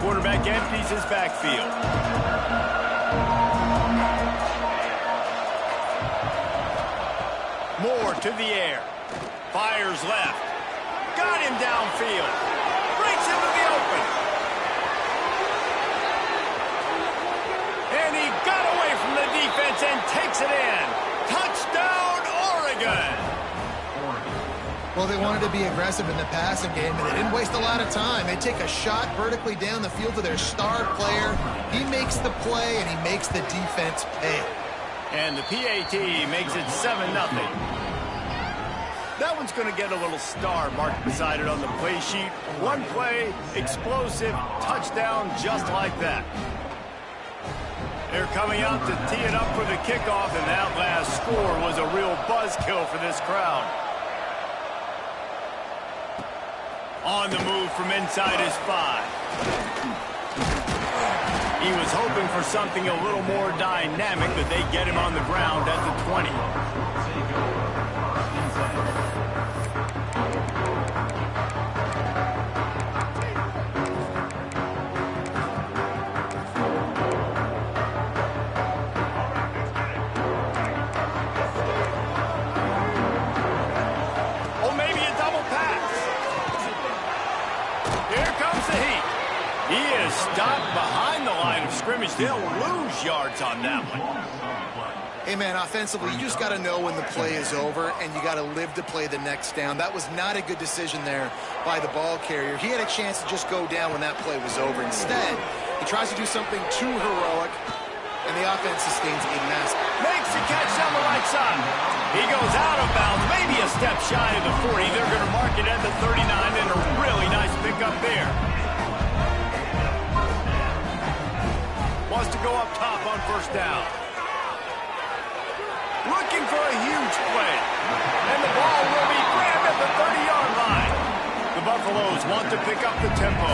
Quarterback empties his backfield. Moore to the air. Fires left. Got him downfield. Breaks into the open. And he got away from the defense and takes it in. Touchdown, Oregon. Well, they wanted to be aggressive in the passing game, and they didn't waste a lot of time. They take a shot vertically down the field to their star player. He makes the play, and he makes the defense pay. And the PAT makes it 7-0. That one's going to get a little star marked beside it on the play sheet. One play, explosive, touchdown, just like that. They're coming out to tee it up for the kickoff, and that last score was a real buzzkill for this crowd. On the move from inside his 5. He was hoping for something a little more dynamic, but they get him on the ground at the 20. Oh, maybe a double pass. Here comes the heat. He is stopped behind the line of scrimmage. They'll lose yards on that one. Hey, man, offensively, you just got to know when the play is over, and you got to live to play the next down. That was not a good decision there by the ball carrier. He had a chance to just go down when that play was over. Instead, he tries to do something too heroic, and the offense sustains a massive. Makes the catch on the right side. He goes out of bounds, maybe a step shy of the 40. They're going to mark it at the 39, and a really nice pickup there. Wants to go up top on first down. Looking for a huge play. And the ball will be grabbed at the 30-yard line. The Buffaloes want to pick up the tempo.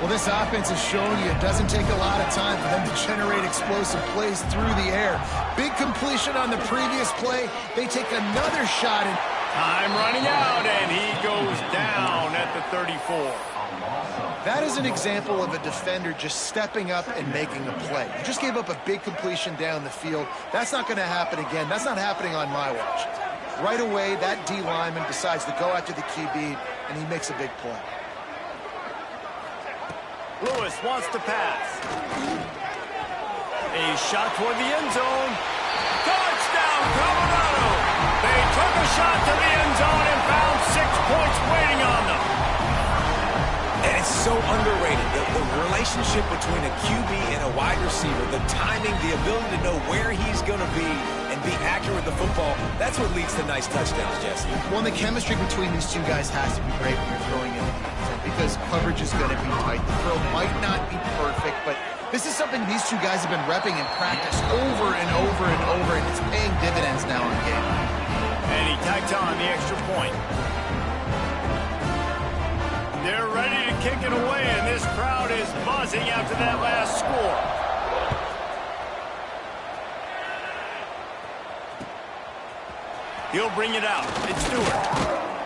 Well, this offense has shown you it doesn't take a lot of time for them to generate explosive plays through the air. Big completion on the previous play. They take another shot. Time running out, and he goes down at the 34. That is an example of a defender just stepping up and making a play. You just gave up a big completion down the field. That's not going to happen again. That's not happening on my watch. Right away, that D lineman decides to go after the QB, and he makes a big play. Lewis wants to pass. A shot toward the end zone. Touchdown, Colorado! They took a shot to the end zone and found 6 points waiting on them. And it's so underrated, the relationship between a QB and a wide receiver, the timing, the ability to know where he's going to be and be accurate with the football, that's what leads to nice touchdowns, Jesse. Well, the chemistry between these two guys has to be great when you're throwing in because coverage is going to be tight. The throw might not be perfect, but this is something these two guys have been repping in practice over and over and over, and it's paying dividends now in game. And he tacked on the extra point. They're ready to kick it away, and this crowd is buzzing after that last score. He'll bring it out. It's Stewart.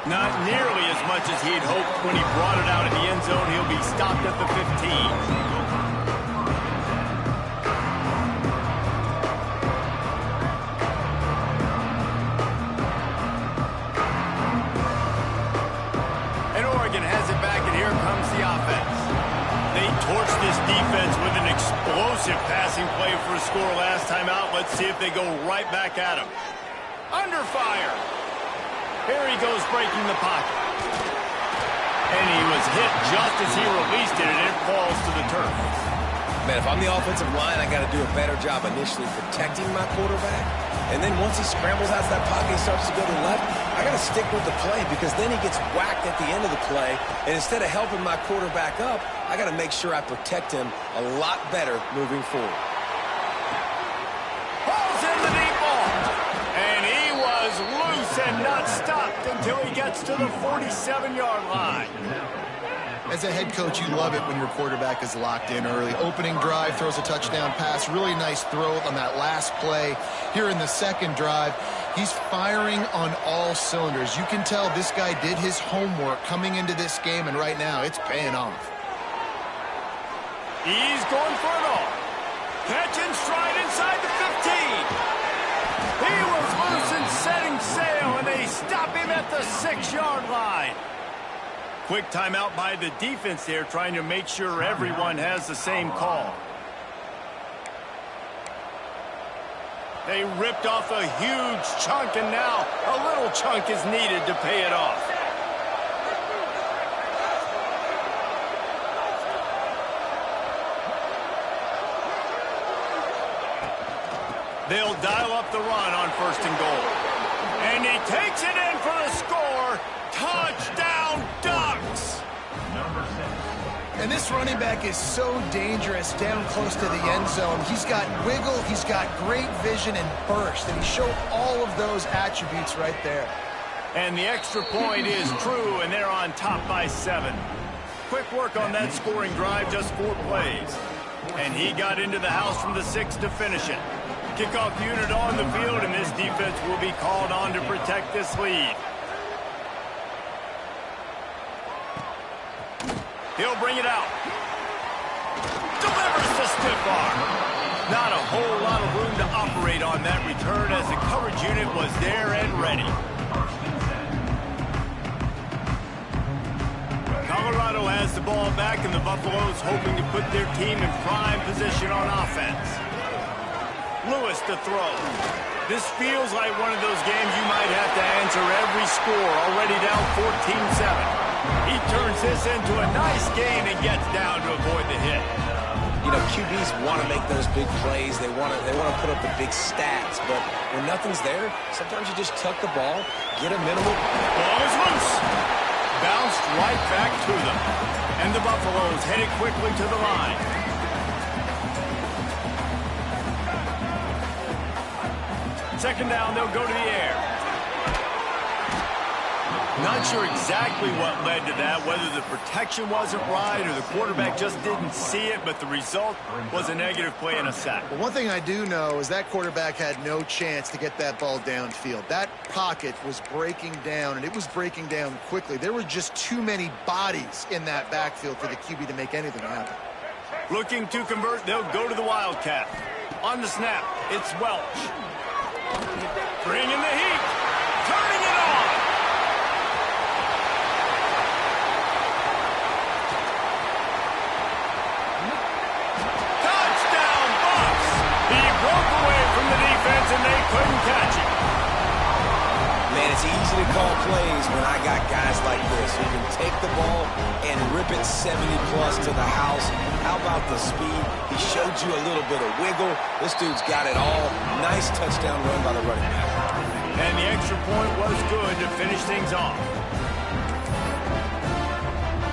Not nearly as much as he'd hoped when he brought it out in the end zone. He'll be stopped at the 15. Has it back, and here comes the offense. They torched this defense with an explosive passing play for a score last time out. Let's see if they go right back at him. Under fire. Here he goes breaking the pocket. And he was hit just as he released it, and it falls to the turf. Man, if I'm the offensive line, I got to do a better job initially protecting my quarterback. And then once he scrambles out of that pocket and starts to go to the left, I got to stick with the play because then he gets whacked at the end of the play. And instead of helping my quarterback up, I got to make sure I protect him a lot better moving forward. Falls in the deep ball. And he was loose and not stopped until he gets to the 47-yard line. As a head coach, you love it when your quarterback is locked in early. Opening drive, throws a touchdown pass. Really nice throw on that last play. Here in the second drive, he's firing on all cylinders. You can tell this guy did his homework coming into this game, and right now it's paying off. He's going for it all. Catch and stride inside the 15. He was loose and setting sail, and they stop him at the 6-yard line. Quick timeout by the defense there, trying to make sure everyone has the same call. They ripped off a huge chunk, and now a little chunk is needed to pay it off. They'll dial up the run on 1st and goal. And he takes it in for the score. Touchdown, Ducks! And this running back is so dangerous down close to the end zone. He's got wiggle, he's got great vision and burst, and he showed all of those attributes right there. And the extra point is true, and they're on top by 7. Quick work on that scoring drive, just 4 plays. And he got into the house from the 6 to finish it. Kickoff unit on the field, and this defense will be called on to protect this lead. He'll bring it out. Delivers the stiff arm. Not a whole lot of room to operate on that return as the coverage unit was there and ready. Colorado has the ball back, and the Buffaloes hoping to put their team in prime position on offense. Lewis to throw. This feels like one of those games you might have to answer every score, already down 14-7. He turns this into a nice gain and gets down to avoid the hit. You know, QBs want to make those big plays. They want to put up the big stats, but when nothing's there, sometimes you just tuck the ball, get a minimal. Ball is loose. Bounced right back to them. And the Buffaloes headed quickly to the line. Second down, they'll go to the air. Not sure exactly what led to that, whether the protection wasn't right or the quarterback just didn't see it, but the result was a negative play and a sack. Well, one thing I do know is that quarterback had no chance to get that ball downfield. That pocket was breaking down, and it was breaking down quickly. There were just too many bodies in that backfield for the QB to make anything happen. Looking to convert, they'll go to the Wildcat. On the snap, it's Welch. Bringing the heat. Turning it on. Touchdown, Bucks. He broke away from the defense, and they couldn't catch him. Man, it's easy to call plays when I got guys like this who can take the ball and rip it 70-plus to the house. How about the speed? He showed you a little bit of wiggle. This dude's got it all. Nice touchdown run by the running back. And the extra point was good to finish things off.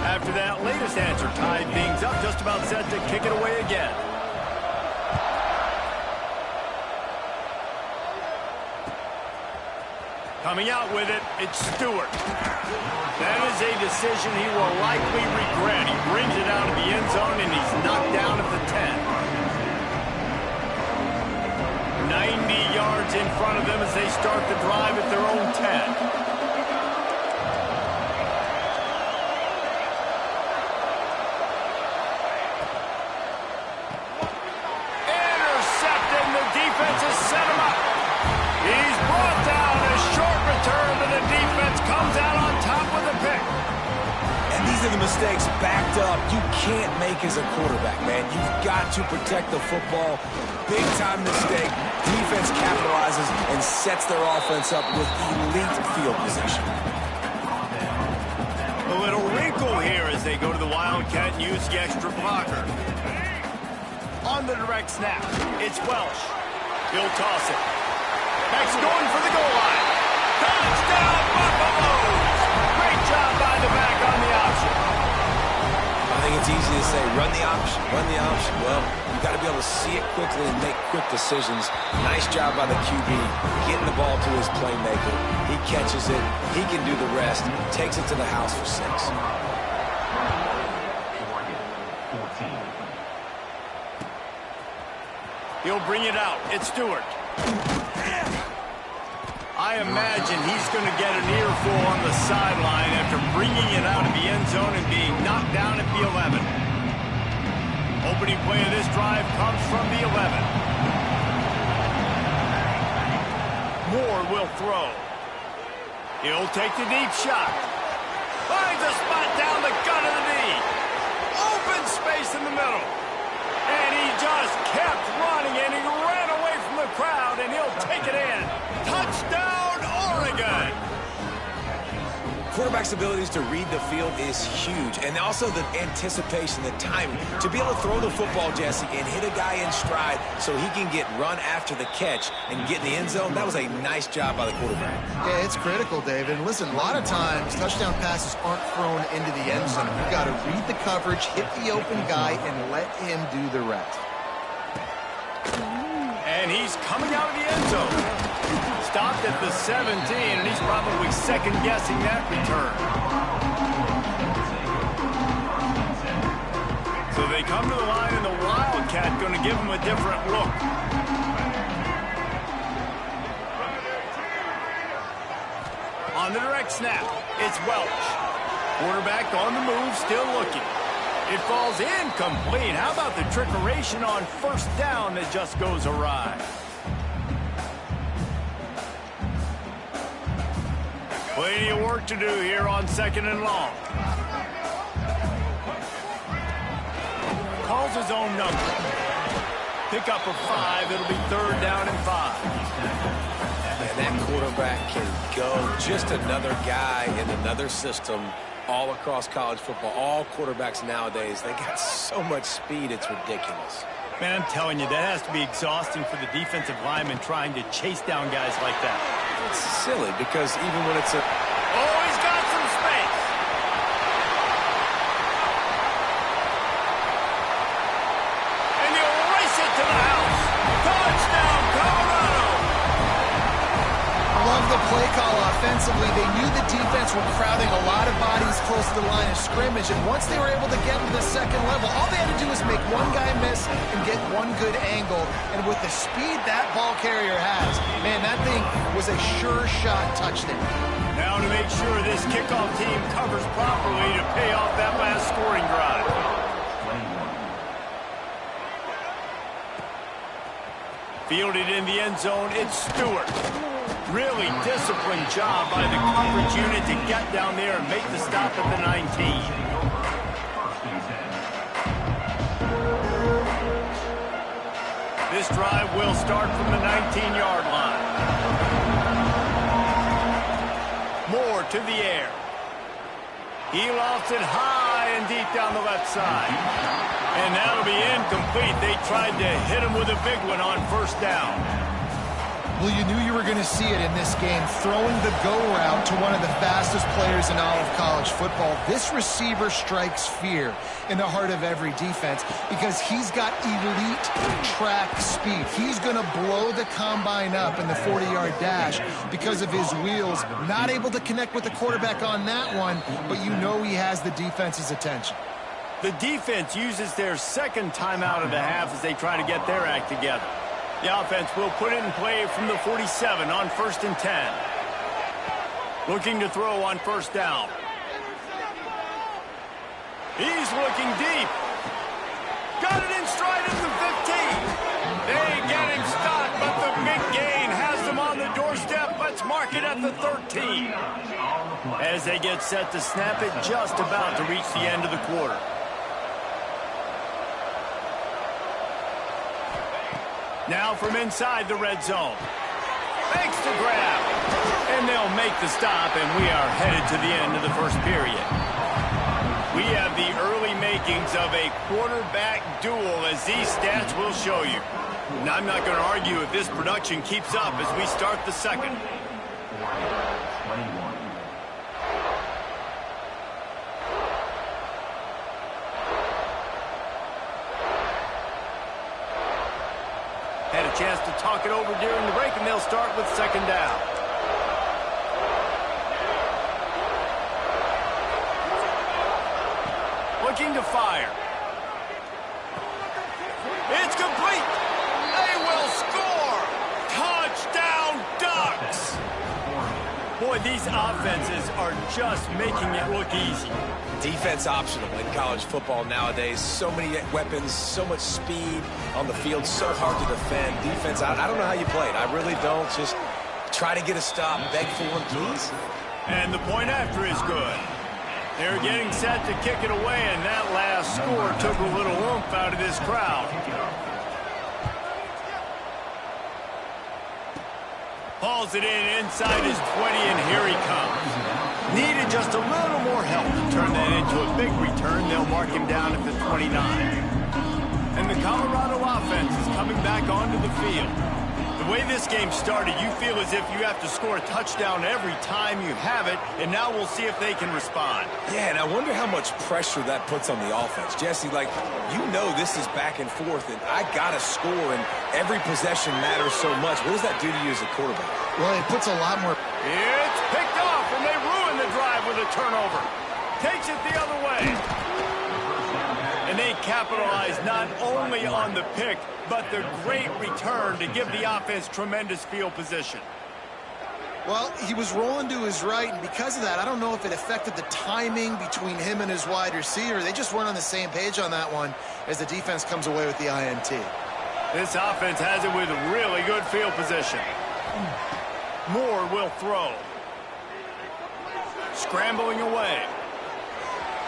After that latest answer tied things up, just about set to kick it away again. Coming out with it, it's Stewart. That is a decision he will likely regret. He brings it out of the end zone, and he's knocked down at the 10. 90 yards in front of them as they start the drive at their own 10. The mistakes backed up. You can't make as a quarterback, man. You've got to protect the football. Big time mistake. Defense capitalizes and sets their offense up with elite field position. A little wrinkle here as they go to the Wildcat and use the extra blocker. On the direct snap, it's Welsh. He'll toss it. Next going for the goal line. Touchdown, Buffaloes! Great job by the back on the option. I think it's easy to say, run the option, run the option. Well, you've got to be able to see it quickly and make quick decisions. Nice job by the QB, getting the ball to his playmaker. He catches it. He can do the rest. Takes it to the house for 6. He'll bring it out. It's Stewart. I imagine he's going to get an earful on the sideline after bringing it out of the end zone and being knocked down at the 11. Opening play of this drive comes from the 11. Moore will throw. He'll take the deep shot. Finds a spot down the gut of the knee. Open space in the middle. And he just kept running, and he ran away from the crowd, and he'll take it in. Touchdown, Oregon! Quarterback's abilities to read the field is huge, and also the anticipation, the timing. To be able to throw the football, Jesse, and hit a guy in stride so he can get run after the catch and get in the end zone, that was a nice job by the quarterback. Yeah, it's critical, David. And listen, a lot of times, touchdown passes aren't thrown into the end zone. You've got to read the coverage, hit the open guy, and let him do the rest. And he's coming out of the end zone. Stopped at the 17, and he's probably second-guessing that return. So they come to the line, and the Wildcat going to give him a different look. On the direct snap, it's Welch. Quarterback on the move, still looking. It falls incomplete. How about the trickeration on first down that just goes awry? Plenty of work to do here on second and long. Calls his own number. Pick up a 5. It'll be third down and 5. And that quarterback can go. Just another guy in another system all across college football. All quarterbacks nowadays, they got so much speed, it's ridiculous. Man, I'm telling you, that has to be exhausting for the defensive lineman trying to chase down guys like that. It's silly because even when it's a... Oh, he's got some space. And he'll race it to the house. Touchdown, Colorado. Love the play call offensively. They knew the defense were crowding a lot of bodies close to the line of scrimmage, and once they were able to get to the second level, all they had to do was make one guy miss and get one good angle. And with the speed that ball carrier has, man, that thing was a sure shot touchdown. Now to make sure this kickoff team covers properly to pay off that last scoring drive. Fielded in the end zone, it's Stewart. Really disciplined job by the coverage unit to get down there and make the stop at the 19. This drive will start from the 19-yard line. Moore to the air. He lofts it high and deep down the left side. And that'll be incomplete. They tried to hit him with a big one on first down. Well, you knew you were going to see it in this game, throwing the go route to one of the fastest players in all of college football. This receiver strikes fear in the heart of every defense because he's got elite track speed. He's going to blow the combine up in the 40-yard dash because of his wheels. Not able to connect with the quarterback on that one, but you know he has the defense's attention. The defense uses their second timeout of the half as they try to get their act together. The offense will put it in play from the 47 on 1st and 10. Looking to throw on first down. He's looking deep. Got it in stride at the 15. They get him stopped, but the big gain has them on the doorstep. Let's mark it at the 13. As they get set to snap it, just about to reach the end of the quarter. Now from inside the red zone. Makes the grab. And they'll make the stop, and we are headed to the end of the first period. We have the early makings of a quarterback duel, as these stats will show you. And I'm not going to argue if this production keeps up as we start the second. Had a chance to talk it over during the break, and they'll start with second down. Looking to fire. It's complete. They will score. Touchdown, Ducks. Boy, these offenses are just making it look easy. Defense optional in college football nowadays. So many weapons, so much speed on the field, so hard to defend. Defense, I don't know how you play it. I really don't. Just try to get a stop, beg for one, please. And the point after is good. They're getting set to kick it away, and that last score took a little oomph out of this crowd. Hauls it in inside his 20, and here he comes. Needed just a little more help to turn that into a big return. They'll mark him down at the 29. And the Colorado offense is coming back onto the field. The way this game started, you feel as if you have to score a touchdown every time you have it, and now we'll see if they can respond. Yeah, and I wonder how much pressure that puts on the offense. Jesse, like, you know this is back and forth, and I got to score, and every possession matters so much. What does that do to you as a quarterback? Well, it puts a lot more... It's picked off, and they ruin the drive with a turnover. Takes it the other way. And they capitalize not only on the pick, but the great return to give the offense tremendous field position. Well, he was rolling to his right, and because of that, I don't know if it affected the timing between him and his wide receiver. They just weren't on the same page on that one as the defense comes away with the INT. This offense has it with really good field position. Moore will throw. Scrambling away.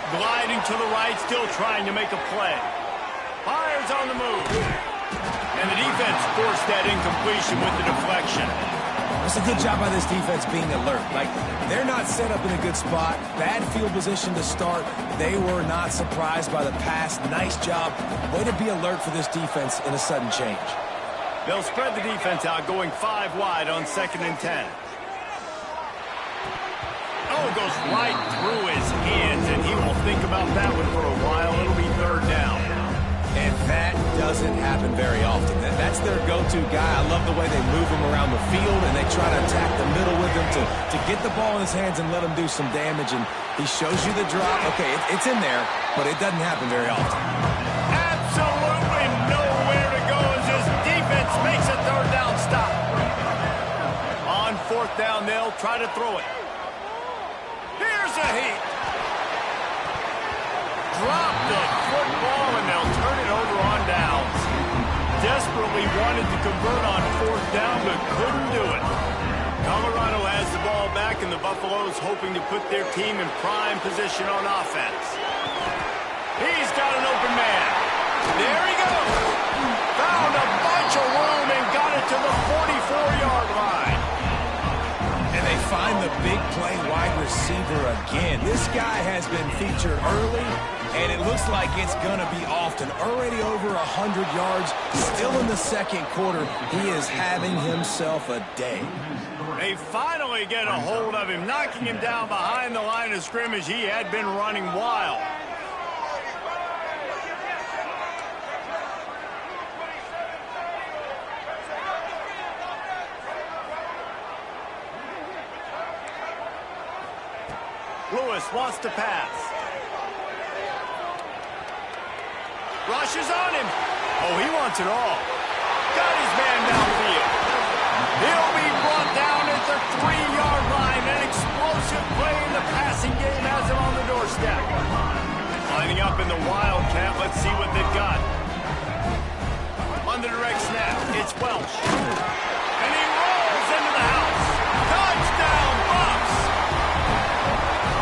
Gliding to the right, still trying to make a play. Fires on the move. And the defense forced that incompletion with the deflection. It's a good job by this defense being alert. Like, they're not set up in a good spot. Bad field position to start. They were not surprised by the pass. Nice job. Way to be alert for this defense in a sudden change. They'll spread the defense out, going 5 wide on 2nd and 10. Oh, it goes right through his hands, and he will think about that one for a while. It'll be 3rd down. And that doesn't happen very often. That's their go-to guy. I love the way they move him around the field, and they try to attack the middle with him to get the ball in his hands and let him do some damage. And he shows you the drop. Okay, it's in there, but it doesn't happen very often. Absolutely nowhere to go as his defense makes a 3rd down stop. On 4th down, they'll try to throw it. Here's a heat. Drop the football, and they'll turn it over on downs. Desperately wanted to convert on 4th down, but couldn't do it. Colorado has the ball back, and the Buffaloes hoping to put their team in prime position on offense. He's got an open man. There he goes. Found a bunch of room and got it to the 44-yard line. And they find the big play wide receiver again. This guy has been featured early, and it looks like it's going to be often. Already over 100 yards, still in the 2nd quarter. He is having himself a day. They finally get a hold of him, knocking him down behind the line of scrimmage. He had been running wild. Lewis wants to pass. Rushes on him. Oh, he wants it all. Got his man downfield. He'll be brought down at the 3-yard line. An explosive play in the passing game has him on the doorstep. Lining up in the Wildcat. Let's see what they've got. On the direct snap, it's Welch. And he rolls into the house. Touchdown, Bucks!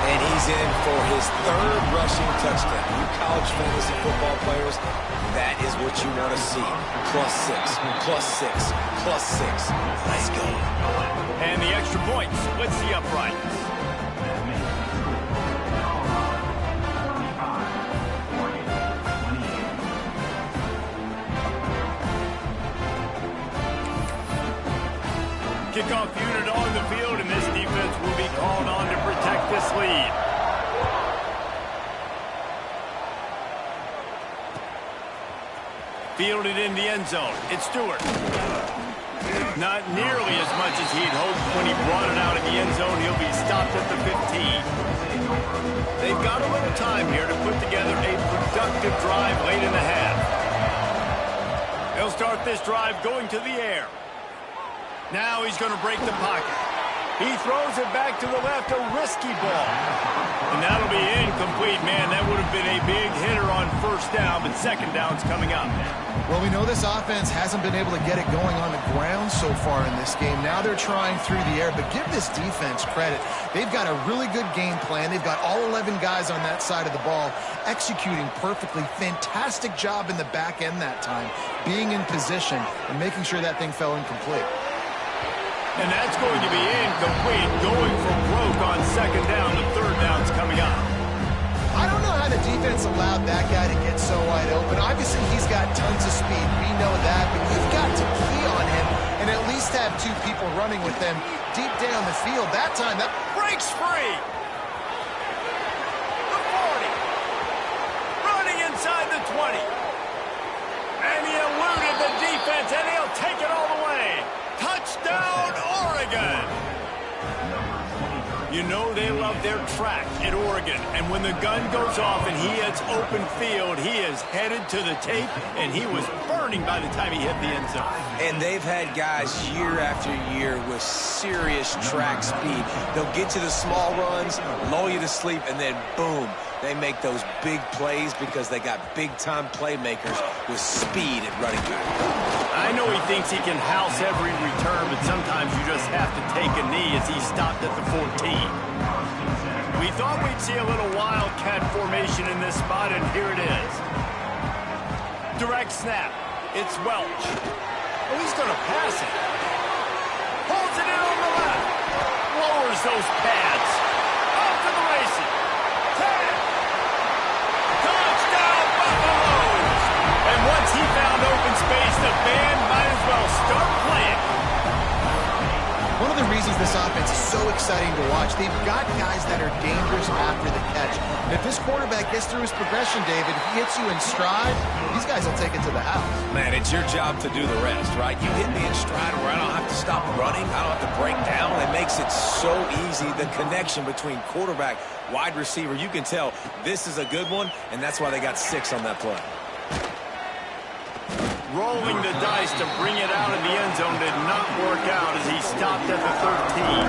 And he's in for his 3rd rushing touchdown. You college fantasy football players, that is what you want to see. +6, +6, +6. Let's go. And the extra point splits the uprights. Kickoff unit on the field, and this defense will be called on to protect this lead. Fielded in the end zone. It's Stewart. Not nearly as much as he'd hoped when he brought it out in the end zone. He'll be stopped at the 15. They've got a little time here to put together a productive drive late in the half. start this drive going to the air. Now he's going to break the pocket. He throws it back to the left, a risky ball. And that'll be incomplete, man. That would have been a big hitter on first down, but second down's coming up. Well, we know this offense hasn't been able to get it going on the ground so far in this game. Now they're trying through the air, but give this defense credit. They've got a really good game plan. They've got all 11 guys on that side of the ball executing perfectly. Fantastic job in the back end that time, being in position and making sure that thing fell incomplete. And that's going to be incomplete, going for broke on second down. The third down's coming up. I don't know how the defense allowed that guy to get so wide open. Obviously, he's got tons of speed. We know that, but you've got to key on him and at least have two people running with him deep down the field. That time, that breaks free. The 40. Running inside the 20. And he eluded the defense, and he'll take it all the way. Touchdown, Oregon! You know they love their track at Oregon, and when the gun goes off and he hits open field, he is headed to the tape, and he was burning by the time he hit the end zone. And they've had guys year after year with serious track speed. They'll get to the small runs, lull you to sleep, and then boom, they make those big plays because they got big-time playmakers with speed at running back. I know he thinks he can house every return, but sometimes you just have to take a knee as he stopped at the 14. We thought we'd see a little wildcat formation in this spot, and here it is. Direct snap. It's Welch. Oh, he's going to pass it. Holds it in on the left. Lowers those pads. Off to the races. 10. Touchdown, Buffaloes! And once he found open space, the band might as well start playing. One of the reasons this offense is so exciting to watch, they've got guys that are dangerous after the catch. And if this quarterback gets through his progression, David, he hits you in stride, these guys will take it to the house. Man, it's your job to do the rest, right? You hit me in stride where I don't have to stop running. I don't have to break down. It makes it so easy. The connection between quarterback, wide receiver, you can tell this is a good one, and that's why they got 6 on that play. Rolling the dice to bring it out of the end zone did not work out as he stopped at the 13.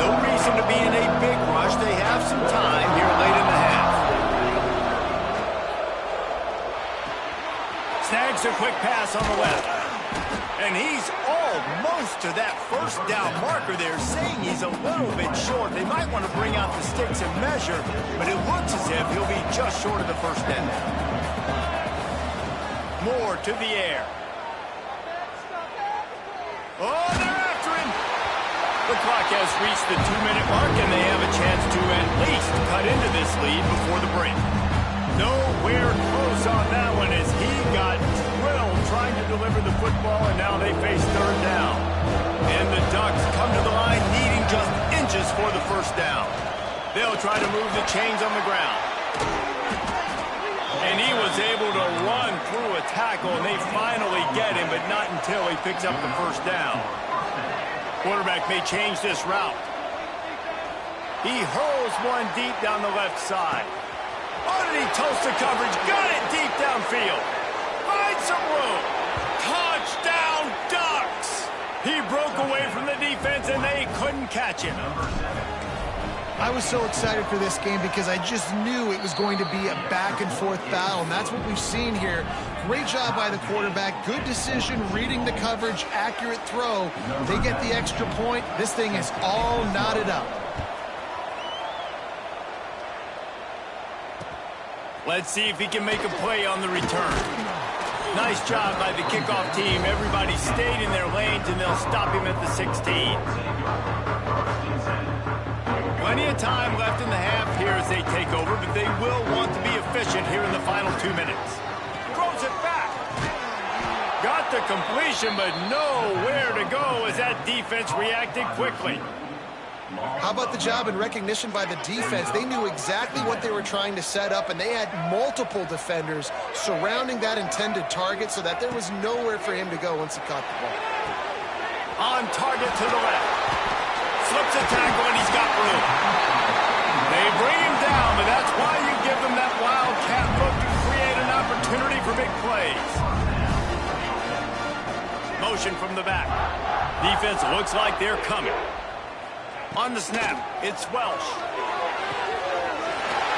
No reason to be in a big rush. They have some time here late in the half. Snags a quick pass on the left. And he's almost to that first down marker there, saying he's a little bit short. They might want to bring out the sticks and measure, but it looks as if he'll be just short of the first down. Moore to the air. Oh, they're after him. The clock has reached the 2-minute mark, and they have a chance to at least cut into this lead before the break. Nowhere close on that one as he got drilled trying to deliver the football, and now they face third down. And the Ducks come to the line needing just inches for the first down. They'll try to move the chains on the ground. And he was able to run through a tackle, and they finally get him, but not until he picks up the first down. Quarterback may change this route. He hurls one deep down the left side. Underneath toast the coverage, got it deep downfield. Finds some room. Touchdown, Ducks! He broke away from the defense, and they couldn't catch him. I was so excited for this game because I just knew it was going to be a back-and-forth battle, and that's what we've seen here. Great job by the quarterback. Good decision, reading the coverage, accurate throw. They get the extra point. This thing is all knotted up. Let's see if he can make a play on the return. Nice job by the kickoff team. Everybody stayed in their lanes, and they'll stop him at the 16. Plenty of time left in the half here as they take over, but they will want to be efficient here in the final 2 minutes. Throws it back. Got the completion, but nowhere to go as that defense reacted quickly. How about the job and recognition by the defense? They knew exactly what they were trying to set up, and they had multiple defenders surrounding that intended target so that there was nowhere for him to go once he caught the ball. On target to the left. Slips a tackle, and he's got room. They bring him down, but that's possession from the back. Defense looks like they're coming. On the snap, it's Welsh.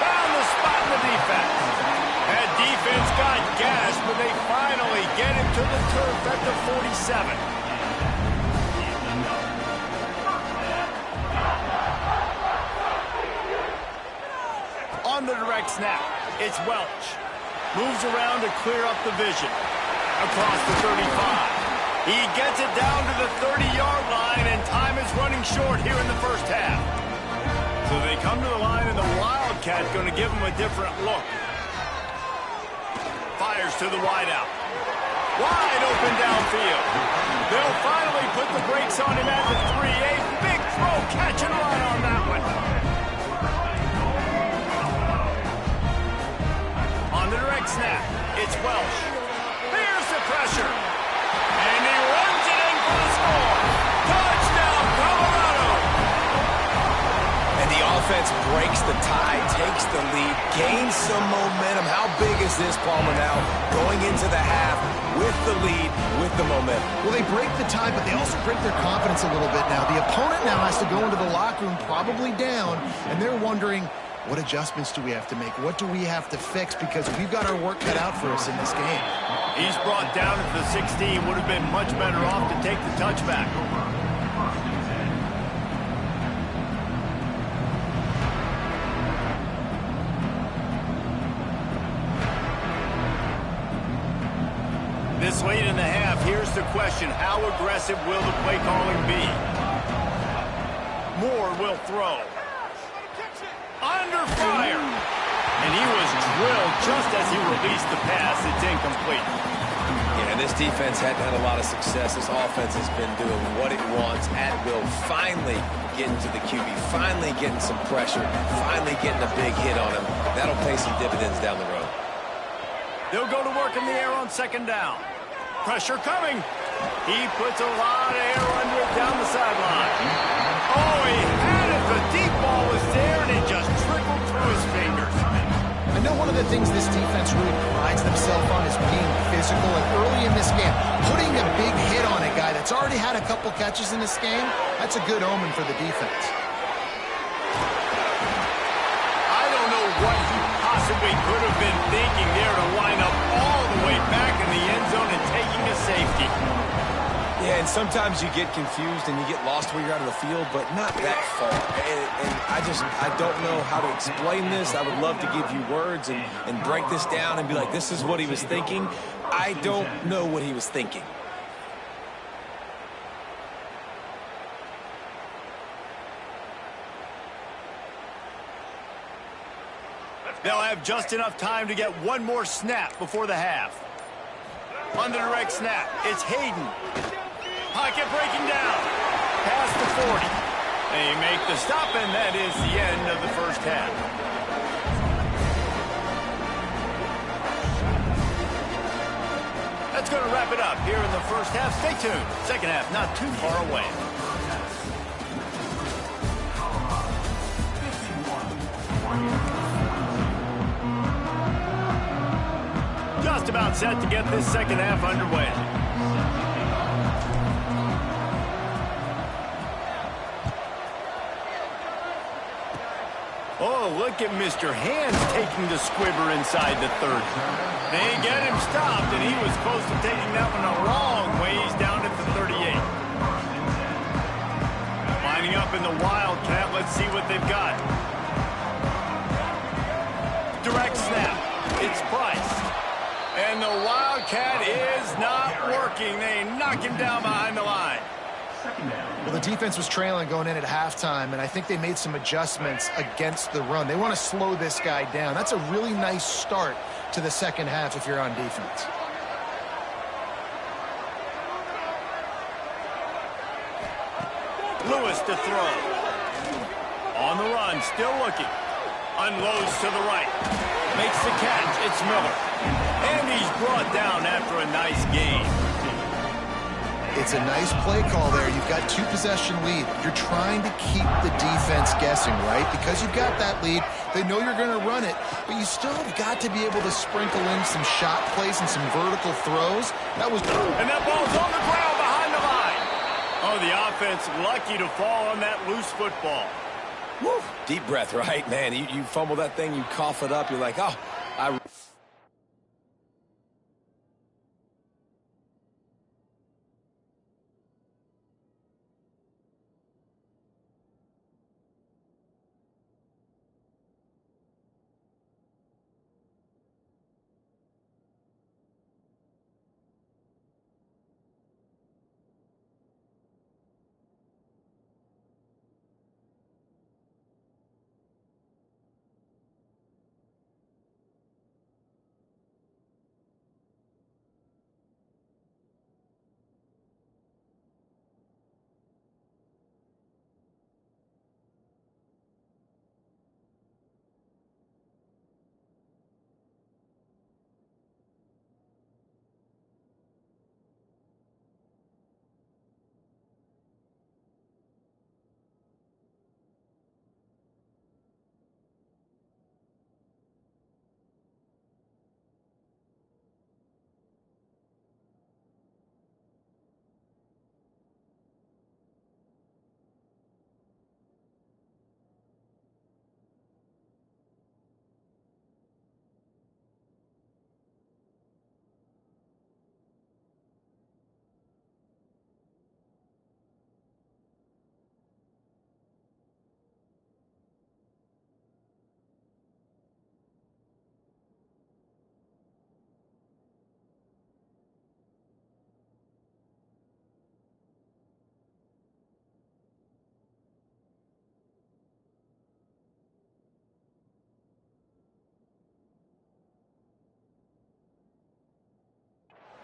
Found the spot in the defense. That defense got gashed, but they finally get him to the turf at the 47. On the direct snap, it's Welch. Moves around to clear up the vision. Across the 35. He gets it down to the 30-yard line, and time is running short here in the first half. So they come to the line, and the Wildcat's going to give them a different look. Fires to the wideout. Wide open downfield. They'll finally put the brakes on him at the 3. A big throw, catch and run on that one. On the direct snap, it's Welsh. Here's the pressure. And he runs it in for the score. Touchdown, Colorado. And the offense breaks the tie, takes the lead, gains some momentum. How big is this, Palmer, now? Going into the half with the lead, with the momentum. Well, they break the tie, but they also break their confidence a little bit now. The opponent now has to go into the locker room probably down, and they're wondering, what adjustments do we have to make? What do we have to fix? Because we've got our work cut out for us in this game. He's brought down at the 16. Would have been much better off to take the touchback. This late in the half, here's the question. How aggressive will the play calling be? Moore will throw. Under fire. And he was drilled just as he released the pass. It's incomplete. Yeah, this defense hadn't had a lot of success. This offense has been doing what it wants at will. Finally getting to the QB. Finally getting some pressure. Finally getting a big hit on him. That'll pay some dividends down the road. They'll go to work in the air on second down. Pressure coming. He puts a lot of air under it down the sideline. Oh, he had it. The deep ball was there, and it just trickled through his fingers. I know one of the things this defense really prides themselves on is being physical. And early in this game, putting a big hit on a guy that's already had a couple catches in this game, that's a good omen for the defense. I don't know what he possibly could have been thinking there to line up all the way back in the end zone and taking a safety. Yeah, and sometimes you get confused and you get lost where you're out of the field, but not that far. And I don't know how to explain this. I would love to give you words and break this down and be like, this is what he was thinking. I don't know what he was thinking. They'll have just enough time to get one more snap before the half. On the direct snap, it's Hayden. Pocket breaking down. Past the 40. They make the stop, and that is the end of the first half. That's going to wrap it up here in the first half. Stay tuned. Second half not too far away. Just about set to get this second half underway. Oh, look at Mr. Hands taking the squibber inside the 30. They get him stopped, and he was close to taking that one a long ways down at the 38. Lining up in the Wildcat. Let's see what they've got. Direct snap. It's Price. And the Wildcat is not working. They knock him down behind the line. Well, the defense was trailing going in at halftime, and I think they made some adjustments against the run. They want to slow this guy down. That's a really nice start to the second half if you're on defense. Lewis to throw. On the run, still looking. Unloads to the right. Makes the catch. It's Miller. And he's brought down after a nice gain. It's a nice play call there. You've got 2-possession lead. You're trying to keep the defense guessing, right? Because you've got that lead, they know you're going to run it, but you still have got to be able to sprinkle in some shot plays and some vertical throws. That was... And that ball's on the ground behind Oh, the offense lucky to fall on that loose football. Woo. Deep breath, right? Man, you fumble that thing, you cough it up, you're like, oh, I...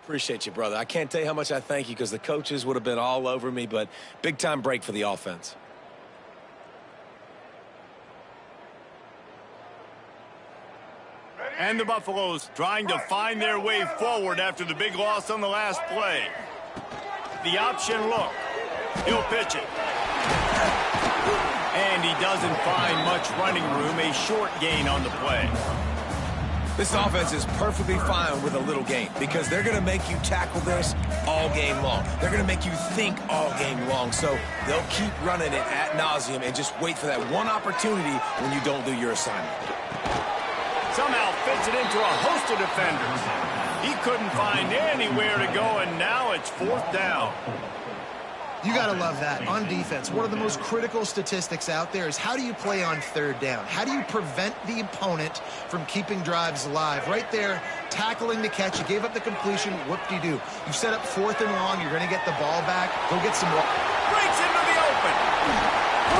Appreciate you, brother. I can't tell you how much I thank you because the coaches would have been all over me, but big-time break for the offense. And the Buffaloes trying to find their way forward after the big loss on the last play. The option look. He'll pitch it. And he doesn't find much running room. A short gain on the play. This offense is perfectly fine with a little gain because they're going to make you tackle this all game long. They're going to make you think all game long. So they'll keep running it ad nauseum and just wait for that one opportunity when you don't do your assignment. Somehow fits it into a host of defenders. He couldn't find anywhere to go, and now it's 4th down. You got to love that. On defense, one of the most critical statistics out there is how do you play on 3rd down? How do you prevent the opponent from keeping drives alive? Right there, tackling the catch. You gave up the completion. Whoop-de-doo. You set up 4th and long. You're going to get the ball back. Go get some... Breaks into the open.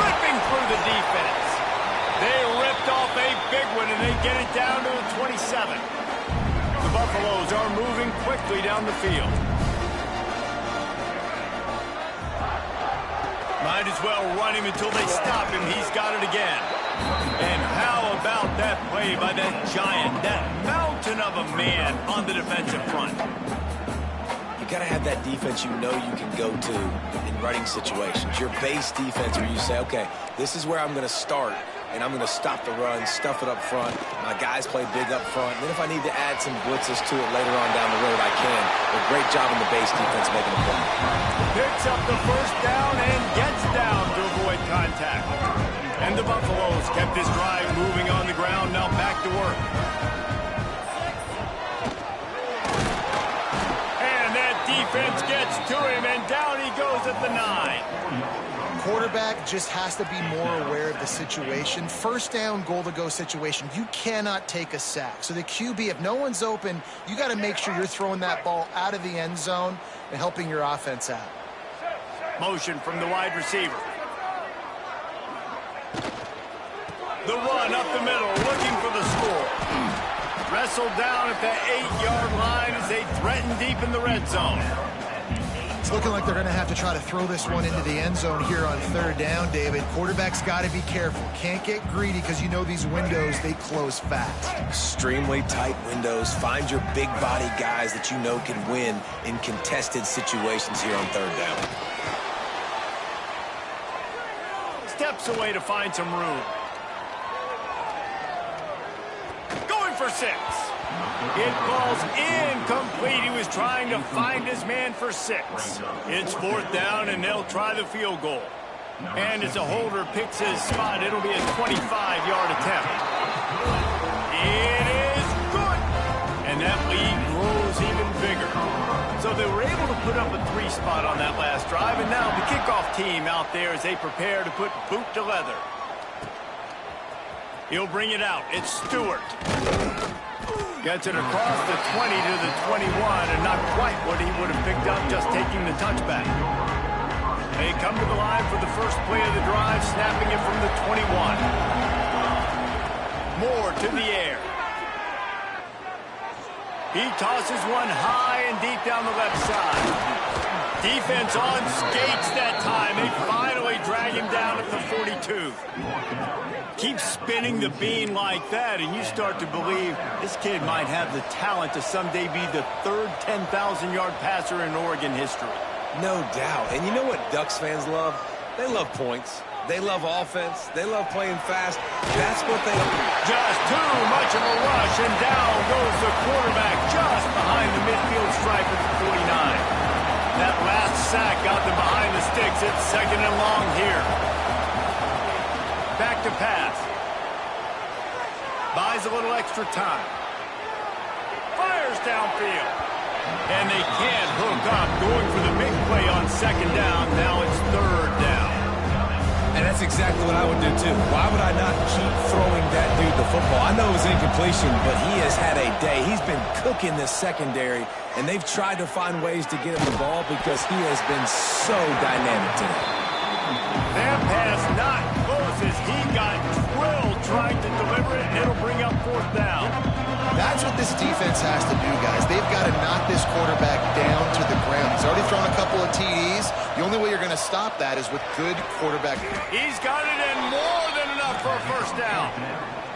Ripping through the defense. They ripped off a big one, and they get it down to the 27. The Buffaloes are moving quickly down the field. Might as well run him until they stop him. He's got it again. And how about that play by that giant, that mountain of a man on the defensive front? You got to have that defense you know you can go to in running situations. Your base defense where you say, okay, this is where I'm going to start, and I'm going to stop the run, stuff it up front. My guys play big up front. And then if I need to add some blitzes to it later on down the road, I can. But great job in the base defense making a play. Picks up the 1st down and gets down to avoid contact. And the Buffaloes kept this drive moving on the ground. Now back to work. And that defense gets to him, and down he goes at the 9. Quarterback just has to be more aware of the situation. 1st down, goal-to-go situation. You cannot take a sack. So the QB, if no one's open, you got to make sure you're throwing that ball out of the end zone and helping your offense out. Motion from the wide receiver. The run up the middle, looking for the score. Wrestled down at the 8-yard line as they threaten deep in the red zone. It's looking like they're going to have to try to throw this one into the end zone here on 3rd down, David. Quarterback's got to be careful. Can't get greedy because you know these windows, they close fast. Extremely tight windows. Find your big body guys that you know can win in contested situations here on 3rd down. Steps away to find some room. Going for 6. It falls incomplete. He was trying to find his man for 6. It's 4th down, and they'll try the field goal. And as a holder picks his spot, it'll be a 25-yard attempt. It is good. And that lead grows even bigger. So they were able to put up a 3 spot on that last drive, and now the kickoff team out there as they prepare to put boot to leather. He'll bring it out. It's Stewart. Gets it across the 20 to the 21, and not quite what he would have picked up just taking the touchback. They come to the line for the first play of the drive, snapping it from the 21. Moore to the air. He tosses one high and deep down the left side. Defense on skates that time. They finally drag him down at the 42. Keep spinning the bean like that, and you start to believe this kid might have the talent to someday be the 3rd 10,000-yard passer in Oregon history. No doubt. And you know what Ducks fans love? They love points. They love offense. They love playing fast. That's what they love. Just too much of a rush, and down goes the quarterback just behind the midfield stripe at the 49. That last sack got them behind the sticks. It's 2nd and long here. Back to pass. Buys a little extra time. Fires downfield. And they can't hook up. Going for the big play on 2nd down. Now it's 3rd down. And that's exactly what I would do, too. Why would I not keep throwing that dude the football? I know it was incompletion, but he has had a day. He's been cooking this secondary, and they've tried to find ways to get him the ball because he has been so dynamic today. That pass not close as he got drilled trying to deliver it, and it'll bring up 4th down. That's what this defense has to do, guys. They've got to knock this quarterback down to the ground. He's already thrown a couple of TDs. The only way you're going to stop that is with good quarterback. He's got it in more than enough for a 1st down.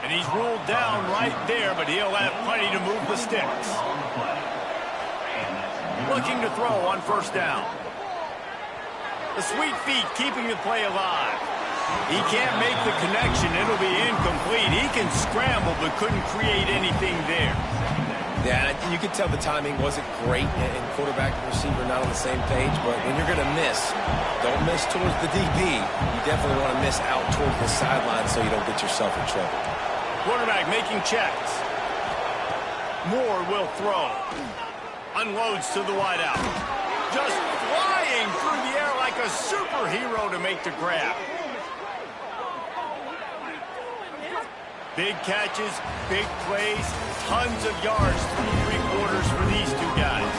And he's ruled down right there, but he'll have plenty to move the sticks. Looking to throw on 1st down. The sweet feet keeping the play alive. He can't make the connection. It'll be incomplete. He can scramble, but couldn't create anything there. Yeah, you could tell the timing wasn't great, and quarterback and receiver not on the same page, but when you're going to miss, don't miss towards the DB. You definitely want to miss out towards the sideline so you don't get yourself in trouble. Quarterback making checks. Moore will throw. Unloads to the wideout. Just flying through the air like a superhero to make the grab. Big catches, big plays, tons of yards through 3 quarters for these 2 guys.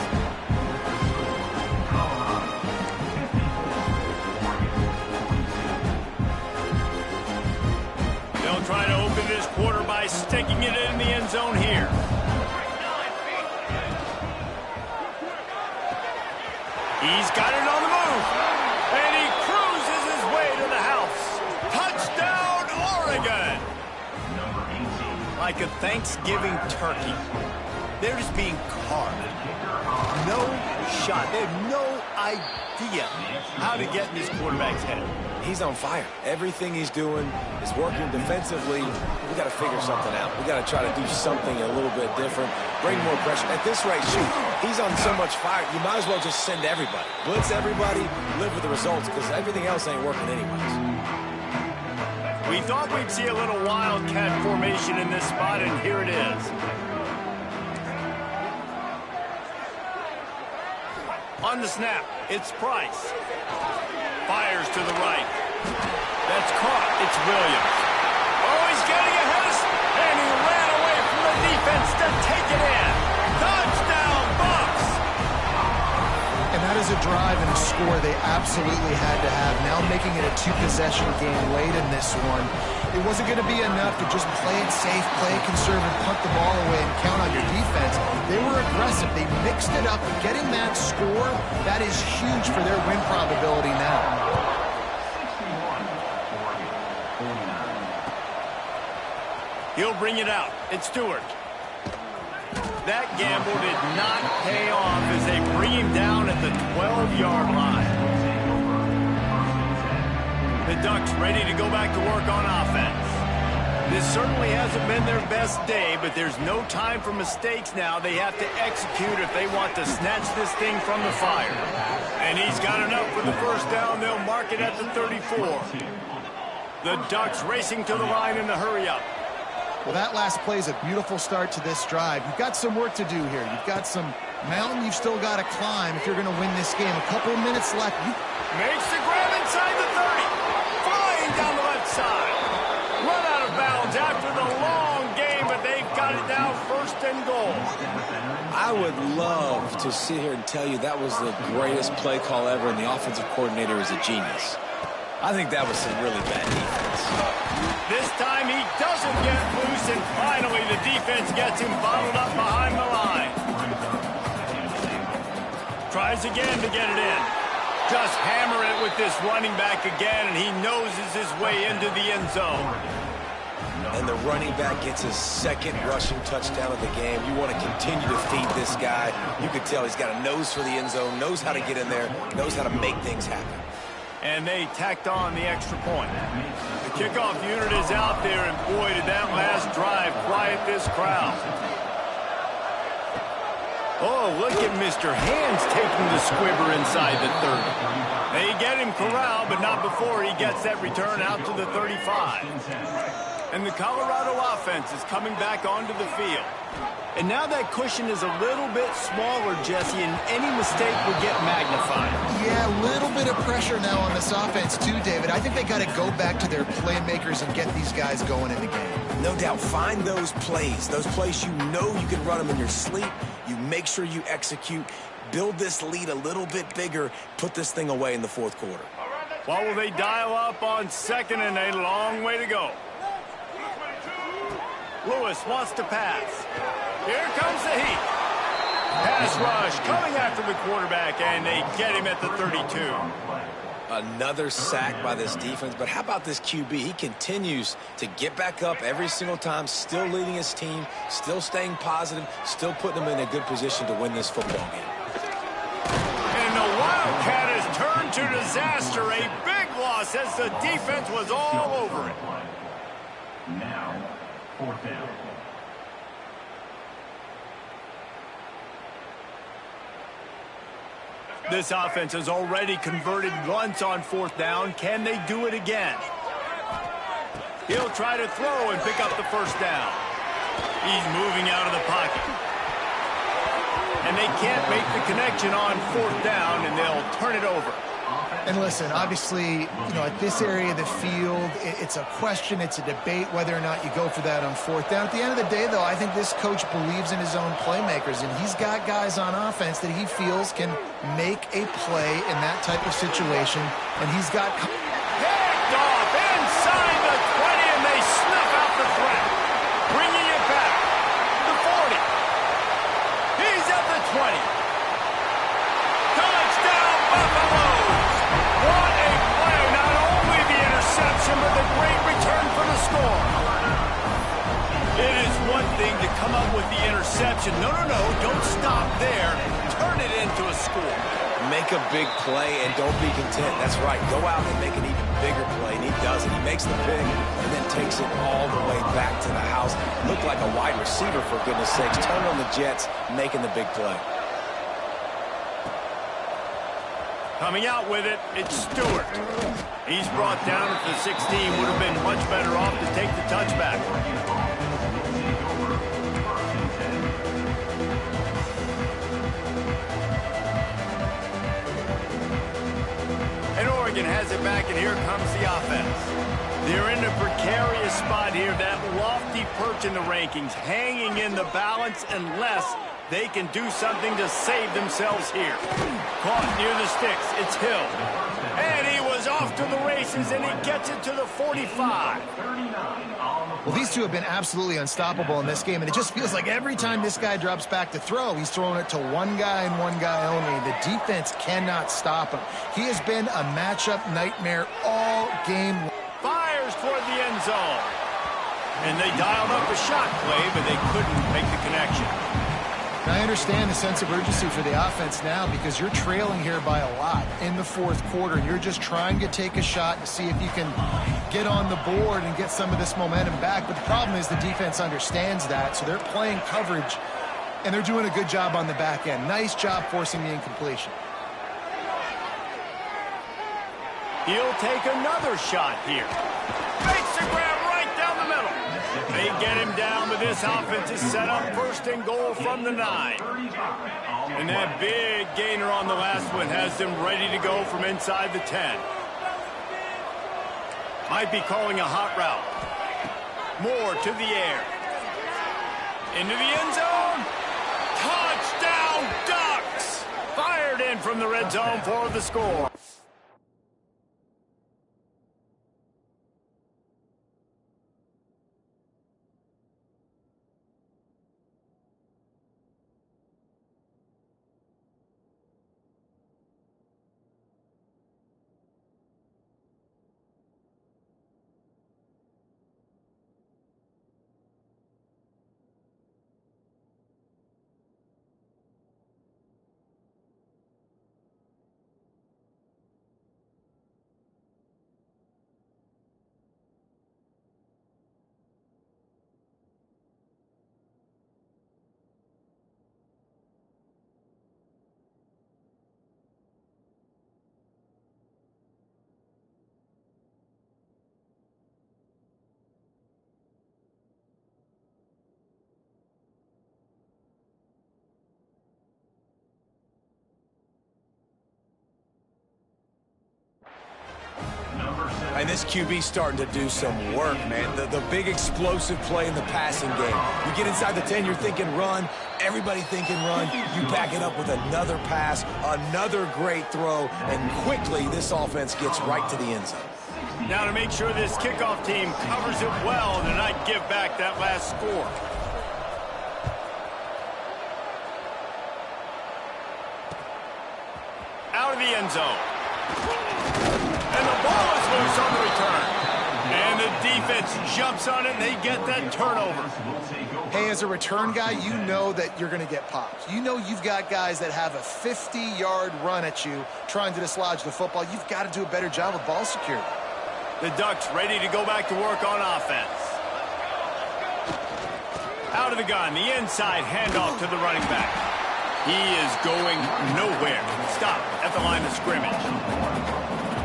They'll try to open this quarter by sticking it in the end zone here. He's got it on the move, and he cruises his way to the house. Touchdown, Oregon! Like a Thanksgiving turkey. They're just being carved. No shot. They have no idea how to get in this quarterback's head. He's on fire. Everything he's doing is working defensively. We got to figure something out. We got to try to do something a little bit different. Bring more pressure. At this rate, shoot, he's on so much fire, you might as well just send everybody. Blitz everybody, live with the results, because everything else ain't working anyways. We thought we'd see a little wildcat formation in this spot, and here it is. On the snap, it's Price. Fires to the right. That's caught. It's Williams. Oh, he's getting ahead, and he ran away from the defense to take it in. Touchdown, Bucks! And that is a drive and a score they absolutely had to have. Now making it a 2-possession game late in this one. It wasn't going to be enough to just play it safe, play it conservative, punt the ball away, and count on your defense. They were aggressive. They mixed it up. Getting that score, that is huge for their win probability now. He'll bring it out. It's Stewart. That gamble did not pay off as they bring him down at the 12-yard line. The Ducks ready to go back to work on offense. This certainly hasn't been their best day, but there's no time for mistakes now. They have to execute if they want to snatch this thing from the fire. And he's got enough for the first down. They'll mark it at the 34. The Ducks racing to the line in the hurry-up. Well, that last play is a beautiful start to this drive. You've got some work to do here. You've got some mountain you've still got to climb if you're going to win this game. A couple of minutes left. Makes the grab inside the 30. Flying down the left side. Run out of bounds after the long game, but they've got it now first and goal. I would love to sit here and tell you that was the greatest play call ever, and the offensive coordinator is a genius. I think that was some really bad defense. This time he doesn't get loose, and finally the defense gets him bottled up behind the line. Tries again to get it in. Just hammer it with this running back again, and he noses his way into the end zone. And the running back gets his second rushing touchdown of the game. You want to continue to feed this guy. You can tell he's got a nose for the end zone, knows how to get in there, knows how to make things happen. And they tacked on the extra point. The kickoff unit is out there, and boy, did that last drive quiet this crowd. Oh, look at Mr. Hands taking the squibber inside the 30. They get him corralled, but not before he gets that return out to the 35. And the Colorado offense is coming back onto the field. And now that cushion is a little bit smaller, Jesse, and any mistake would get magnified. Yeah, a little bit of pressure now on this offense too, David. I think they got to go back to their playmakers and get these guys going in the game. No doubt. Find those plays you know you can run them in your sleep. You make sure you execute. Build this lead a little bit bigger. Put this thing away in the fourth quarter. What will they dial up on second and a long way to go? Lewis wants to pass. Here comes the heat. Pass rush coming after the quarterback, and they get him at the 32. Another sack by this defense, but how about this QB? He continues to get back up every single time, still leading his team, still staying positive, still putting them in a good position to win this football game. And the Wildcat has turned to disaster, a big loss as the defense was all over it. Now, fourth down. This offense has already converted once on fourth down. Can they do it again? He'll try to throw and pick up the first down. He's moving out of the pocket. And they can't make the connection on fourth down, and they'll turn it over. And listen, obviously, at this area of the field, it's a question, it's a debate whether or not you go for that on fourth down. At the end of the day, though, I think this coach believes in his own playmakers, and he's got guys on offense that he feels can make a play in that type of situation, and he's got... Picked off inside the 20, and they snuff out the threat. Bringing it back. The 40. He's at the 20. Touchdown, Buffalo! What a play! Not only the interception, but the great return for the score. It is one thing to come up with the interception. No, don't stop there. Turn it into a score. Make a big play and don't be content. That's right. Go out and make an even bigger play, and he does it. He makes the pick and then takes it all the way back to the house. Looked like a wide receiver, for goodness sakes. Turn on the Jets, making the big play. Coming out with it, it's Stewart. He's brought down at the 16. Would have been much better off to take the touchback. And Oregon has it back, and here comes the offense. They're in a precarious spot here, that lofty perch in the rankings, hanging in the balance unless they can do something to save themselves here. Caught near the sticks. It's Hill. And he was off to the races, and he gets it to the 45. Well, these two have been absolutely unstoppable in this game, and it just feels like every time this guy drops back to throw, he's throwing it to one guy and one guy only. The defense cannot stop him. He has been a matchup nightmare all game. Fires toward the end zone. And they dialed up a shot play, but they couldn't make the connection. I understand the sense of urgency for the offense now because you're trailing here by a lot in the fourth quarter. You're just trying to take a shot to see if you can get on the board and get some of this momentum back. But the problem is the defense understands that, so they're playing coverage, and they're doing a good job on the back end. Nice job forcing the incompletion. He'll take another shot here. Makes the grab right down the middle. They get him down, but this offense is set up first and goal from the 9. And that big gainer on the last one has them ready to go from inside the 10. Might be calling a hot route. Moore to the air. Into the end zone. Touchdown, Ducks! Fired in from the red zone for the score. And this QB's starting to do some work, man. The big explosive play in the passing game. You get inside the 10, you're thinking run. Everybody thinking run. You back it up with another pass, another great throw, and quickly this offense gets right to the end zone. Now to make sure this kickoff team covers it well and not give back that last score. Out of the end zone. And the ball is loose on the return. And the defense jumps on it, and they get that turnover. Hey, as a return guy, you know that you're going to get popped. You know you've got guys that have a 50-yard run at you trying to dislodge the football. You've got to do a better job with ball security. The Ducks ready to go back to work on offense. Out of the gun, the inside handoff to the running back. He is going nowhere. Stop at the line of scrimmage.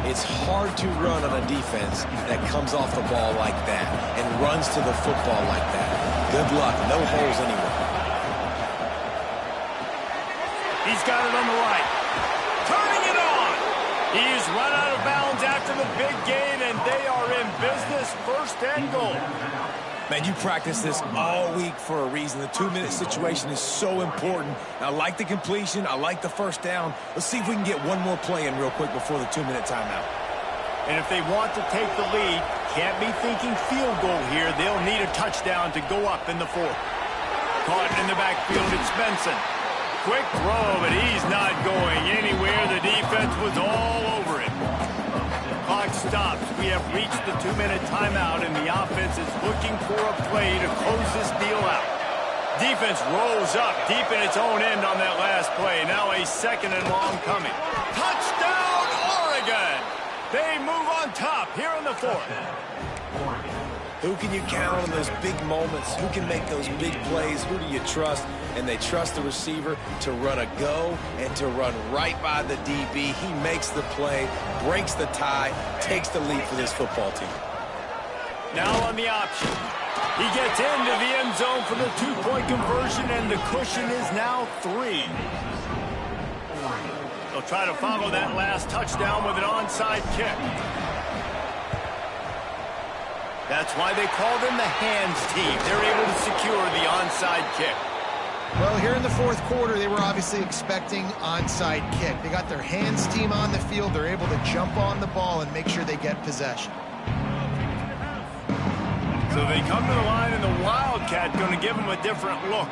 It's hard to run on a defense that comes off the ball like that and runs to the football like that. Good luck. No holes anywhere. He's got it on the right. Turning it on. He's run out of bounds after the big gain, and they are in business. First and goal. Man, you practice this all week for a reason. The 2-minute situation is so important. I like the completion. I like the first down. Let's see if we can get one more play in real quick before the 2-minute timeout. And if they want to take the lead, can't be thinking field goal here. They'll need a touchdown to go up in the fourth. Caught in the backfield, it's Benson. Quick throw, but he's not going anywhere. The defense was all over it. Clock stops. We have reached the 2-minute timeout, and the offense is looking for a play to close this deal out. Defense rolls up deep in its own end on that last play. Now a second and long coming. Touchdown, Oregon! They move on top here in the fourth. Who can you count on in those big moments? Who can make those big plays? Who do you trust? And they trust the receiver to run a go and to run right by the DB. He makes the play, breaks the tie, takes the lead for this football team. Now on the option. He gets into the end zone for the 2-point conversion, and the cushion is now 3. They'll try to follow that last touchdown with an onside kick. That's why they call them the hands team. They're able to secure the onside kick. Well, here in the fourth quarter, they were obviously expecting onside kick. They got their hands team on the field. They're able to jump on the ball and make sure they get possession. So they come to the line, and the Wildcat going to give them a different look.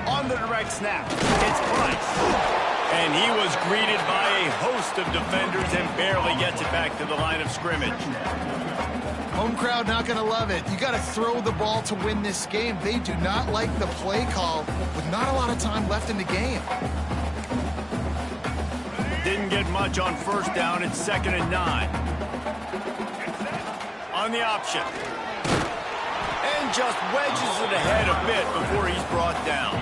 On the direct snap, it's Price. And he was greeted by a host of defenders and barely gets it back to the line of scrimmage. Home crowd not going to love it. You got to throw the ball to win this game. They do not like the play call with not a lot of time left in the game. Didn't get much on first down. It's 2nd and 9. On the option. And just wedges it ahead a bit before he's brought down.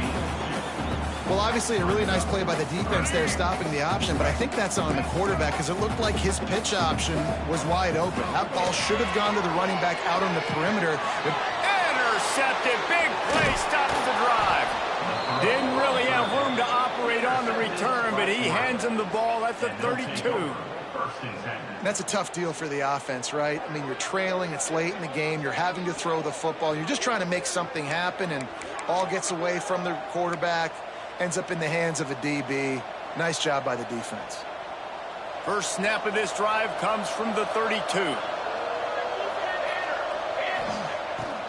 Well, obviously a really nice play by the defense there stopping the option, but I think that's on the quarterback because it looked like his pitch option was wide open. That ball should have gone to the running back out on the perimeter. Intercepted. Big play stops the drive. Didn't really have room to operate on the return, but he hands him the ball at the 32. That's a tough deal for the offense, right? I mean, you're trailing, it's late in the game, you're having to throw the football, you're just trying to make something happen, and ball gets away from the quarterback, ends up in the hands of a DB. Nice job by the defense. First snap of this drive comes from the 32.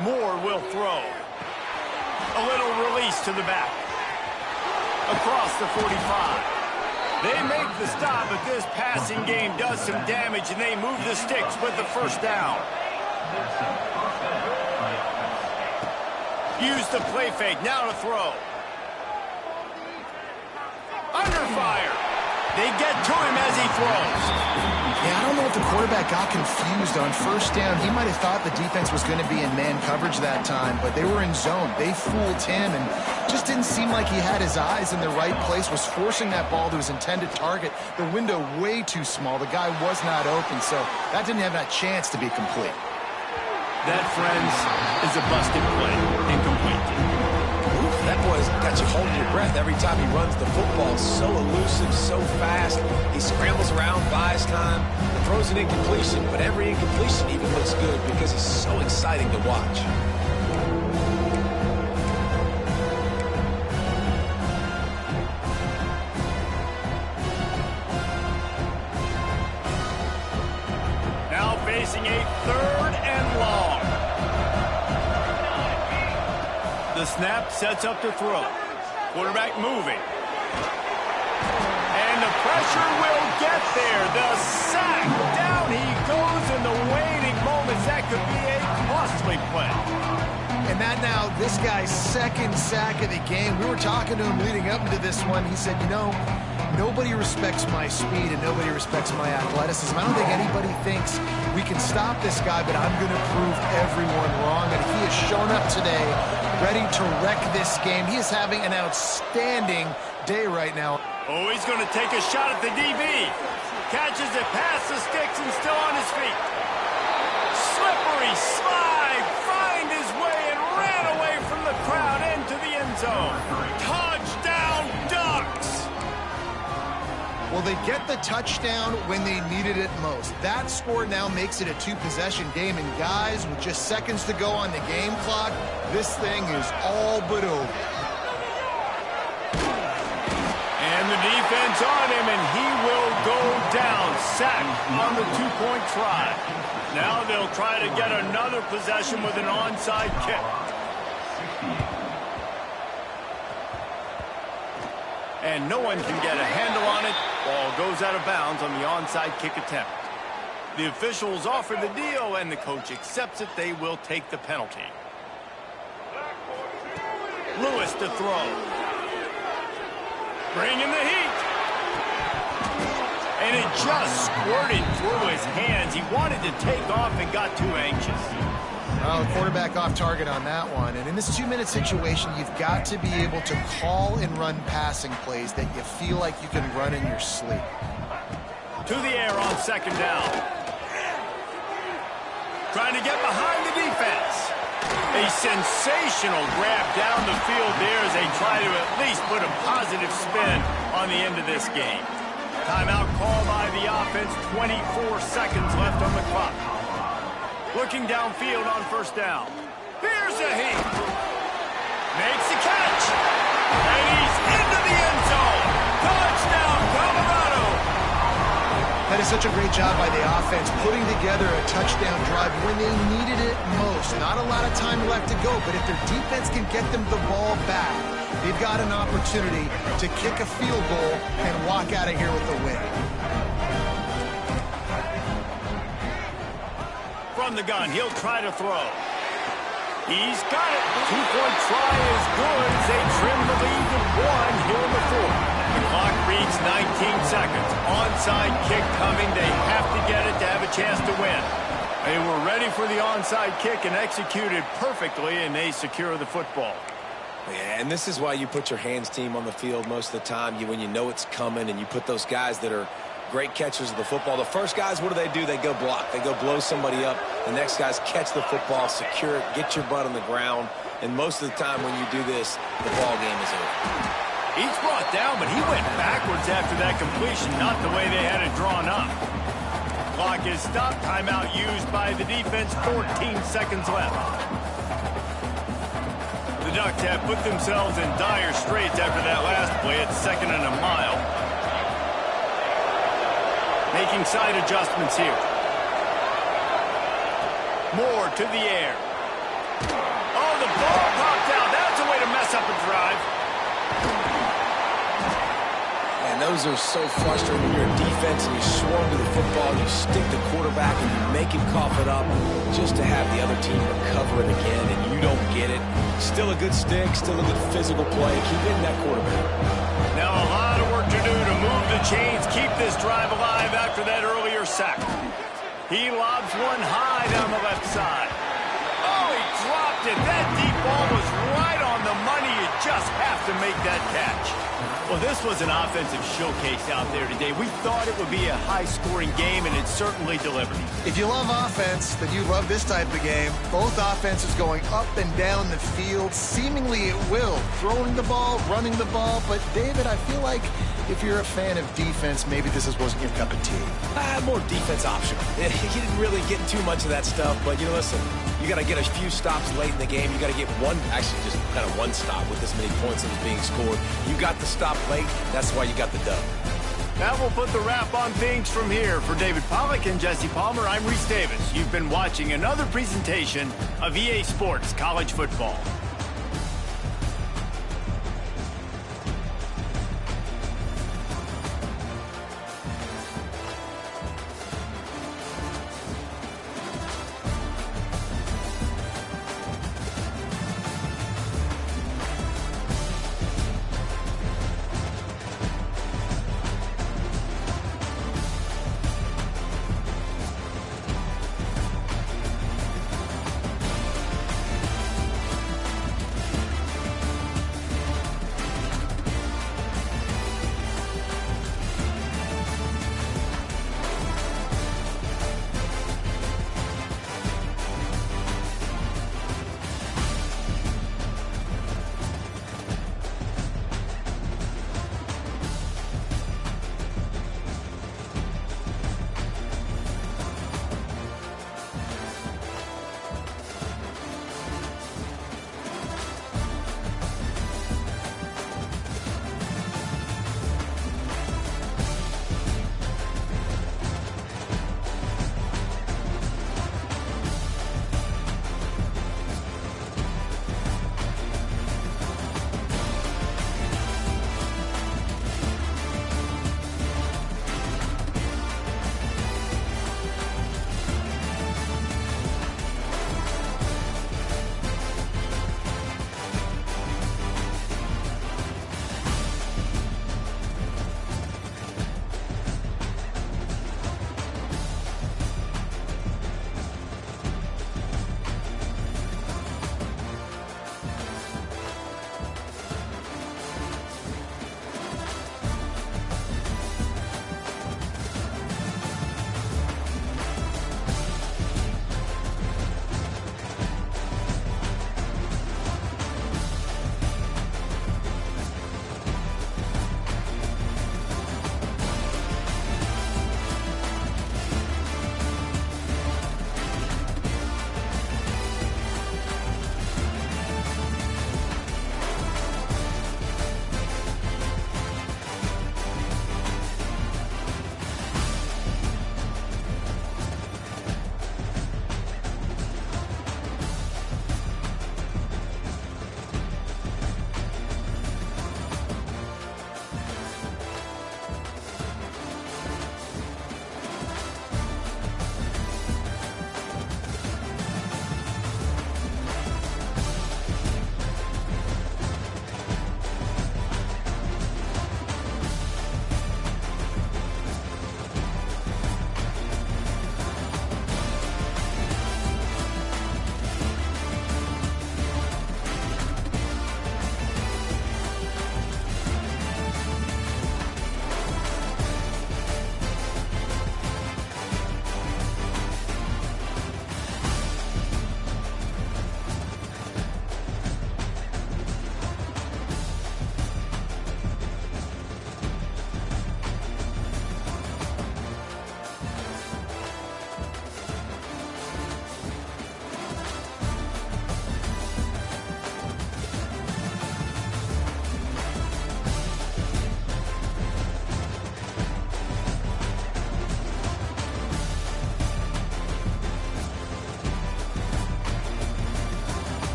Moore will throw. A little release to the back. Across the 45. They make the stop, but this passing game does some damage, and they move the sticks with the first down. Use the play fake. Now to throw. Under fire. They get to him as he throws. Yeah, I don't know if the quarterback got confused on first down. He might have thought the defense was going to be in man coverage that time, but they were in zone. They fooled him and just didn't seem like he had his eyes in the right place, was forcing that ball to his intended target. The window way too small. The guy was not open, so that didn't have that chance to be complete. That, friends, is a busted play. Incomplete. That boy's got you holding your breath every time he runs the football. So elusive, so fast. He scrambles around, buys time, and throws an incompletion. But every incompletion even looks good because he's so exciting to watch. Now facing a 3rd and long. The snap sets up to throw. Quarterback moving. And the pressure will get there. The sack. Down he goes in the waiting moments. That could be a costly play. And that now, this guy's 2nd sack of the game. We were talking to him leading up into this one. He said, you know, nobody respects my speed and nobody respects my athleticism. I don't think anybody thinks we can stop this guy, but I'm going to prove everyone wrong. And he has shown up today ready to wreck this game. He is having an outstanding day right now. Oh, he's going to take a shot at the DB. Catches it past the sticks and still on his feet. Slippery slide. Find his way and ran away from the crowd into the end zone. Touchdown, Ducks. Well, they get the touchdown when they needed it most. That score now makes it a 2-possession game. And guys, with just seconds to go on the game clock, this thing is all but over. And the defense on him, and he will go down. Sacked on the 2-point try. Now they'll try to get another possession with an onside kick. And no one can get a handle on it. Ball goes out of bounds on the onside kick attempt. The officials offer the deal, and the coach accepts it. They will take the penalty. Lewis to throw. Bringing the heat. And it just squirted through his hands. He wanted to take off and got too anxious. Well, the quarterback off target on that one. And in this 2-minute situation, you've got to be able to call and run passing plays that you feel like you can run in your sleep. To the air on 2nd down. Trying to get behind the defense. A sensational grab down the field there as they try to at least put a positive spin on the end of this game. Timeout call by the offense. 24 seconds left on the clock. Looking downfield on 1st down. Here's a heat. Makes the catch. And he's into the end zone. Touchdown, Colorado. That is such a great job by the offense, putting together a touchdown drive when they needed it most. Not a lot of time left to go, but if their defense can get them the ball back, they've got an opportunity to kick a field goal and walk out of here with a win. From from the gun. He'll try to throw. He's got it. Two-point try is good as they trim the lead to 1 here in the fourth. The clock reads 19 seconds. Onside kick coming. They have to get it to have a chance to win. They were ready for the onside kick and executed perfectly, and they secure the football. Yeah, and this is why you put your hands team on the field most of the time. When you know it's coming, and you put those guys that are great catchers of the football. The first guys, what do? They go block. They go blow somebody up. The next guys catch the football, secure it, get your butt on the ground. And most of the time when you do this, the ball game is over. He's brought down, but he went backwards after that completion, not the way they had it drawn up. Clock is stopped. Timeout used by the defense. 14 seconds left. The Ducks have put themselves in dire straits after that last play. It's 2nd and a mile. Making side adjustments here. Moore to the air. Oh, the ball popped out. That's a way to mess up a drive. And those are so frustrating when you're a defense and you swarm to the football, you stick the quarterback and you make him cough it up just to have the other team recover it again, and you don't get it. Still a good stick, still a good physical play. Keep hitting that quarterback. Now a lot of work to do to move the chains, keep this drive alive after that earlier sack. He lobs one high down the left side. Oh, he dropped it. That deep ball was right on the money. You just have to make that catch. Well, this was an offensive showcase out there today. We thought it would be a high-scoring game, and it certainly delivered. If you love offense, then you love this type of game. Both offenses going up and down the field, seemingly at will. Throwing the ball, running the ball. But, David, I feel like if you're a fan of defense, maybe this wasn't your cup of tea. More defense optional. He didn't really get too much of that stuff, but, listen, you got to get a few stops late in the game. You got to get actually just kind of one stop with this many points that was being scored. You got the stop late. That's why you got the dub. That will put the wrap on things from here. For David Pollack and Jesse Palmer, I'm Reese Davis. You've been watching another presentation of EA Sports College Football.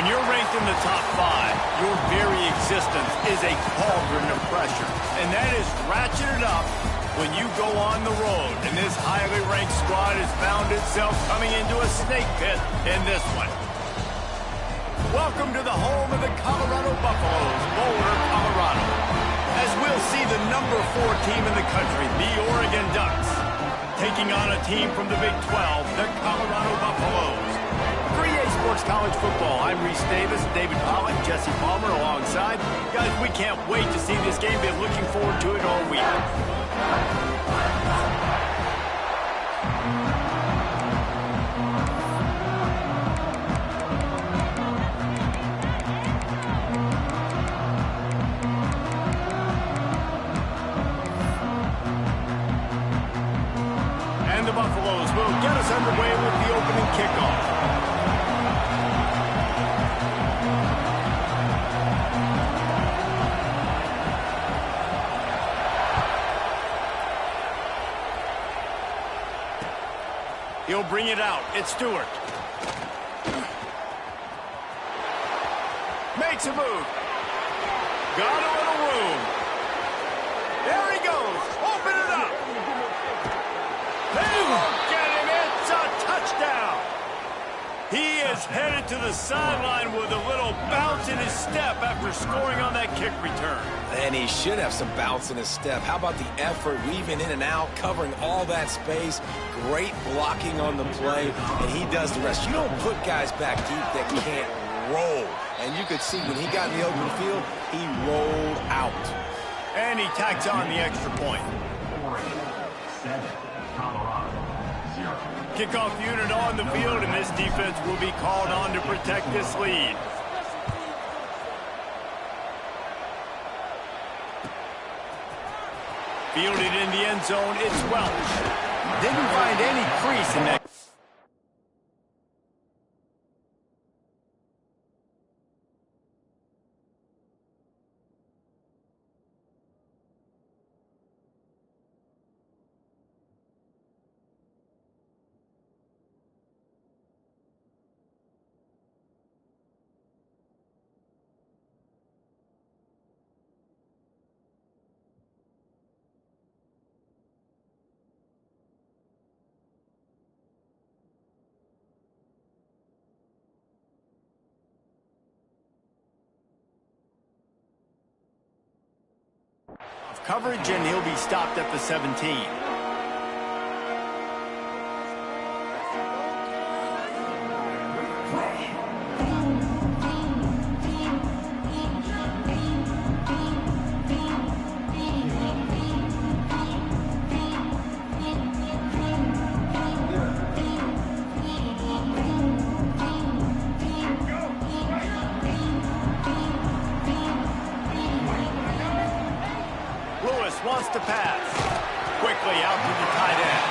When you're ranked in the top 5, your very existence is a cauldron of pressure. And that is ratcheted up when you go on the road. And this highly ranked squad has found itself coming into a snake pit in this one. Welcome to the home of the Colorado Buffaloes, Boulder, Colorado. As we'll see the number 4 team in the country, the Oregon Ducks, taking on a team from the Big 12, the Colorado Buffaloes. For EA Sports College Football, I'm Reese Davis, David Pollock, Jesse Palmer alongside. Guys, we can't wait to see this game. Been looking forward to it all week. And the Buffaloes will get us underway with the opening kickoff. He'll bring it out. It's Stewart. Makes a move. Got a little room. There he goes. Open it up. They won't get him. It's a touchdown. He is headed to the sideline with a little bounce in his step after scoring on that kick return. And he should have some bounce in his step. How about the effort, weaving in and out, covering all that space. Great blocking on the play, and he does the rest. You don't put guys back deep that can't roll. And you could see when he got in the open field, he rolled out. And he tacks on the extra point. Oregon 7, Colorado 0. Kickoff unit on the field, and this defense will be called on to protect this lead. Fielded in the end zone, it's Welch. Didn't find any crease in that. Coverage, and he'll be stopped at the 17. Wants to pass. Quickly out to the tight end.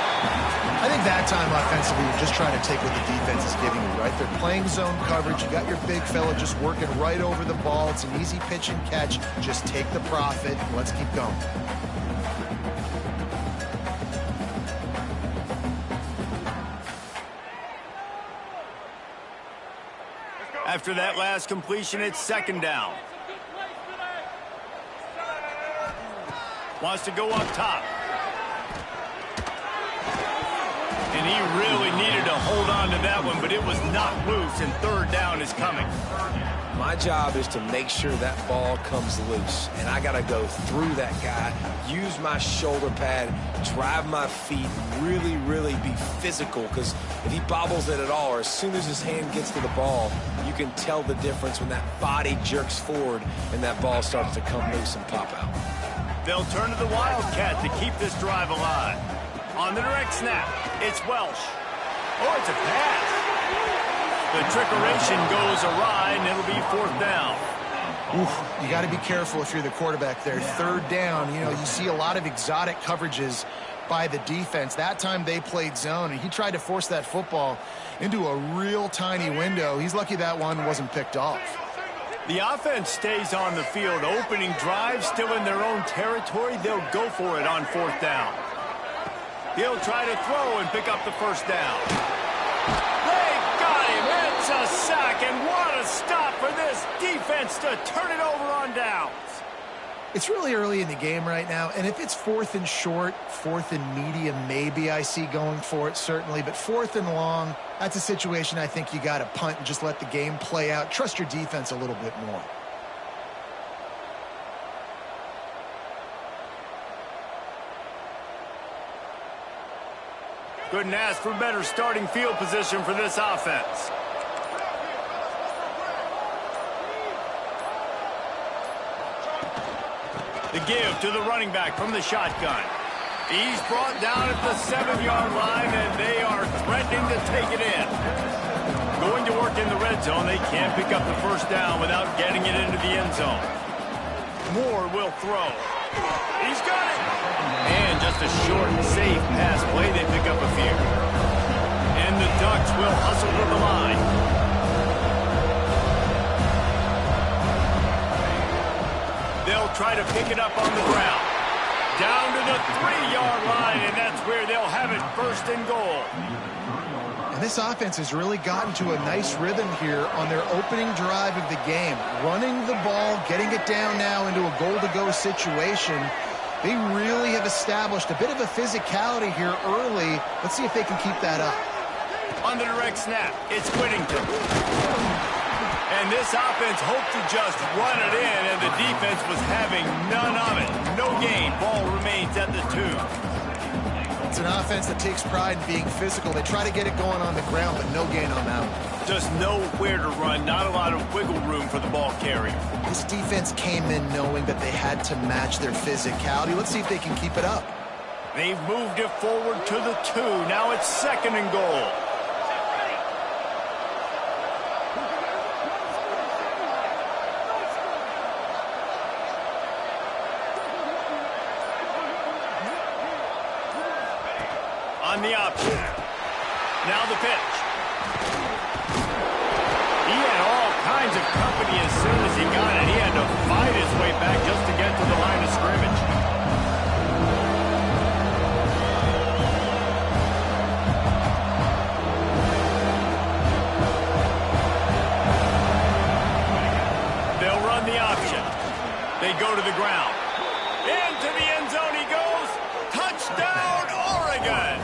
I think that time offensively, you're just trying to take what the defense is giving you, right? They're playing zone coverage. You got your big fella just working right over the ball. It's an easy pitch and catch. Just take the profit. Let's keep going. After that last completion, it's second down. Wants to go up top. And he really needed to hold on to that one, but it was knocked loose, and third down is coming. My job is to make sure that ball comes loose, and I got to go through that guy, use my shoulder pad, drive my feet, really, really be physical, because if he bobbles it at all, or as soon as his hand gets to the ball, you can tell the difference when that body jerks forward and that ball starts to come loose and pop out. They'll turn to the Wildcat to keep this drive alive. On the direct snap, it's Welch. Oh, it's a pass. The trickeration goes awry, and it'll be fourth down. Oof, you got to be careful if you're the quarterback there. Third down, you know, you see a lot of exotic coverages by the defense. That time they played zone, and he tried to force that football into a real tiny window. He's lucky that one wasn't picked off. The offense stays on the field. Opening drive, still in their own territory. They'll go for it on fourth down. He'll try to throw and pick up the first down. They got him. It's Gets a sack, and what a stop for this defense to turn it over on downs. It's really early in the game right now, and if it's 4th and short, 4th and medium, maybe I see going for it, certainly. But 4th and long, that's a situation I think you got to punt and just let the game play out. Trust your defense a little bit more. Couldn't ask for better starting field position for this offense. The give to the running back from the shotgun. He's brought down at the 7-yard line, and they are threatening to take it in. Going to work in the red zone, they can't pick up the first down without getting it into the end zone. Moore will throw. He's got it. And just a short, safe pass play. They pick up a few. And the Ducks will hustle to the line. They'll try to pick it up on the ground. Down to the 3-yard line, and that's where they'll have it, 1st and goal. And this offense has really gotten to a nice rhythm here on their opening drive of the game. Running the ball, getting it down now into a goal-to-go situation. They really have established a bit of a physicality here early. Let's see if they can keep that up. On the direct snap, it's Whittington. And this offense hoped to just run it in, and the defense was having none of it. No gain. Ball remains at the 2. It's an offense that takes pride in being physical. They try to get it going on the ground, but no gain on that one. Just nowhere to run. Not a lot of wiggle room for the ball carrier. This defense came in knowing that they had to match their physicality. Let's see if they can keep it up. They've moved it forward to the 2. Now it's 2nd and goal. On the option. Now the pitch. He had all kinds of company as soon as he got it. He had to fight his way back just to get to the line of scrimmage. They'll run the option. They go to the ground. Into the end zone he goes. Touchdown, Oregon!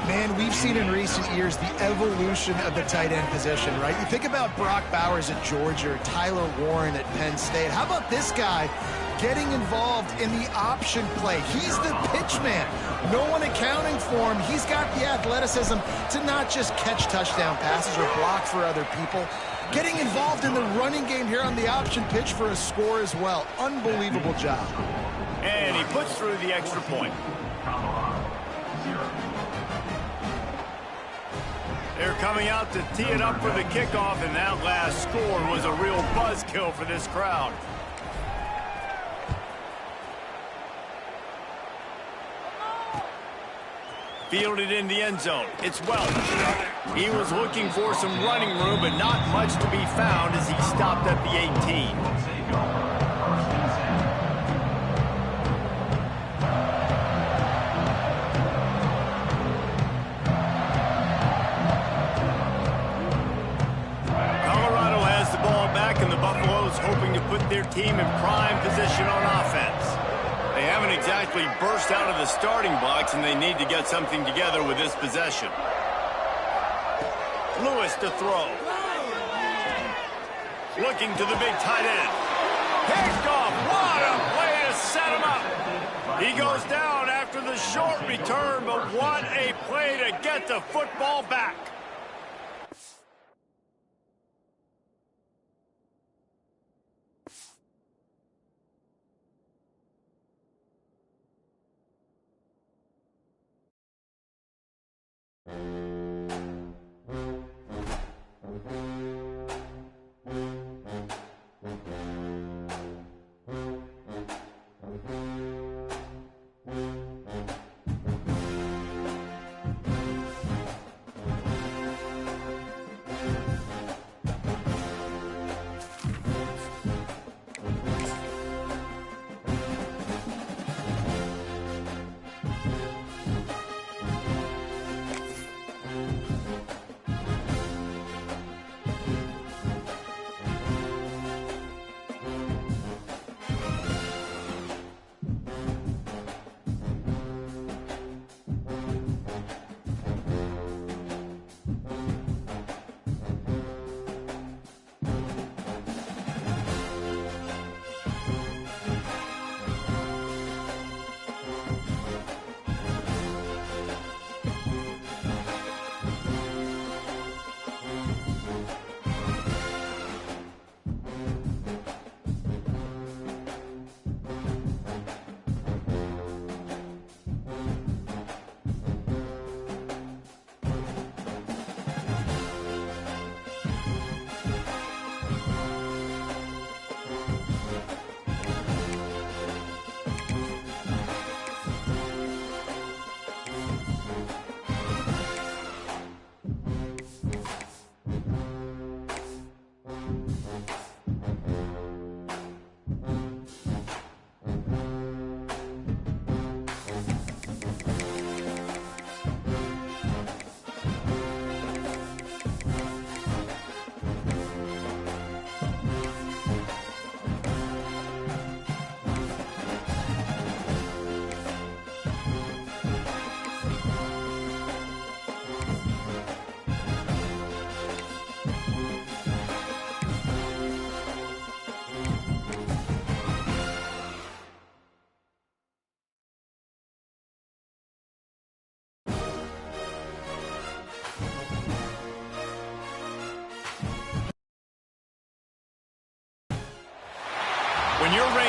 Man, we've seen in recent years the evolution of the tight end position, right? You think about Brock Bowers at Georgia, or Tyler Warren at Penn State. How about this guy getting involved in the option play? He's the pitch man. No one accounting for him. He's got the athleticism to not just catch touchdown passes or block for other people. Getting involved in the running game here on the option pitch for a score as well. Unbelievable job. And he puts through the extra point. They're coming out to tee it up for the kickoff, and that last score was a real buzzkill for this crowd. Fielded in the end zone. It's Welch. He was looking for some running room, but not much to be found as he stopped at the 18. Hoping to put their team in prime position on offense. They haven't exactly burst out of the starting blocks, and they need to get something together with this possession. Lewis to throw. Looking to the big tight end. Picked off. What a play to set him up. He goes down after the short return, but what a play to get the football back.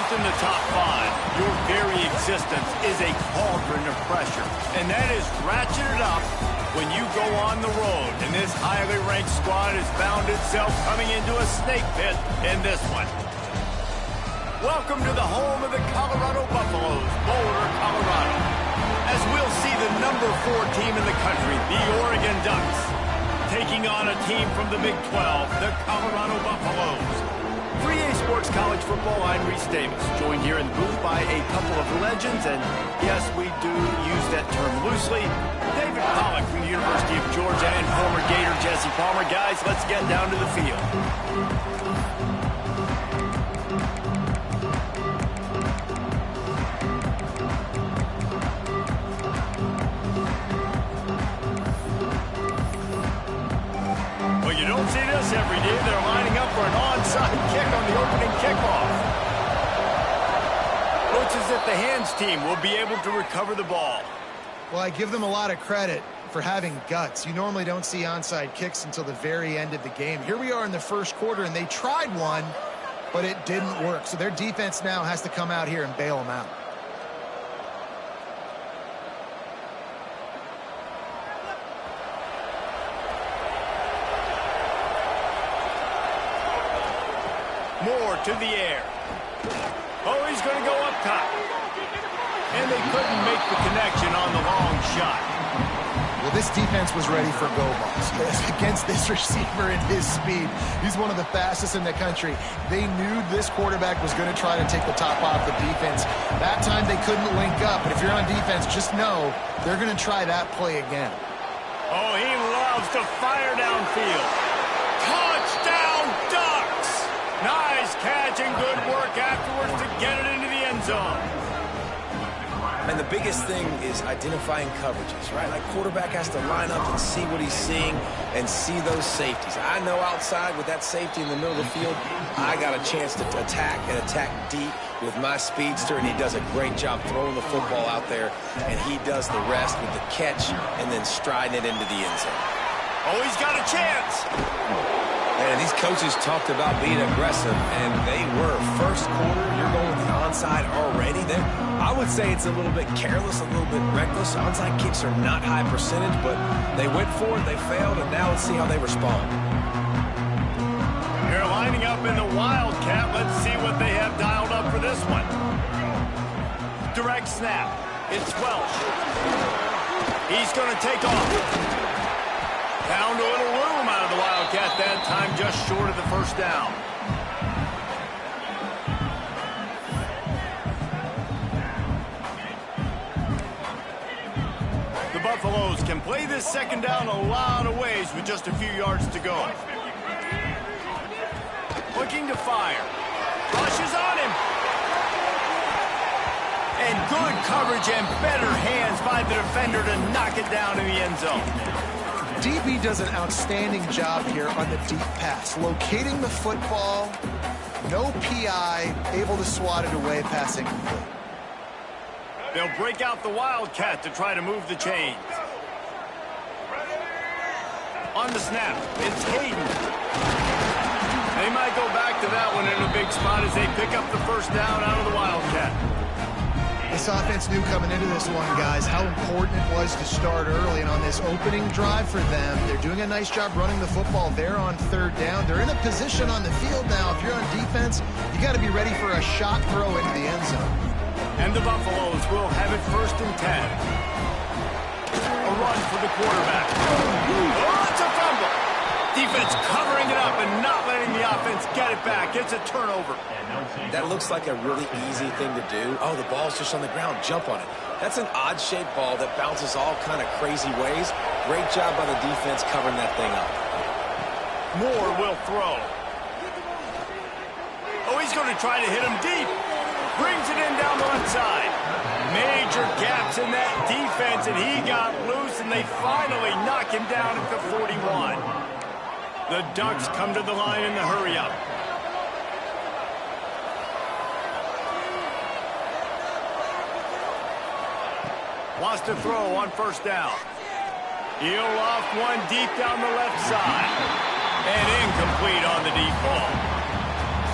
in the top 5, your very existence is a cauldron of pressure. And that is ratcheted up when you go on the road. And this highly ranked squad has found itself coming into a snake pit in this one. Welcome to the home of the Colorado Buffaloes, Boulder, Colorado. As we'll see the number 4 team in the country, the Oregon Ducks, taking on a team from the Big 12, the Colorado Buffaloes. For EA Sports College Football, I'm Reese Davis, joined here in the booth by a couple of legends, and yes, we do use that term loosely. David Pollack from the University of Georgia and former Gator Jesse Palmer. Guys, let's get down to the field. Well, you don't see this every day. They're lining up for an onside kick on the opening kickoff. Looks as if the hands team will be able to recover the ball. Well, I give them a lot of credit for having guts. You normally don't see onside kicks until the very end of the game. Here we are in the first quarter, and they tried one, but it didn't work. So their defense now has to come out here and bail them out. Moore to the air. Oh, he's going to go up top. And they couldn't make the connection on the long shot. Well, this defense was ready for go balls against this receiver and his speed. He's one of the fastest in the country. They knew this quarterback was going to try to take the top off the defense. That time they couldn't link up, but if you're on defense, just know they're going to try that play again. Oh, he loves to fire downfield. Touchdown, Ducks! Nice catch and good work afterwards to get it into the end zone. And the biggest thing is identifying coverages, right? Like, quarterback has to line up and see what he's seeing and see those safeties. I know outside with that safety in the middle of the field, I got a chance to attack and attack deep with my speedster, and he does a great job throwing the football out there, and he does the rest with the catch and then striding it into the end zone. Oh, he's got a chance. And these coaches talked about being aggressive, and they were. First quarter, you're going with the onside already. Then I would say it's a little bit careless, a little bit reckless. Onside kicks are not high percentage, but they went for it, they failed, and now let's see how they respond. They're lining up in the Wildcat. Let's see what they have dialed up for this one. Direct snap. It's Welch. He's going to take off. Found a little room out of the Wildcat that time, just short of the first down. The Buffaloes can play this second down a lot of ways with just a few yards to go. Looking to fire. Rushes on him. And good coverage and better hands by the defender to knock it down in the end zone. DB does an outstanding job here on the deep pass, locating the football, no PI, able to swat it away, passing complete. They'll break out the Wildcat to try to move the chains. On the snap, it's Hayden. They might go back to that one in a big spot as they pick up the first down out of the Wildcat. This offense knew coming into this one, guys, how important it was to start early. And on this opening drive for them, they're doing a nice job running the football. They're on third down. They're in a position on the field now. If you're on defense, you got to be ready for a shot throw into the end zone. And the Buffaloes will have it 1st and 10. A run for the quarterback. Oh, it's a fumble. Defense covering it up and not letting the offense get it back. It's a turnover. That looks like a really easy thing to do. Oh, the ball's just on the ground. Jump on it. That's an odd-shaped ball that bounces all kind of crazy ways. Great job by the defense covering that thing up. Moore will throw. Oh, he's going to try to hit him deep. Brings it in down the left side. Major gaps in that defense, and he got loose, and they finally knock him down at the 41. The Ducks come to the line in the hurry-up. Wants to throw on 1st down. He'll loft one deep down the left side. And incomplete on the deep ball.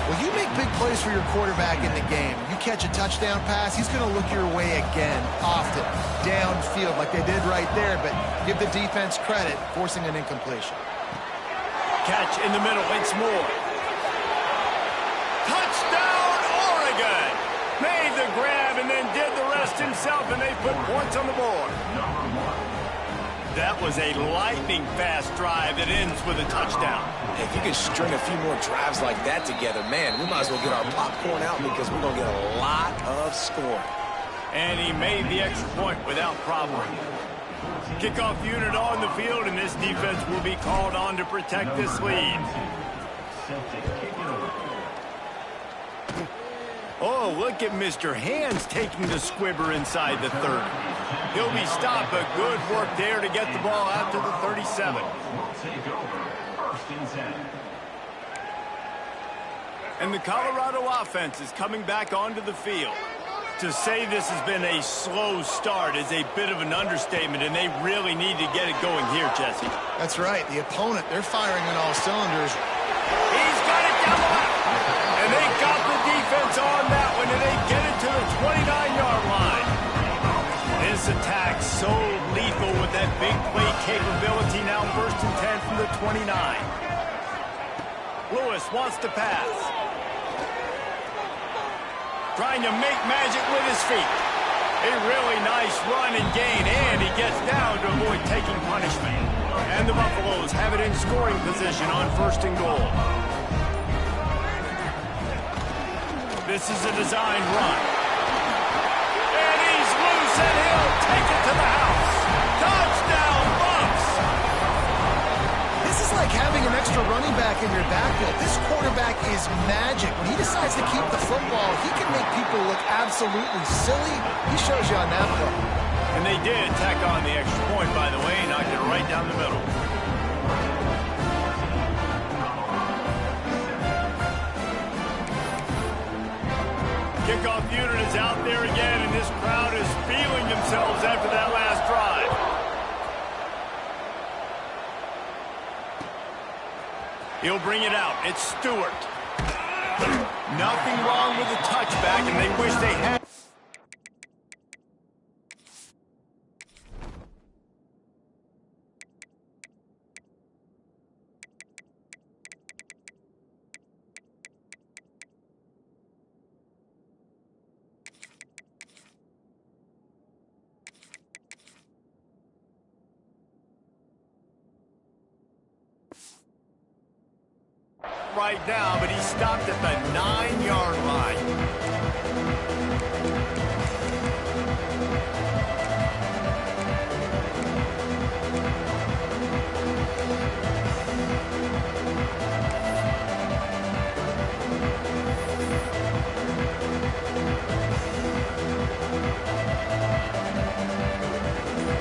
Well, you make big plays for your quarterback in the game. You catch a touchdown pass, he's going to look your way again, often, downfield like they did right there, but give the defense credit, forcing an incompletion. Catch in the middle, it's Moore. Touchdown, Oregon! Made the grab and then did the rest himself, and they put points on the board. That was a lightning-fast drive that ends with a touchdown. If you can string a few more drives like that together, man, we might as well get our popcorn out because we're going to get a lot of scoring. And he made the extra point without problem. Kickoff unit on the field, and this defense will be called on to protect this lead. Oh, look at Mr. Hands taking the squibber inside the 30. He'll be stopped, but good work there to get the ball out to the 37. And the Colorado offense is coming back onto the field. To say this has been a slow start is a bit of an understatement, and they really need to get it going here, Jesse. That's right. The opponent, they're firing on all cylinders. He's got it down the left. And they got the defense on that one, and they get it to the 29-yard line. This attack so lethal with that big play capability. Now 1st and 10 from the 29. Lewis wants to pass. Trying to make magic with his feet. A really nice run and gain, and he gets down to avoid taking punishment. And the Buffaloes have it in scoring position on 1st and goal. This is a design run. And he's loose, and he'll take it to the house. Touchdown, Bucks! This is like having an extra running back in your backfield. This quarterback is magic. When he decides to keep the football, he can make people look absolutely silly. He shows you on that play. And they did tack on the extra point, by the way, knocked it right down the middle. Kickoff unit is out there again, and this crowd is feeling themselves after that last drive. He'll bring it out. It's Stewart. Nothing wrong with the touchback, and they wish they had. Right now, but he stopped at the 9-yard line.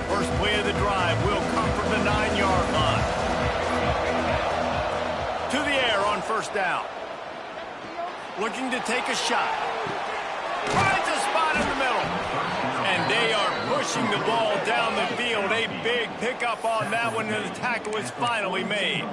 First play of the drive will come from the 9-yard line. To the air on 1st down. Looking to take a shot. Finds a spot in the middle. And they are pushing the ball down the field. A big pickup on that one, and the tackle is finally made.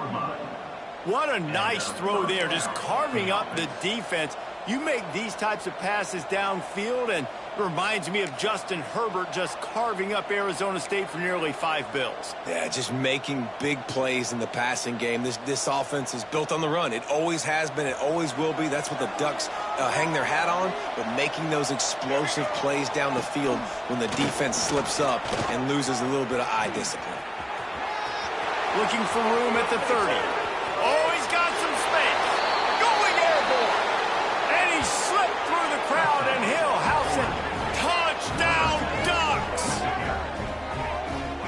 What a nice throw there, just carving up the defense. You make these types of passes downfield, and it reminds me of Justin Herbert just carving up Arizona State for nearly 5 bills. Yeah, just making big plays in the passing game. This offense is built on the run. It always has been. It always will be. That's what the Ducks hang their hat on, but making those explosive plays down the field when the defense slips up and loses a little bit of eye discipline. Looking for room at the 30. Oh, he's got some space. Going airborne. And he slipped through the crowd, and he'll house it. Touchdown, Ducks!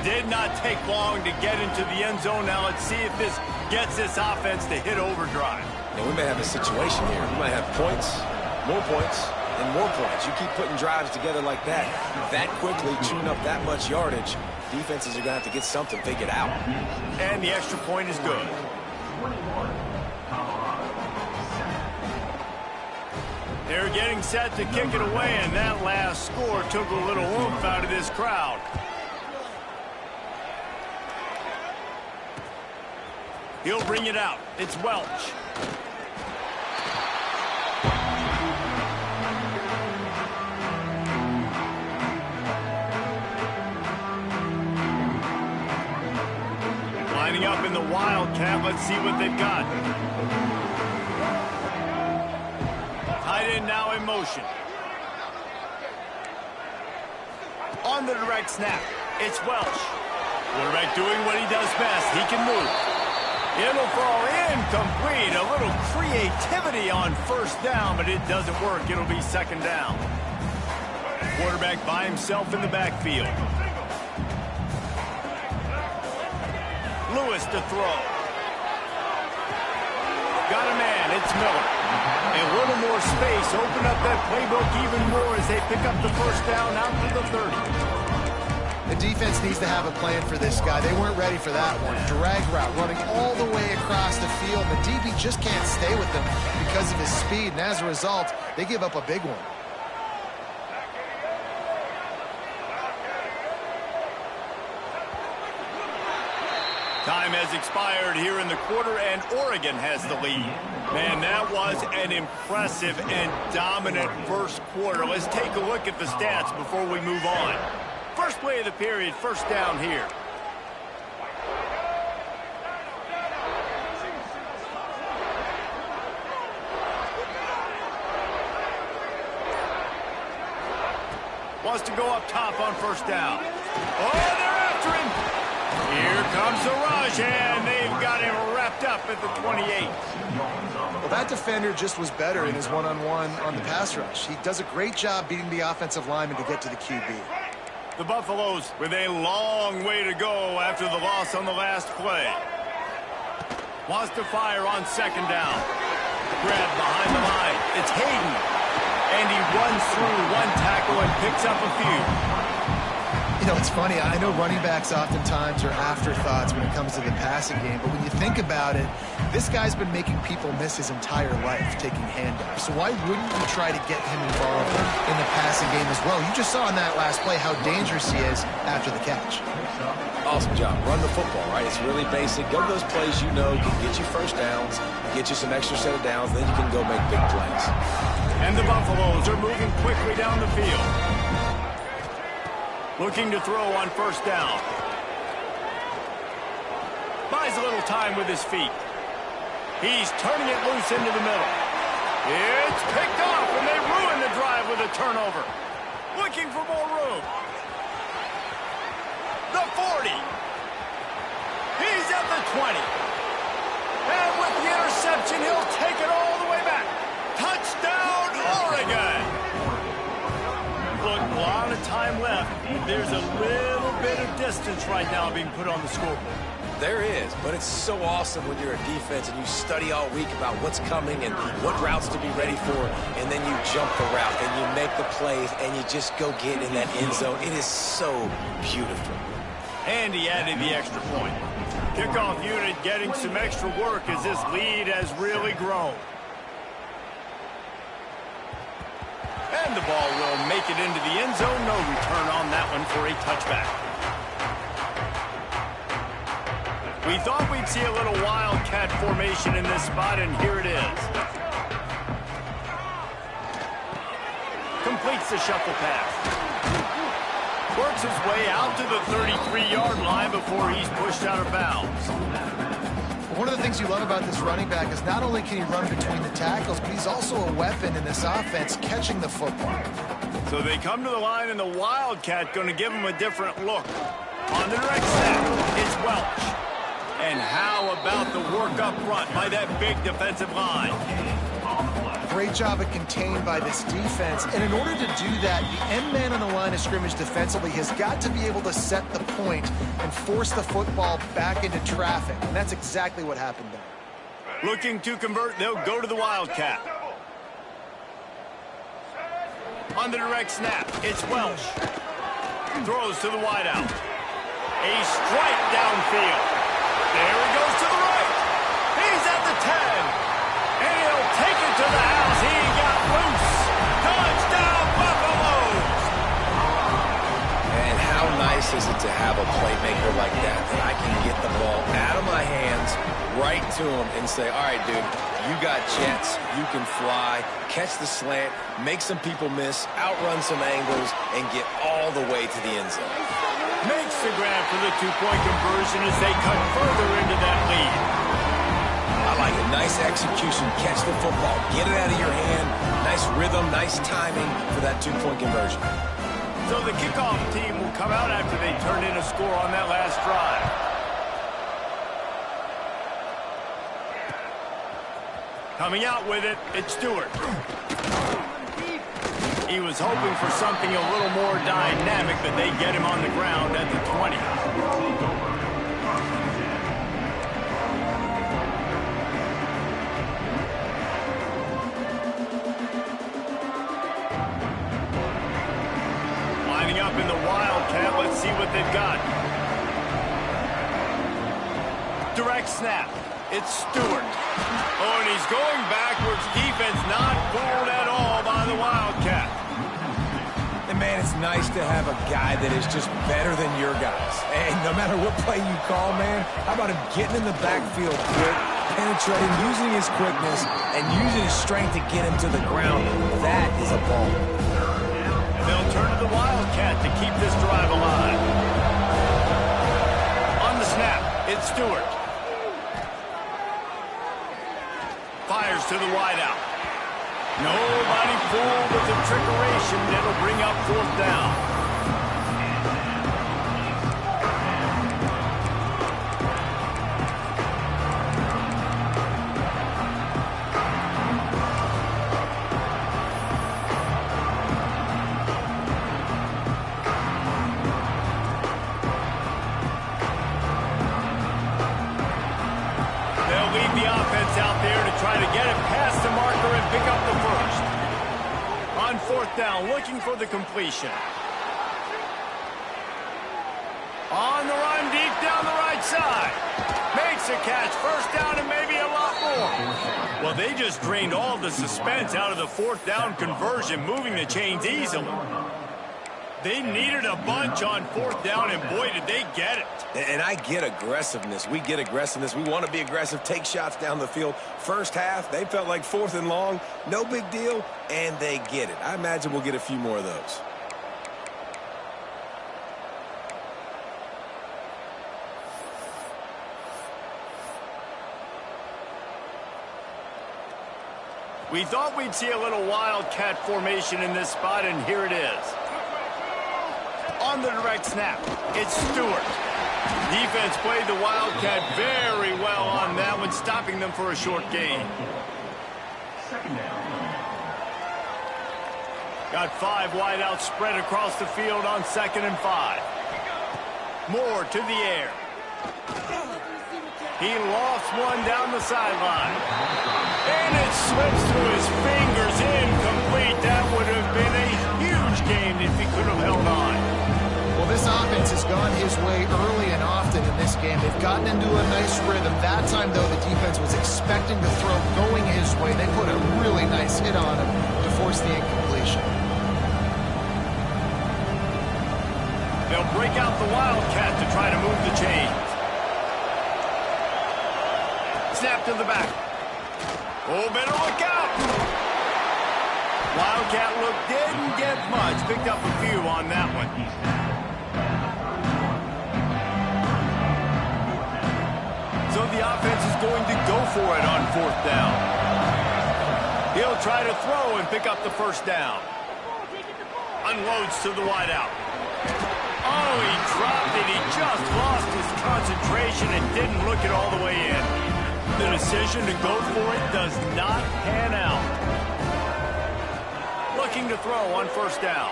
Did not take long to get into the end zone. Now let's see if this gets this offense to hit overdrive. Now, we may have a situation here. We might have points, and more points. You keep putting drives together like that quickly, chewing up that much yardage, defenses are going to have to get something figured out. And the extra point is good. They're getting set to kick it away, and that last score took a little oomph out of this crowd. He'll bring it out. It's Welch. Lining up in the Wildcat. Let's see what they've got. Tight end now in motion. On the direct snap, it's Welch. Quarterback doing what he does best. He can move. It'll fall incomplete. A little creativity on first down, but it doesn't work. It'll be second down. Quarterback by himself in the backfield. Lewis to throw. Got a man. It's Miller. A little more space. Open up that playbook even more as they pick up the first down out to the 30. The defense needs to have a plan for this guy. They weren't ready for that one. Drag route running all the way across the field. The DB just can't stay with them because of his speed, and as a result, they give up a big one. Time has expired here in the quarter, and Oregon has the lead. Man, that was an impressive and dominant first quarter. Let's take a look at the stats before we move on. First play of the period, first down here. Wants to go up top on first down. Oh, they're after him. Here comes the rush, and they've got him wrapped up at the 28. Well, that defender just was better in his one-on-one on the pass rush. He does a great job beating the offensive lineman to get to the QB. The Buffaloes with a long way to go after the loss on the last play. Wants to fire on second down. Grab behind the line. It's Hayden. And he runs through one tackle and picks up a few. You know, it's funny. I know running backs oftentimes are afterthoughts when it comes to the passing game, but when you think about it, this guy's been making people miss his entire life taking handoffs. So why wouldn't you try to get him involved in the passing game as well? You just saw in that last play how dangerous he is after the catch. Awesome job. Run the football, right? It's really basic. Go to those plays you know can get you first downs, get you some extra set of downs, then you can go make big plays. And the Buffaloes are moving quickly down the field. Looking to throw on first down. Buys a little time with his feet. He's turning it loose into the middle. It's picked off, and they ruin the drive with a turnover. Looking for more room. The 40. He's at the 20. And with the interception, he'll take it all the way back. Touchdown, Oregon. Look, a lot of time left. There's a little bit of distance right now being put on the scoreboard. There is, but it's so awesome when you're a defense and you study all week about what's coming and what routes to be ready for, and then you jump the route and you make the plays and you just go get in that end zone. It is so beautiful. And he added the extra point. Kickoff unit getting some extra work as this lead has really grown. And the ball will make it into the end zone. No return on that one for a touchback. We thought we'd see a little Wildcat formation in this spot, and here it is. Completes the shuffle pass. Works his way out to the 33-yard line before he's pushed out of bounds. One of the things you love about this running back is not only can he run between the tackles, but he's also a weapon in this offense catching the football. So they come to the line, and the Wildcat going to give him a different look. On the direct snap, it's Welch. And how about the work up front by that big defensive line? Great job of contained by this defense. And in order to do that, the end man on the line of scrimmage defensively has got to be able to set the point and force the football back into traffic. And that's exactly what happened there. Looking to convert, they'll go to the Wildcat. On the direct snap, it's Welch. Throws to the wideout. A strike downfield. There he goes to the right. He's at the 10. And he'll take it to the house. He got loose. Touchdown, Buffaloes. And how nice is it to have a playmaker like that I can get the ball out of my hands, right to him, and say, all right, dude, you got jets, you can fly, catch the slant, make some people miss, outrun some angles, and get all the way to the end zone. Makes the grab for the two-point conversion as they cut further into that lead. I like it. Nice execution. Catch the football. Get it out of your hand. Nice rhythm, nice timing for that two-point conversion. So the kickoff team will come out after they turned in a score on that last drive. Coming out with it, it's Stewart. He was hoping for something a little more dynamic, but they get him on the ground at the 20. Lining up in the Wildcat, let's see what they've got. Direct snap. It's Stewart. Oh, and he's going backwards. Defense not fooled at all by the Wildcat. And, man, it's nice to have a guy that is just better than your guys. And no matter what play you call, man, how about him getting in the backfield quick, penetrating, using his quickness, and using his strength to get him to the ground? That is a ball. They'll turn to the Wildcat to keep this drive alive. On the snap, it's Stewart. Fires to the wideout. Nobody fooled with the trickeration that'll bring up fourth down. Out there to try to get it past the marker and pick up the first. On fourth down, looking for the completion. On the run, deep down the right side. Makes a catch, first down and maybe a lot more. Well, they just drained all the suspense out of the fourth down conversion, moving the chains easily. They needed a bunch on fourth down, and boy, did they get it. And I get aggressiveness. We get aggressiveness. We want to be aggressive, take shots down the field. First half, they felt like fourth and long. No big deal, and they get it. I imagine we'll get a few more of those. We thought we'd see a little Wildcat formation in this spot, and here it is. On the direct snap, it's Stewart. Defense played the Wildcat very well on that one, stopping them for a short gain. Got 5 wideouts spread across the field on 2nd and 5. Moore to the air. He lofts one down the sideline. And it slips through his fingers, incomplete. That would have been a huge gain if he could have held on. Well, this offense has gone his way early and often in this game. They've gotten into a nice rhythm. That time, though, the defense was expecting the throw going his way. They put a really nice hit on him to force the incompletion. They'll break out the Wildcat to try to move the chains. Snap to the back. Oh, better look out. Wildcat look didn't get much. Picked up a few on that one. So the offense is going to go for it on fourth down. He'll try to throw and pick up the first down. Unloads to the wideout. Oh, he dropped it. He just lost his concentration and didn't look it all the way in. The decision to go for it does not pan out. Looking to throw on first down.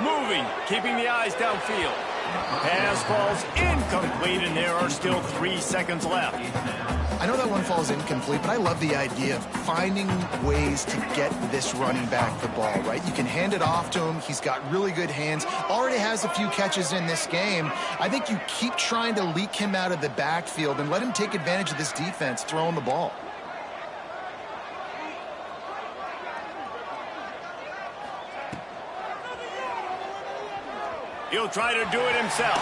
Moving, keeping the eyes downfield. Pass falls incomplete, and there are still 3 seconds left. I know that one falls incomplete, but I love the idea of finding ways to get this running back the ball, right? You can hand it off to him. He's got really good hands. Already has a few catches in this game. I think you keep trying to leak him out of the backfield and let him take advantage of this defense throwing the ball. He'll try to do it himself.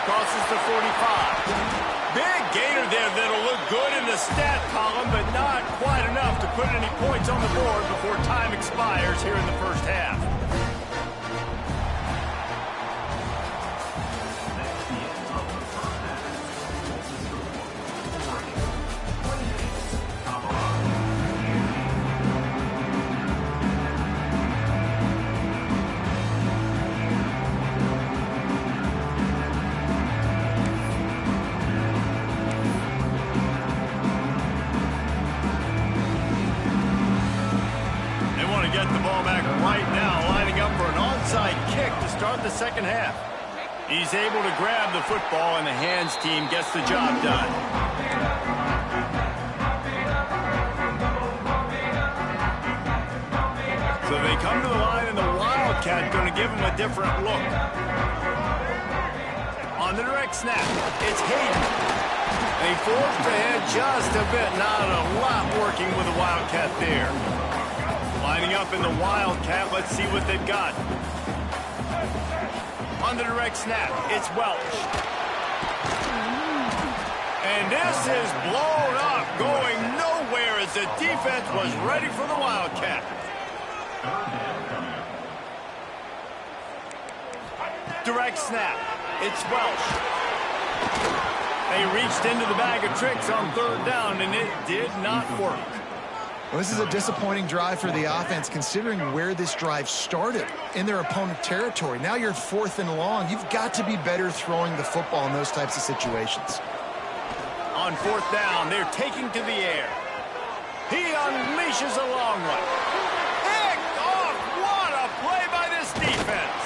Crosses the 45. Big gainer there that'll look good in the stat column, but not quite enough to put any points on the board before time expires here in the first half. start the second half. He's able to grab the football, and the hands team gets the job done. So they come to the line, and the Wildcat going to give him a different look. On the direct snap, it's Hayden. They forced ahead just a bit. Not a lot working with the Wildcat there. Lining up in the Wildcat. Let's see what they've got. On the direct snap, it's Welch. And this is blown up, going nowhere as the defense was ready for the Wildcat. Direct snap, it's Welch. They reached into the bag of tricks on third down, and it did not work. Well, this is a disappointing drive for the offense, considering where this drive started in their opponent territory. Now you're 4th and long. You've got to be better throwing the football in those types of situations. On 4th down, they're taking to the air. He unleashes a long one. Picked off. What a play by this defense.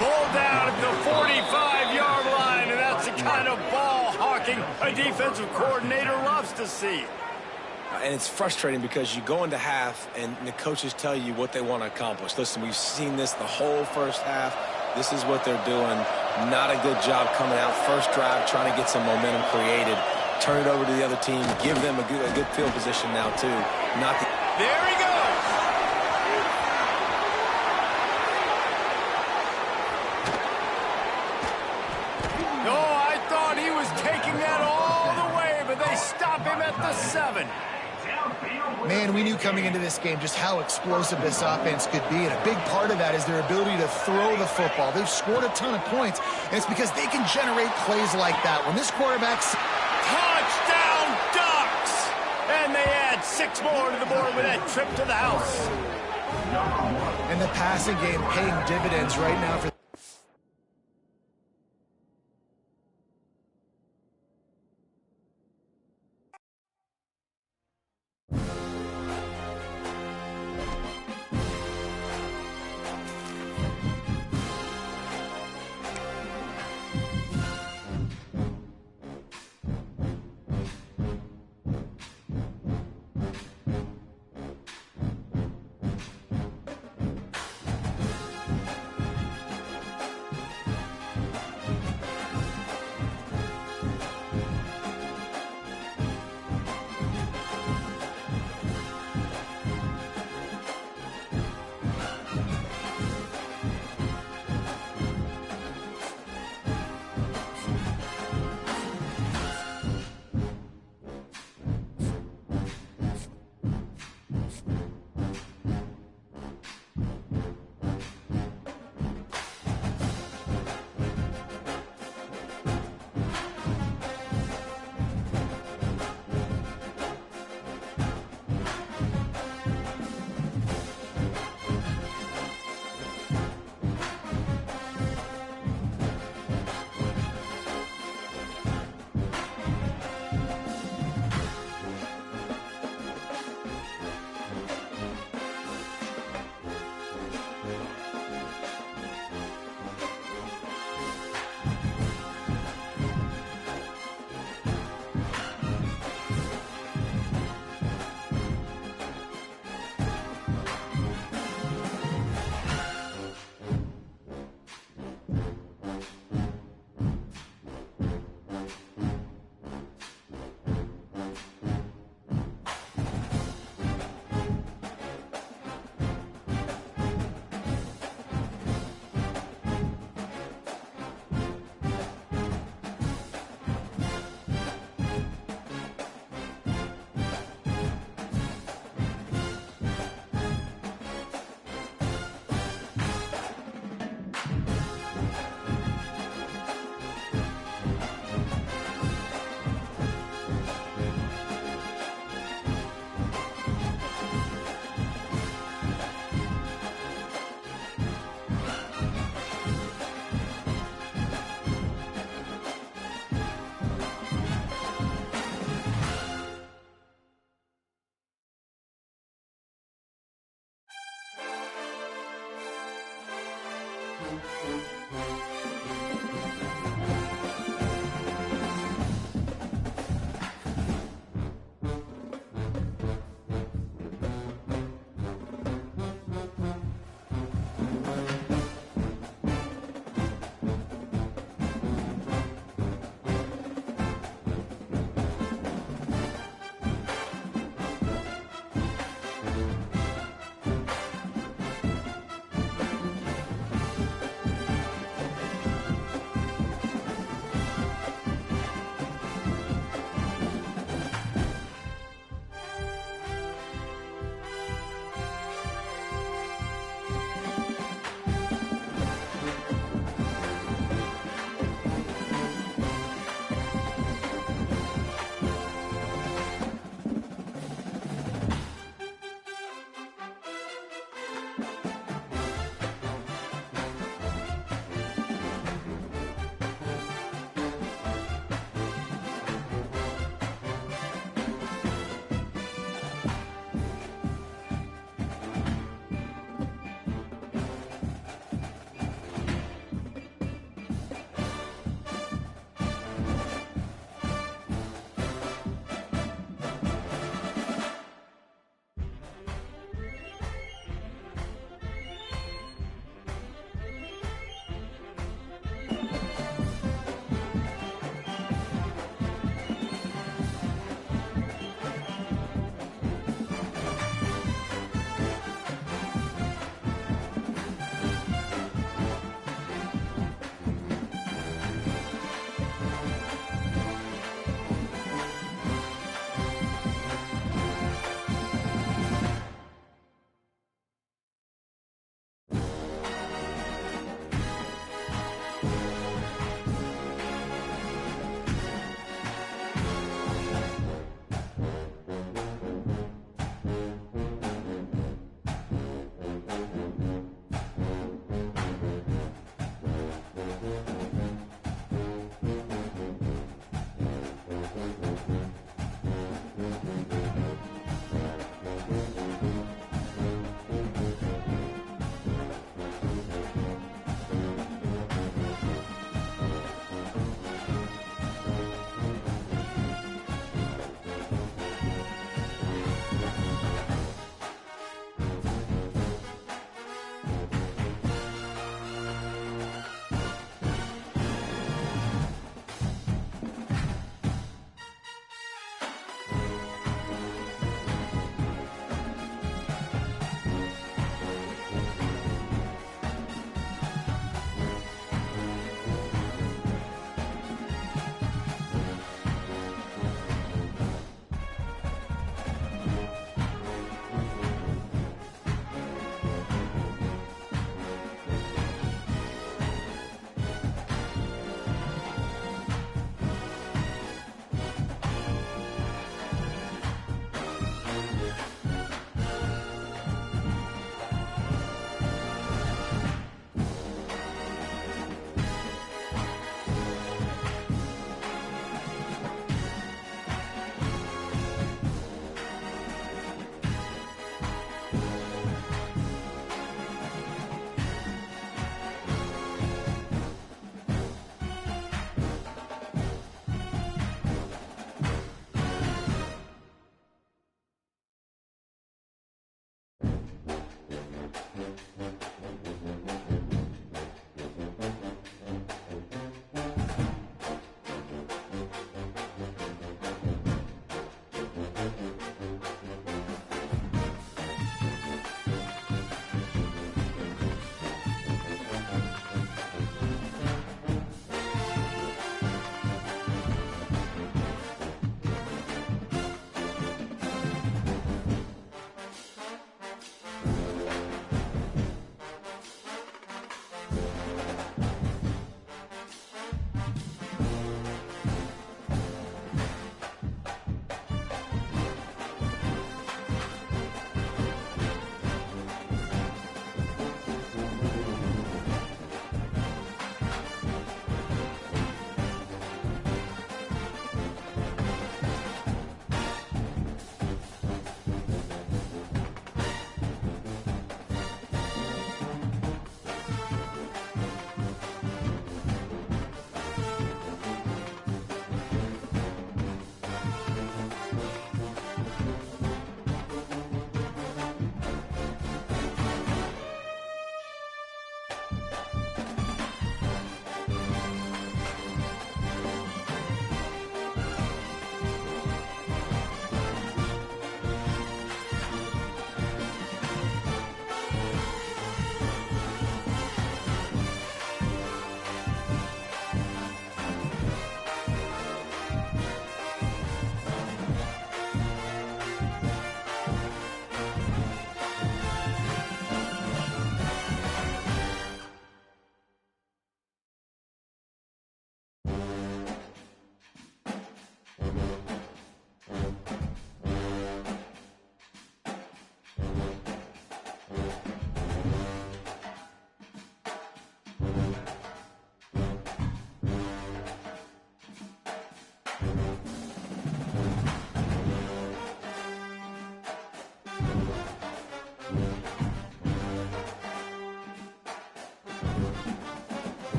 Pulled down at the 45-yard line, and that's the kind of ball hawking a defensive coordinator loves to see. And it's frustrating because you go into half and the coaches tell you what they want to accomplish. Listen, we've seen this the whole first half. This is what they're doing. Not a good job coming out. First drive, trying to get some momentum created. Turn it over to the other team. Give them a good field position now, too. There he goes. Stop him at the 7. Man, we knew coming into this game just how explosive this offense could be, and a big part of that is their ability to throw the football. They've scored a ton of points, and it's because they can generate plays like that. When this quarterback's... Touchdown Ducks! And they add 6 more to the board with that trip to the house. And the passing game paying dividends right now for...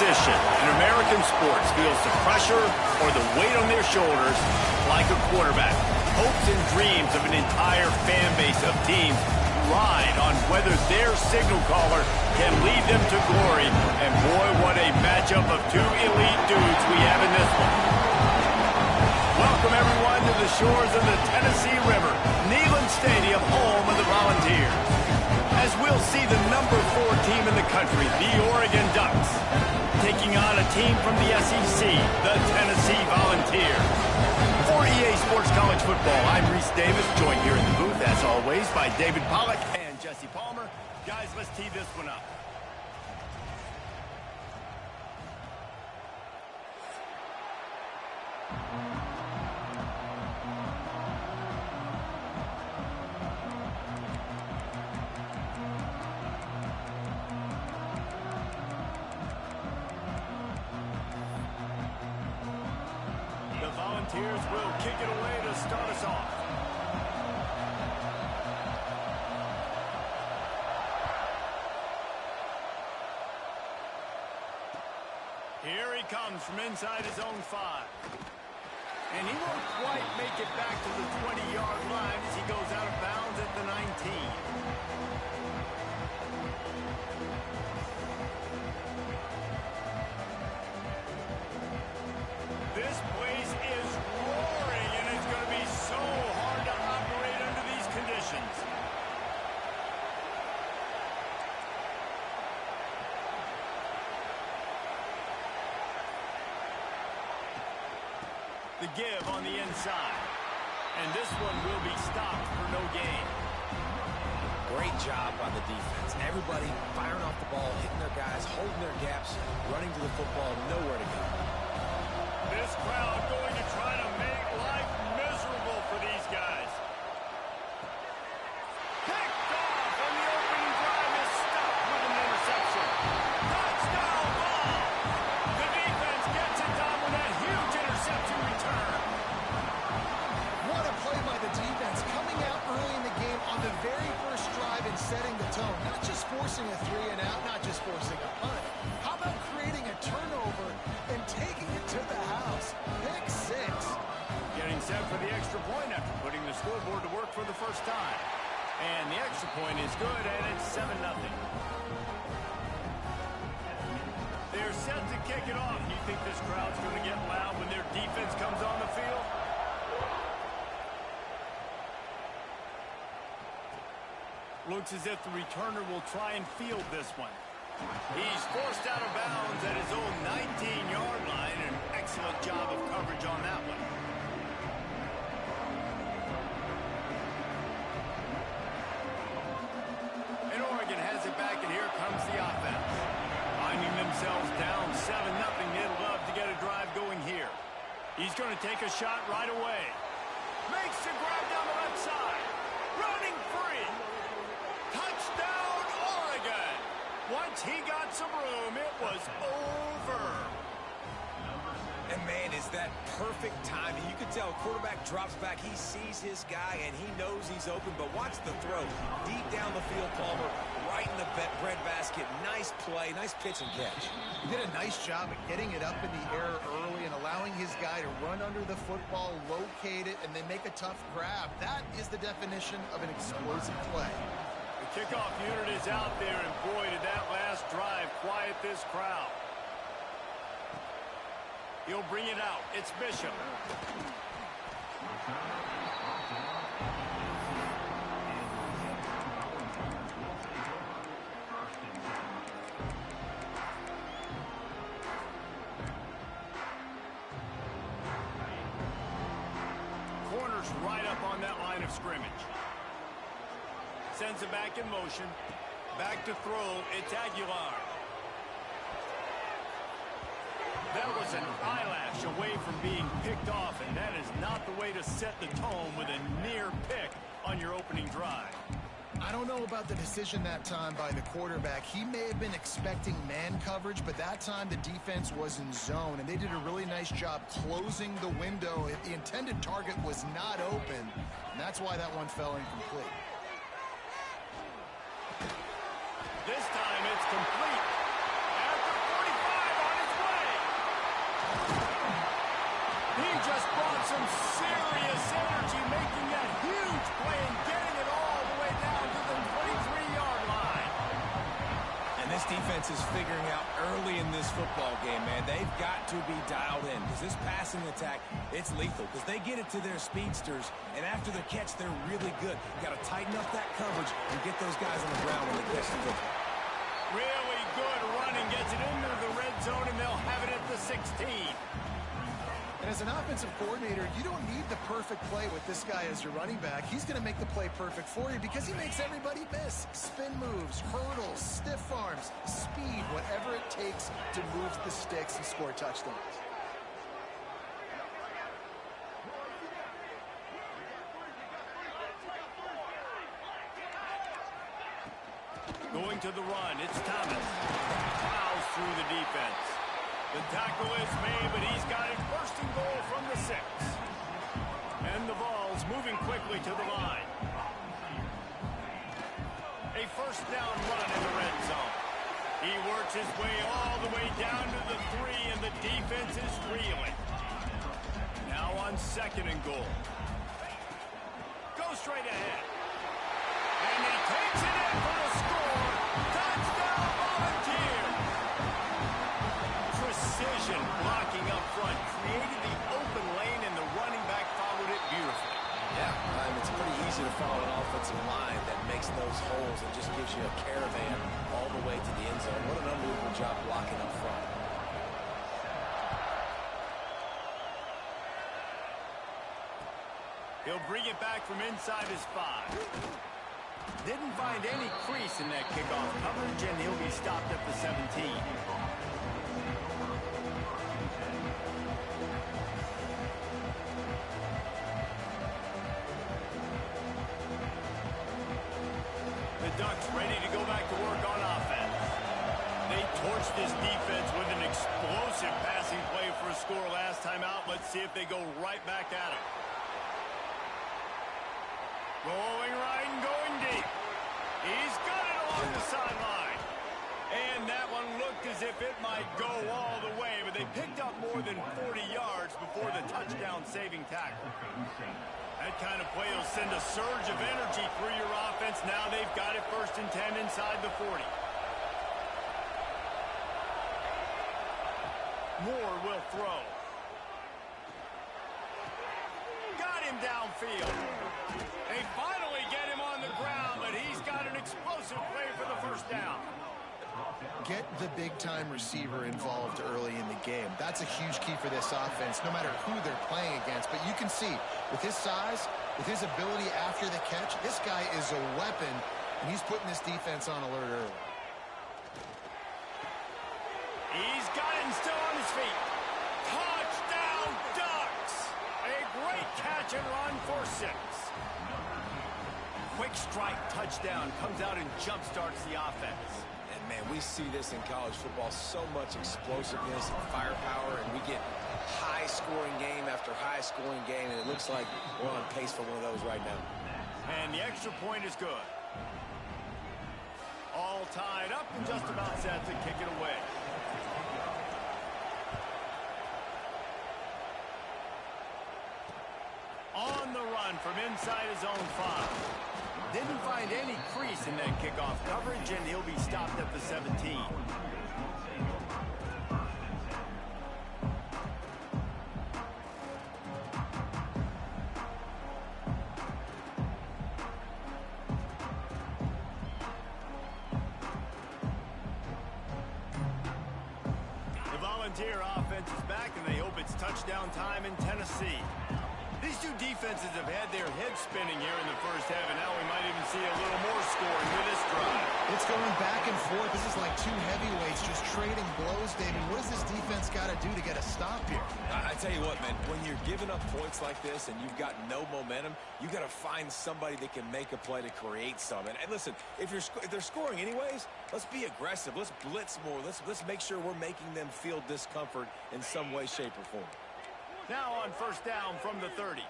position in American sports feels the pressure or the weight on their shoulders like a quarterback. Hopes and dreams of an entire fan base of teams ride on whether their signal caller can lead them to glory. And boy, what a matchup of two elite dudes we have in this one. Welcome everyone to the shores of the Tennessee River, Neyland Stadium, home of the Volunteers. As we'll see the number 4 team in the country, the Oregon Ducks, taking on a team from the SEC, the Tennessee Volunteers. For EA Sports College Football, I'm Reese Davis, joined here in the booth, as always, by David Pollack and Jesse Palmer. Guys, let's tee this one up. Volunteers will kick it away to start us off. Here he comes from inside his own 5. And he won't quite make it back to the 20-yard line as he goes out of bounds at the 19. This place is roaring, and it's going to be so hard to operate under these conditions. The give on the inside. And this one will be stopped for no gain. Great job by the defense. Everybody firing off the ball, hitting their guys, holding their gaps, running to the football, nowhere to go. This crowd going to try to make life miserable for these guys. Picked off, and the opening drive is stopped with an interception. Touchdown ball. The defense gets it done with that huge interception return. What a play by the defense, coming out early in the game on the very first drive and setting the tone. Not just forcing a 3 and out, not just forcing a punt. How about creating a turnover and taking it to the house? Pick 6. Getting set for the extra point after putting the scoreboard to work for the first time. And the extra point is good, and it's 7-0. They're set to kick it off. You think this crowd's going to get loud when their defense comes on the field? Looks as if the returner will try and field this one. He's forced out of bounds at his own 19-yard line. An excellent job of coverage on that one. And Oregon has it back, and here comes the offense. Finding themselves down 7-0, they'd love to get a drive going here. He's going to take a shot right away. Makes the grab down the left side. Running free. Touchdown, Oregon. Once he got some room, it was over. And man, is that perfect timing. You can tell quarterback drops back. He sees his guy, and he knows he's open. But watch the throw. Deep down the field, Palmer, right in the breadbasket. Nice play, nice pitch and catch. He did a nice job of getting it up in the air early and allowing his guy to run under the football, locate it, and then make a tough grab. That is the definition of an explosive play. The kickoff unit is out there, and boy, did that last drive quiet this crowd. He'll bring it out. It's Bishop. Corner's right up on that line of scrimmage. Sends it back in motion. Back to throw. It's Aguilar. That was an eyelash away from being picked off, and that is not the way to set the tone with a near pick on your opening drive. I don't know about the decision that time by the quarterback. He may have been expecting man coverage, but that time the defense was in zone, and they did a really nice job closing the window. The intended target was not open, and that's why that one fell incomplete. This time it's complete. After 45 on Some serious energy making that huge play and getting it all the way down to the 23-yard line. And this defense is figuring out early in this football game, man. They've got to be dialed in because this passing attack, it's lethal because they get it to their speedsters, and after the catch, they're really good. You got to tighten up that coverage and get those guys on the ground when they catch the football. Really good running, gets it into the red zone, and they'll have it at the 16. And as an offensive coordinator, you don't need the perfect play with this guy as your running back. He's going to make the play perfect for you because he makes everybody miss. Spin moves, hurdles, stiff arms, speed, whatever it takes to move the sticks and score touchdowns. Going to the run, it's Thomas. Plows through the defense. The tackle is made, but he's got it first and goal from the 6. And the ball's moving quickly to the line. A first down run in the red zone. He works his way all the way down to the 3, and the defense is reeling. Now on 2nd and goal. Go straight ahead. And he takes it in for the score. Touchdown, Volunteer. Precision blocking up front, created the open lane, and the running back followed it beautifully. Yeah, it's pretty easy to follow an offensive line that makes those holes and just gives you a caravan all the way to the end zone. What an unbelievable job blocking up front. He'll bring it back from inside his 5. Didn't find any crease in that kickoff coverage, and he'll be stopped at the 17. The Ducks ready to go back to work on offense. They torched this defense with an explosive passing play for a score last time out. Let's see if they go right back at him. Rolling right and going deep. He's got it along the sideline. And that one looked as if it might go all the way, but they picked up more than 40 yards before the touchdown-saving tackle. That kind of play will send a surge of energy through your offense. Now they've got it 1st and 10 inside the 40. Moore will throw. Got him downfield. They finally get him on the ground, but he's got an explosive play for the first down. Get the big-time receiver involved early in the game. That's a huge key for this offense, no matter who they're playing against. But you can see, with his size, with his ability after the catch, this guy is a weapon, and he's putting this defense on alert early. He's got it and still on his feet. Touchdown, Ducks! A great catch and run for 6. Quick strike touchdown comes out and jump-starts the offense. And, man, we see this in college football, so much explosiveness and firepower, and we get high-scoring game after high-scoring game, and it looks like we're on pace for one of those right now. And the extra point is good. All tied up and just about set to kick it away. On the run from inside his own 5. Didn't find any crease in that kickoff coverage, and he'll be stopped at the 17. The Volunteer offense is back, and they hope it's touchdown time in Tennessee. These two defenses have had their heads spinning here in the first half, and now we might even see a little more scoring with this drive. It's going back and forth. This is like two heavyweights just trading blows, David. What does this defense got to do to get a stop here? I tell you what, man, when you're giving up points like this and you've got no momentum, you got to find somebody that can make a play to create some. And listen, if they're scoring anyways, let's be aggressive. Let's blitz more. Let's make sure we're making them feel discomfort in some way, shape, or form. Now on first down from the 30.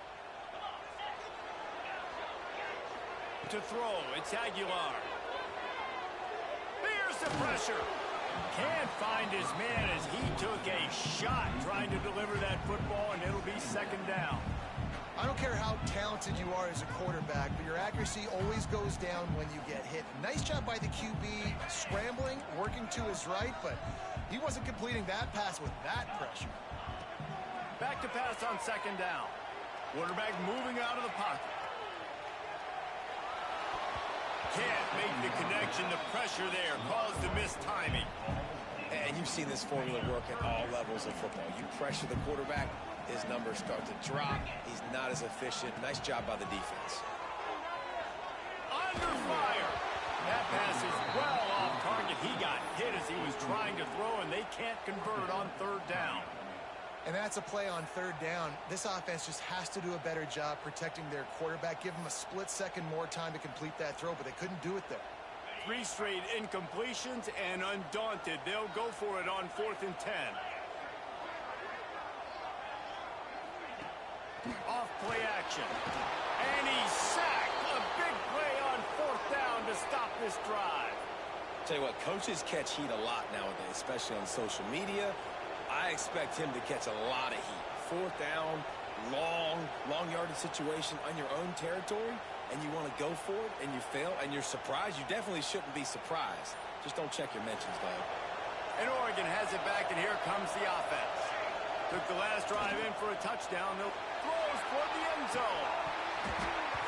To throw, it's Aguilar. Here's the pressure. Can't find his man as he took a shot trying to deliver that football, and it'll be second down. I don't care how talented you are as a quarterback, but your accuracy always goes down when you get hit. Nice job by the QB scrambling, working to his right, but he wasn't completing that pass with that pressure. Back to pass on second down. Quarterback moving out of the pocket. Can't make the connection. The pressure there caused the missed timing. And you've seen this formula work at all levels of football. You pressure the quarterback, his numbers start to drop. He's not as efficient. Nice job by the defense. Under fire. That pass is well off target. He got hit as he was trying to throw, and they can't convert on third down. And that's a play on third down. This offense just has to do a better job protecting their quarterback. Give them a split second more time to complete that throw, but they couldn't do it there. 3 straight incompletions, and undaunted, they'll go for it on 4th and 10. Off play action. And he's sacked. A big play on 4th down to stop this drive. Tell you what, coaches catch heat a lot nowadays, especially on social media. I expect him to catch a lot of heat. 4th down, long yardage situation on your own territory, and you want to go for it, and you fail, and you're surprised. You definitely shouldn't be surprised. Just don't check your mentions, dog. And Oregon has it back, and here comes the offense. Took the last drive in for a touchdown. They'll throws toward the end zone.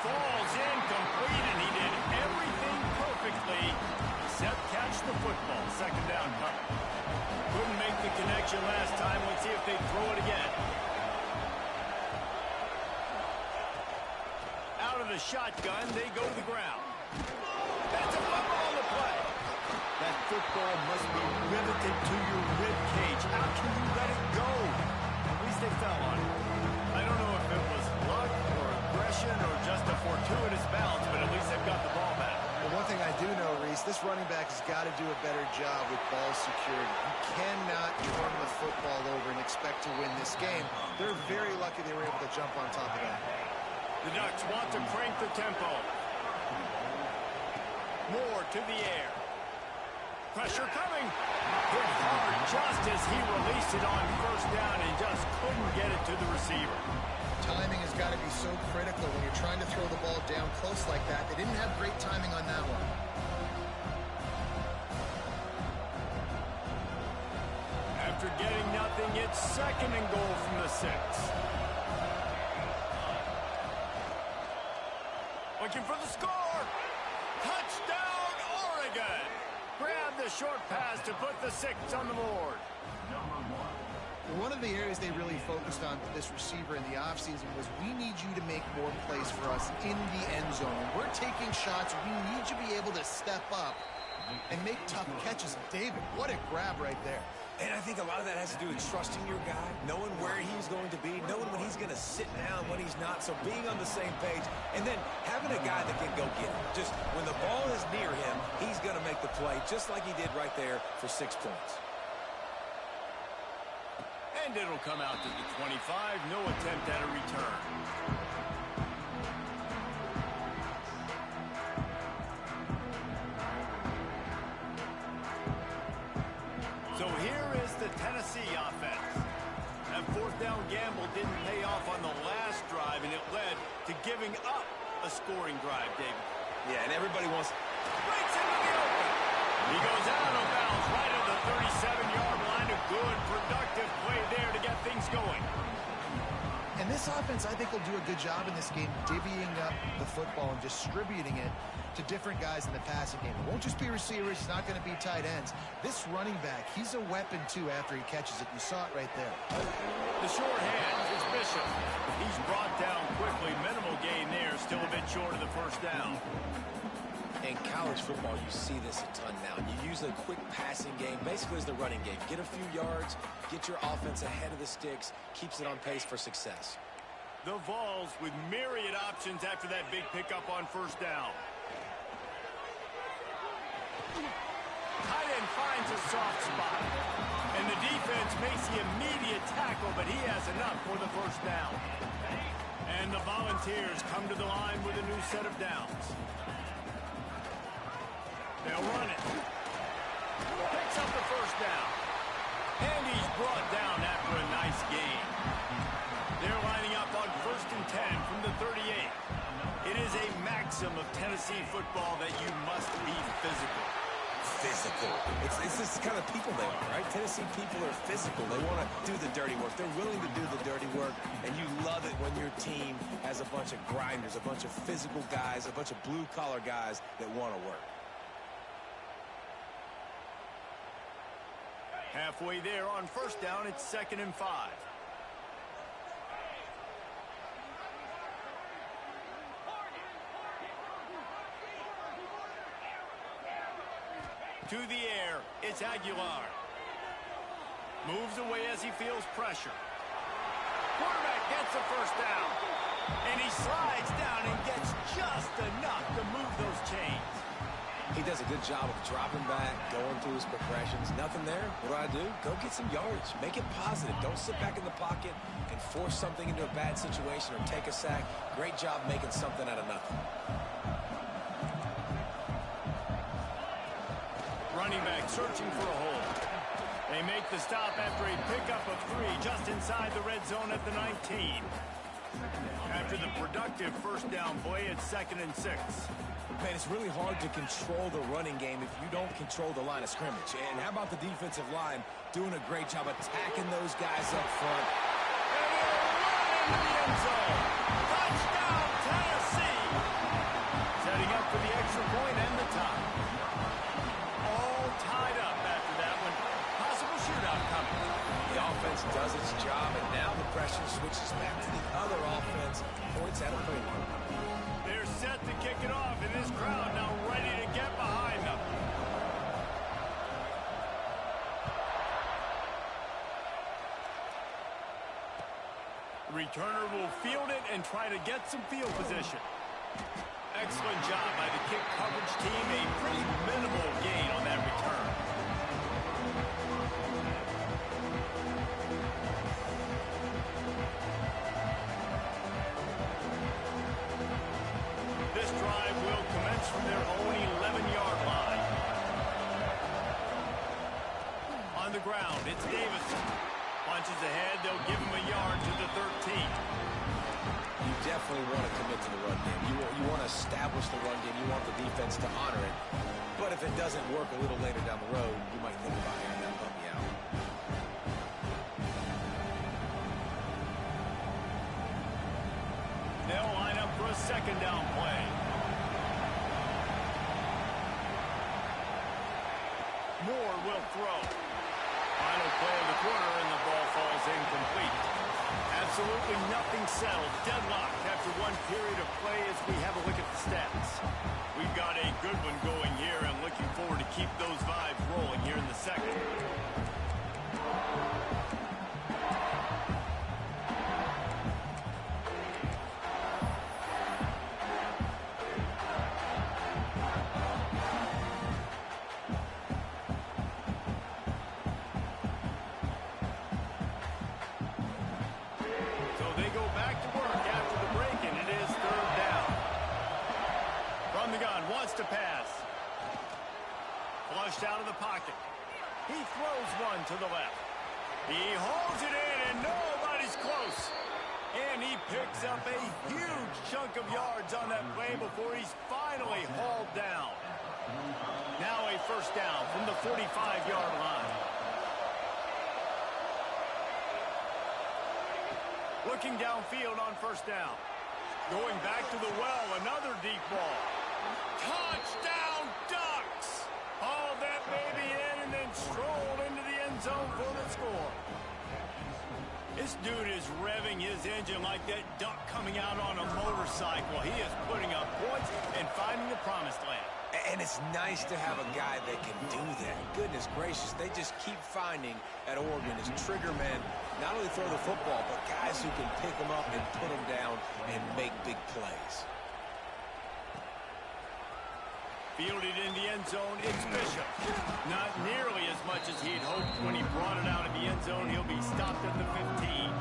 Falls incomplete, and he did everything perfectly except catch the football. Second down cover. Couldn't make the connection last time. Let's see if they throw it again. Out of the shotgun, they go to the ground. That's a fumble on the play. That football must be riveted to your rib cage. How can you let it go? At least they fell on it. I don't know if it was luck or aggression or just a fortuitous bounce, but at least they've got the ball back. Well, one thing I do know, Reese, this running back has got to do a better job with ball security. You cannot turn the football over and expect to win this game. They're very lucky they were able to jump on top of that. The Ducks want to crank the tempo. Moore to the air. Pressure coming. Hit hard just as he released it on first down and just couldn't get it to the receiver. Timing has got to be so critical when you're trying to throw the ball down close like that. They didn't have great timing on that one. After getting nothing, it's second and goal from the 6. Looking for the score. Touchdown, Oregon. Grab the short pass to put the 6 on the board. One of the areas they really focused on with this receiver in the offseason was we need you to make more plays for us in the end zone. When we're taking shots, we need you to be able to step up and make tough catches. David, what a grab right there. And I think a lot of that has to do with trusting your guy, knowing where he's going to be, knowing when he's going to sit down, when he's not, so being on the same page, and then having a guy that can go get it. Just when the ball is near him, he's going to make the play, just like he did right there for 6 points. And it'll come out to the 25. No attempt at a return. So here is the Tennessee offense. That 4th down gamble didn't pay off on the last drive, and it led to giving up a scoring drive, David. Yeah, and everybody wants... Breaks into the open. He goes out of bounds right at the 37-yard line. A good, productive play there to get things going. And this offense, I think, will do a good job in this game divvying up the football and distributing it to different guys in the passing game. It won't just be receivers. It's not going to be tight ends. This running back, he's a weapon, too, after he catches it. You saw it right there. The short hand is Bishop. He's brought down quickly. Minimal gain there. Still a bit short of the first down. In college football, you see this a ton now. You use a quick passing game, basically as the running game. Get a few yards, get your offense ahead of the sticks, keeps it on pace for success. The Vols with myriad options after that big pickup on first down. Tight end finds a soft spot. And the defense makes the immediate tackle, but he has enough for the first down. And the Volunteers come to the line with a new set of downs. They'll run it. Picks picks up the first down. And he's brought down after a nice gain. They're lining up on 1st and 10 from the 38. It is a maxim of Tennessee football that you must be physical. Physical. It's this kind of people they are, right? Tennessee people are physical. They want to do the dirty work. They're willing to do the dirty work, and you love it when your team has a bunch of grinders, a bunch of physical guys, a bunch of blue-collar guys that want to work. Halfway there on 1st down, it's 2nd and 5. To the air, it's Aguilar. Moves away as he feels pressure. Quarterback gets the first down. And he slides down and gets just enough to move those chains. He does a good job of dropping back, going through his progressions. Nothing there. What do? Go get some yardage. Make it positive. Don't sit back in the pocket and force something into a bad situation or take a sack. Great job making something out of nothing. Running back searching for a hole. They make the stop after a pickup of 3 just inside the red zone at the 19. After the productive first down play, it's 2nd and 6. Man, it's really hard to control the running game if you don't control the line of scrimmage. And how about the defensive line doing a great job attacking those guys up front? And they'll run into the end zone. Touchdown, Tennessee. Setting up for the extra point and the tie. All tied up after that one. Possible shootout coming. The offense does its job, and now the pressure switches back to the other offense. Points at a premium. They're set to kick it off, and this crowd now ready to get behind them. Returner will field it and try to get some field position. Excellent job by the kick coverage team. A pretty minimal gain on that return. This drive will commence from their own 11-yard line. On the ground, it's Davison. Punches ahead, they'll give him a yard to the 13. You definitely want to commit to the run game. You want to establish the run game. You want the defense to honor it. But if it doesn't work a little later down the road, you might think about airing that puppy out. They'll line up for a 2nd down play. Moore will throw. Final play of the quarter, and the ball falls incomplete. Absolutely nothing settled. Deadlocked after one period of play as we have a look at the stats. We've got a good one going here. I'm looking forward to keep those vibes rolling here in the 2nd. To pass. Flushed out of the pocket. He throws one to the left. He holds it in, and nobody's close. And he picks up a huge chunk of yards on that play before he's finally hauled down. Now a first down from the 45-yard line. Looking downfield on first down. Going back to the well, another deep ball. Touchdown, Ducks! Hauled that baby in and then strolled into the end zone for the score. This dude is revving his engine like that duck coming out on a motorcycle. He is putting up points and finding the promised land. And it's nice to have a guy that can do that. Goodness gracious, they just keep finding at Oregon is trigger men. Not only throw the football, but guys who can pick them up and put them down and make big plays. Fielded in the end zone, it's Bishop. Not nearly as much as he'd hoped when he brought it out of the end zone. He'll be stopped at the 15.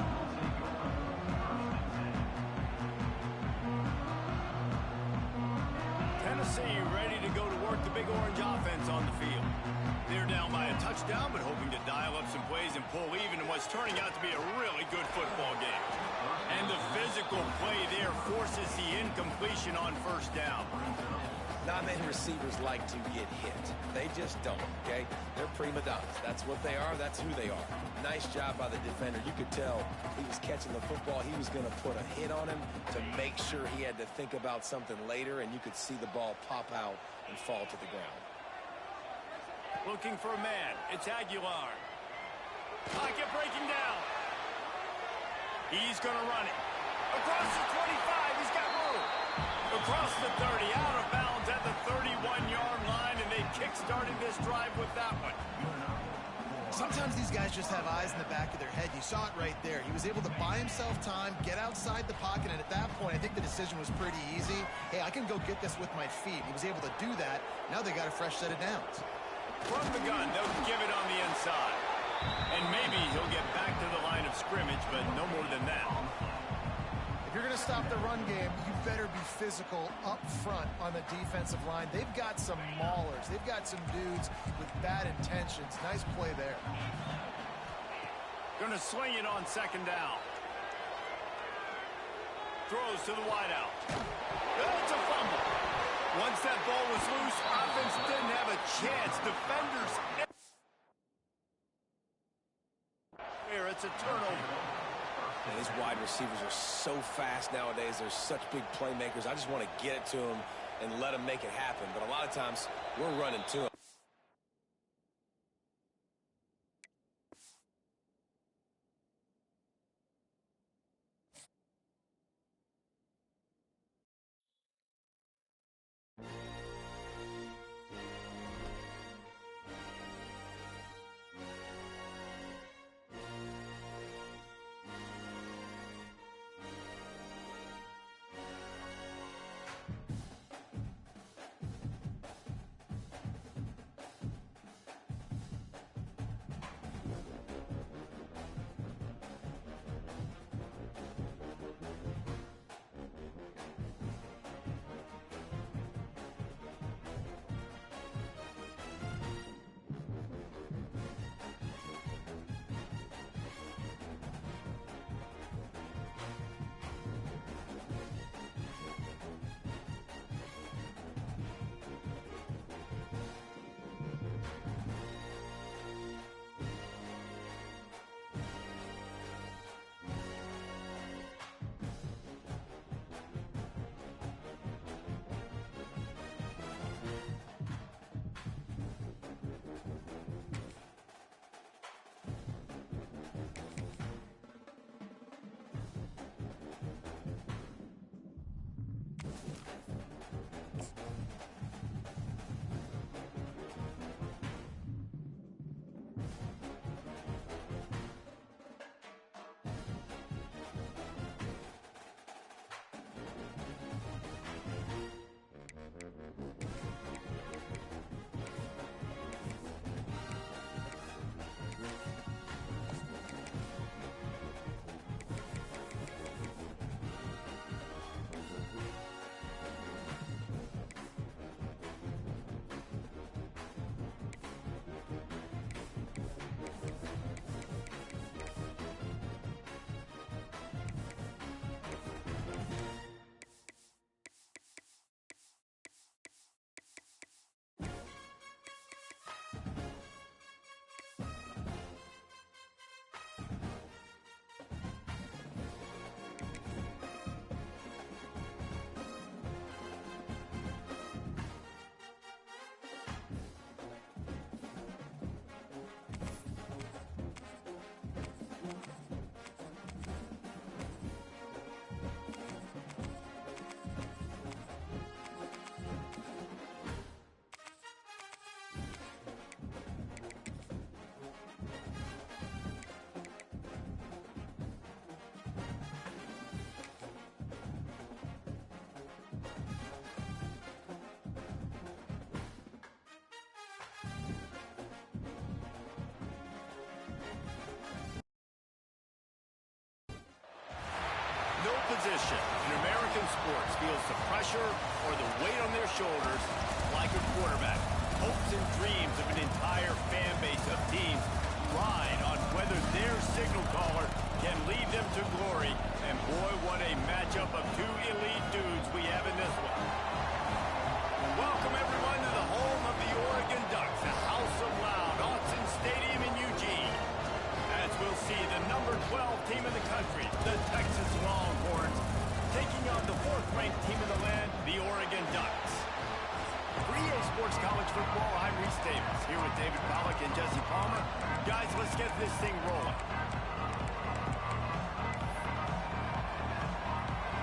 Tennessee ready to go to work the Big Orange offense on the field. They're down by a touchdown. touchdown, but hoping to dial up some plays and pull even in what's turning out to be a really good football game. And the physical play there forces the incompletion on first down. Not many receivers like to get hit. They just don't, okay? They're prima donnas. That's what they are. That's who they are. Nice job by the defender. You could tell he was catching the football. He was going to put a hit on him to make sure he had to think about something later, and you could see the ball pop out and fall to the ground. Looking for a man. It's Aguilar. Pocket breaking down. He's going to run it. Across the 25. He's got room. Across the 30. Out of bounds at the 31-yard line, and they kick-started this drive with that one. Sometimes these guys just have eyes in the back of their head. You saw it right there. He was able to buy himself time, get outside the pocket, and at that point, I think the decision was pretty easy. Hey, I can go get this with my feet. He was able to do that. Now they got a fresh set of downs. From the gun, they'll give it on the inside. And maybe he'll get back to the line of scrimmage, but no more than that. If you're going to stop the run game, you better be physical up front on the defensive line. They've got some maulers. They've got some dudes with bad intentions. Nice play there. Going to swing it on second down. Throws to the wideout. It's a fumble. Once that ball was loose, offense didn't have a chance. Defenders. Here, it's a turnover. And these wide receivers are so fast nowadays. They're such big playmakers. I just want to get it to them and let them make it happen. But a lot of times, we're running to them. No position in American sports feels the pressure or the weight on their shoulders like a quarterback. Hopes and dreams of an entire fan base of teams. guys, let's get this thing rolling.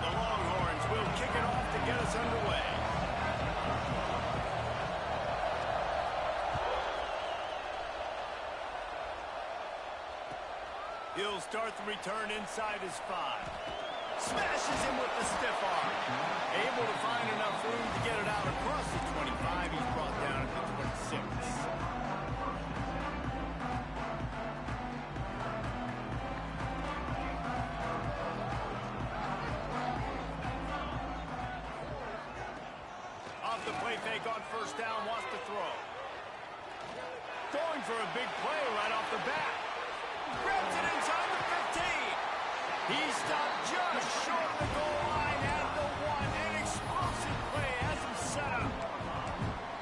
The Longhorns will kick it off to get us underway. He'll start the return inside his 5. Smashes him with the stiff arm. Able to find enough room to get it out across the 25. He's brought down at the 26. Off the play fake on first down, wants to throw. Going for a big play right off the bat. Grabs it inside the 15. He stopped just short of the goal line at the 1. An explosive play has him set up.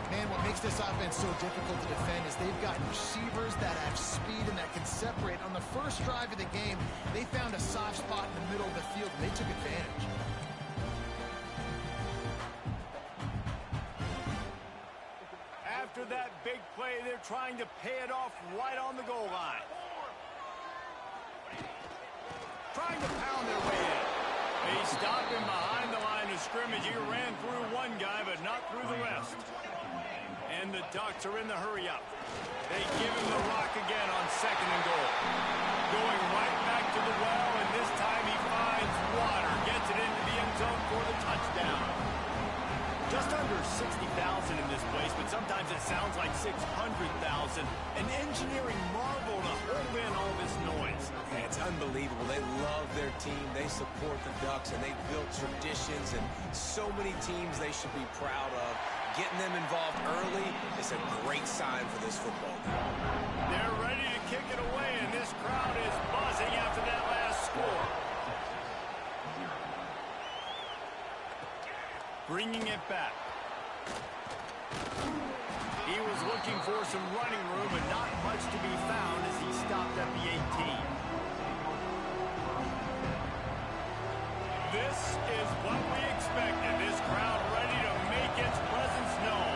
Man, what makes this offense so difficult to defend is they've got receivers that have speed and that can separate. On the first drive of the game, they found a soft spot in the middle of the field, and they took advantage. After that big play, they're trying to pay it off right on the goal line. Trying to pound their way in. They stop him behind the line of scrimmage. He ran through one guy, but not through the rest. And the Ducks are in the hurry-up. They give him the rock again on 2nd and goal. Going right back to the well, and this time he finds water. Gets it into the end zone for the touchdown. Just under 60,000 in this place, but sometimes it sounds like 600,000. An engineering marvel to hold in all this noise. It's unbelievable. They love their team. They support the Ducks, and they've built traditions, and so many teams they should be proud of. Getting them involved early is a great sign for this football team. They're ready to kick it away, and this crowd is buzzing after that last score. Bringing it back. He was looking for some running room, but not much to be found as he stopped at the 18. This is what we expected. This crowd ready to make its presence known.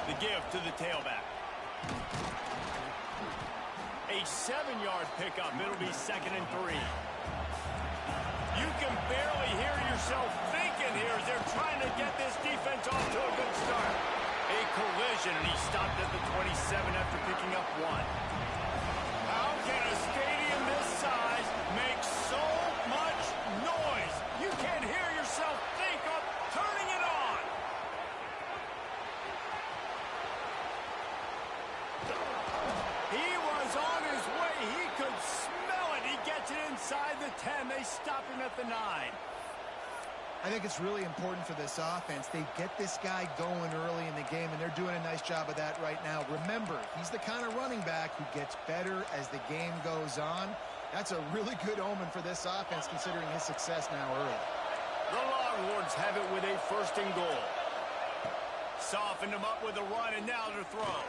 The give to the tailback. A 7-yard pickup. It'll be 2nd and 3. You can barely hear yourself thinking here as they're trying to get this defense off to a good start. A collision, and he stopped at the 27 after picking up 1. How can a stadium this size make so much noise? You can't hear yourself think of turning it on. He was on his way. He could smell it. He gets it inside the 10. They stop him at the 9. I think it's really important for this offense. They get this guy going early in the game, and they're doing a nice job of that right now. Remember, he's the kind of running back who gets better as the game goes on. That's a really good omen for this offense, considering his success now early. The Longhorns have it with a 1st and goal. Softened him up with a run, and now to throw.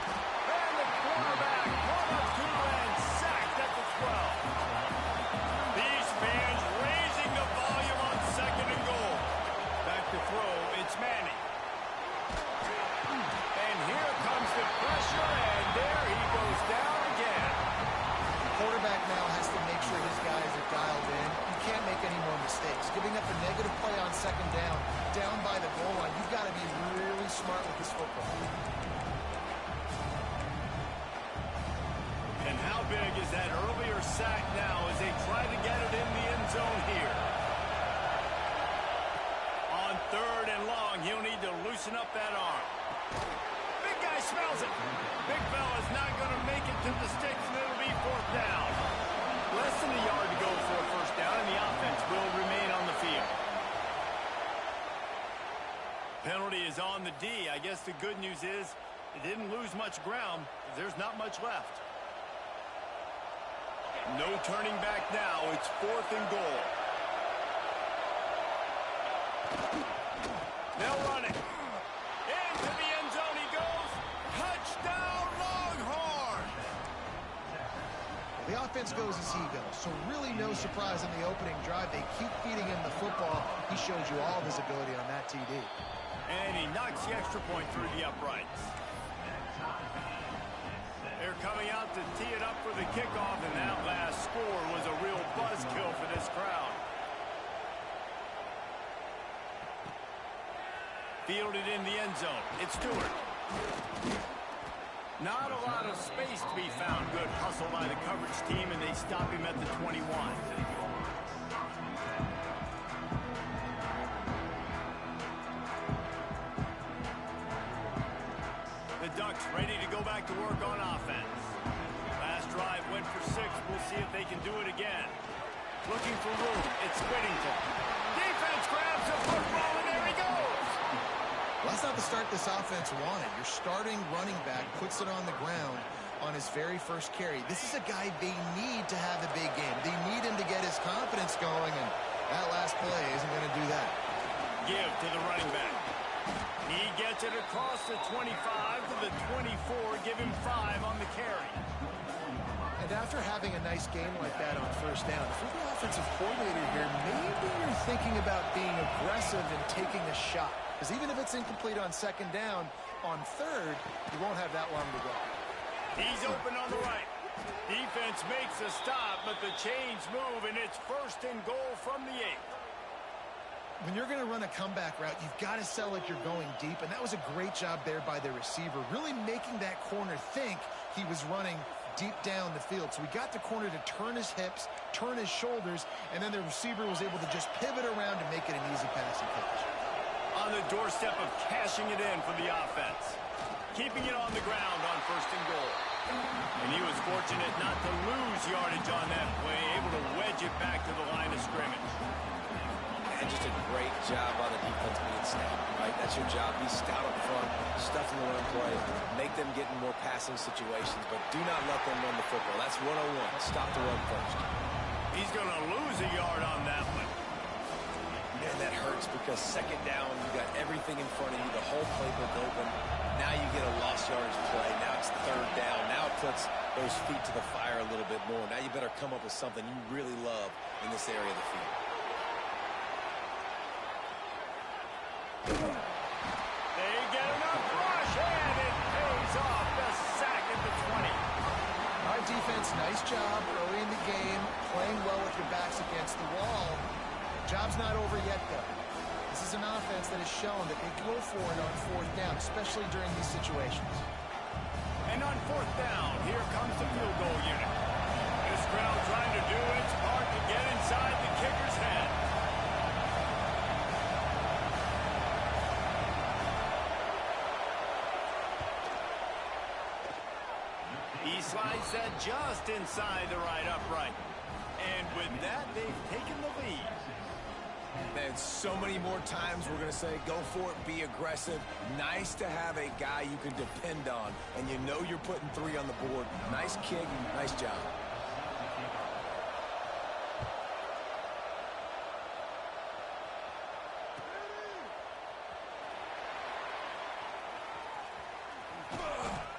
And the quarterback brought up to and sacked at the 12. These fans raising the volume on 2nd and goal. Back to throw, it's Manning. And here comes the pressure, and there he goes down again. Quarterback now has to make sure his guys are dialed in. You can't make any more mistakes. Giving up a negative play on 2nd down by the goal line, you've got to be really smart with this football. And how big is that earlier sack now as they try to get it in the end zone here? On 3rd and long, he'll need to loosen up that arm. Big guy smells it. Big fella's not going to make it to the sticks, and it'll be 4th down. Less than a yard to go for a 1st down, and the offense will remain on the field. Penalty is on the D. I guess the good news is it didn't lose much ground. There's not much left. No turning back now. It's 4th and goal. They'll run it. Into the end zone he goes. Touchdown, Longhorn! The offense goes as he goes, so really no surprise in the opening drive. They keep feeding him the football. He showed you all of his ability on that TD. And he knocks the extra point through the uprights. They're coming out to tee it up for the kickoff, and that last score was a real buzzkill for this crowd. Fielded in the end zone. It's Stewart. Not a lot of space to be found. Good hustle by the coverage team, and they stop him at the 21. The Ducks ready to go back to work on offense. Last drive went for 6. We'll see if they can do it again. Looking for room. It's Whittington. Defense grabs the football, and there he goes. Well, that's not the start this offense wanted. Your starting running back puts it on the ground on his very first carry. This is a guy they need to have a big game. They need him to get his confidence going, and that last play isn't going to do that. Give to the running back. He gets it across the 25 to the 24. Give him 5 on the carry. And after having a nice game like that on first down, if you're the offensive coordinator here, maybe you're thinking about being aggressive and taking a shot. Because even if it's incomplete on second down, on third, you won't have that long to go. He's open on the right. Defense makes a stop, but the chains move, and it's 1st and goal from the 8. When you're going to run a comeback route, you've got to sell like you're going deep, and that was a great job there by the receiver, really making that corner think he was running deep down the field. So he got the corner to turn his hips, turn his shoulders, and then the receiver was able to just pivot around to make it an easy passing catch. On the doorstep of cashing it in for the offense. Keeping it on the ground on 1st and goal. And he was fortunate not to lose yardage on that play, able to wedge it back to the line of scrimmage. And just a great job on the defense being stout, right? That's your job. Be stout up front, stuff in the run play, make them get in more passing situations, but do not let them run the football. That's 101. Stop the run first. He's going to lose a yard on that one. Man, that hurts because second down, you got everything in front of you, the whole playbook open. Now you get a lost yardage play. Now it's 3rd down. Now it puts those feet to the fire a little bit more. Now you better come up with something you really love in this area of the field. They get enough rush, and it pays off. The sack at the 20. All right, defense, nice job early in the game, playing well with your backs against the wall. Job's not over yet, though. This is an offense that has shown that they go for it on 4th down, especially during these situations. And on 4th down, here comes the field goal unit. This crowd trying to do its part to get inside the kicker's head. He slides that just inside the right upright. And with that, they've taken the lead. Man, so many more times we're going to say, go for it, be aggressive. Nice to have a guy you can depend on, and you know you're putting 3 on the board. Nice kick, nice job.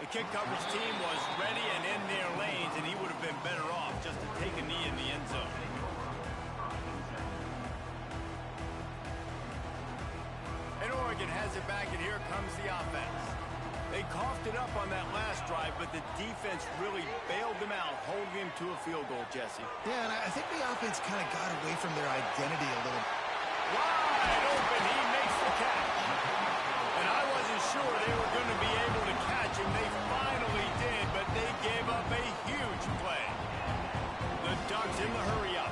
The kick coverage team was ready and in their lanes, and he would have been better off just to take a knee in the end zone. And Oregon has it back, and here comes the offense. They coughed it up on that last drive, but the defense really bailed them out, holding him to a field goal, Jesse. Yeah, and I think the offense kind of got away from their identity a little. Wide open, he makes the catch. And I wasn't sure they were going to be able to catch him. They finally did, but they gave up a huge play. The Ducks in the hurry-up.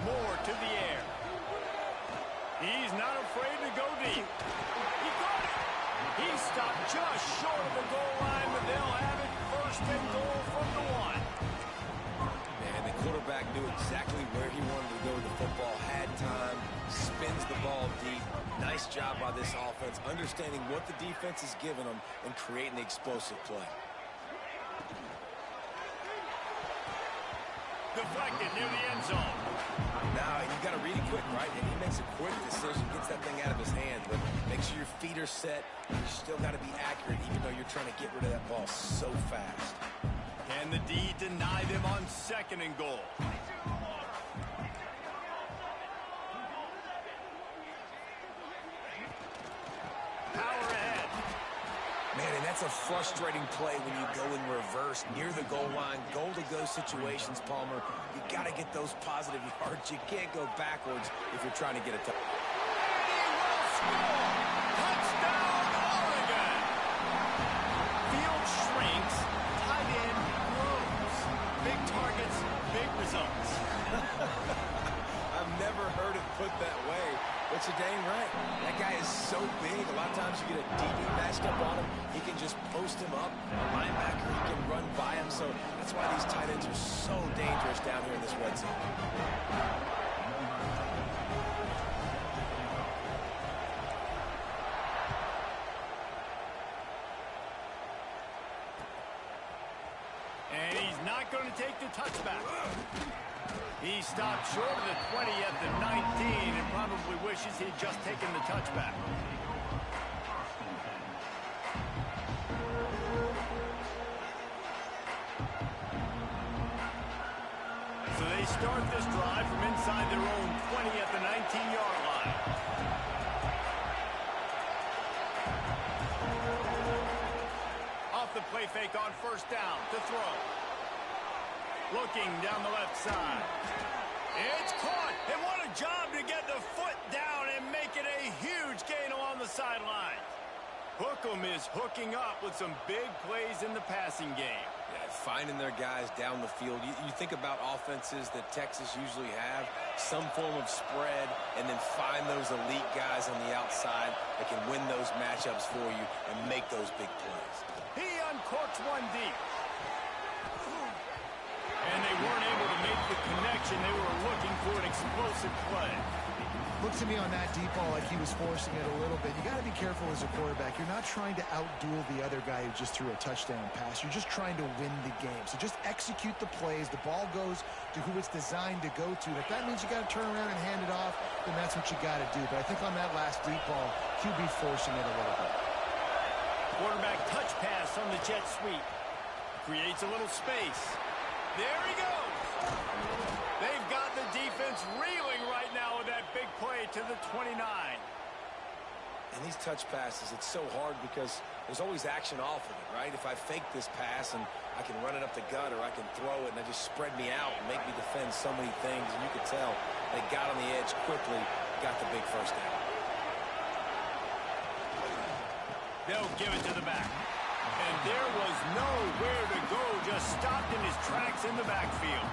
Moore to the air. He's not afraid to go deep. He got it. He stopped just short of the goal line, but they'll have it 1st and goal from the 1. Man, the quarterback knew exactly where he wanted to go with the football, had time, spins the ball deep. Nice job by this offense, understanding what the defense is giving them and creating the explosive play. Deflected near the end zone. Now, you got to read it quick, right? And he makes a quick decision, gets that thing out of his hands, but make sure your feet are set. You still got to be accurate, even though you're trying to get rid of that ball so fast. Can the D deny them on 2nd and goal? That's a frustrating play when you go in reverse near the goal line, goal-to-go situations, Palmer. You got to get those positive yards. You can't go backwards if you're trying to get a touchdown. And he will score! Touchdown, Oregon! Field shrinks, tight end grows. Big targets, big results. I've never heard it put that way, but you're dang right. That guy is so big. A lot of times you get a DB matched up on him. He can just post him up. A linebacker, he can run by him. So that's why these tight ends are so dangerous down here in this red zone. And he's not going to take the touchback. He stopped short of the 20 at the 19 and probably wishes he'd just taken the touchback. So they start this drive from inside their own 20 at the 19-yard line. Off the play fake on first down to throw. Looking down the left side. It's caught. And what a job to get the foot down and make it a huge gain along the sideline. Hookem is hooking up with some big plays in the passing game. Yeah, finding their guys down the field. You think about offenses that Texas usually have, some form of spread, and then find those elite guys on the outside that can win those matchups for you and make those big plays. He uncorks one deep. And they weren't able to make the connection. They were looking for an explosive play. Looked to me on that deep ball like he was forcing it a little bit. You got to be careful as a quarterback. You're not trying to outduel the other guy who just threw a touchdown pass. You're just trying to win the game. So just execute the plays. The ball goes to who it's designed to go to. If that means you got to turn around and hand it off, then that's what you got to do. But I think on that last deep ball, QB forcing it a little bit. Quarterback touch pass on the jet sweep. Creates a little space. There he goes. They've got the defense reeling right now with that big play to the 29. And these touch passes, it's so hard because there's always action off of it, right? If I fake this pass and I can run it up the gut or I can throw it and it just spread me out and make me defend so many things. And you could tell they got on the edge quickly, got the big first down. They'll give it to the back. And there was nowhere to go, just stopped in his tracks in the backfield.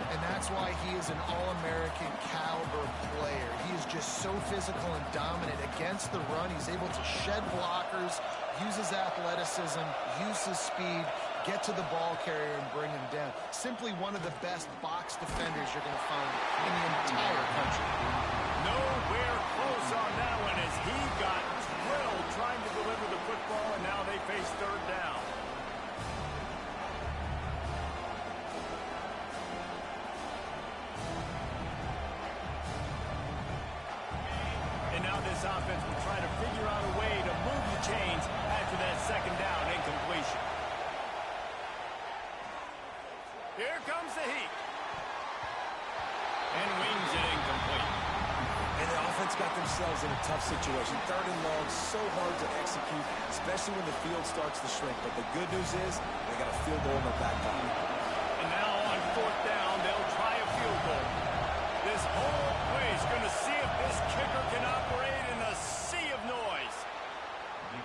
And that's why he is an All-American caliber player. He is just so physical and dominant against the run. He's able to shed blockers, use his athleticism, use his speed, get to the ball carrier and bring him down. Simply one of the best box defenders you're going to find in the entire country. Nowhere close on that one as he got drilled trying to deliver the football, and now they face third down. And now this offense will try to figure out a way to move the chains after that second down incompletion. Here comes the heat. And wings it incomplete. And the offense got themselves in a tough situation. Third and long, so hard to execute, especially when the field starts to shrink. But the good news is they got a field goal in their back pocket. And now on fourth down, they'll try a field goal. This whole place going to see if this kicker can operate in a sea of noise.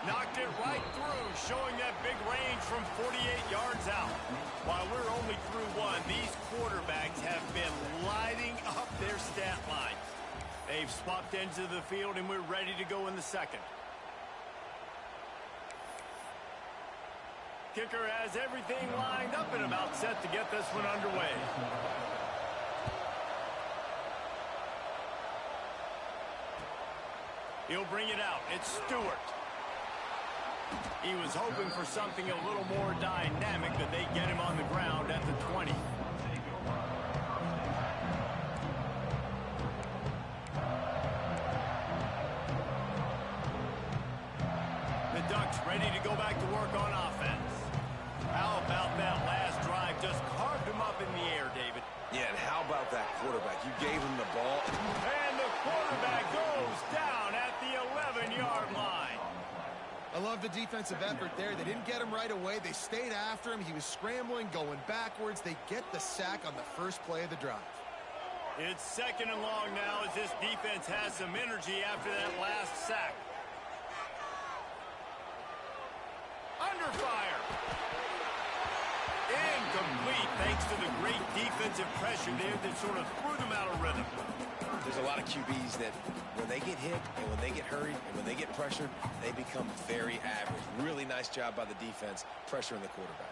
Knocked it right through, showing that big range from 48 yards out. While we're only through one, these quarterbacks have been lighting up their stat lines. They've swapped ends of the field, and we're ready to go in the second. Kicker has everything lined up and about set to get this one underway. He'll bring it out. It's Stewart. He was hoping for something a little more dynamic, but they get him on the ground at the 20. The Ducks ready to go back to work on offense. How about that last drive? Just carved him up in the air, David. Yeah, and how about that quarterback? You gave him the ball. And the quarterback goes down at the 11-yard line. I love the defensive effort there. They didn't get him right away. They stayed after him. He was scrambling, going backwards. They get the sack on the first play of the drive. It's 2nd and long now as this defense has some energy after that last sack. Under fire. Incomplete thanks to the great defensive pressure there that sort of threw them out of rhythm. There's a lot of QBs that when they get hit and when they get hurried and when they get pressured, they become very average. Really nice job by the defense pressuring the quarterback.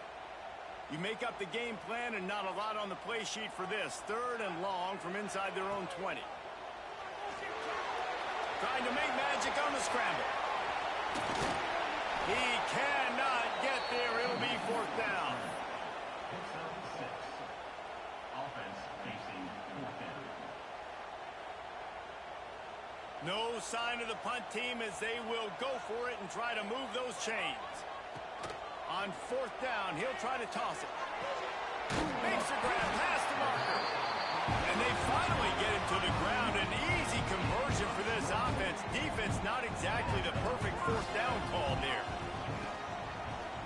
You make up the game plan and not a lot on the play sheet for this. 3rd and long from inside their own 20. Trying to make magic on the scramble. He cannot get there. It'll be 4th down. Offense facing 4th down. No sign of the punt team as they will go for it and try to move those chains. On 4th down, he'll try to toss it. Makes the grab past the marker. And they finally get him to the ground. An easy conversion for this offense. Defense not exactly the perfect 4th down call there.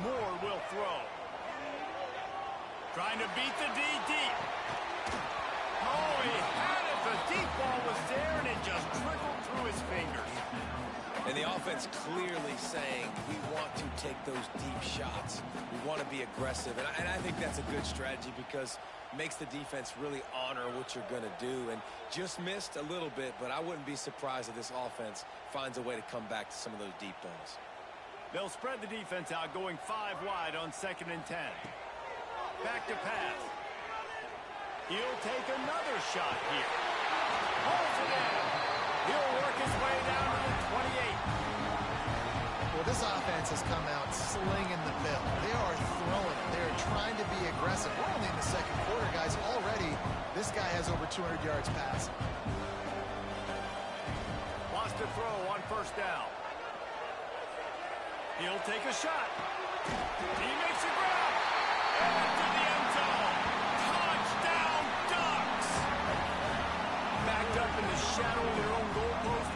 Moore will throw. Trying to beat the D deep. Oh, he had it. The deep ball was there, and it just trickled through his fingers. And the offense clearly saying, we want to take those deep shots. We want to be aggressive. And I think that's a good strategy because it makes the defense really honor what you're going to do. And just missed a little bit, but I wouldn't be surprised if this offense finds a way to come back to some of those deep balls. They'll spread the defense out, going 5 wide on 2nd and 10. Back to pass. He'll take another shot here. Holds it in. He'll work his way down to the 28. Well, this offense has come out slinging the bill. They are throwing it. They are trying to be aggressive. We're only in the 2nd quarter, guys. Already, this guy has over 200 yards passing. Wants to throw on 1st down. He'll take a shot. He makes a grab. Into the end zone. Touchdown, Ducks! Backed up in the shadow of their own goalpost,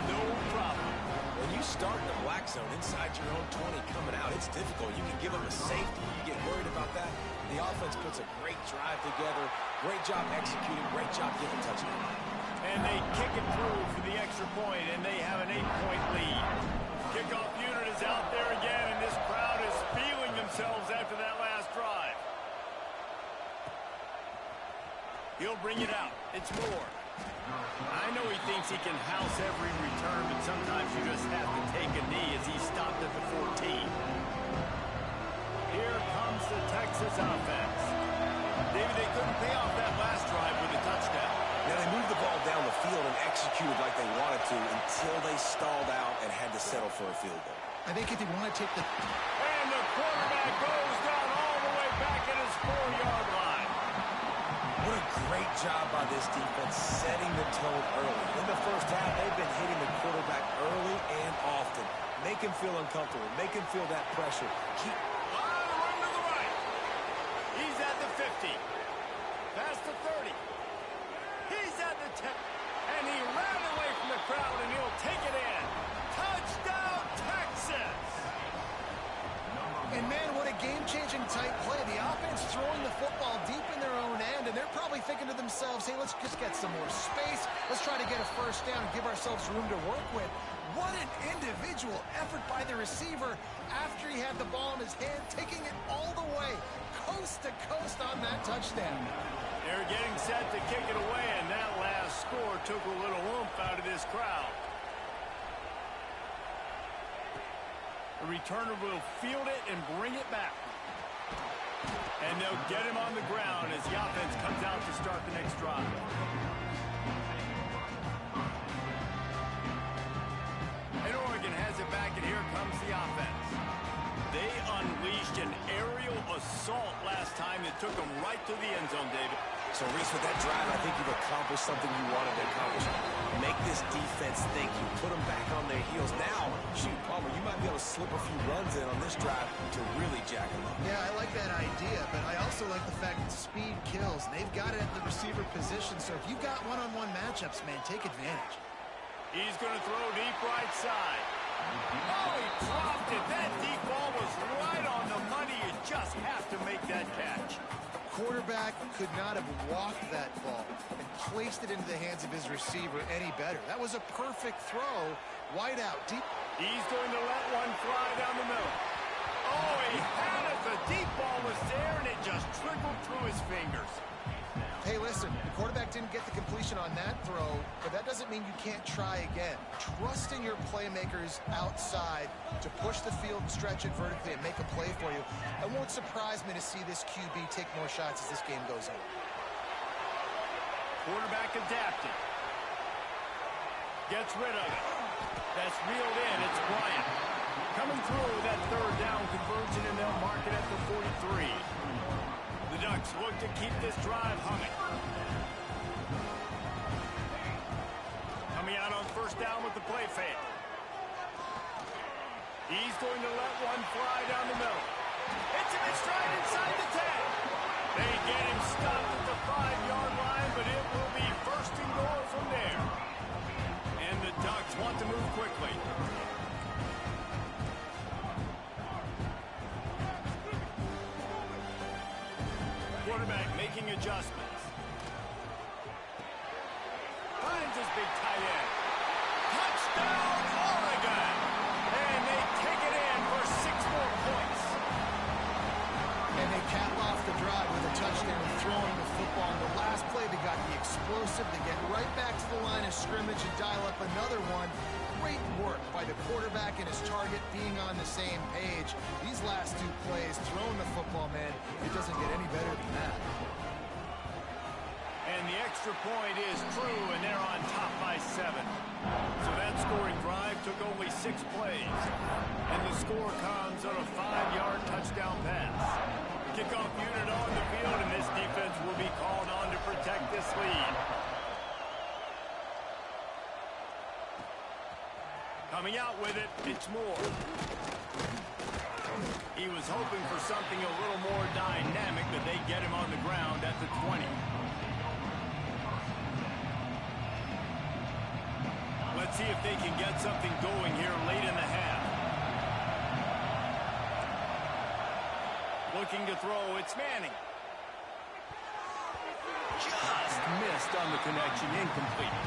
no problem. When you start in the black zone inside your own 20 coming out, it's difficult. You can give them a safety. You get worried about that. The offense puts a great drive together. Great job executing. Great job getting a touchdown. And they kick it through for the extra point, and they have an 8-point lead. Kickoff unit is out there again, and this crowd is feeling themselves after that last drive. He'll bring it out. It's Moore. I know he thinks he can house every return, but sometimes you just have to take a knee as he stopped at the 14. Here comes the Texas offense. David, they couldn't pay off that last drive with a touchdown. Now, they moved the ball down the field and executed like they wanted to until they stalled out and had to settle for a field goal. I think if you want to take the... And the quarterback goes down all the way back at his 4-yard line. What a great job by this defense setting the tone early. In the first half, they've been hitting the quarterback early and often. Make him feel uncomfortable. Make him feel that pressure. Keep... Run to the right. He's at the 50. Past the 30. He's at the 10. And he ran away from the crowd, and he'll take it in. Touchdown, Texas! And, man, what a game-changing type play. The offense throwing the football deep in their own end, and they're probably thinking to themselves, hey, let's just get some more space. Let's try to get a 1st down and give ourselves room to work with. What an individual effort by the receiver after he had the ball in his hand, taking it all the way, coast to coast on that touchdown. They're getting set to kick it away, and that last score took a little oomph out of this crowd. The returner will field it and bring it back. And they'll get him on the ground as the offense comes out to start the next drive. And Oregon has it back, and here comes the offense. They unleashed an aerial assault last time that took them right to the end zone, David. So, Reese, with that drive, I think you've accomplished something you wanted to accomplish. Make this defense think. You put them back on their heels. Now, shoot, Palmer, you might be able to slip a few runs in on this drive to really jack them up. Yeah, I like that idea, but I also like the fact that speed kills. And they've got it at the receiver position, so if you've got one-on-one matchups, man, take advantage. He's going to throw deep right side. Oh, he dropped it. That deep ball was right on the money. You just have to make that catch. Quarterback could not have walked that ball and placed it into the hands of his receiver any better. That was a perfect throw. Wide out, deep. He's going to let one fly down the middle. Oh, he had it. The deep ball was there, and it just trickled through his fingers. Hey, listen, the quarterback didn't get the completion on that throw, but that doesn't mean you can't try again. Trusting your playmakers outside to push the field and stretch it vertically and make a play for you. It won't surprise me to see this QB take more shots as this game goes on. Quarterback adapted. Gets rid of it. That's reeled in. It's Bryant. Coming through that third down conversion, and they'll mark it at the 43. The Ducks look to keep this drive humming. Coming out on first down with the play fake. He's going to let one fly down the middle. Hits him in stride inside the 10. They get him stopped at the 5-yard line, but it will be first and goal from there. And the Ducks want to move quickly. Quarterback making adjustments. Finds his big tight end. Touchdown, Oregon! And they take it in for 6 more points. And they cap off the drive with a touchdown, throwing the football. In the last play, they got the explosive. They get right back to the line of scrimmage and dial up another one. Great work by the quarterback and his target being on the same page. These last 2 plays, throwing the football, man, it doesn't get any better than that. And the extra point is true, and they're on top by 7. So that scoring drive took only 6 plays. And the score comes on a 5-yard touchdown pass. Kickoff unit on the field, and this defense will be called on to protect this lead. Coming out with it, it's Moore. He was hoping for something a little more dynamic, but they get him on the ground at the 20. Let's see if they can get something going here late in the half. Looking to throw, it's Manning. Just missed on the connection, incomplete.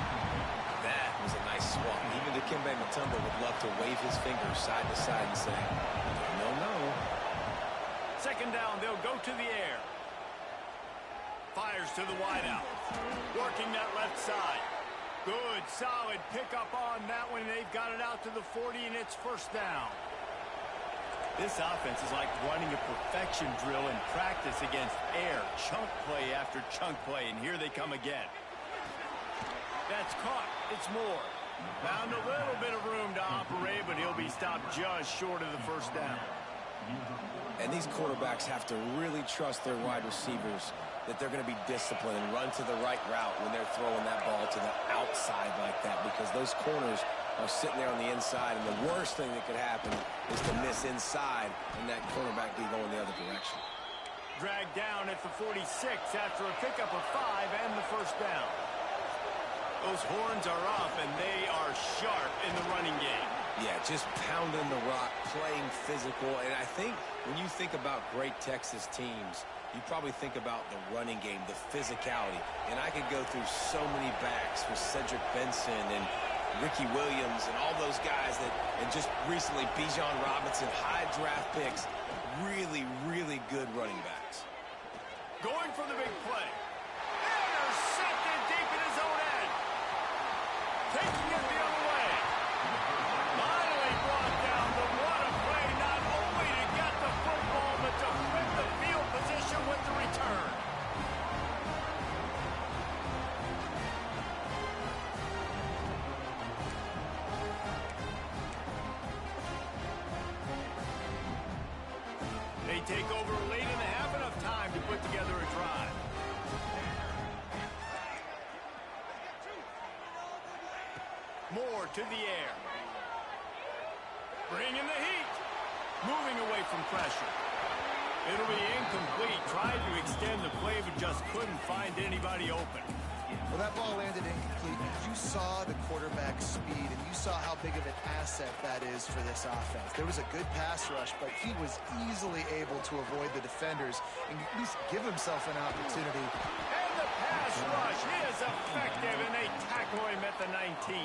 That was a nice swap. Even Dikembe Mutombo would love to wave his fingers side to side and say, no, no. Second down, they'll go to the air. Fires to the wideout. Working that left side. Good, solid pickup on that one. They've got it out to the 40, and it's first down. This offense is like running a perfection drill in practice against air. Chunk play after chunk play, and here they come again. That's caught. It's Moore. Found a little bit of room to operate, but he'll be stopped just short of the first down. And these quarterbacks have to really trust their wide receivers that they're going to be disciplined and run to the right route when they're throwing that ball to the outside like that, because those corners are sitting there on the inside, and the worst thing that could happen is to miss inside and that cornerback be going the other direction. Dragged down at the 46 after a pickup of 5 and the first down. Those horns are up, and they are sharp in the running game. Yeah, just pounding the rock, playing physical. And I think when you think about great Texas teams, you probably think about the running game, the physicality. And I could go through so many backs with Cedric Benson and Ricky Williams and all those guys that, and just recently Bijan Robinson, high draft picks, really, really good running backs. Going for the big play. Intercepted deep in his own end. Taking it the other way. Finally brought down, but what a play, not only to get the football, but to flip the field position with the return. They take over late in the half, enough time to put together a drive. Moore to the air. Bringing the heat. Moving away from pressure. It'll be incomplete. Tried to extend the play, but just couldn't find anybody open. Well, that ball landed incomplete. You saw the quarterback's speed saw how big of an asset that is for this offense. There was a good pass rush, but he was easily able to avoid the defenders and at least give himself an opportunity. And the pass rush is effective, and they tackle him at the 19.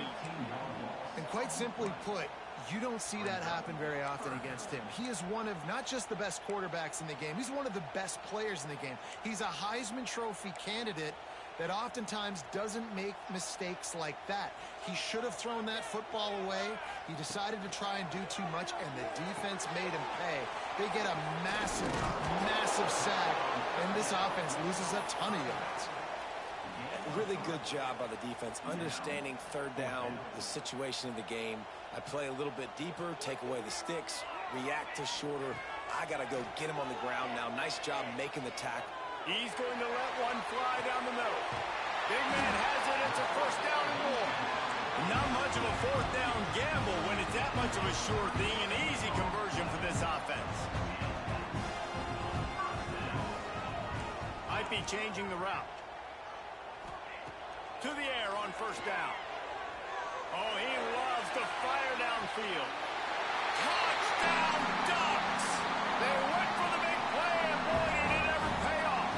And quite simply put, you don't see that happen very often against him. He is one of not just the best quarterbacks in the game, he's one of the best players in the game. He's a Heisman Trophy candidate that oftentimes doesn't make mistakes like that. He should have thrown that football away. He decided to try and do too much, and the defense made him pay. They get a massive, massive sack, and this offense loses a ton of yards. Really good job by the defense, understanding third down, the situation of the game. I play a little bit deeper, take away the sticks, react to shorter. I got to go get him on the ground now. Nice job making the tackle. He's going to let one fly down the middle. Big man has it. It's a first down and more. Not much of a fourth down gamble when it's that much of a sure thing. An easy conversion for this offense. Might be changing the route. To the air on first down. Oh, he loves to fire downfield. Touchdown Ducks! They went for the big play, and boy, did it ever pay off.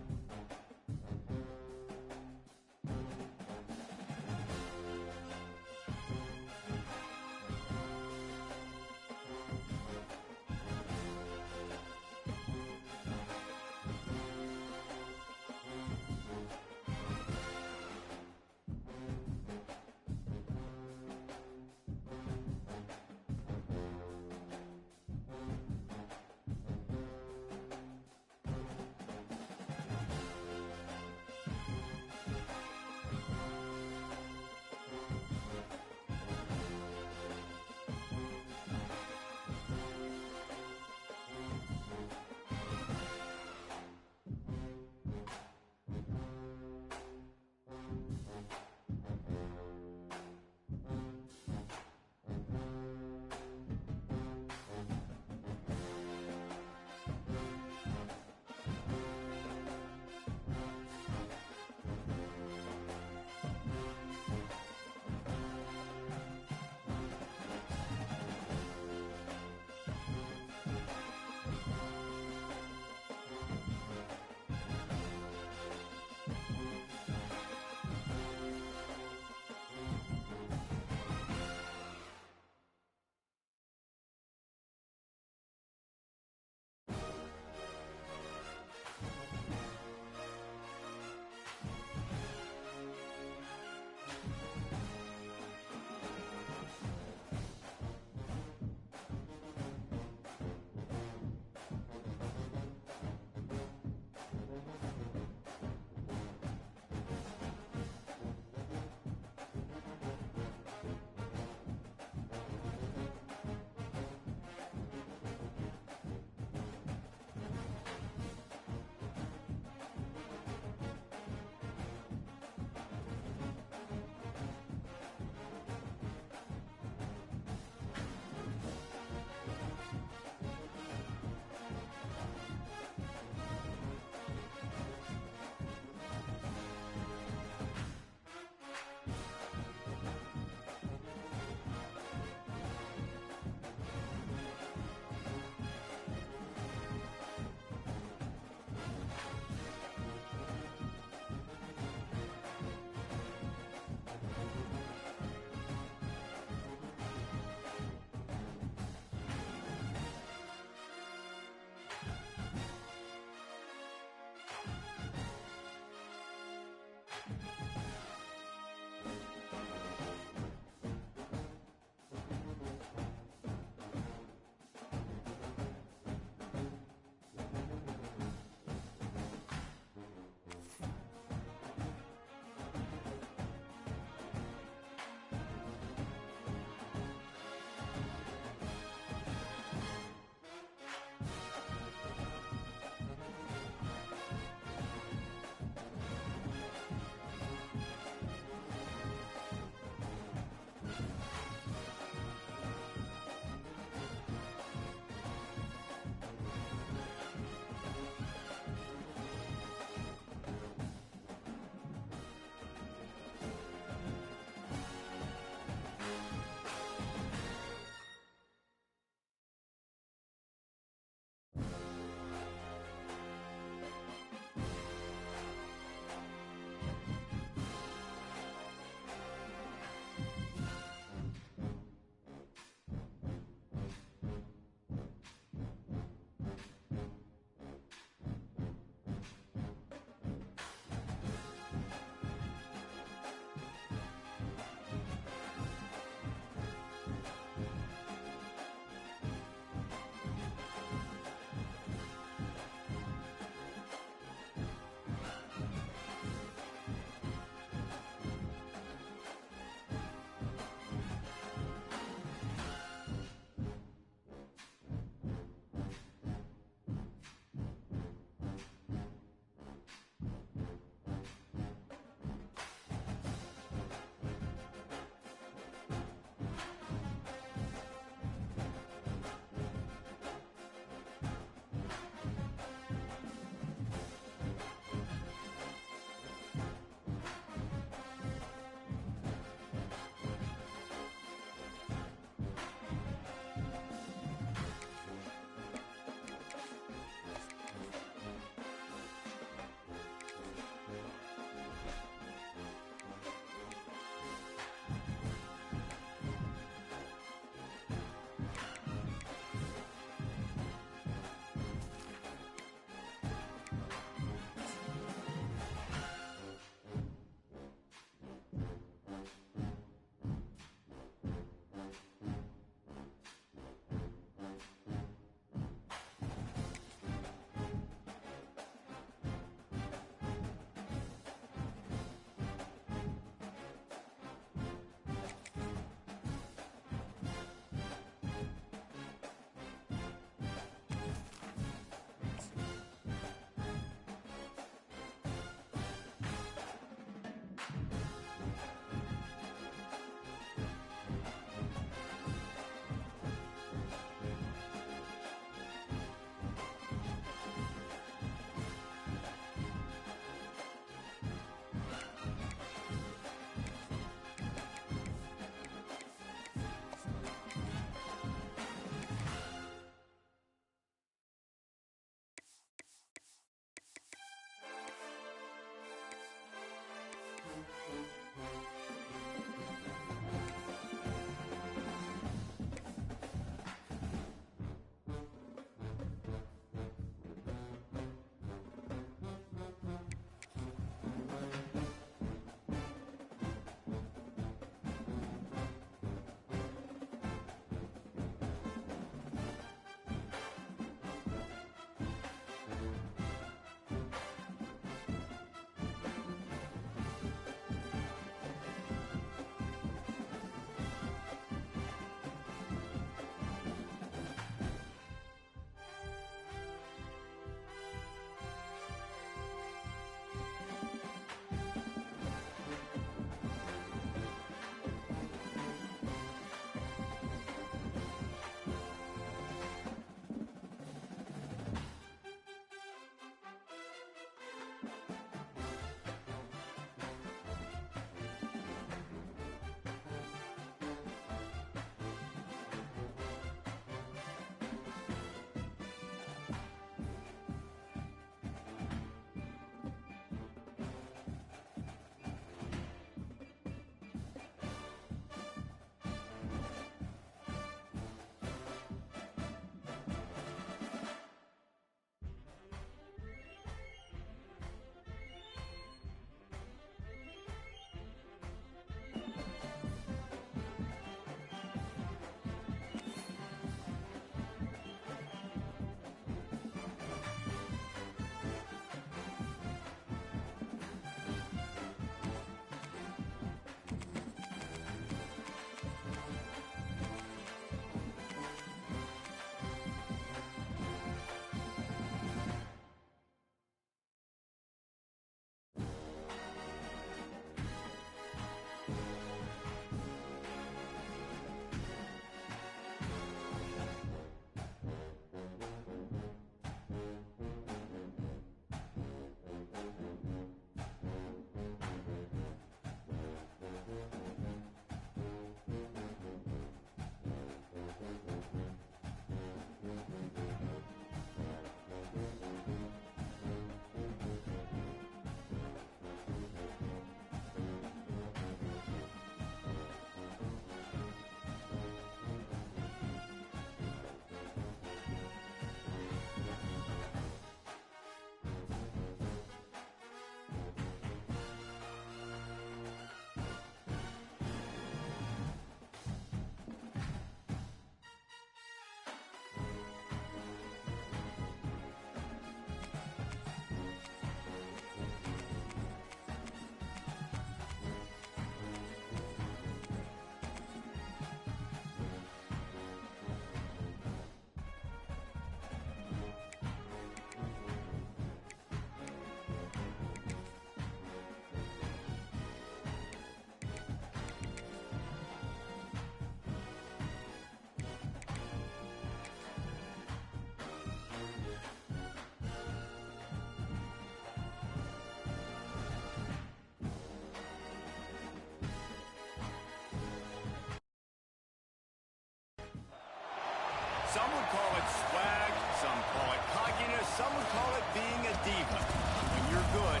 Some would call it swag, some call it cockiness, some would call it being a diva. When you're good,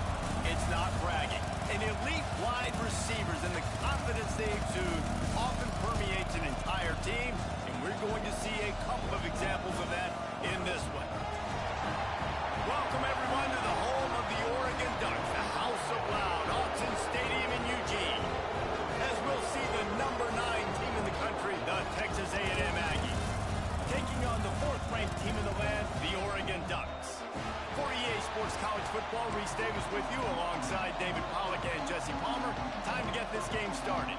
it's not bragging. An elite wide receivers and the confidence they exude often permeates an entire team, and we're going to see a couple of examples of that in this one. Welcome, everyone, to the home of the Oregon Ducks, the House of Loud, Autzen Stadium in Eugene, as we'll see the number 9 team in the country, the Texas A&M Aggies, taking on the 4th-ranked team in the land, the Oregon Ducks. For EA Sports College Football, Reese Davis with you alongside David Pollack and Jesse Palmer. Time to get this game started.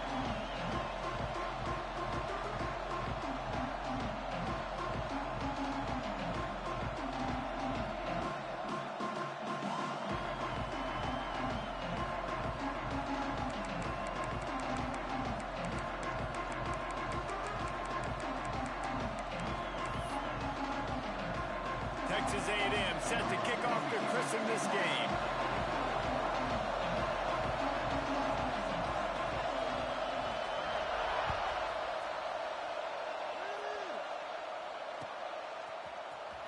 Texas A&M set to kick off to christen this game.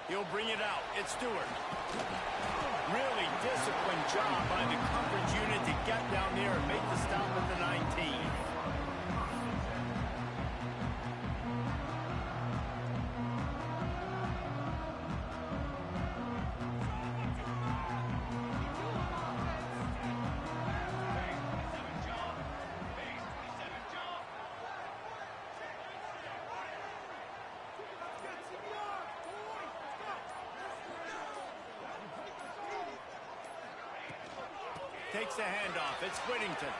He'll bring it out. It's Stewart. Really disciplined job by the coverage unit to get down there and make the stop at the 19. Takes the handoff. It's Whittington.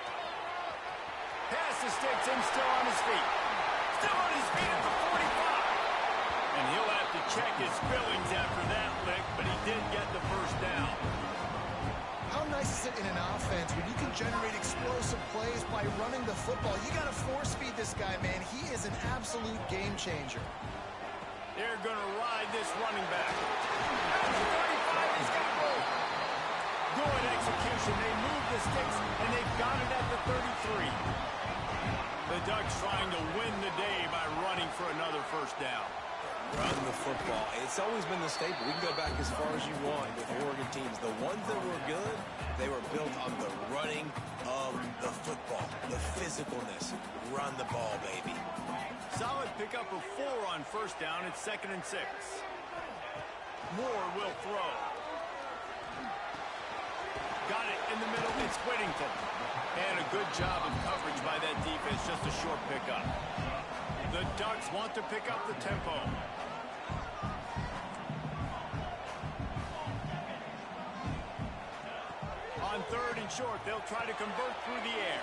Pass the sticks in, still on his feet. Still on his feet at the 45. And he'll have to check his fillings after that lick, but he did get the first down. How nice is it in an offense when you can generate explosive plays by running the football? You got to force feed this guy, man. He is an absolute game changer. They're going to ride this running back. At the 35, he's got room. Good execution. They move the sticks, and they've got it at the 33. The Ducks trying to win the day by running for another first down. Run the football. It's always been the staple. We can go back as far as you want with Oregon teams. The ones that were good, they were built on the running of the football, the physicalness. Run the ball, baby. Solid pickup of 4 on first down. It's 2nd and 6. Moore will throw. Got it in the middle. It's Whittington. And a good job of coverage by that defense. Just a short pickup. The Ducks want to pick up the tempo. On 3rd and short, they'll try to convert through the air.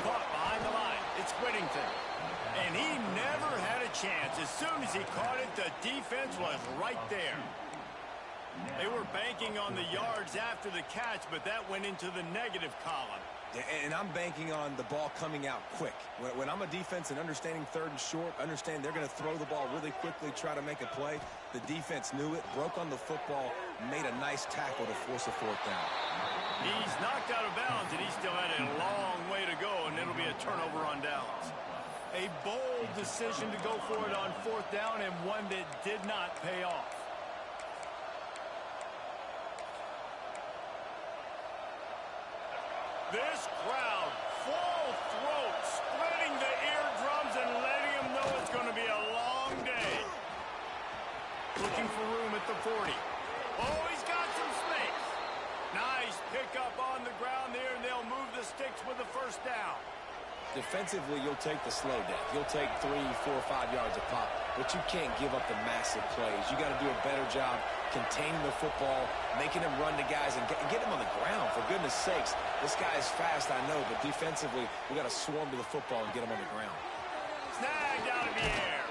Caught behind the line. It's Whittington. And he never had a chance. As soon as he caught it, the defense was right there. They were banking on the yards after the catch, but that went into the negative column. Yeah, and I'm banking on the ball coming out quick. When I'm a defense and understanding 3rd and short, understand they're going to throw the ball really quickly, try to make a play. The defense knew it, broke on the football, made a nice tackle to force a 4th down. He's knocked out of bounds, and he still had a long way to go, and it'll be a turnover on downs. A bold decision to go for it on 4th down, and one that did not pay off. This crowd, full throat, splitting the eardrums and letting them know it's going to be a long day. Looking for room at the 40. Oh, he's got some space. Nice pickup on the ground there, and they'll move the sticks with the first down. Defensively, you'll take the slow down. You'll take 3, 4, 5 yards a pop, but you can't give up the massive plays. You got to do a better job containing the football, making him run to guys, and get him on the ground, for goodness sakes. This guy is fast, I know, but defensively, we got to swarm to the football and get him on the ground. Snagged out of the air.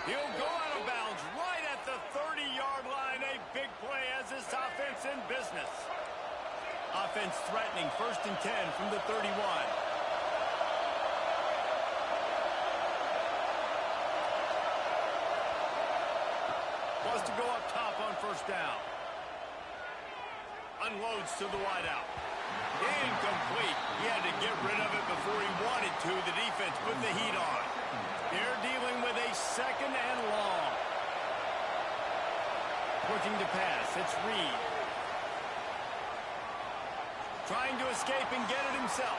He'll go out of bounds right at the 30-yard line. A big play as this offense in business. Offense threatening, 1st and 10 from the 31. Wants to go up top on first down. Unloads to the wideout. Incomplete. He had to get rid of it before he wanted to. The defense put the heat on. They're dealing with a 2nd and long. Looking to pass. It's Reed. Trying to escape and get it himself.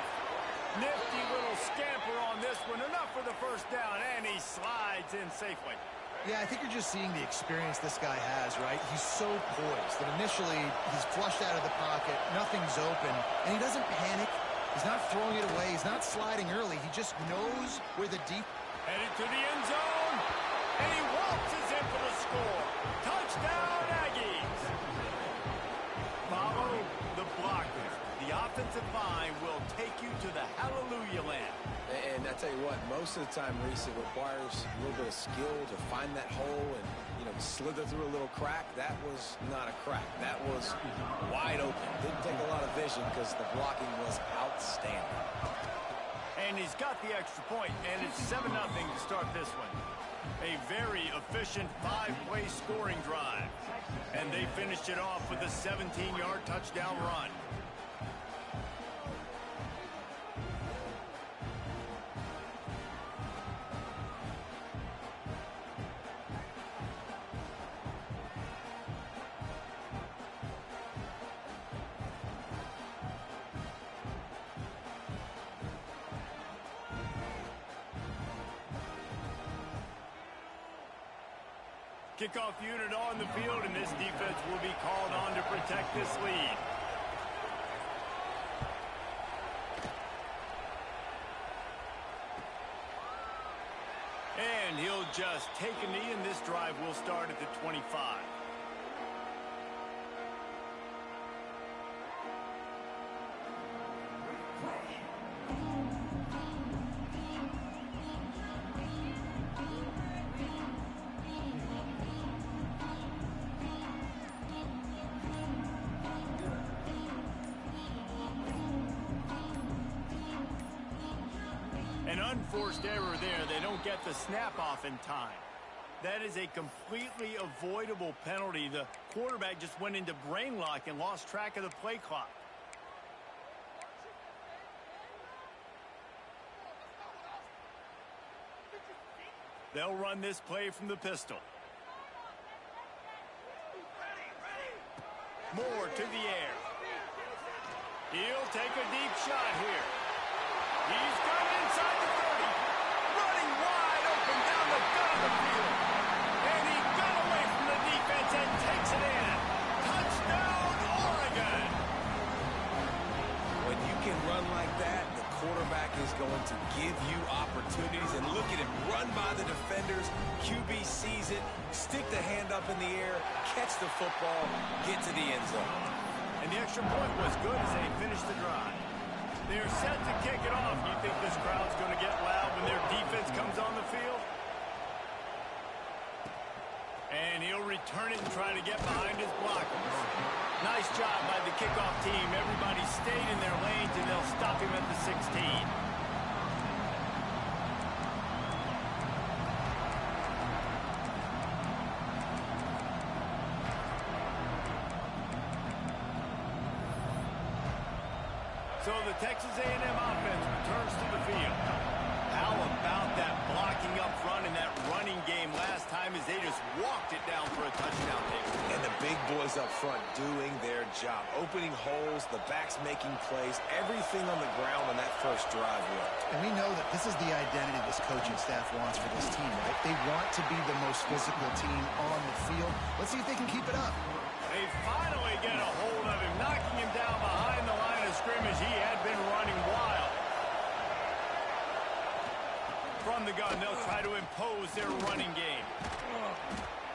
Nifty little scamper on this one. Enough for the first down, and he slides in safely. Yeah, I think you're just seeing the experience this guy has, right? He's so poised that initially he's flushed out of the pocket, nothing's open, and he doesn't panic. He's not throwing it away. He's not sliding early. He just knows where the deep... Headed to the end zone, and he waltzes in for the score. Touchdown, Aggies! Follow the blockers. The offensive line will take you to the hallelujah land. And I tell you what, most of the time, Reese, it requires a little bit of skill to find that hole and, slither through a little crack. That was not a crack. That was wide open. Didn't take a lot of vision because the blocking was outstanding. And he's got the extra point, and it's 7-0 to start this one. A very efficient 5-play scoring drive. And they finished it off with a 17-yard touchdown run. Kickoff unit on the field, and this defense will be called on to protect this lead. And he'll just take a knee, and this drive will start at the 25. An unforced error there. They don't get the snap off in time. That is a completely avoidable penalty. The quarterback just went into brain lock and lost track of the play clock. They'll run this play from the pistol. Moore to the air. He'll take a deep shot here. He's got it inside the 30. Running wide open down the gut of the field. And he got away from the defense and takes it in. Touchdown, Oregon. When you can run like that, the quarterback is going to give you opportunities. And look at him run by the defenders. QB sees it, stick the hand up in the air, catch the football, get to the end zone. And the extra point was good as they finished the drive. They're set to kick it off. You think this crowd's going to get loud when their defense comes on the field? And he'll return it and try to get behind his blockers. Nice job by the kickoff team. Everybody stayed in their lanes, and they'll stop him at the 16. So the Texas A&M offense returns to the field. How about that blocking up front and that running game last time as they just walked it down for a touchdown pick? And the big boys up front doing their job. Opening holes, the backs making plays, everything on the ground on that first drive worked. And we know that this is the identity this coaching staff wants for this team, right? They want to be the most physical team on the field. Let's see if they can keep it up. They finally get a hold of him, knocking him down behind the line of scrimmage. He had been running wild. From the gun, they'll try to impose their running game.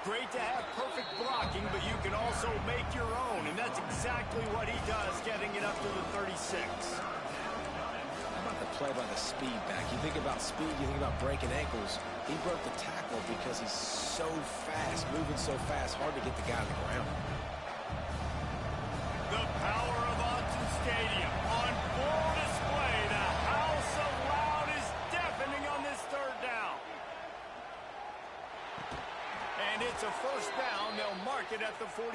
Great to have perfect blocking, but you can also make your own, and that's exactly what he does, getting it up to the 36. How about the play by the speed back? You think about speed, you think about breaking ankles. He broke the tackle because he's so fast, moving so fast, hard to get the guy on the ground. The power of Autzen Stadium on full display. The house of loud is deafening on this third down. And it's a first down. They'll mark it at the 44.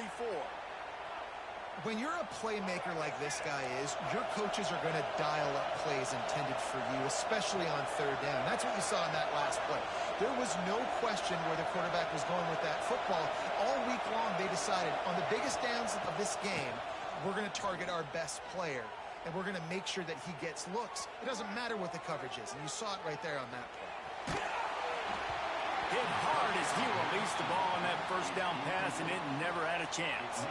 When you're a playmaker like this guy is, your coaches are going to dial up plays intended for you, especially on third down. That's what you saw in that last play. There was no question where the quarterback was going with that football. All week long, they decided on the biggest downs of this game, we're going to target our best player, and we're going to make sure that he gets looks. It doesn't matter what the coverage is, and you saw it right there on that play. Hit hard as he released the ball on that first down pass, and it never had a chance.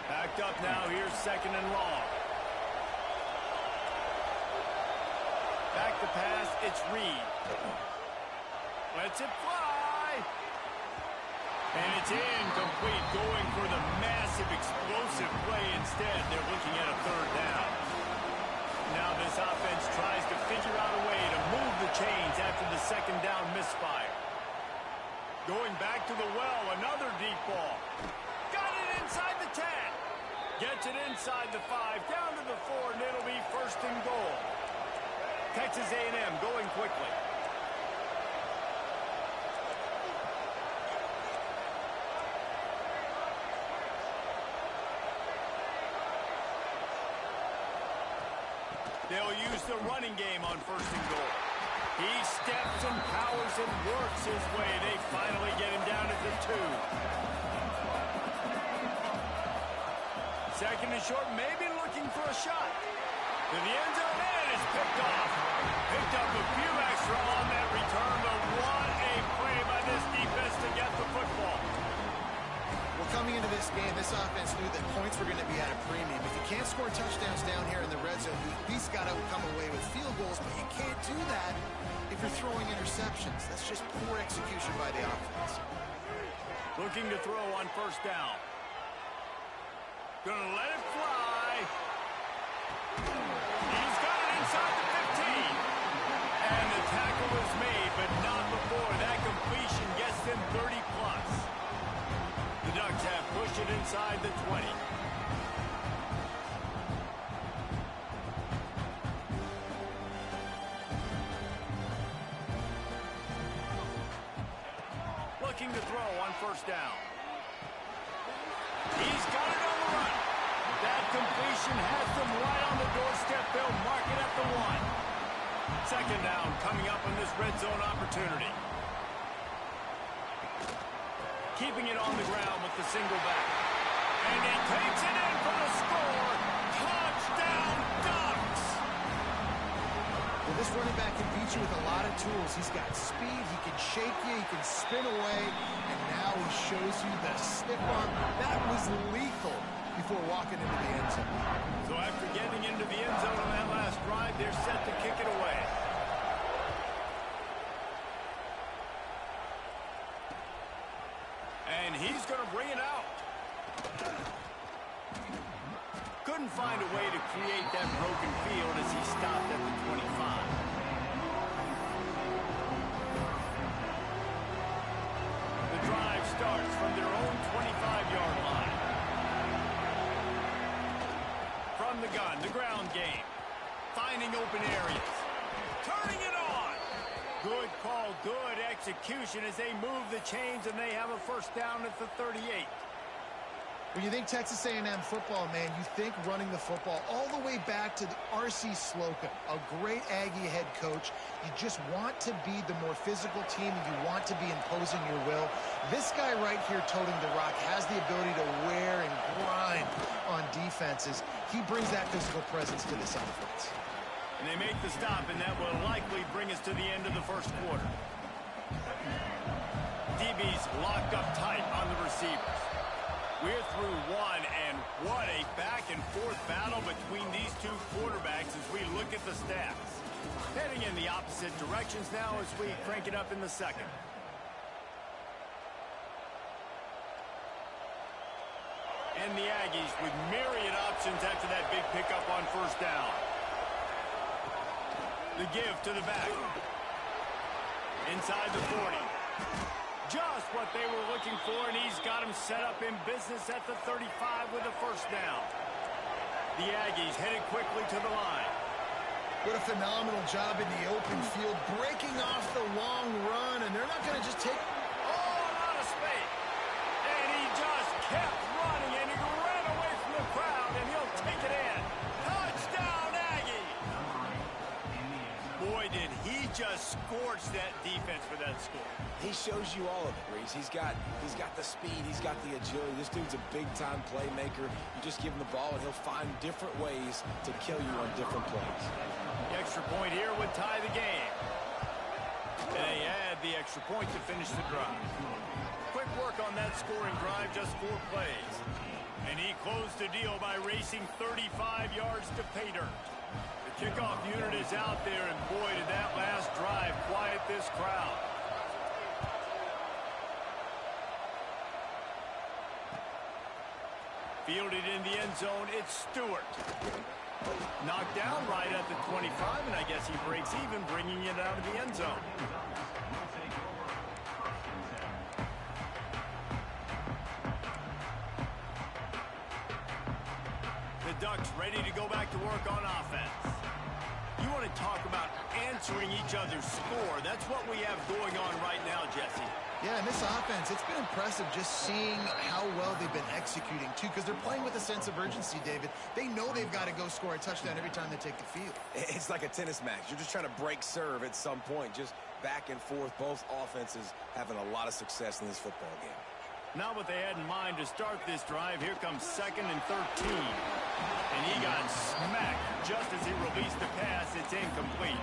Backed up now, here's second and long. Back to pass, it's Reed. Lets it fly. And it's incomplete, going for the massive explosive play instead. They're looking at a third down. Now this offense tries to figure out a way to move the chains after the second down misfire. Going back to the well, another deep ball. Got it inside the 10. Gets it inside the 5, down to the 4, and it'll be first and goal. Texas A&M going quickly. They'll use the running game on first and goal. He steps and powers and works his way. They finally get him down at the 2. Second and short, maybe looking for a shot. To the end zone, and it's picked off. Picked up a few extra on that return, but what a play by this defense to get the football. Well, coming into this game, this offense knew that points were going to be at a premium. If you can't score touchdowns down here in the red zone, you at least got to come away with field goals, but you can't do that if you're throwing interceptions. That's just poor execution by the offense. Looking to throw on first down. Gonna let it fly. He's got it inside the 15. And the tackle is made, but not before. That completion gets them 30 plus. The Ducks have pushed it inside the 20. Looking to throw on first down. He's got it on the run. That completion has them right on the doorstep. They'll mark it at the 1. Second down coming up on this red zone opportunity. Keeping it on the ground with the single back. And he takes it in for the score. Touchdown, Ducks! Well, this running back can beat you with a lot of tools. He's got speed, he can shake you, he can spin away, and now he shows you the stiff arm. That was lethal before walking into the end zone. So after getting into the end zone on that last drive, they're set to kick it away. And he's going to bring it out. Couldn't find a way to create that broken field as he stopped at the 25. The drive starts from their own 25-yard line. From the gun, the ground game. Finding open areas. Turning it on. Good call, good execution as they move the chains and they have a first down at the 38. When you think Texas A&M football, man, you think running the football all the way back to the R.C. Slocum, a great Aggie head coach. You just want to be the more physical team, and you want to be imposing your will. This guy right here toting the rock has the ability to wear and grind on defenses. He brings that physical presence to this offense. And they make the stop, and that will likely bring us to the end of the first quarter. DB's locked up tight on the receivers. We're through one, and what a back-and-forth battle between these two quarterbacks as we look at the stats. Heading in the opposite directions now as we crank it up in the second. And the Aggies with myriad options after that big pickup on first down. The give to the back. Inside the 40. Just what they were looking for, and he's got him set up in business at the 35 with a first down. The Aggies headed quickly to the line. What a phenomenal job in the open field, breaking off the long run, and they're not going to just take... Oh, a lot of space. And he just kept running, and he ran away from the crowd torched that defense for that score. He shows you all of it, Reese. He's got the speed. He's got the agility. This dude's a big-time playmaker. You just give him the ball, and he'll find different ways to kill you on different plays. The extra point here would tie the game. And they add the extra point to finish the drive. Quick work on that scoring drive, just 4 plays. And he closed the deal by racing 35 yards to pay dirt. The kickoff unit is out there, and boy, did that last drive quiet this crowd. Fielded in the end zone, it's Stewart. Knocked down right at the 25, and I guess he breaks even, bringing it out of the end zone. The Ducks ready to go back to work on offense. You want to talk about answering each other's score. That's what we have going on right now, Jesse. Yeah, and this offense, it's been impressive just seeing how well they've been executing, too, because they're playing with a sense of urgency, David. They know they've got to go score a touchdown every time they take the field. It's like a tennis match. You're just trying to break serve at some point, just back and forth. Both offenses having a lot of success in this football game. Not what they had in mind to start this drive. Here comes 2nd and 13. And he got smacked just as he released the pass. It's incomplete.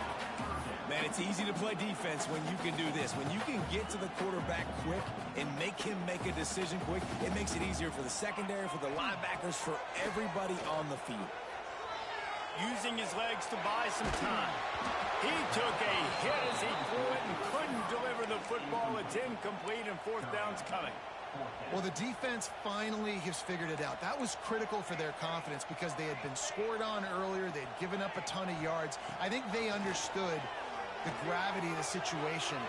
Man, it's easy to play defense when you can do this. When you can get to the quarterback quick and make him make a decision quick, it makes it easier for the secondary, for the linebackers, for everybody on the field. Using his legs to buy some time. He took a hit as he threw it and couldn't deliver the football. It's incomplete, and 4th down's coming. Well, the defense finally has figured it out. That was critical for their confidence because they had been scored on earlier. They'd given up a ton of yards. I think they understood the gravity of the situation.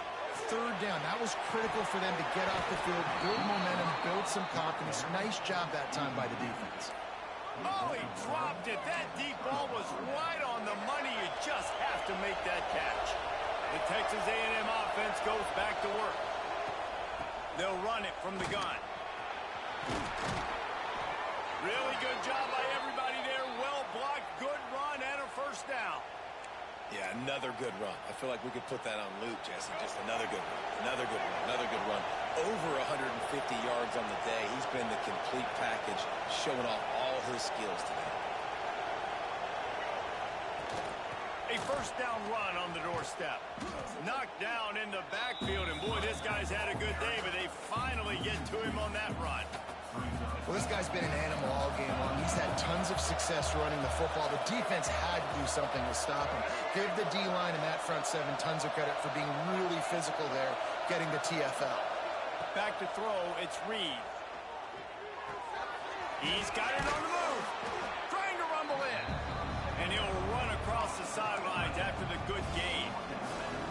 3rd down, that was critical for them to get off the field, build momentum, build some confidence. Nice job that time by the defense. Oh, he dropped it. That deep ball was right on the money. You just have to make that catch. The Texas A&M offense goes back to work. They'll run it from the gun. Really good job by everybody there. Well blocked, good run, and a 1st down. Yeah, another good run. I feel like we could put that on loop, Jesse. Just another good run, another good run, another good run. Over 150 yards on the day. He's been the complete package, showing off all his skills today. A 1st down run on the doorstep. Knocked down in the backfield, and boy, this guy's had a good day, but they finally get to him on that run. Well, this guy's been an animal all game long. He's had tons of success running the football. The defense had to do something to stop him. Give the D-line and that front 7 tons of credit for being really physical there, getting the TFL. Back to throw, it's Reed. He's got it on the move. Trying to rumble in. And he'll run across the sidelines after the good gain.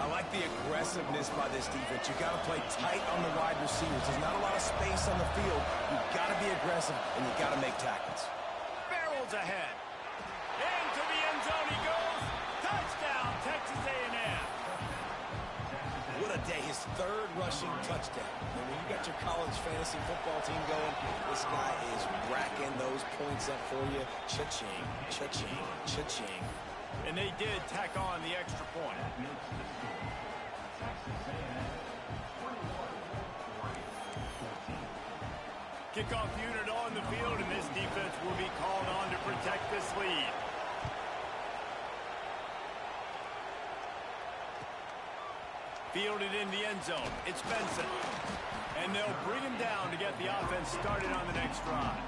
I like the aggressiveness by this defense. You got to play tight on the wide receivers. There's not a lot of space on the field. You've got to be aggressive, and you've got to make tackles. Barrels ahead. Into the end zone he goes. Touchdown, Texas A&M. What a day. His 3rd rushing touchdown. And when you got your college fantasy football team going, this guy is racking those points up for you. Cha-ching, cha-ching, cha-ching. And they did tack on the extra point. Kickoff unit on the field, and this defense will be called on to protect this lead. Fielded in the end zone. It's Benson. And they'll bring him down to get the offense started on the next drive.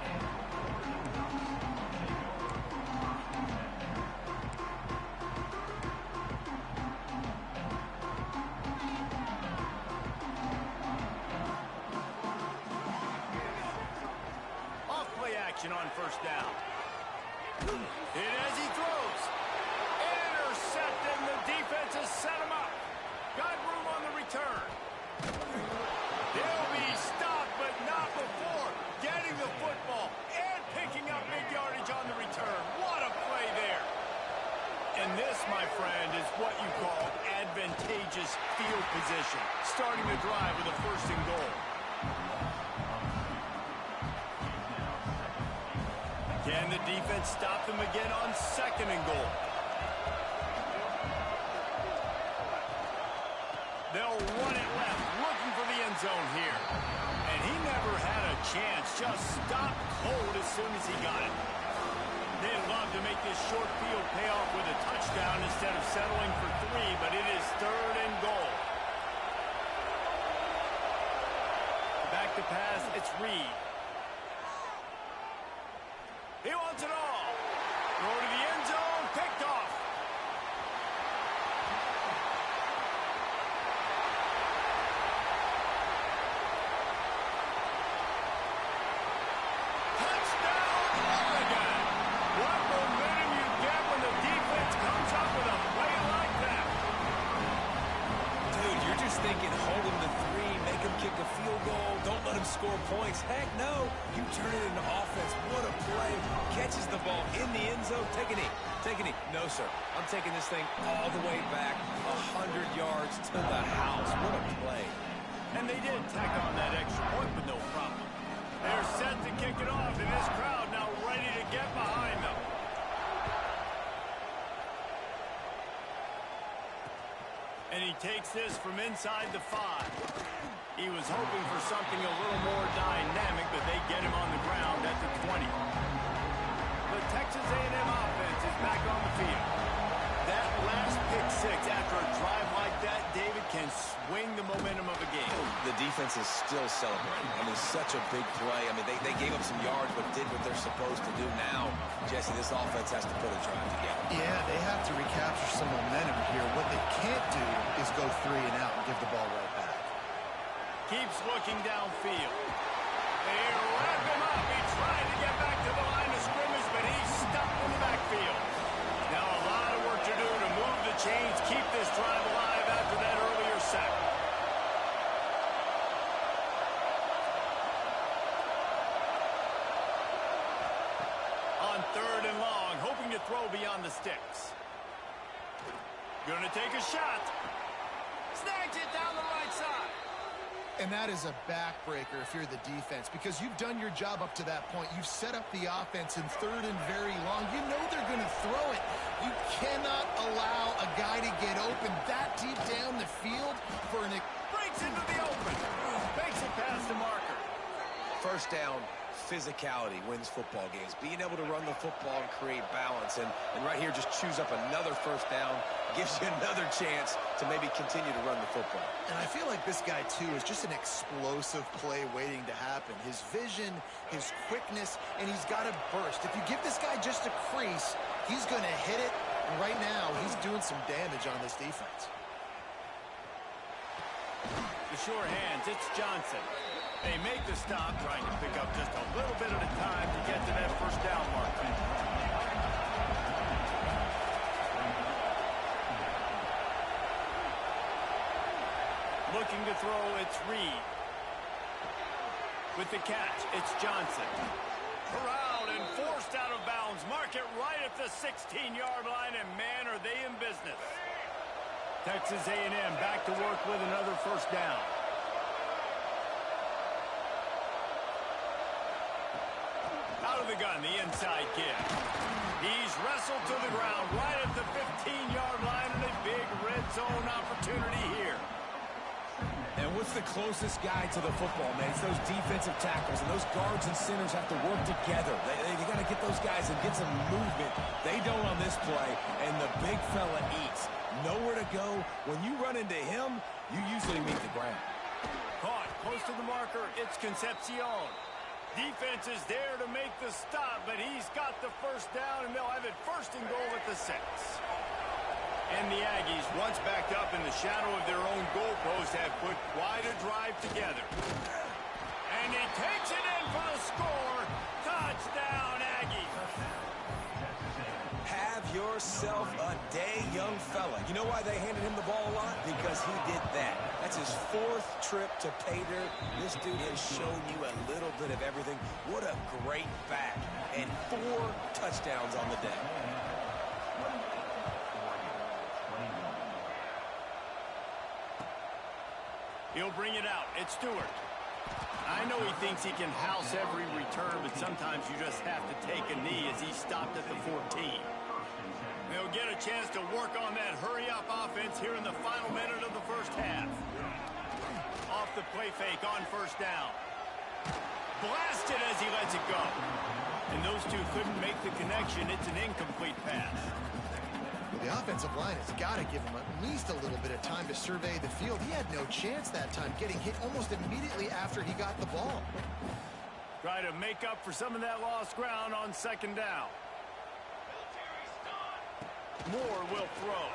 On 1st down. And as he throws, intercepted, and the defense has set him up. Got room on the return. He'll be stopped, but not before getting the football and picking up big yardage on the return. What a play there. And this, my friend, is what you call advantageous field position. Starting the drive with a 1st and goal. Can the defense stop them again on 2nd and goal? just stopped cold as soon as he got it. They'd love to make this short field pay off with a touchdown instead of settling for 3, but it is 3rd and goal. Back to pass, it's Reed. He wants it all. Throw to the end zone, picked off. Touchdown, Oregon. What momentum you get when the defense comes up with a play like that. Dude, you're just thinking hold him to 3, make him kick a field goal, don't let him score points. Heck no, you turn it into offense. What a play. Catches the ball in the end zone. Take a knee. Take a knee. No, sir. I'm taking this thing all the way back 100 yards to the house. What a play. And they did tack on that extra point with no problem. They're set to kick it off, and this crowd now ready to get behind them. And he takes this from inside the 5. He was hoping for something a little more dynamic, but they get him on the ground at the 20. The Texas A&M offense is back on the field. That last pick 6 after a drive like that, David, can swing the momentum of a game. The defense is still celebrating. I mean, such a big play. I mean, they gave up some yards, but did what they're supposed to do. Now, Jesse, this offense has to put a drive together. Yeah, they have to recapture some momentum here. What they can't do is go 3 and out and give the ball right back. Keeps looking downfield. They wrap him up. He tried to get back to the line of scrimmage, but he's stuck in the backfield. Now a lot of work to do to move the chains, keep this drive alive after that earlier sack. On 3rd and long, hoping to throw beyond the sticks. Gonna take a shot. Snags it down the right side. And that is a backbreaker if you're the defense, because you've done your job up to that point. You've set up the offense in 3rd and very long. You know they're going to throw it. You cannot allow a guy to get open that deep down the field for an... Breaks into the open. Makes it past the marker. First down, physicality wins football games. Being able to run the football and create balance. And right here, just choose up another first down. Gives you another chance to maybe continue to run the football. And I feel like this guy, too, is just an explosive play waiting to happen. His vision, his quickness, and he's got a burst. If you give this guy just a crease, he's going to hit it. And right now, he's doing some damage on this defense. The sure hands, it's Johnson. They make the stop, trying to pick up just a little bit at a time to get to that first down mark. Looking to throw, it's Reed. With the catch, it's Johnson. Corralled and forced out of bounds. Mark it right at the 16-yard line, and man, are they in business. Texas A&M back to work with another first down. Out of the gun, the inside kid. He's wrestled to the ground right at the 15-yard line, and a big red zone opportunity here. And what's the closest guy to the football, man? It's those defensive tackles, and those guards and centers have to work together. They got to get those guys and get some movement. They don't on this play, and the big fella eats. Nowhere to go. When you run into him, you usually meet the ground. Caught close to the marker, it's Concepcion. Defense is there to make the stop, but he's got the first down, and they'll have it 1st and goal at the 6. And the Aggies, once backed up in the shadow of their own goalpost, have put quite a drive together. And he takes it in for the score. Touchdown, Aggies. Have yourself a day, young fella. You know why they handed him the ball a lot? Because he did that. That's his 4th trip to pay dirt. This dude has shown you a little bit of everything. What a great back. And 4 touchdowns on the day. He'll bring it out. It's Stewart. I know he thinks he can house every return, but sometimes you just have to take a knee as he stopped at the 14. They'll get a chance to work on that hurry-up offense here in the final minute of the first half. Off the play fake on first down. Blasted as he lets it go. And those two couldn't make the connection. It's an incomplete pass. Well, the offensive line has got to give him at least a little bit of time to survey the field. He had no chance that time, getting hit almost immediately after he got the ball. Try to make up for some of that lost ground on second down. Moore will throw.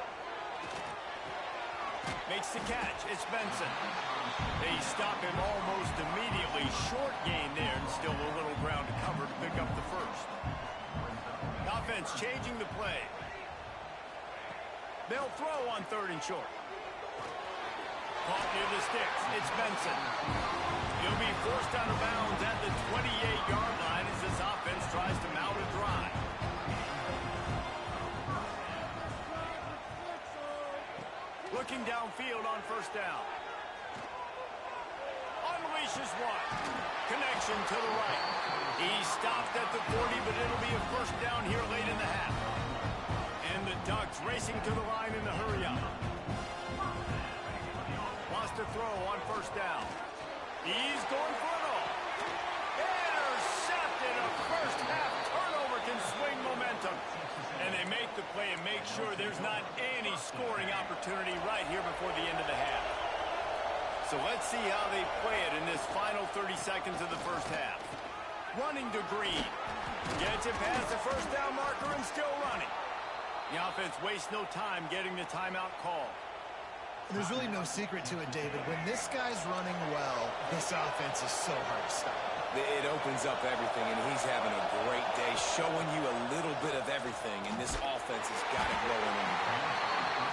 Makes the catch. It's Benson. They stop him almost immediately. Short gain there, and still a little ground to cover to pick up the first. Offense changing the play. They'll throw on 3rd and short. Caught near the sticks. It's Benson. He'll be forced out of bounds at the 28-yard line as this offense tries to mount a drive. Looking downfield on 1st down. Unleashes one. Connection to the right. He stopped at the 40, but it'll be a 1st down here late in the half. And the Ducks racing to the line in the hurry up. Lost a throw on 1st down. He's going for it all. Intercepted. A first half turnover can swing momentum. And they make the play and make sure there's not any scoring opportunity right here before the end of the half. So let's see how they play it in this final 30 seconds of the first half. Running to Green. Gets it past the 1st down marker and still running. The offense wastes no time getting the timeout call. There's really no secret to it, David. When this guy's running well, this offense is so hard to stop. It opens up everything, and he's having a great day, showing you a little bit of everything, and this offense has got it rolling in.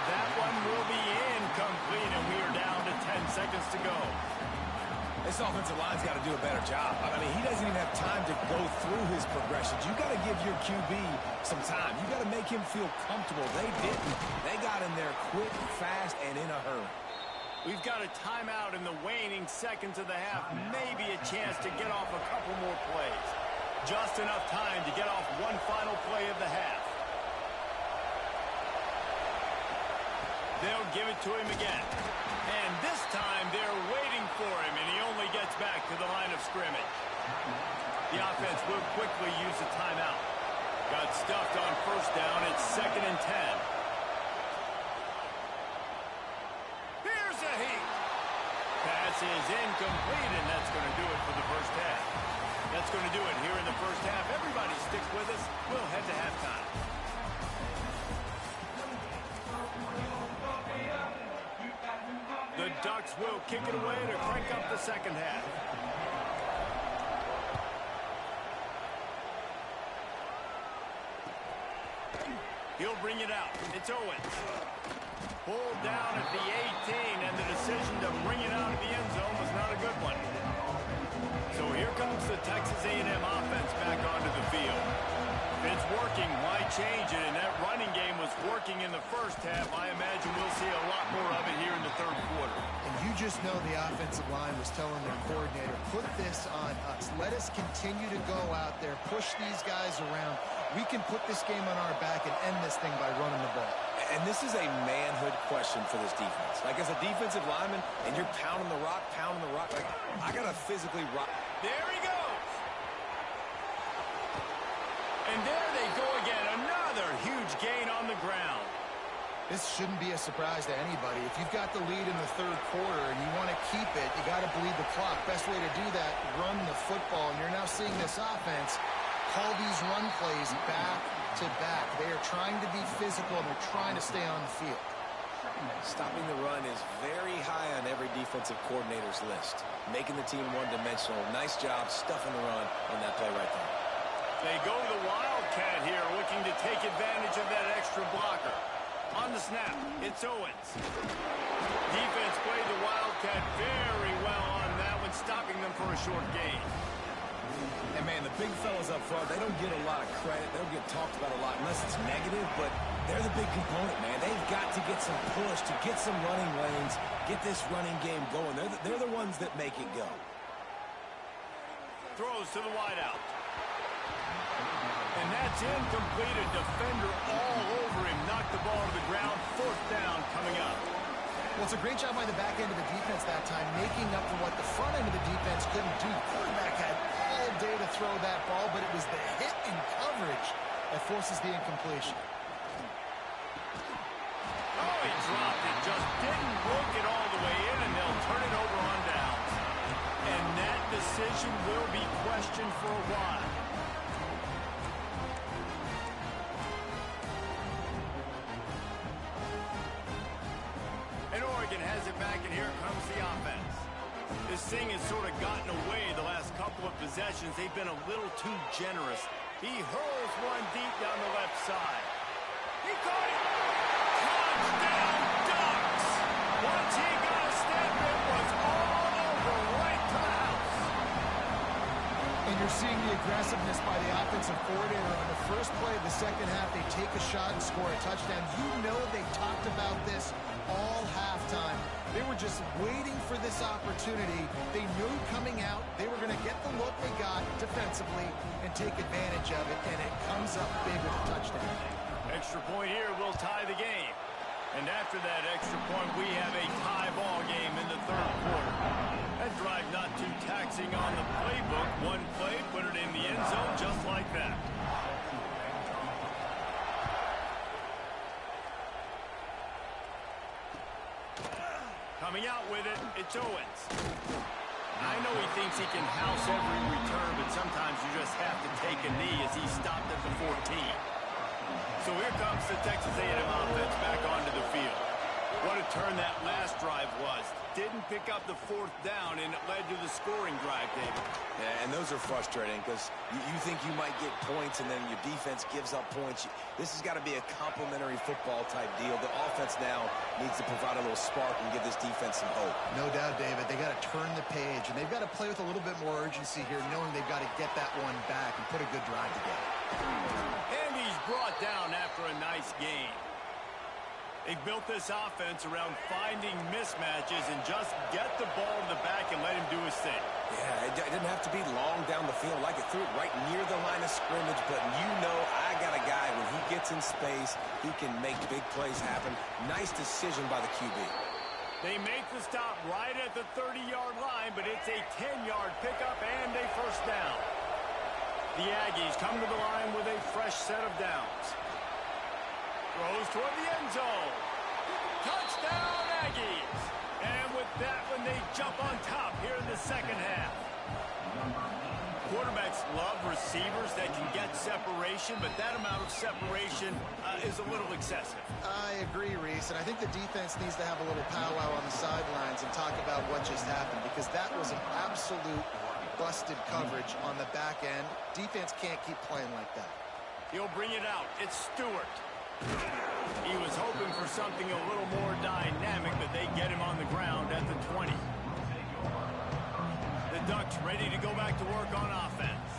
That one will be incomplete, and we are down to 10 seconds to go. This offensive line's got to do a better job. I mean, he doesn't even have time to go through his progressions. You got to give your QB some time. You got to make him feel comfortable. They didn't. They got in there quick, fast, and in a hurry. We've got a timeout in the waning seconds of the half. Maybe a chance to get off a couple more plays. Just enough time to get off one final play of the half. They'll give it to him again. And this time they're waiting for him, and he only gets back to the line of scrimmage. The offense will quickly use a timeout. Got stuffed on 1st down. It's 2nd and 10. Here's a heat. Pass is incomplete, and that's going to do it for the first half. That's going to do it here in the first half. Everybody stick with us. We'll head to halftime. The Ducks will kick it away to crank up the second half. He'll bring it out. It's Owens. Pulled down at the 18, and the decision to bring it out of the end zone was not a good one. So here comes the Texas A&M offense back onto the field. If it's working, why change it? And that running game was working in the first half. I imagine we'll see a lot more of it here in the 3rd quarter. And you just know the offensive line was telling their coordinator, put this on us. Let us continue to go out there, push these guys around. We can put this game on our back and end this thing by running the ball. And this is a manhood question for this defense. Like, as a defensive lineman, and you're pounding the rock, like, I got to physically rock. There he goes. And there they go again. Another huge gain on the ground. This shouldn't be a surprise to anybody. If you've got the lead in the 3rd quarter and you want to keep it, you got to bleed the clock. Best way to do that, run the football. And you're now seeing this offense call these run plays back to back. They are trying to be physical, and they're trying to stay on the field. Stopping the run is very high on every defensive coordinator's list. Making the team one-dimensional. Nice job stuffing the run on that play right there. They go to the Wildcat here, looking to take advantage of that extra blocker. On the snap, it's Owens. Defense played the Wildcat very well on that one, stopping them for a short gain. And, man, the big fellas up front, they don't get a lot of credit. They don't get talked about a lot unless it's negative, but they're the big component, man. They've got to get some push, to get some running lanes, get this running game going. They're the ones that make it go. Throws to the wideout. And that's incomplete. A defender all over him. Knocked the ball to the ground. 4th down coming up. Well, it's a great job by the back end of the defense that time, making up for what the front end of the defense couldn't do. The quarterback had all day to throw that ball, but it was the hit in coverage that forces the incompletion. Oh, he dropped it. Just didn't work it all the way in, and they'll turn it over on downs. And that decision will be questioned for a while. And Oregon has it back, and here comes the offense. This thing has sort of gotten away the last couple of possessions. They've been a little too generous. He hurls one deep down the left side. He caught it! Touchdown Ducks! Once he got a step, it was all over right to the house. And you're seeing the aggressiveness by the offensive coordinator on the first play of the second half. They take a shot and score a touchdown. You know they talked about this all halftime. They were just waiting for this opportunity. They knew coming out they were going to get the look they got defensively and take advantage of it, and it comes up big with a touchdown. Extra point here will tie the game. And after that extra point, we have a tie ball game in the third quarter. That drive not too taxing on the playbook. One play, put it in the end zone just like that. Coming out with it, it's Owens. I know he thinks he can house every return, but sometimes you just have to take a knee as he stopped at the 14. So here comes the Texas A&M offense back onto the field. What a turn that last drive was. Didn't pick up the fourth down, and it led to the scoring drive, David. Yeah, and those are frustrating because you think you might get points and then your defense gives up points. This has got to be a complementary football type deal. The offense now needs to provide a little spark and give this defense some hope. No doubt, David. They got to turn the page, and they've got to play with a little bit more urgency here, knowing they've got to get that one back and put a good drive together. And he's brought down after a nice game. They've built this offense around finding mismatches and just get the ball to the back and let him do his thing. Yeah, it didn't have to be long down the field. Like it threw it right near the line of scrimmage, but you know I got a guy, when he gets in space, he can make big plays happen. Nice decision by the QB. They make the stop right at the 30-yard line, but it's a 10-yard pickup and a first down. The Aggies come to the line with a fresh set of downs. Throws toward the end zone. Touchdown, Aggies. And with that one, they jump on top here in the second half. Quarterbacks love receivers that can get separation, but that amount of separation is a little excessive. I agree, Reese, and I think the defense needs to have a little powwow on the sidelines and talk about what just happened, because that was an absolute busted coverage on the back end. Defense can't keep playing like that. He'll bring it out. It's Stewart. He was hoping for something a little more dynamic, but they get him on the ground at the 20. The Ducks ready to go back to work on offense.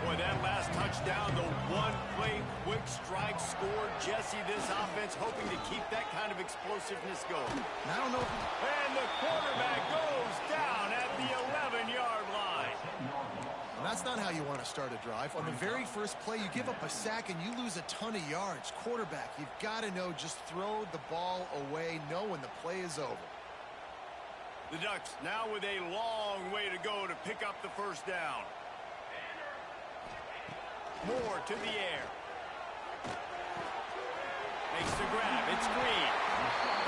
Boy, that last touchdown, the one-play quick strike scored. Jesse, this offense hoping to keep that kind of explosiveness going. I don't know. And the quarterback goes down at the 11-yard line. And that's not how you want to start a drive. On the very first play, you give up a sack and you lose a ton of yards. Quarterback, you've got to know, just throw the ball away, know when the play is over. The Ducks now with a long way to go to pick up the first down. Moore to the air. Makes the grab. It's Green.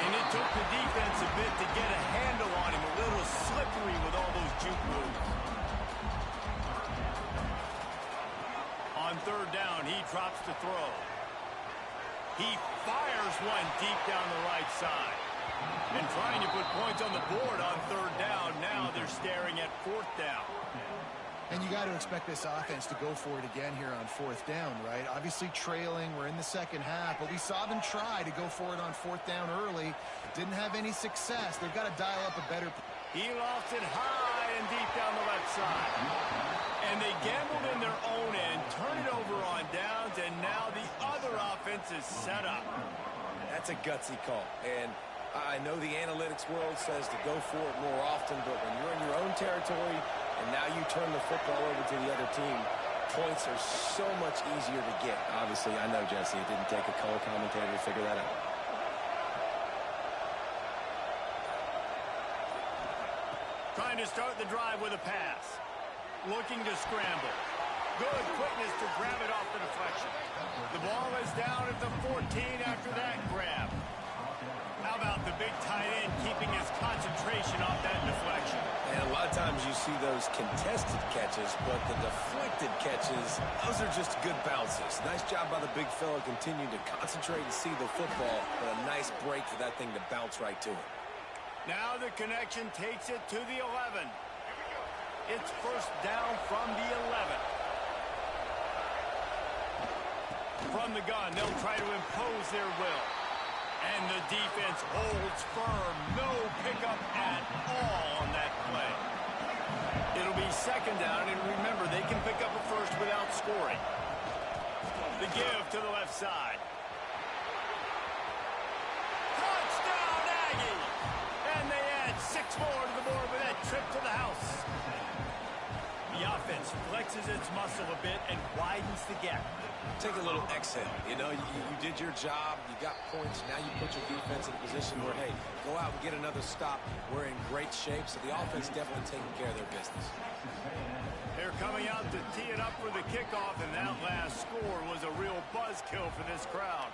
And it took the defense a bit to get a handle on him. A little slippery with all those juke moves. On third down, he drops to throw. He fires one deep down the right side. And trying to put points on the board on third down. Now they're staring at fourth down. And you got to expect this offense to go for it again here on fourth down, right? Obviously trailing. We're in the second half, but we saw them try to go for it on fourth down early. Didn't have any success. They've got to dial up a better... He lofts it high and deep down the left side. And they gambled in their own end, turn it over on downs, and now the other offense is set up. That's a gutsy call. And I know the analytics world says to go for it more often, but when you're in your own territory and now you turn the football over to the other team, points are so much easier to get. Obviously, I know, Jesse, it didn't take a color commentator to figure that out. Trying to start the drive with a pass. looking to scramble. Good quickness to grab it off the deflection. The ball is down at the 14 after that grab. How about the big tight end keeping his concentration off that deflection? And a lot of times you see those contested catches, but the deflected catches, those are just good bounces. Nice job by the big fella continuing to concentrate and see the football, but a nice break for that thing to bounce right to it. Now the connection takes it to the 11. It's first down from the 11. From the gun, they'll try to impose their will. And the defense holds firm. No pickup at all on that play. It'll be second down, and remember, they can pick up a first without scoring. The give to the left side. Touchdown, Aggie! And they add 6 more to the board with that trip to the house. The offense flexes its muscle a bit and widens the gap. Take a little exhale. You know, you did your job. You got points. Now you put your defense in a position where, hey, go out and get another stop. We're in great shape, so the offense definitely taking care of their business. They're coming out to tee it up for the kickoff, and that last score was a real buzzkill for this crowd.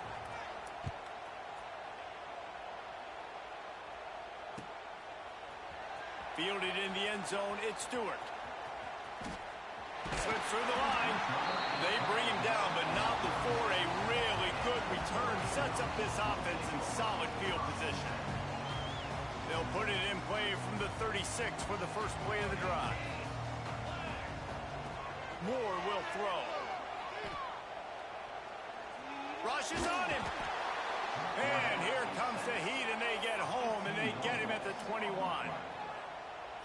Fielded in the end zone, it's Stewart. Slips through the line. They bring him down, but not before a really good return sets up this offense in solid field position. They'll put it in play from the 36 for the first play of the drive. Moore will throw. Rush is on him. And here comes the heat, and they get home, and they get him at the 21.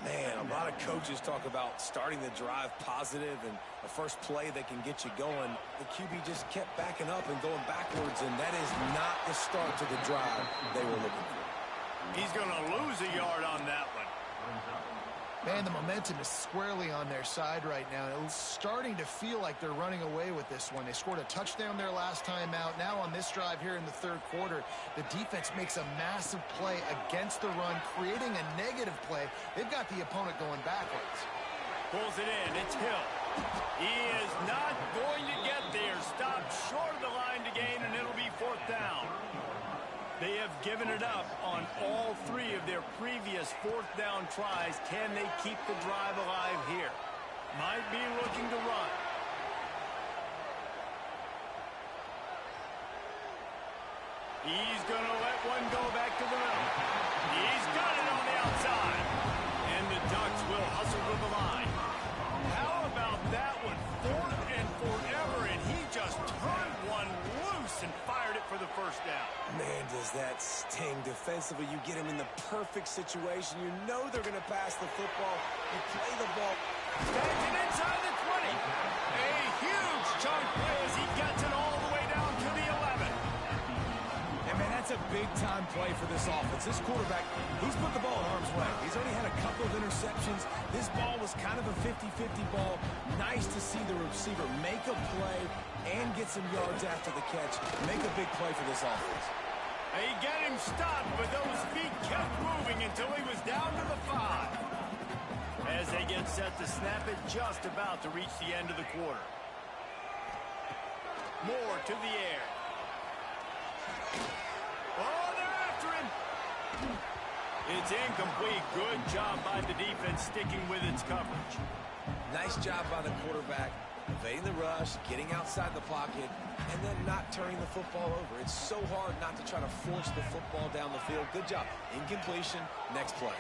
Man, a lot of coaches talk about starting the drive positive and a first play that can get you going. The QB just kept backing up and going backwards, and that is not the start to the drive they were looking for. He's going to lose a yard on that one. Man, the momentum is squarely on their side right now. It's starting to feel like they're running away with this one. They scored a touchdown their last time out. Now on this drive here in the third quarter, the defense makes a massive play against the run, creating a negative play. They've got the opponent going backwards. Pulls it in. It's Hill. He is not going to get there. Stopped short of the line to gain, and it'll be fourth down. They have given it up on all 3 of their previous fourth down tries. Can they keep the drive alive here? Might be looking to run. He's going to let one go back to the middle. He's got it on the outside. And the Ducks will hustle to the line. How about that one? Fourth and forever, and he just turned one loose and fired it for the first down. Man, does that sting defensively. You get him in the perfect situation. You know they're going to pass the football. You play the ball. Stands it inside the 20. A huge chunk play as he gets it all the way down to the 11. And, man, that's a big-time play for this offense. This quarterback, he's put the ball in harm's way. He's already had a couple of interceptions. This ball was kind of a 50-50 ball. Nice to see the receiver make a play and get some yards after the catch. Make a big play for this offense. They get him stopped, but those feet kept moving until he was down to the 5. As they get set to snap it, just about to reach the end of the quarter. Moore to the air. Oh, they're after him. It's incomplete. Good job by the defense sticking with its coverage. Nice job by the quarterback, evading the rush, getting outside the pocket, and then not turning the football over. It's so hard not to try to force the football down the field. Good job. Incompletion, next play.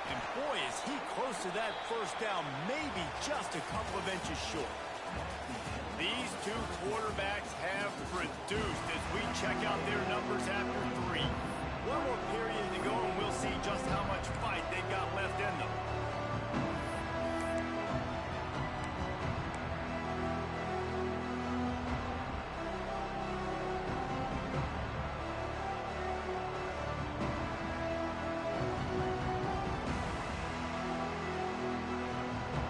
And boy, is he close to that first down, maybe just a couple of inches short. These 2 quarterbacks have produced as we check out their numbers after 3. One more period to go, and we'll see just how much fight they've got left in them.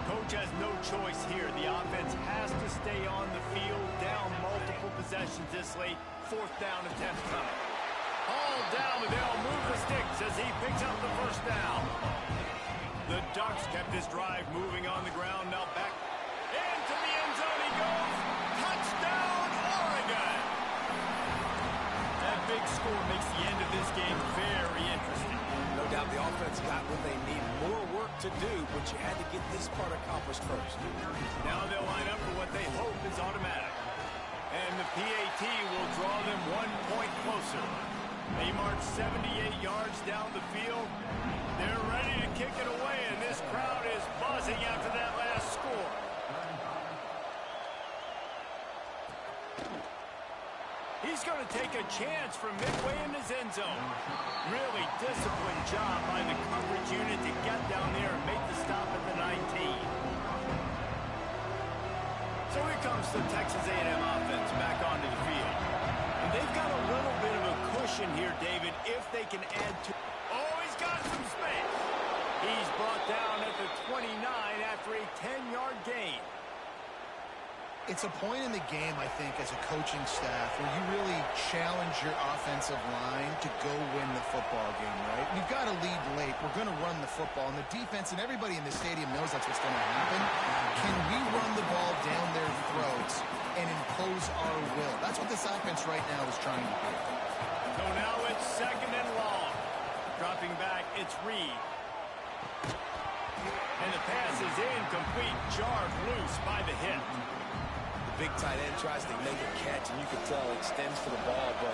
Coach has no choice here. The offense has to stay on the field, down multiple possessions this late. Fourth down attempt coming. All down, but they'll move the sticks as he picks up the first down. The Ducks kept this drive moving on the ground. Now back into the end zone he goes. Touchdown, Oregon! That big score makes the end of this game very interesting. No doubt the offense got what they need. More work to do, but you had to get this part accomplished first. Now they'll line up for what they hope is automatic. And the PAT will draw them 1 point closer. They march 78 yards down the field. They're ready to kick it away, and this crowd is buzzing after that last score. He's going to take a chance from midway in his end zone. Really disciplined job by the coverage unit to get down there and make the stop at the 19. So here comes the Texas A&M offense back onto the field. And they've got a little bit of a cushion here, David, if they can add to... Oh, he's got some space. He's brought down at the 29 after a 10-yard gain. It's a point in the game, I think, as a coaching staff where you really challenge your offensive line to go win the football game, right? We've got to lead late. We're going to run the football. And the defense and everybody in the stadium knows that's what's going to happen. Can we run the ball down their throats and impose our will? That's what this offense right now is trying to do. So now it's 2nd and long. Dropping back, it's Reed. And the pass is incomplete, jarred loose by the hit. The big tight end tries to make a catch, and you can tell it extends for the ball, but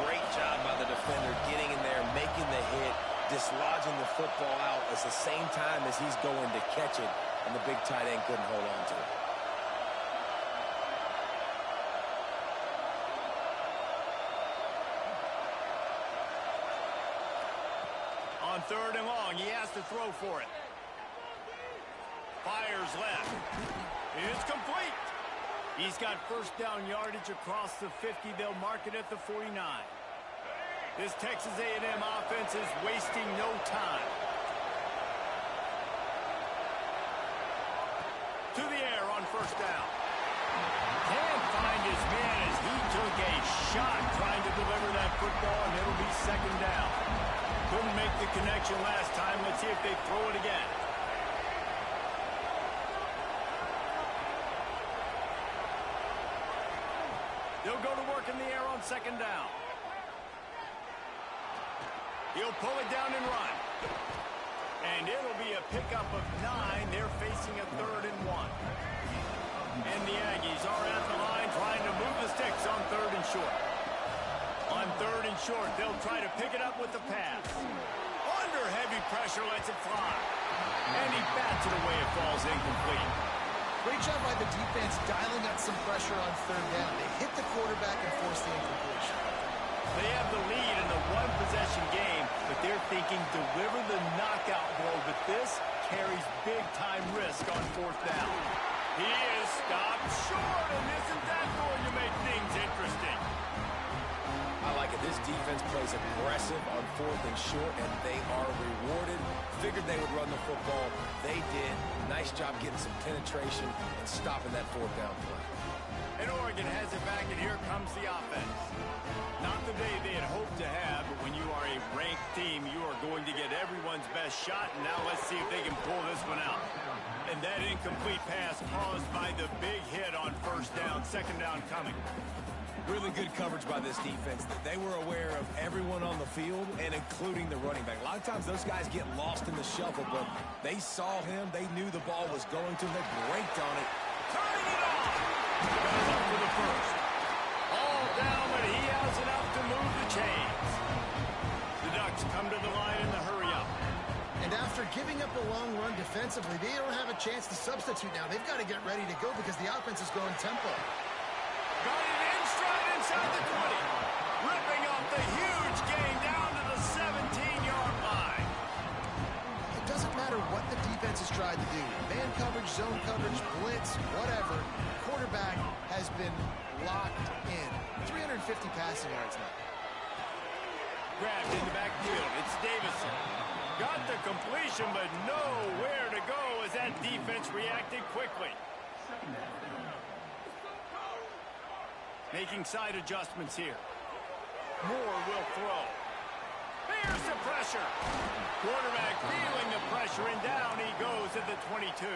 great job by the defender getting in there, making the hit, dislodging the football out at the same time as he's going to catch it, and the big tight end couldn't hold on to it. On 3rd and long, he has to throw for it. Fires left. It's complete. He's got first down yardage across the 50. They'll mark it at the 49. This Texas A&M offense is wasting no time. To the air on 1st down. Can't find his man as he took a shot trying to deliver that football, and it'll be 2nd down. Couldn't make the connection last time. Let's see if they throw it again. They'll go to work in the air on 2nd down. He'll pull it down and run. And it'll be a pickup of 9. They're facing a 3rd and 1. And the Aggies are at the line trying to move the sticks on 3rd and short. On 3rd and short, they'll try to pick it up with the pass. Under heavy pressure, lets it fly. And he bats it away. It falls incomplete. Great job by the defense dialing up some pressure on 3rd down. They hit the quarterback and forced the incompletion. They have the lead in the one-possession game, but they're thinking deliver the knockout blow. But this carries big-time risk on 4th down. He is stopped short, and isn't that going to make things interesting? I like it. This defense plays aggressive on 4th and short, and they are rewarded. Figured they would run the football. They did. Nice job getting some penetration and stopping that 4th down play. And Oregon has it back, and here comes the offense. Not the day they had hoped to have, but when you are a ranked team, you are going to get everyone's best shot, and now let's see if they can pull this one out. And that incomplete pass caused by the big hit on 1st down, 2nd down coming. Really good coverage by this defense. They were aware of everyone on the field, and including the running back. A lot of times those guys get lost in the shuffle, but they saw him. They knew the ball was going to. They braked on it. Turning it off! Goes up for the first. All down, but he has enough to move the chains. The Ducks come to the line in the hurry-up. And after giving up a long run defensively, they don't have a chance to substitute now. They've got to get ready to go because the offense is going tempo. Got it in stride inside the 20. Ripping off the huge gain down to the 17-yard line. It doesn't matter what the defense has tried to do. Man coverage, zone coverage, blitz, whatever. Quarterback has been locked in. 350 passing yards now. Grabbed in the backfield. It's Davison. Got the completion, but nowhere to go as that defense reacted quickly. Making side adjustments here. Moore will throw. Here's the pressure. Quarterback feeling the pressure, and down he goes at the 22.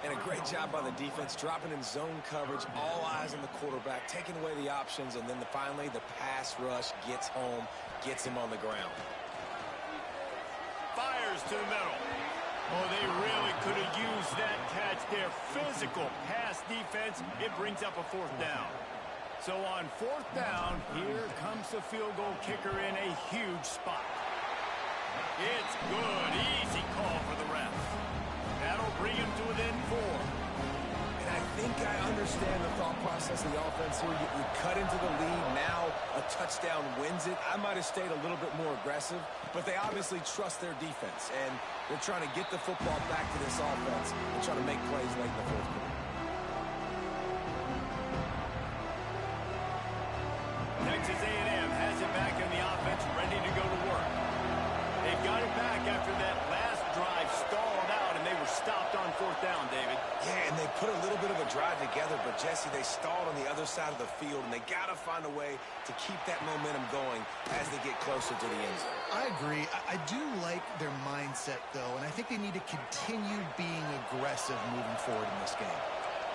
And a great job by the defense, dropping in zone coverage, all eyes on the quarterback, taking away the options, and then finally the pass rush gets home, gets him on the ground. Fires to the middle. Oh, they really could have used that catch there. Physical pass defense. It brings up a 4th down. So on 4th down, here comes the field goal kicker in a huge spot. It's good. Easy call for the ref. That'll bring him to within 4. And I think I understand the thought process of the offense here. You cut into the lead. Now a touchdown wins it. I might have stayed a little bit more aggressive, but they obviously trust their defense, and they're trying to get the football back to this offense and try to make plays late in the 4th quarter. Texas A&M has it back in the offense, ready to go to work. They've got it back after that last drive stalled out, and they were stopped on 4th down, David. Yeah, and they put a little bit of a drive together, but, Jesse, they stalled on the other side of the field, and they got to find a way to keep that momentum going as they get closer to the end zone. I agree. I do like their mindset, though, and I think they need to continue being aggressive moving forward in this game.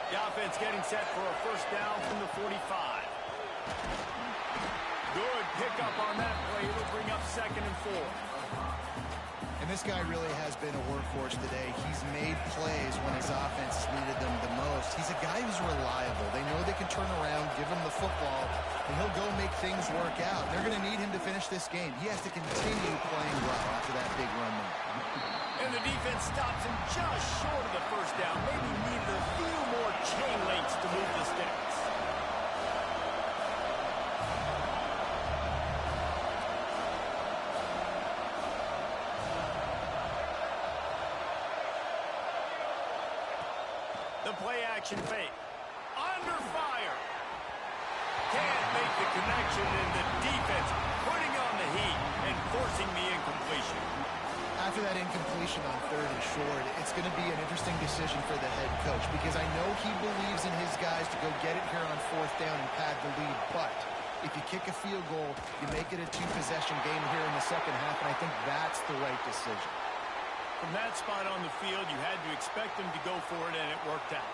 The offense getting set for a 1st down from the 45. Good pickup on that play. It'll bring up 2nd and 4. And this guy really has been a workhorse today. He's made plays when his offense needed them the most. He's a guy who's reliable. They know they can turn around, give him the football, and he'll go make things work out. They're going to need him to finish this game. He has to continue playing well after that big run there. And the defense stops him just short of the 1st down. Maybe needed a few more chain links to move the sticks. The play-action fake. Under fire. Can't make the connection, and the defense putting on the heat and forcing the incompletion. After that incompletion on 3rd and short, it's going to be an interesting decision for the head coach because I know he believes in his guys to go get it here on 4th down and pad the lead, but if you kick a field goal, you make it a 2-possession game here in the 2nd half, and I think that's the right decision. From that spot on the field, you had to expect them to go for it, and it worked out.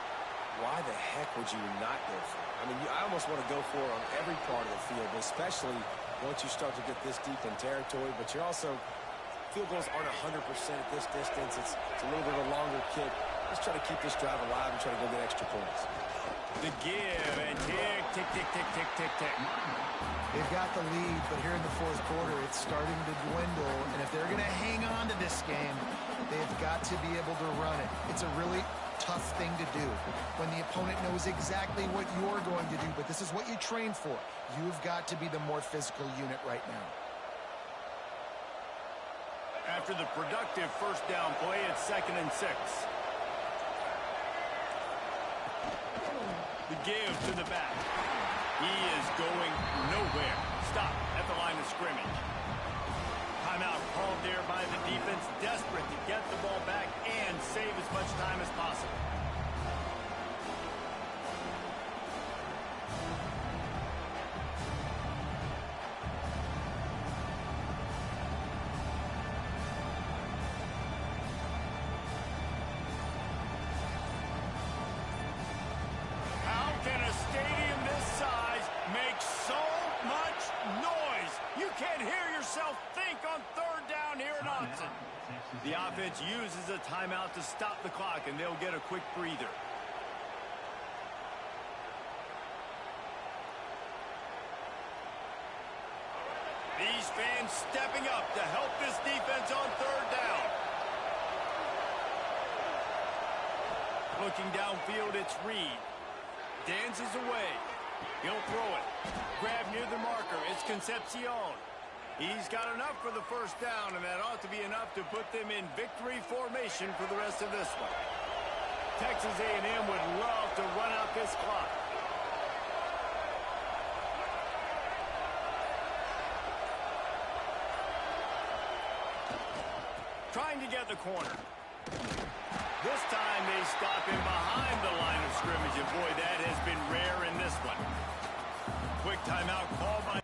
Why the heck would you not go for it? I mean, I almost want to go for it on every part of the field, especially once you start to get this deep in territory, but you're also, field goals aren't 100% at this distance. It's a little bit of a longer kick. Let's try to keep this drive alive and try to go get extra points. The give and tick, tick, tick, tick, tick, tick, tick. They've got the lead, but here in the 4th quarter, it's starting to dwindle, and if they're going to hang on to this game, they've got to be able to run it. It's a really tough thing to do when the opponent knows exactly what you're going to do, but this is what you train for. You've got to be the more physical unit right now. After the productive 1st down play, it's 2nd and 6. The give to the back. He is going nowhere. Stop at the line of scrimmage. Timeout called there by the defense, desperate to get the ball back and save as much time as possible. How can a stadium this size make so much noise? You can't hear yourself think on 3rd down here in Austin. The offense uses a timeout to stop the clock, and they'll get a quick breather. These fans stepping up to help this defense on 3rd down. Looking downfield, it's Reed. Dances away. He'll throw it. Grab near the marker. It's Concepcion. He's got enough for the 1st down, and that ought to be enough to put them in victory formation for the rest of this one. Texas A&M would love to run out this clock. Trying to get the corner. This time they stop him behind the line of scrimmage, and boy, that has been rare in this one. Quick timeout called by...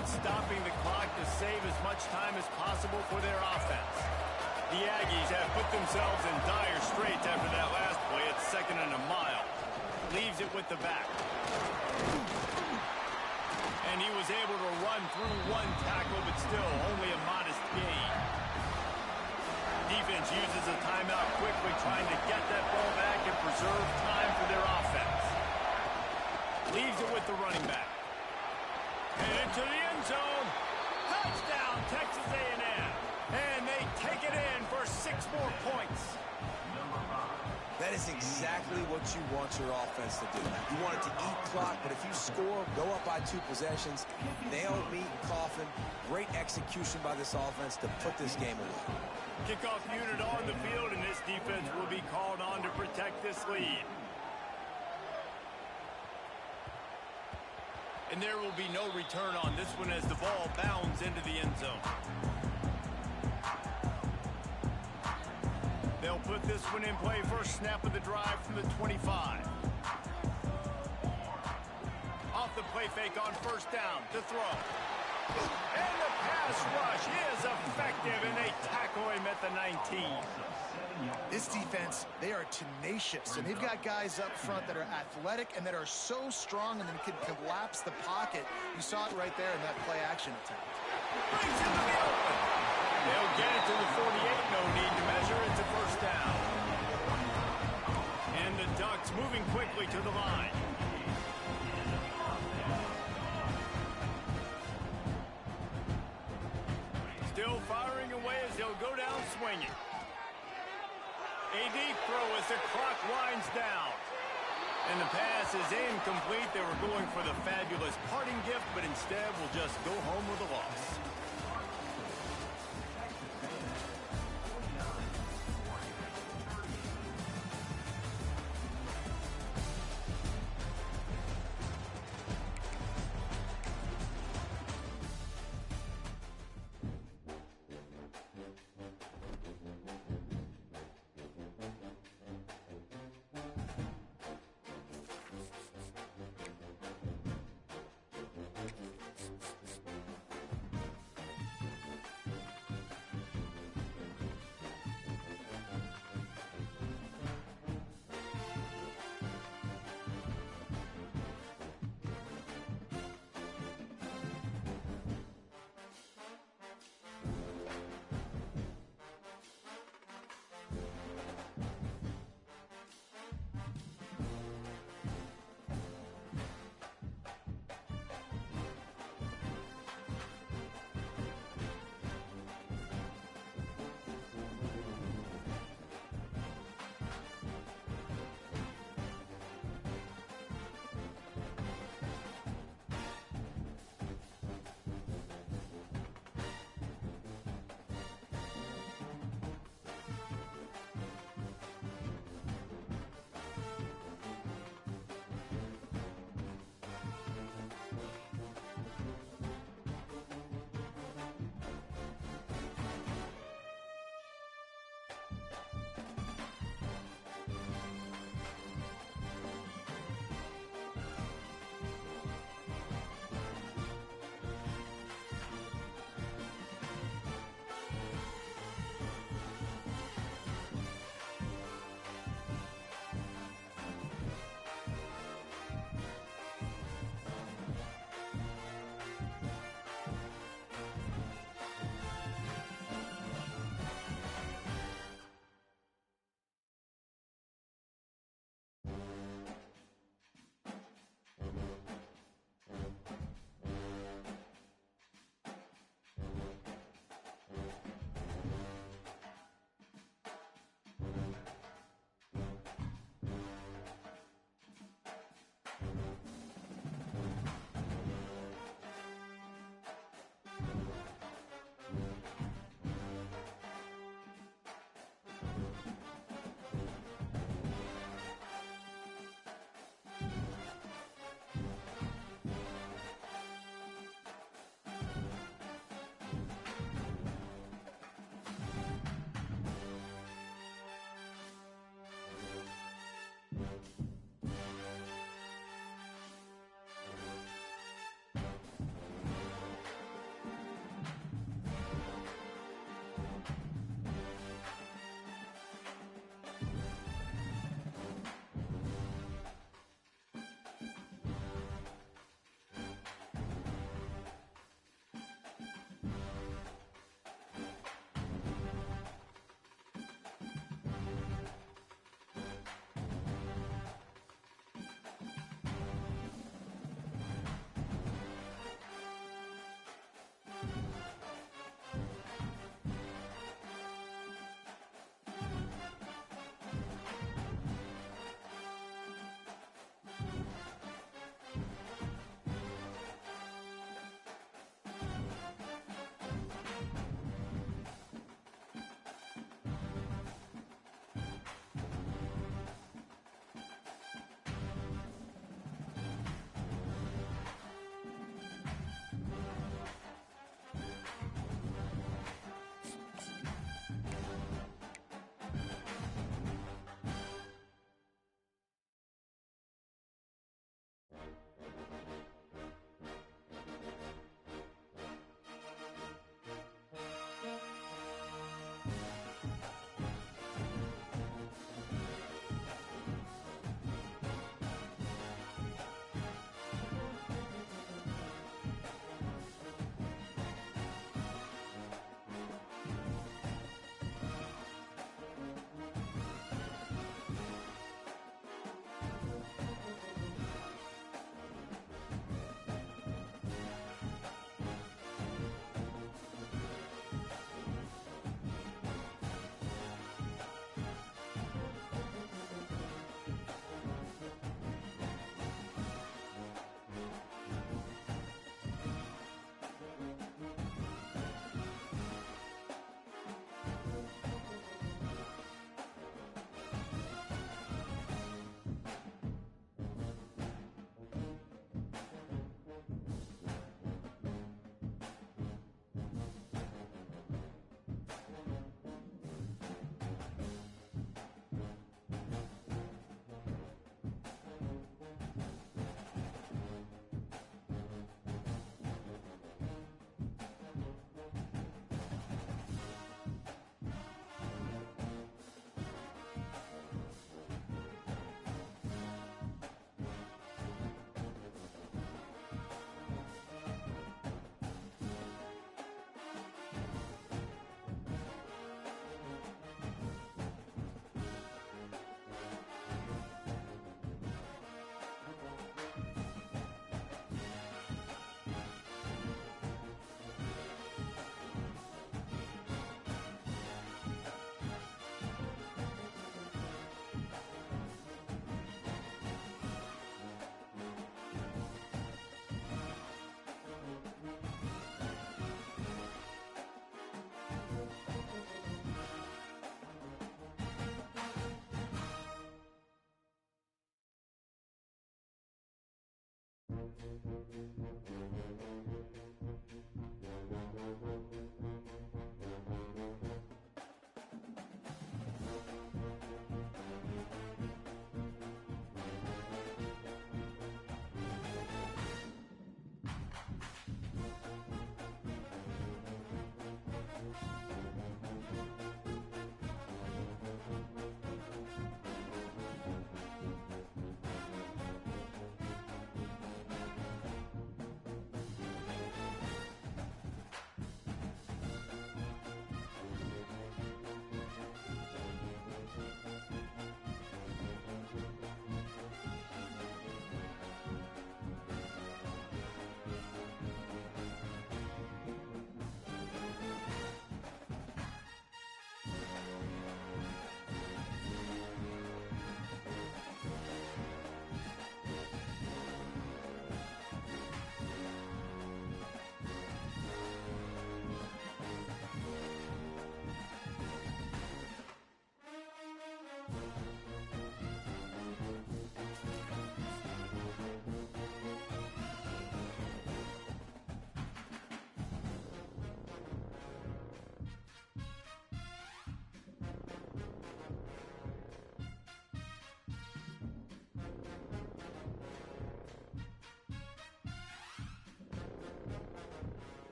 and stopping the clock to save as much time as possible for their offense. The Aggies have put themselves in dire straits after that last play at 2nd and a mile. Leaves it with the back. And he was able to run through one tackle, but still only a modest gain. Defense uses a timeout quickly, trying to get that ball back and preserve time for their offense. Leaves it with the running back. And into the end zone. Touchdown, Texas A&M. And they take it in for 6 more points. That is exactly what you want your offense to do. You want it to eat clock, but if you score, go up by 2 possessions, nail meat and coffin. Great execution by this offense to put this game away. Kickoff unit on the field, and this defense will be called on to protect this lead. And there will be no return on this one as the ball bounds into the end zone. They'll put this one in play. First snap of the drive from the 25. Off the play fake on first down to throw. And the pass rush is effective, and they tackle him at the 19. This defense, they are tenacious, and they've got guys up front that are athletic and that are so strong and then can collapse the pocket. You saw it right there in that play-action attempt. Brings him to the open. They'll get it to the 48. No need to measure. It's a first down. And the Ducks moving quickly to the line. Still firing away as they'll go down swinging. A deep throw as the clock winds down. And the pass is incomplete. They were going for the fabulous parting gift, but instead will just go home with a loss.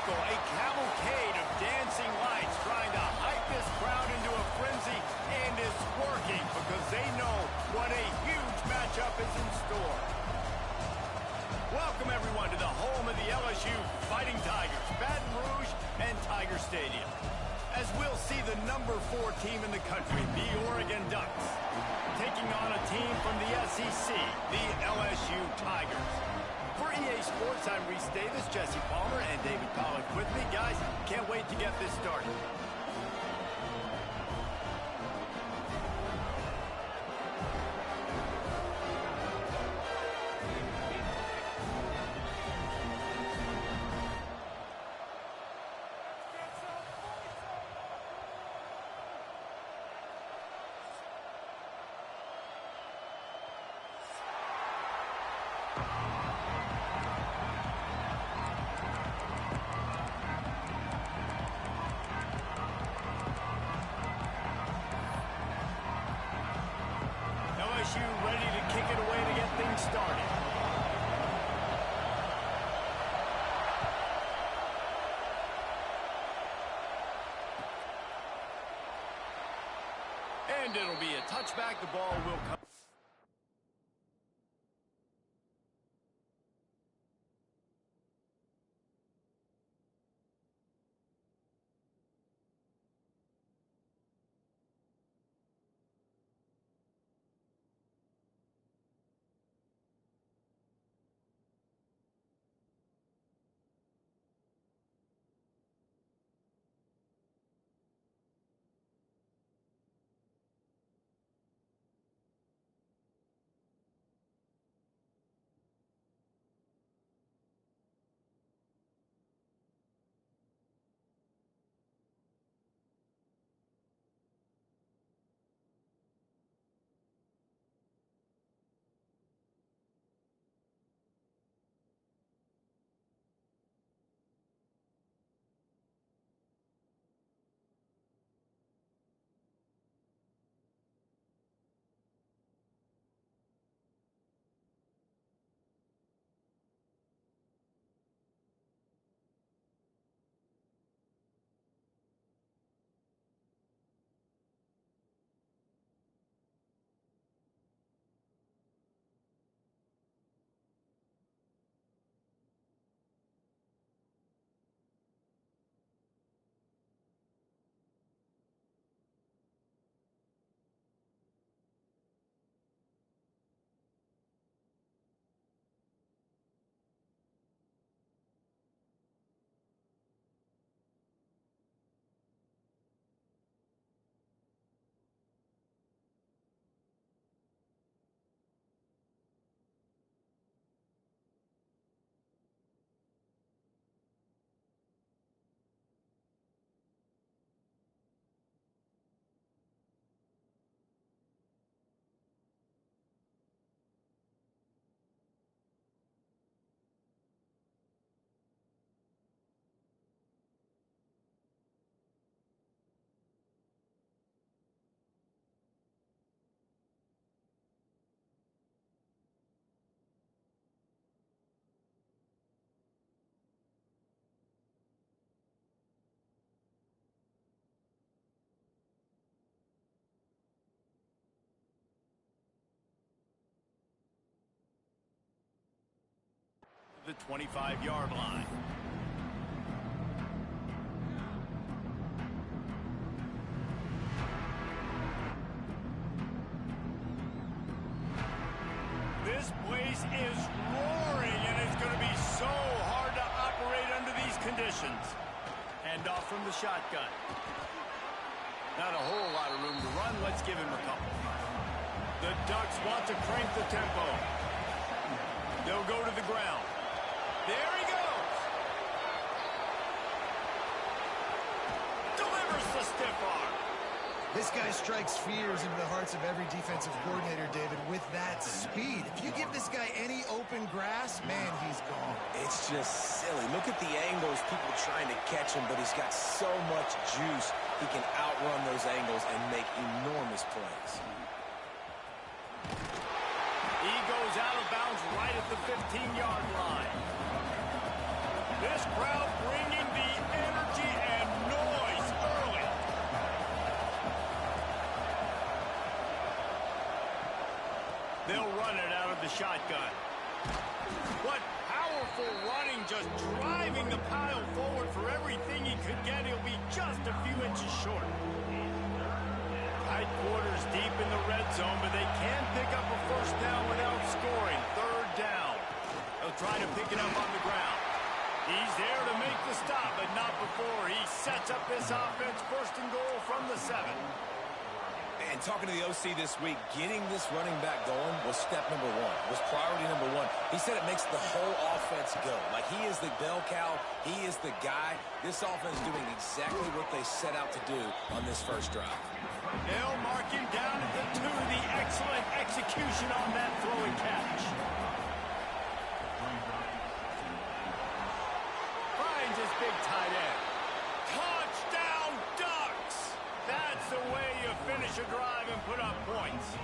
spectacle, a cavalcade of dancing lights trying to hype this crowd into a frenzy, and it's working because they know what a huge matchup is in store. Welcome, everyone, to the home of the LSU Fighting Tigers, Baton Rouge and Tiger Stadium, as we'll see the number 4 team in the country, the Oregon Ducks, taking on a team from the SEC, the LSU Tigers. For EA Sports, I'm Reese Davis, Jesse Palmer, and David Pollack with me. Guys, can't wait to get this started. LSU ready to kick it away to get things started. And it'll be a touchback. The ball will come. The 25-yard line. This place is roaring, and it's going to be so hard to operate under these conditions. Hand off from the shotgun. Not a whole lot of room to run. Let's give him a couple. The Ducks want to crank the tempo. They'll go to the ground. There he goes. Delivers the stiff arm. This guy strikes fears into the hearts of every defensive coordinator, David, with that speed. If you give this guy any open grass, man, he's gone. It's just silly. Look at the angles, people trying to catch him, but he's got so much juice. He can outrun those angles and make enormous plays. He goes out of bounds right at the 15-yard line. This crowd bringing the run it out of the shotgun. What powerful running, just driving the pile forward for everything he could get. He'll be just a few inches short. Tight quarters deep in the red zone, but they can pick up a first down without scoring. Third down. They'll try to pick it up on the ground. He's there to make the stop, but not before. He sets up this offense first and goal from the 7. And talking to the OC this week, getting this running back going was step number one, was priority number one. He said it makes the whole offense go. Like, he is the bell cow. He is the guy. This offense is doing exactly what they set out to do on this first drive. They'll mark him down at the 2. The excellent execution on that throwing catch. Finds his big tight end. Touchdown, Ducks! That's the way you finish a drive and put up points.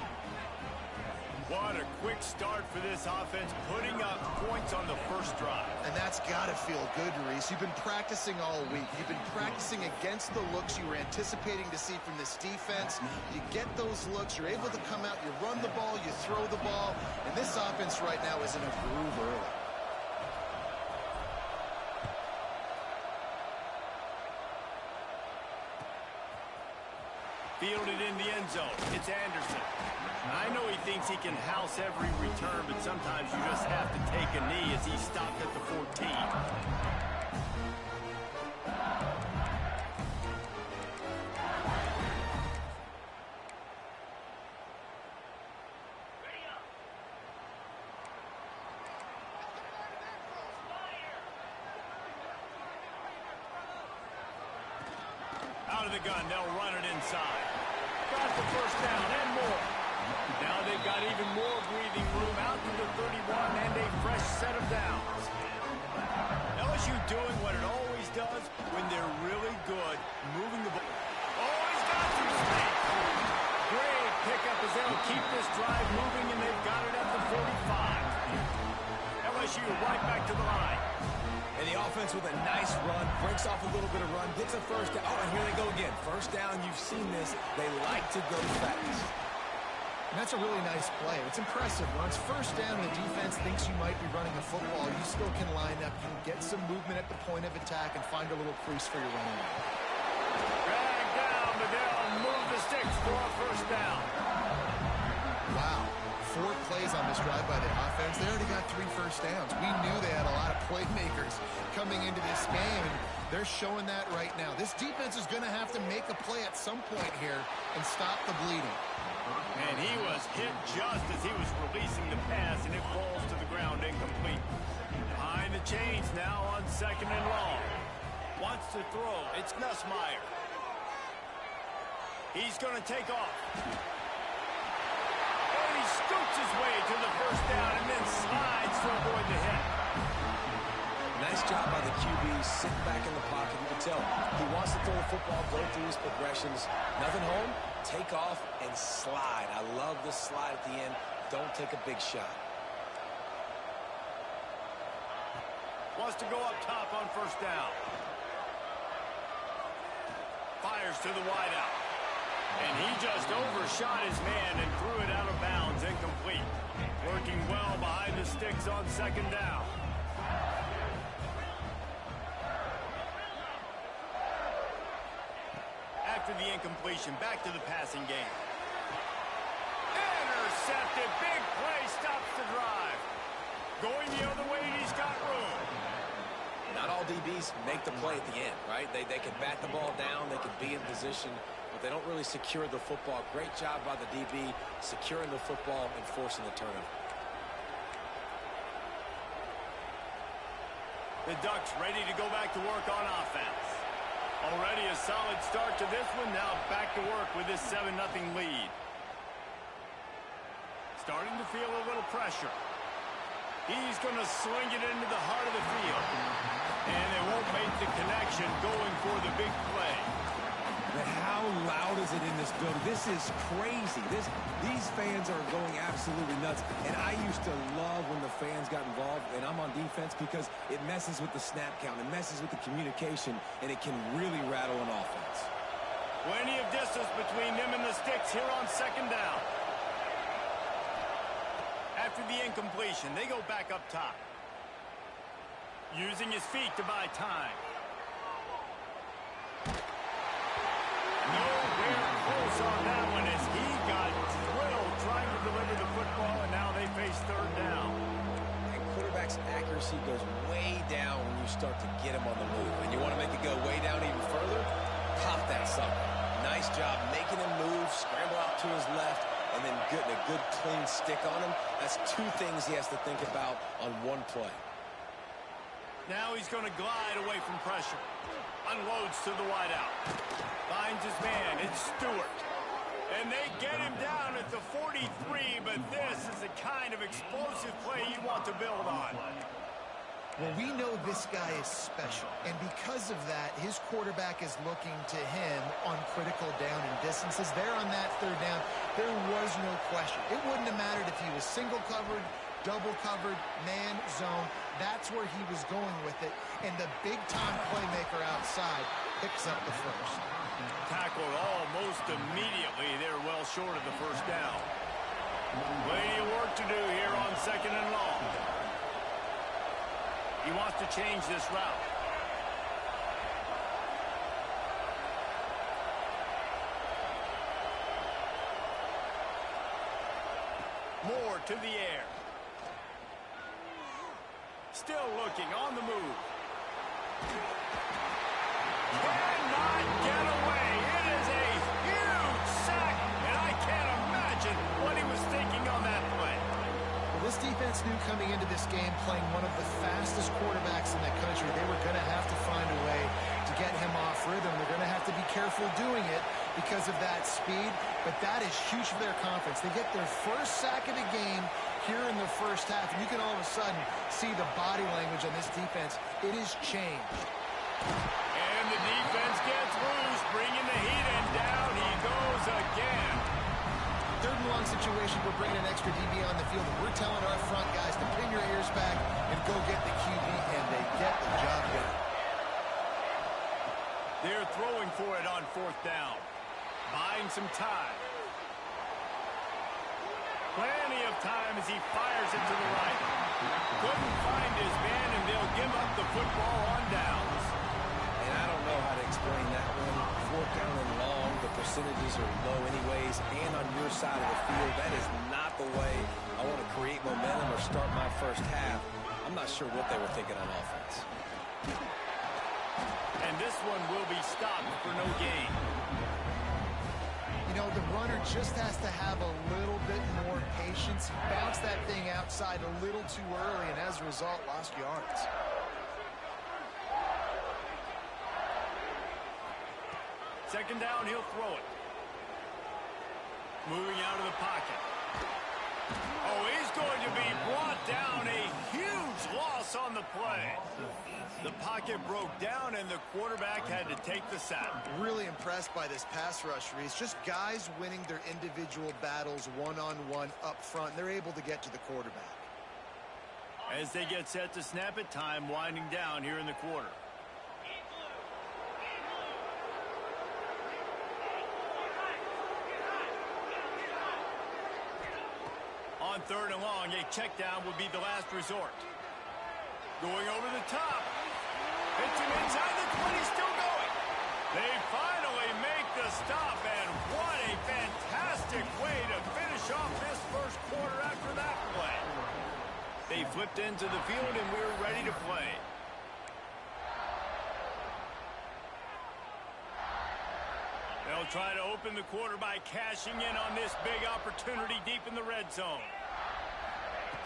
What a quick start for this offense, putting up points on the first drive. And that's got to feel good, Reese. You've been practicing all week. You've been practicing against the looks you were anticipating to see from this defense. You get those looks, you're able to come out, you run the ball, you throw the ball, and this offense right now is in a groove early. Fielded in the end zone. It's Anderson. I know he thinks he can house every return, but sometimes you just have to take a knee as he stopped at the 14. Out of the gun, they'll run it inside. Got the first down and more. Now they've got even more breathing room out to the 31 and a fresh set of downs. LSU doing what it always does when they're really good, moving the ball. Oh, he's got some speed. Great pickup as they'll keep this drive moving, and they've got it at the 45. LSU right back to the line. And the offense with a nice run, breaks off a little bit of run, gets a first down. Oh, and here they go again. First down, you've seen this. They like to go fast. And that's a really nice play. It's impressive. When it's first down and the defense thinks you might be running a football, you still can line up, you can get some movement at the point of attack and find a little crease for your running back. Drag down, but they'll move the sticks for a first down. Wow. 4 plays on this drive by the offense. They already got 3 first downs. We knew they had a lot of playmakers coming into this game, and they're showing that right now. This defense is going to have to make a play at some point here and stop the bleeding. And he was hit just as he was releasing the pass, and it falls to the ground incomplete. Behind the chains now on 2nd and long. Wants to throw. It's Nussmeier. He's going to take off. And he scoots his way to the first down and then slides to avoid the hit. Nice job by the QB, sitting back in the pocket. You can tell he wants to throw the football, go through his progressions. Nothing home, take off, and slide. I love the slide at the end. Don't take a big shot. Wants to go up top on first down. Fires to the wideout. And he just overshot his man and threw it out of bounds, incomplete. Working well behind the sticks on 2nd down. After the incompletion, back to the passing game. Intercepted, big play, stops the drive. Going the other way, and he's got room. Not all DBs make the play at the end, right? They can bat the ball down, they can be in position, but they don't really secure the football. Great job by the DB securing the football and forcing the turnover. The Ducks ready to go back to work on offense. Already a solid start to this one. Now back to work with this 7-0 lead. Starting to feel a little pressure. He's going to swing it into the heart of the field. And they won't make the connection going for the big play. But how loud is it in this building? This is crazy. These fans are going absolutely nuts. And I used to love when the fans got involved, and I'm on defense, because it messes with the snap count. It messes with the communication, and it can really rattle an offense. Plenty of distance between them and the sticks here on 2nd down. after the incompletion. They go back up top. Using his feet to buy time. Nowhere close on that one as he got drilled trying to deliver the football, and now they face third down. And quarterback's accuracy goes way down when you start to get him on the move. And you want to make it go way down even further? Pop that sucker. Nice job making him move, scramble out to his left, and then getting a good clean stick on him. That's two things he has to think about on one play. Now he's going to glide away from pressure. Unloads to the wideout. Finds his man. It's Stewart. And they get him down at the 43, but this is the kind of explosive play you want to build on. Well, we know this guy is special, and because of that, his quarterback is looking to him on critical down and distances. There on that third down, there was no question. It wouldn't have mattered if he was single covered, double covered, man, zone. That's where he was going with it, and the big-time playmaker outside picks up the first. Tackled almost immediately. They're well short of the first down. Plenty of work to do here on second and long. He wants to change this route. Moore to the air. Still looking on the move. Cannot get away. It is a huge sack, and I can't imagine what he was thinking on that play. Well, this defense knew coming into this game, playing one of the fastest quarterbacks in the country, they were going to have to find a way to get him off rhythm. They're going to have to be careful doing it because of that speed, but that is huge for their confidence. They get their first sack of the game here in the first half, and you can all of a sudden see the body language on this defense. It is changed. And the defense gets loose, bringing the heat, and down he goes again. Third and long situation, we're bringing an extra DB on the field, and we're telling our front guys to pin your ears back and go get the QB, and they get the job done. They're throwing for it on fourth down. Buying some time. Plenty of time as he fires it to the right. Couldn't find his man, and they'll give up the football on downs. And I don't know how to explain that one. Fourth down and long, the percentages are low anyways, and on your side of the field, that is not the way I want to create momentum or start my first half. I'm not sure what they were thinking on offense. And this one will be stopped for no gain. You know, the runner just has to have a little bit more patience. Bounce that thing outside a little too early, and as a result, lost yards. Second down, he'll throw it. Moving out of the pocket. Oh, he's going to be brought down. A huge loss on the play. The pocket broke down, and the quarterback had to take the sack. Really impressed by this pass rush, Reese. Just guys winning their individual battles one-on-one up front. They're able to get to the quarterback. As they get set to snap it, time winding down here in the quarter. On third and long, a check down will be the last resort. Going over the top. Hits him inside the 20, still going. They finally make the stop, and what a fantastic way to finish off this first quarter after that play. They flipped into the field, and we're ready to play. They'll try to open the quarter by cashing in on this big opportunity deep in the red zone.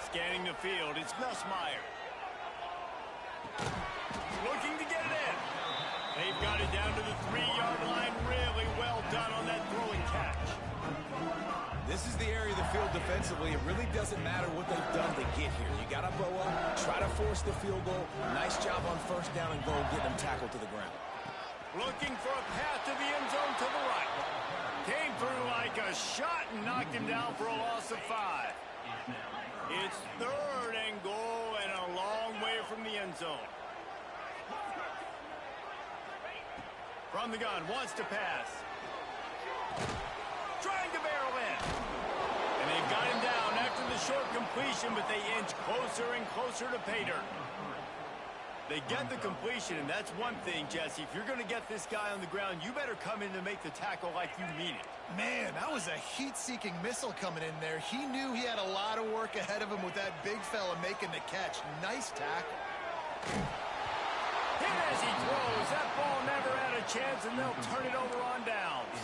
Scanning the field, it's Nussmeier. Looking to get it in. They've got it down to the 3-yard line. Really well done on that throwing catch. This is the area of the field defensively. It really doesn't matter what they've done to get here. You got to bow up, try to force the field goal. Nice job on first down and goal, getting them tackled to the ground. Looking for a path to the end zone to the right. Came through like a shot and knocked him down for a loss of 5. It's third and goal and a long way from the end zone. From the gun, wants to pass. Trying to barrel in. And they got him down after the short completion, but they inch closer and closer to pay dirt. They get the completion, and that's one thing, Jesse. If you're going to get this guy on the ground, you better come in to make the tackle like you mean it. Man, that was a heat-seeking missile coming in there. He knew he had a lot of work ahead of him with that big fella making the catch. Nice tackle. Hit as he throws. That ball never had a chance, and they'll turn it over on downs.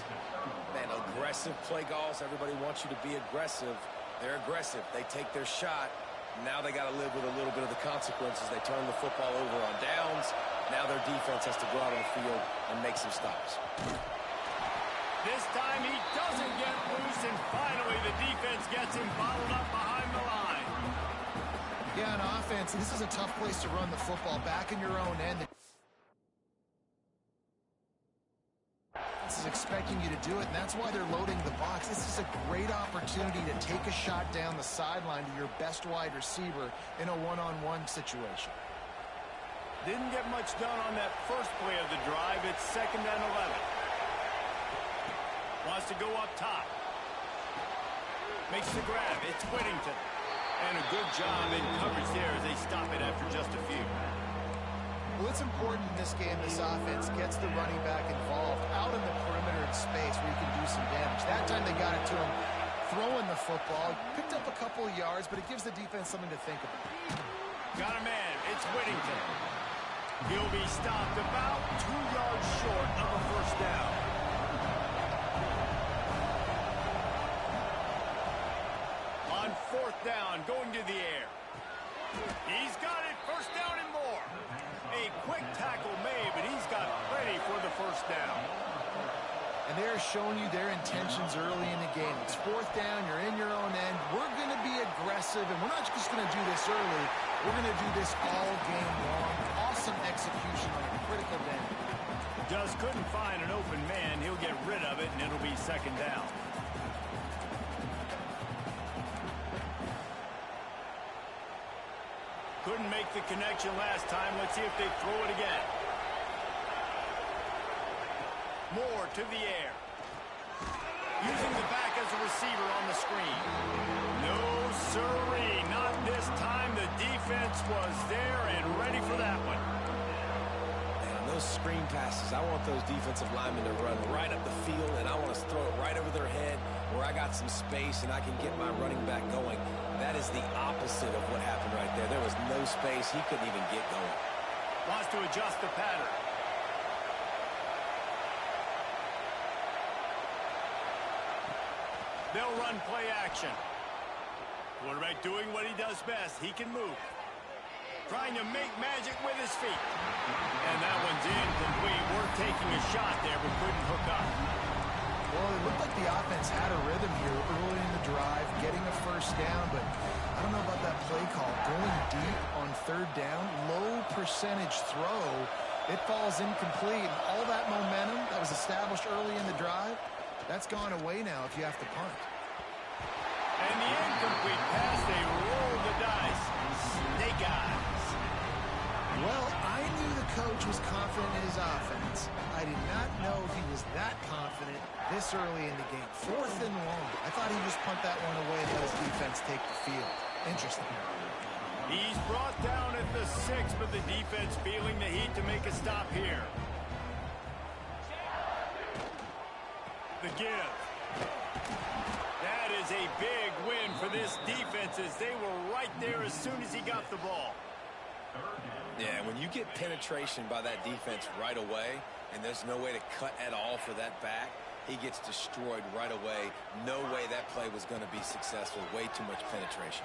Man, aggressive play calls. Everybody wants you to be aggressive. They're aggressive. They take their shot. Now they got to live with a little bit of the consequences. They turn the football over on downs. Now their defense has to go out on the field and make some stops. This time he doesn't get loose, and finally the defense gets him bottled up behind the line. Yeah, on offense, this is a tough place to run the football. Back in your own end. This is expecting you to do it, and that's why they're loading the box. This is a great opportunity to take a shot down the sideline to your best wide receiver in a one-on-one situation. Didn't get much done on that first play of the drive. It's 2nd and 11. Wants to go up top. Makes the grab. It's Whittington. And a good job in coverage there as they stop it after just a few. Well, it's important in this game this offense gets the running back involved out in the perimeter in space where you can do some damage. That time they got it to him throwing the football. Picked up a couple of yards, but it gives the defense something to think about. Got a man. It's Whittington. He'll be stopped about 2 yards short of a first down. On 4th down, going to the air. He's got it. First down and more. A quick tackle made, but he's got plenty for the first down. And they're showing you their intentions early in the game. It's 4th down. You're in your own end. We're going to be aggressive, and we're not just going to do this early. We're going to do this all game long. Awesome execution on a critical down. Just couldn't find an open man. He'll get rid of it, and it'll be 2nd down. Couldn't make the connection last time. Let's see if they throw it again. Moore to the air. Using the back as a receiver on the screen. No sirree, not this time. The defense was there and ready for that one. And those screen passes, I want those defensive linemen to run right up the field, and I want to throw it right over their head where I got some space and I can get my running back going. That is the opposite of what happened right there. There was no space. He couldn't even get going. Wants to adjust the pattern. They'll run play action. Quarterback doing what he does best. He can move. Trying to make magic with his feet. And that one's incomplete. We're taking a shot there, but couldn't hook up. Well, it looked like the offense had a rhythm here early in the drive, getting a first down, but I don't know about that play call. Going deep on 3rd down, low percentage throw, it falls incomplete. And all that momentum that was established early in the drive, that's gone away now if you have to punt. And the incomplete pass, they roll the dice. Snake eyes. Well, I knew the coach was confident in his offense. I did not know if he was that confident this early in the game. 4th and long. I thought he'd just punt that one away and let his defense take the field. Interesting. He's brought down at the 6, but the defense feeling the heat to make a stop here. The give. That is a big win for this defense as they were right there as soon as he got the ball. Yeah, when you get penetration by that defense right away, and there's no way to cut at all for that back, he gets destroyed right away. No way that play was going to be successful. Way too much penetration.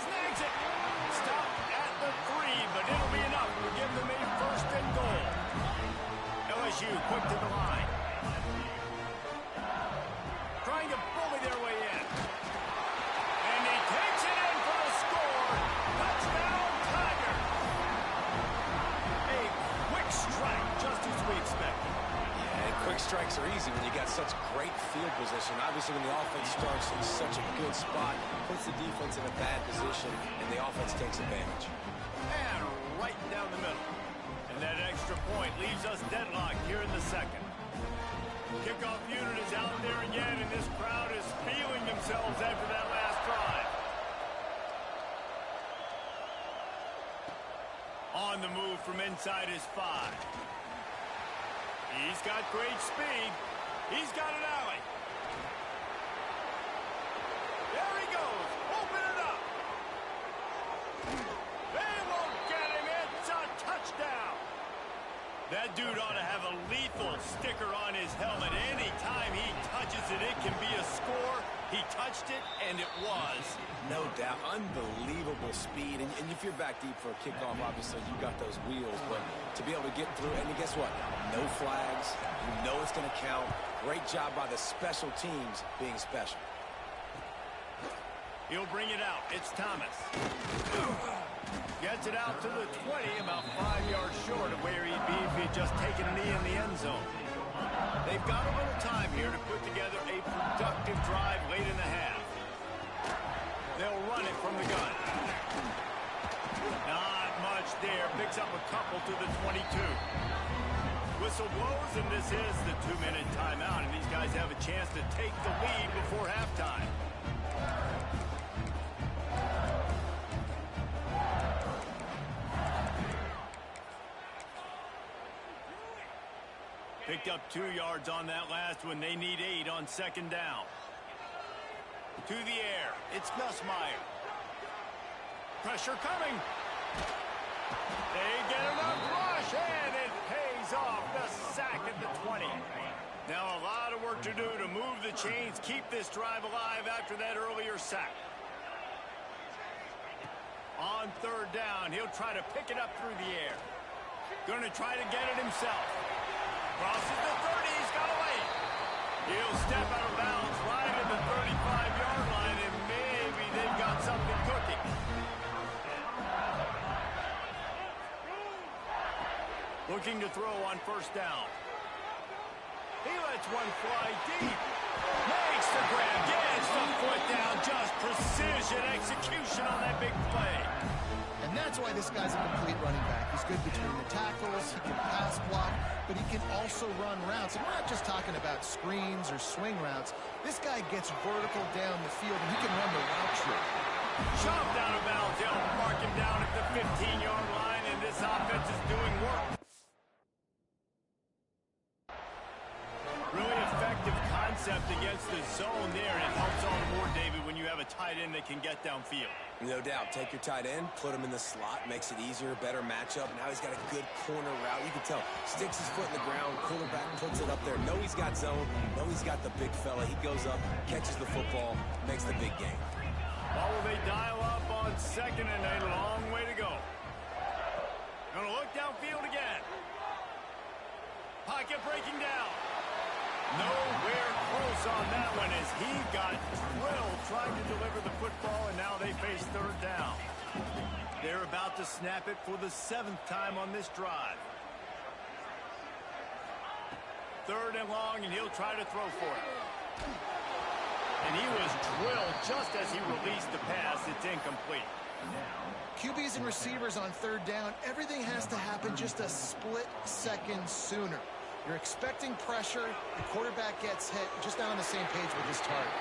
Snags it. Stop at the 3, but it'll be enough to give them a 1st and goal. LSU quick to the line. Trying to bully their way in. And he takes it in for the score. Touchdown, Tiger. A quick strike, just as we expected. Yeah, and quick strikes are easy when you got such great field position. Obviously, when the offense starts in such a good spot, puts the defense in a bad position, and the offense takes advantage. And right down the middle. And that extra point leaves us deadlocked here in the 2nd. Kickoff unit is out there again, and this crowd is feeling themselves after that last drive. On the move from inside his 5. He's got great speed. He's got an alley. There he goes. Open it up. They won't get him. It's a touchdown. That dude ought to have a lethal sticker on his helmet. Anytime he touches it, it can be a score. He touched it, and it was. No doubt. Unbelievable speed. And if you're back deep for a kickoff, obviously you got those wheels. But to be able to get through, and guess what? No flags. You know it's going to count. Great job by the special teams being special. He'll bring it out. It's Thomas. Gets it out to the 20, about 5 yards short of where he'd be if he had just taken a knee in the end zone. They've got a little time here to put together a productive drive late in the half. They'll run it from the gun. Not much there. Picks up a couple to the 22. Whistle blows, and this is the 2-minute timeout, and these guys have a chance to take the lead before halftime. Picked up 2 yards on that last one. They need 8 on second down. To the air. It's Nussmeier. Pressure coming. They get enough rush, and it pays off. The sack at the 20. Now a lot of work to do to move the chains, keep this drive alive after that earlier sack. On third down, he'll try to pick it up through the air. Going to try to get it himself. Crosses the 30, he's got to wait. He'll step out of bounds right at the 35-yard line, and maybe they've got something cooking. Looking to throw on first down. He lets one fly deep. Makes the grab, gets the foot down. Just precision execution on that big play. And that's why this guy's a complete running back. He's good between the tackles, he can pass block, but he can also run routes. And we're not just talking about screens or swing routes. This guy gets vertical down the field, and he can run the route tree. Shoved out of bounds. They'll mark him down at the 15-yard line, and this offense is doing work. Really effective concept against the zone there, and it helps all the more, David, when you have a tight end that can get downfield. No doubt. Take your tight end, put him in the slot, makes it easier, better matchup. Now he's got a good corner route. You can tell. Sticks his foot in the ground, quarterback puts it up there. Know he's got zone. Know he's got the big fella. He goes up, catches the football, makes the big game. Well, will they dial up on second and a long way to go? Gonna look downfield again. Pocket breaking down. Nowhere close on that one as he got drilled trying to deliver the football, and now they face third down. They're about to snap it for the 7th time on this drive. Third and long, and he'll try to throw for it. And he was drilled just as he released the pass. It's incomplete. QBs and receivers on third down, everything has to happen just a split second sooner. You're expecting pressure. The quarterback gets hit, just not on the same page with his target.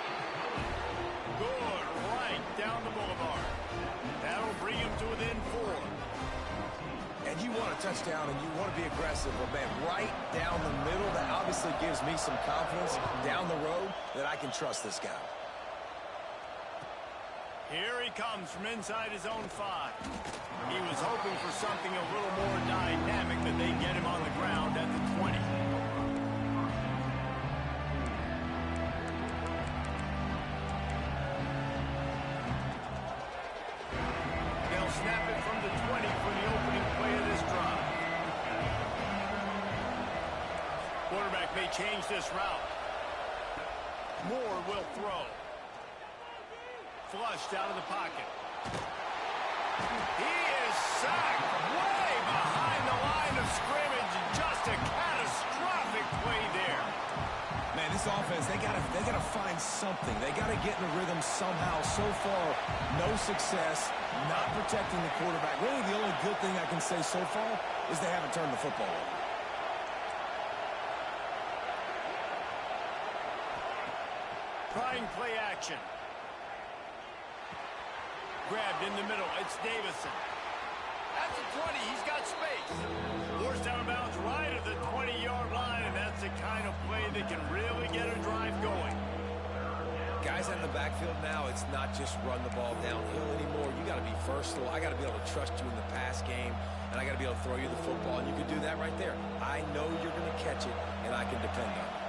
Good, right down the boulevard. That'll bring him to within 4. And you want a touchdown and you want to be aggressive, but man, right down the middle, that obviously gives me some confidence down the road that I can trust this guy. Here he comes from inside his own 5. He was hoping for something a little more dynamic, that they get him on the ground at the 20. They'll snap it from the 20 for the opening play of this drive. Quarterback may change this route. Moore will throw. Flushed out of the pocket. He is sacked way behind the line of scrimmage. Just a catastrophic play there. Man, this offense, they gotta find something. They gotta get in the rhythm somehow. So far, no success, not protecting the quarterback. Really, the only good thing I can say so far is they haven't turned the football over. Trying play action. Grabbed in the middle. It's Davison. That's a 20. He's got space. Forced out of bounds right at the 20-yard line, and that's the kind of play that can really get a drive going. Guys out in the backfield now, it's not just run the ball downhill anymore. You got to be versatile. I got to be able to trust you in the pass game, and I got to be able to throw you the football, and you can do that right there. I know you're going to catch it, and I can depend on it.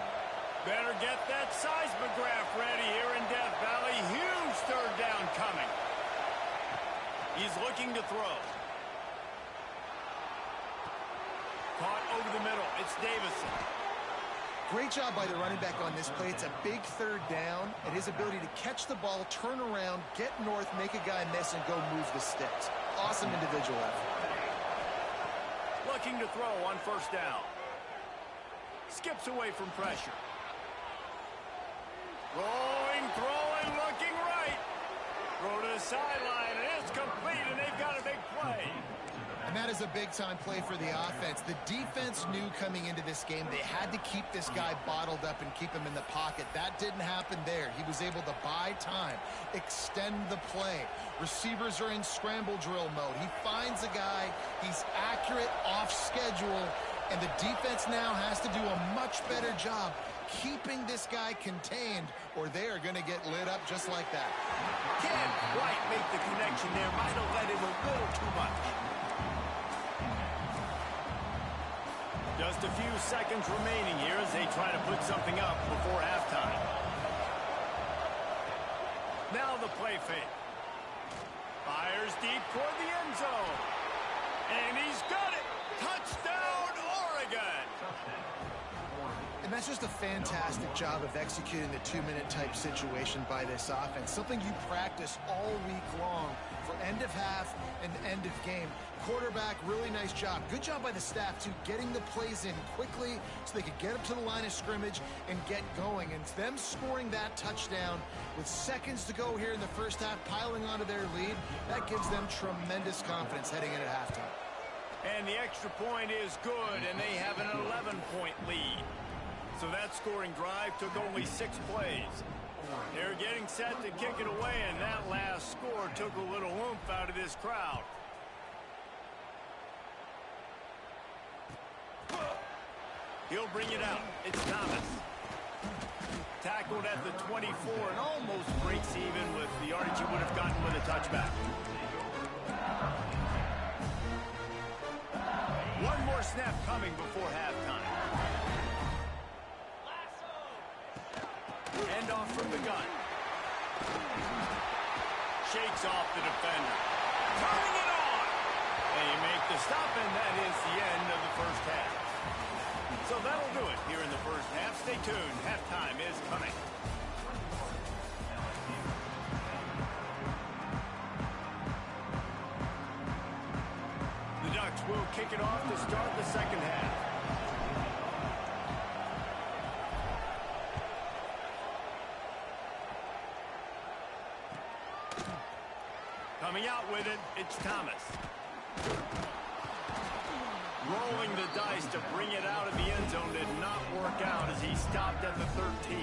Better get that seismograph ready here in Death Valley. Huge third down coming. He's looking to throw. Caught over the middle. It's Davison. Great job by the running back on this play. It's a big third down, and his ability to catch the ball, turn around, get north, make a guy miss, and go move the sticks. Awesome individual effort. Looking to throw on first down. Skips away from pressure. Rolling, throwing, looking right. Throw to the sideline, and it's complete, and they've got a big play. And that is a big-time play for the offense. The defense knew coming into this game they had to keep this guy bottled up and keep him in the pocket. That didn't happen there. He was able to buy time, extend the play. Receivers are in scramble drill mode. He finds a guy. He's accurate, off schedule, and the defense now has to do a much better job keeping this guy contained, or they are going to get lit up just like that. Can't quite make the connection there. Might have let him a little too much. Just a few seconds remaining here as they try to put something up before halftime. Now the play fake. Fires deep toward the end zone. And he's got it. Touchdown, Oregon. And that's just a fantastic job of executing the two-minute type situation by this offense. Something you practice all week long for end of half and end of game. Quarterback, really nice job. Good job by the staff, too, getting the plays in quickly so they could get up to the line of scrimmage and get going. And them scoring that touchdown with seconds to go here in the first half, piling onto their lead, that gives them tremendous confidence heading into halftime. And the extra point is good, and they have an 11-point lead. So that scoring drive took only 6 plays. They're getting set to kick it away, and that last score took a little oomph out of this crowd. He'll bring it out. It's Thomas. Tackled at the 24 and almost breaks even with the yardage he would have gotten with a touchback. One more snap coming before halftime. End off from the gun. Shakes off the defender. Turning it on. They make the stop, and that is the end of the first half. So that'll do it here in the first half. Stay tuned. Halftime is coming. The Ducks will kick it off to start the second half. Coming out with it, it's Thomas. Rolling the dice to bring it out of the end zone did not work out as he stopped at the 13.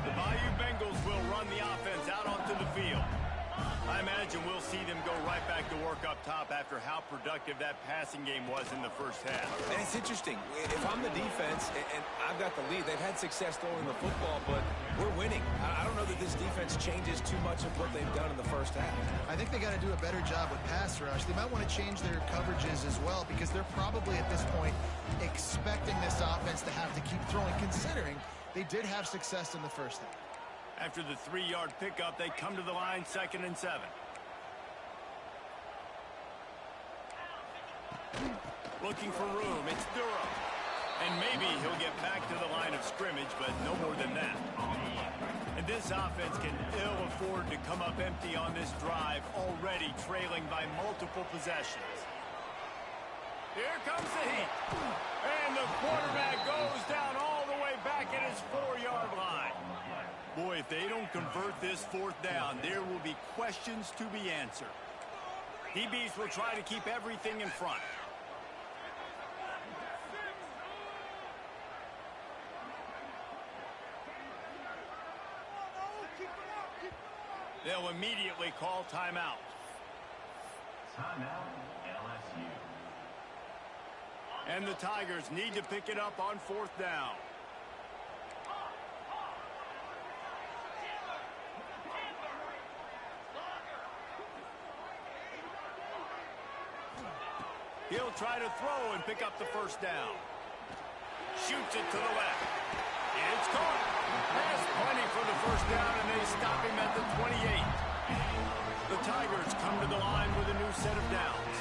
The Bayou Bengals will run the offense out onto the field. I imagine we'll see them go right back to work up top after how productive that passing game was in the first half. And it's interesting. If I'm the defense and I've got the lead, they've had success throwing the football, but we're winning. I don't know that this defense changes too much of what they've done in the first half. I think they got to do a better job with pass rush. They might want to change their coverages as well because they're probably at this point expecting this offense to have to keep throwing, considering they did have success in the first half. After the 3-yard pickup, they come to the line 2nd and 7. Looking for room, it's Durham. And maybe he'll get back to the line of scrimmage, but no more than that. And this offense can ill afford to come up empty on this drive, already trailing by multiple possessions. Here comes the heat. And the quarterback goes down all the way back at his 4-yard line. Boy, if they don't convert this 4th down, there will be questions to be answered. DBs will try to keep everything in front. They'll immediately call timeout. Timeout, LSU. And the Tigers need to pick it up on 4th down. He'll try to throw and pick up the 1st down. Shoots it to the left. It's caught. Has plenty for the 1st down, and they stop him at the 28. The Tigers come to the line with a new set of downs.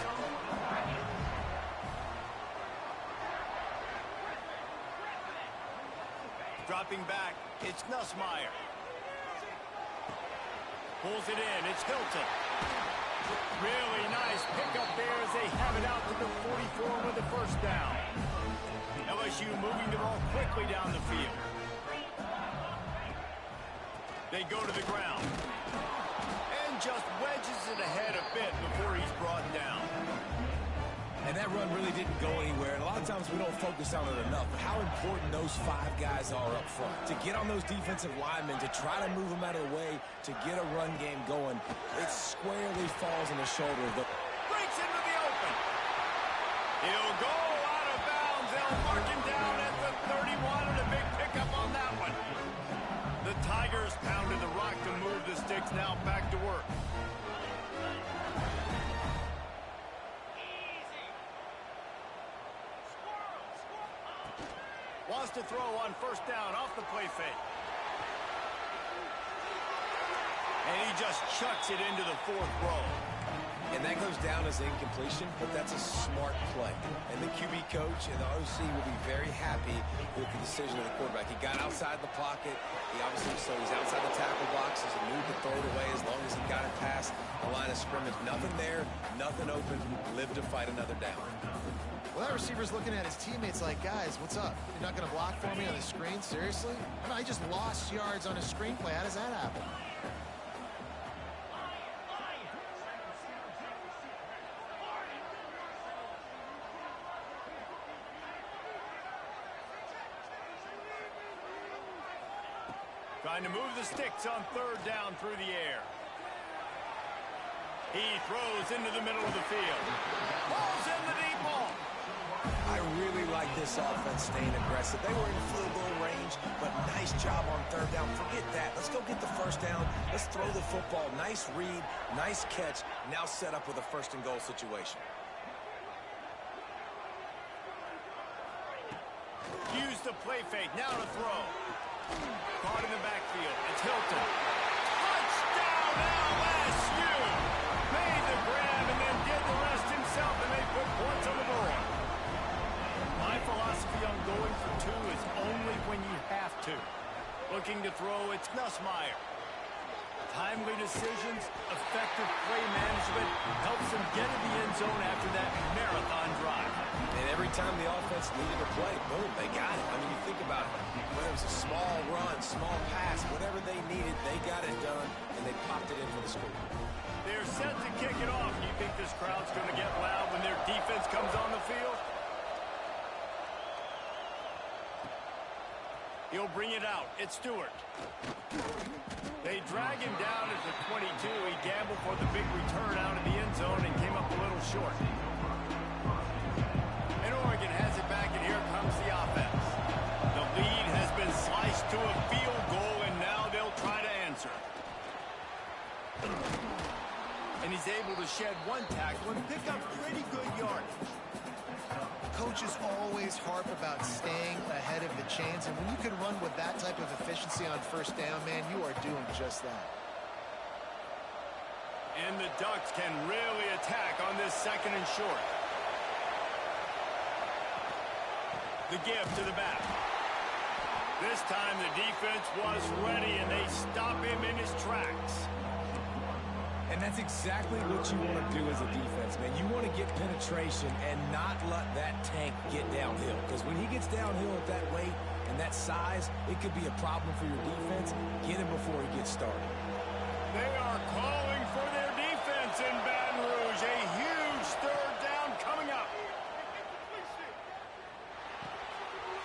Dropping back, it's Nussmeier. Pulls it in, it's Hilton. Really nice pickup there as they have it out to the 44 with the 1st down. LSU moving the ball quickly down the field. They go to the ground. And just wedges it ahead a bit before he's brought down. And that run really didn't go anywhere. And a lot of times we don't focus on it enough. But how important those 5 guys are up front. To get on those defensive linemen, to try to move them out of the way, to get a run game going, it squarely falls on the shoulder of the... Breaks into the open. He'll go out of bounds. They'll mark him down at the 31 and a big pickup on that one. The Tigers pounded the rock to move the sticks. Now back to work. Wants to throw on 1st down off the play fake. And he just chucks it into the 4th row. And that goes down as incompletion, but that's a smart play. And the QB coach and the OC will be very happy with the decision of the quarterback. He got outside the pocket. He obviously, so he's outside the tackle box. He knew to throw it away as long as he got it past the line of scrimmage. Nothing there, nothing open. Live to fight another down. Well, that receiver's looking at his teammates like, guys, what's up? You're not going to block for me on the screen? Seriously? I just lost yards on a screenplay. How does that happen? Trying to move the sticks on 3rd down through the air. He throws into the middle of the field. Ball's in the deep ball. I really like this offense staying aggressive. They were in field goal range, but nice job on 3rd down. Forget that. Let's go get the 1st down. Let's throw the football. Nice read, nice catch. Now set up with a 1st and goal situation. Use the play fake. Now to throw. Caught in the backfield. It's Hilton. Touchdown LSU! Made the grab and then did the rest himself, and they put points on the board. My philosophy on going for 2 is only when you have to. Looking to throw, it's Nussmeier. Timely decisions, effective play management helps them get to the end zone after that marathon drive. And every time the offense needed a play, boom, they got it. I mean, you think about it. Whether it was a small run, small pass, whatever they needed, they got it done, and they popped it in for the score. They're set to kick it off. Do you think this crowd's going to get loud when their defense comes on the field? He'll bring it out. It's Stewart. They drag him down at the 22. He gambled for the big return out of the end zone and came up a little short. And Oregon has it back, and here comes the offense. The lead has been sliced to a field goal, and now they'll try to answer. And he's able to shed 1 tackle and pick up pretty good yardage. Coaches always harp about staying ahead of the chains, and when you can run with that type of efficiency on 1st down, man, you are doing just that. And the Ducks can really attack on this 2nd and short. The give to the back. This time the defense was ready, and they stop him in his tracks. And that's exactly what you want to do as a defense, man. You want to get penetration and not let that tank get downhill. Because when he gets downhill at that weight and that size, it could be a problem for your defense. Get him before he gets started. They are calling for their defense in Baton Rouge. A huge 3rd down coming up.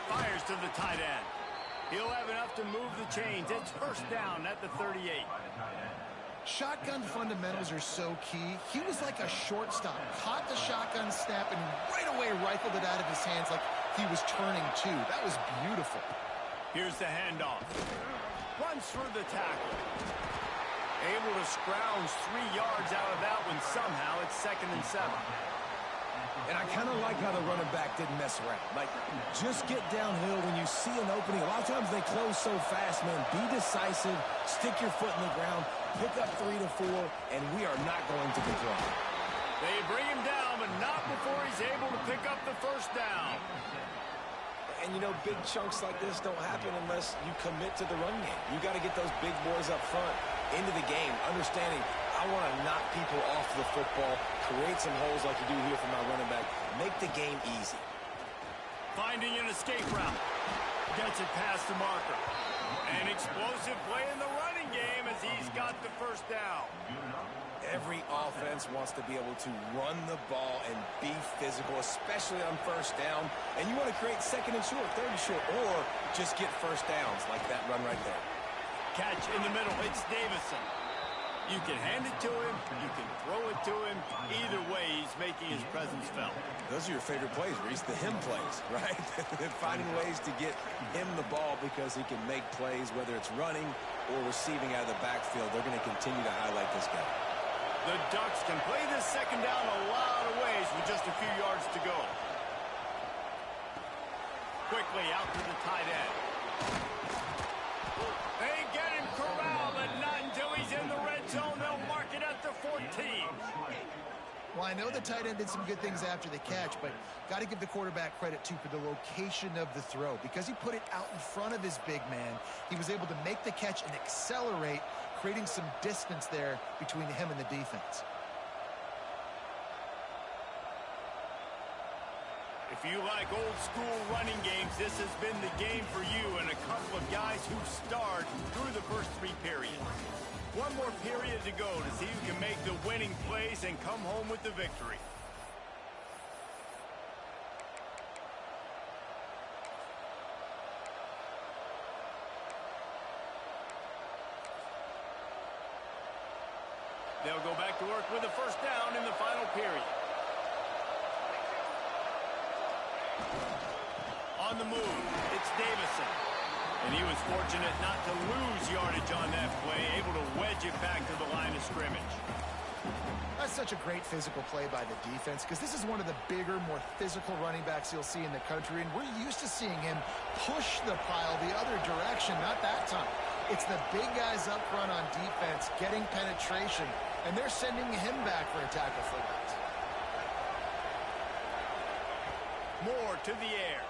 Fires to the tight end. He'll have enough to move the chains. It's 1st down at the 38. Shotgun fundamentals are so key. He was like a shortstop. Caught the shotgun snap and right away rifled it out of his hands like he was turning two. That was beautiful. Here's the handoff. Runs through the tackle. Able to scrounge 3 yards out of that one somehow. It's 2nd and 7. And I kind of like how the running back didn't mess around. Like, just get downhill when you see an opening. A lot of times they close so fast, man. Be decisive, stick your foot in the ground, pick up 3 to 4, and we are not going to control. They bring him down, but not before he's able to pick up the first down. And, you know, big chunks like this don't happen unless you commit to the run game. You got to get those big boys up front into the game, understanding I want to knock people off the football, create some holes like you do here for my running back, make the game easy. Finding an escape route. Gets it past the marker. An explosive play in the running game as he's got the first down. Every offense wants to be able to run the ball and be physical, especially on first down. And you want to create 2nd and short, 3rd and short, or just get first downs like that run right there. Catch in the middle. It's Davison. You can hand it to him. You can throw it to him. Either way, he's making his presence felt. Those are your favorite plays, Reese, the him plays, right? Finding ways to get him the ball because he can make plays, whether it's running or receiving out of the backfield. They're going to continue to highlight this guy. The Ducks can play this second down a lot of ways with just a few yards to go. Quickly out to the tight end. They get him corralled, but not until he's in the red zone. They'll mark it at the 14. Well, I know the tight end did some good things after the catch, but got to give the quarterback credit, too, for the location of the throw. Because he put it out in front of his big man, he was able to make the catch and accelerate, creating some distance there between him and the defense. If you like old school running games, this has been the game for you and a couple of guys who starred through the first 3 periods. One more period to go to see who can make the winning plays and come home with the victory. They'll go back to work with a first down in the final period. On the move, it's Davison. And he was fortunate not to lose yardage on that play, able to wedge it back to the line of scrimmage. That's such a great physical play by the defense because this is one of the bigger, more physical running backs you'll see in the country, and we're used to seeing him push the pile the other direction, not that time. It's the big guys up front on defense getting penetration, and they're sending him back for a tackle for that. Moore to the air.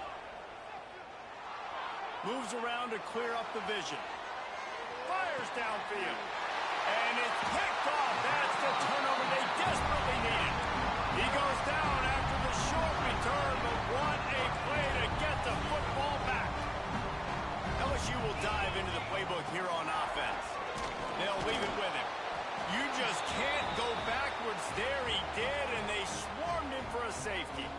Moves around to clear up the vision. Fires downfield. And it's picked off. That's the turnover they desperately needed. He goes down after the short return, but what a play to get the football back. LSU will dive into the playbook here on offense. They'll leave it with him. You just can't go backwards. There he did, and they swarmed him for a safety.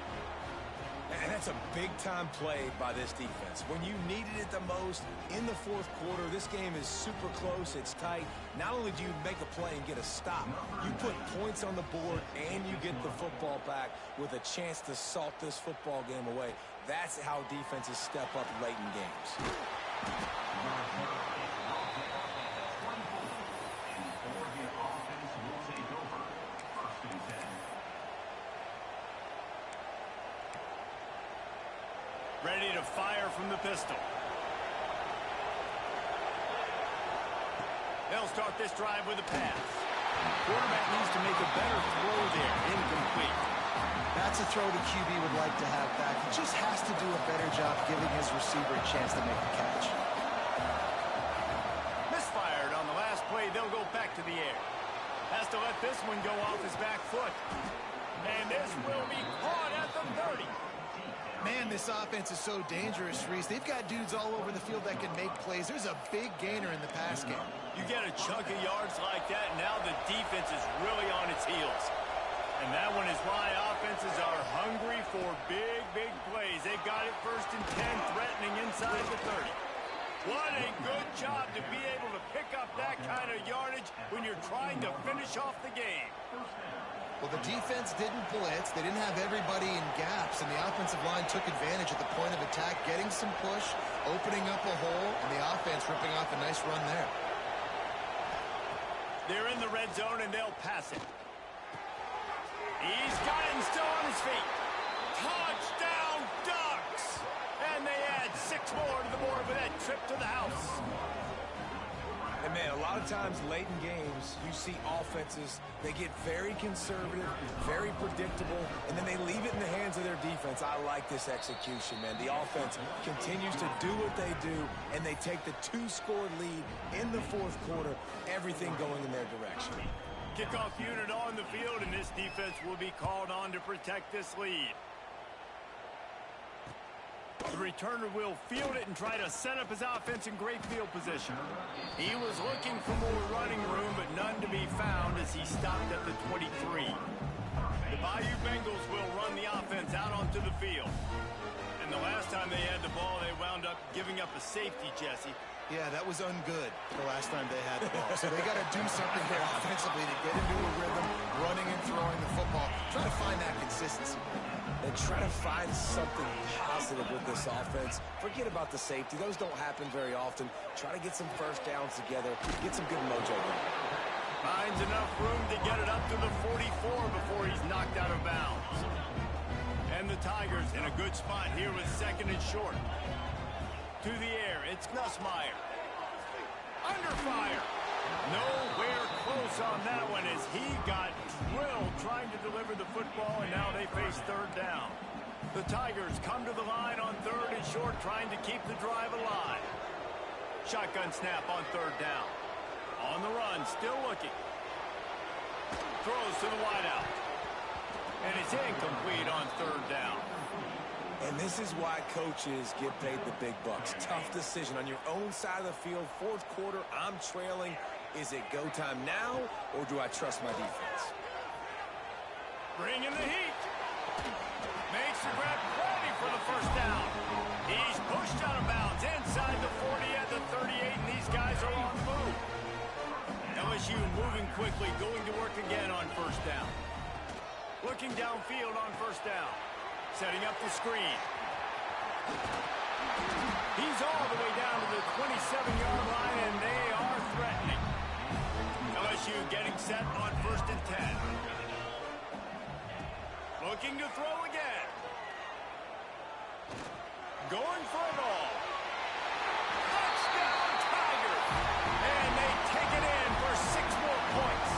And that's a big-time play by this defense. When you needed it the most in the 4th quarter, this game is super close, it's tight. Not only do you make a play and get a stop, you put points on the board and you get the football back with a chance to salt this football game away. That's how defenses step up late in games. Ready to fire from the pistol. They'll start this drive with a pass. Quarterback needs to make a better throw there. Incomplete. That's a throw the QB would like to have back. He just has to do a better job giving his receiver a chance to make the catch. Misfired on the last play. They'll go back to the air. Has to let this one go off his back foot. And this will be caught at the 30. Man, this offense is so dangerous, Reese. They've got dudes all over the field that can make plays. There's a big gainer in the pass game. You get a chunk of yards like that, now the defense is really on its heels. And that one is why offenses are hungry for big, big plays. They've got it 1st and 10, threatening inside the 30. What a good job to be able to pick up that kind of yardage when you're trying to finish off the game. Well, the defense didn't blitz. They didn't have everybody in gaps, and the offensive line took advantage at the point of attack, getting some push, opening up a hole, and the offense ripping off a nice run there. They're in the red zone, and they'll pass it. He's got him still on his feet. Touchdown, Ducks! And they add 6 more to the board with that trip to the house. And, man, a lot of times late in games, you see offenses, they get very conservative, very predictable, and then they leave it in the hands of their defense. I like this execution, man. The offense continues to do what they do, and they take the 2-score lead in the fourth quarter, everything going in their direction. Kickoff unit on the field, and this defense will be called on to protect this lead. The returner will field it and try to set up his offense in great field position. He was looking for more running room, but none to be found as he stopped at the 23. The Bayou Bengals will run the offense out onto the field. And the last time they had the ball, they wound up giving up a safety, Jesse. Yeah, that was ungood the last time they had the ball. So they got to do something here offensively to get into a rhythm, running and throwing the football. Try to find that consistency. And try to find something positive with this offense. Forget about the safety. Those don't happen very often. Try to get some first downs together. Get some good mojo going. Finds enough room to get it up to the 44 before he's knocked out of bounds. And the Tigers in a good spot here with 2nd and short. To the air, it's Nussmeier. Under fire. Nowhere close on that one as he got drilled trying to deliver the football, and now they face 3rd down. The Tigers come to the line on 3rd and short, trying to keep the drive alive. Shotgun snap on 3rd down. On the run, still looking. Throws to the wideout. And it's incomplete on 3rd down. And this is why coaches get paid the big bucks. Tough decision on your own side of the field. 4th quarter, I'm trailing. Is it go time now, or do I trust my defense? Bringing the heat. Makes the grab ready for the 1st down. He's pushed out of bounds inside the 40 at the 38, and these guys are on the move. LSU moving quickly, going to work again on 1st down. Looking downfield on 1st down. Setting up the screen. He's all the way down to the 27-yard line, and they are threatening. LSU getting set on 1st and 10. Looking to throw again. Going for it all. Touchdown, Tigers! And they take it in for 6 more points.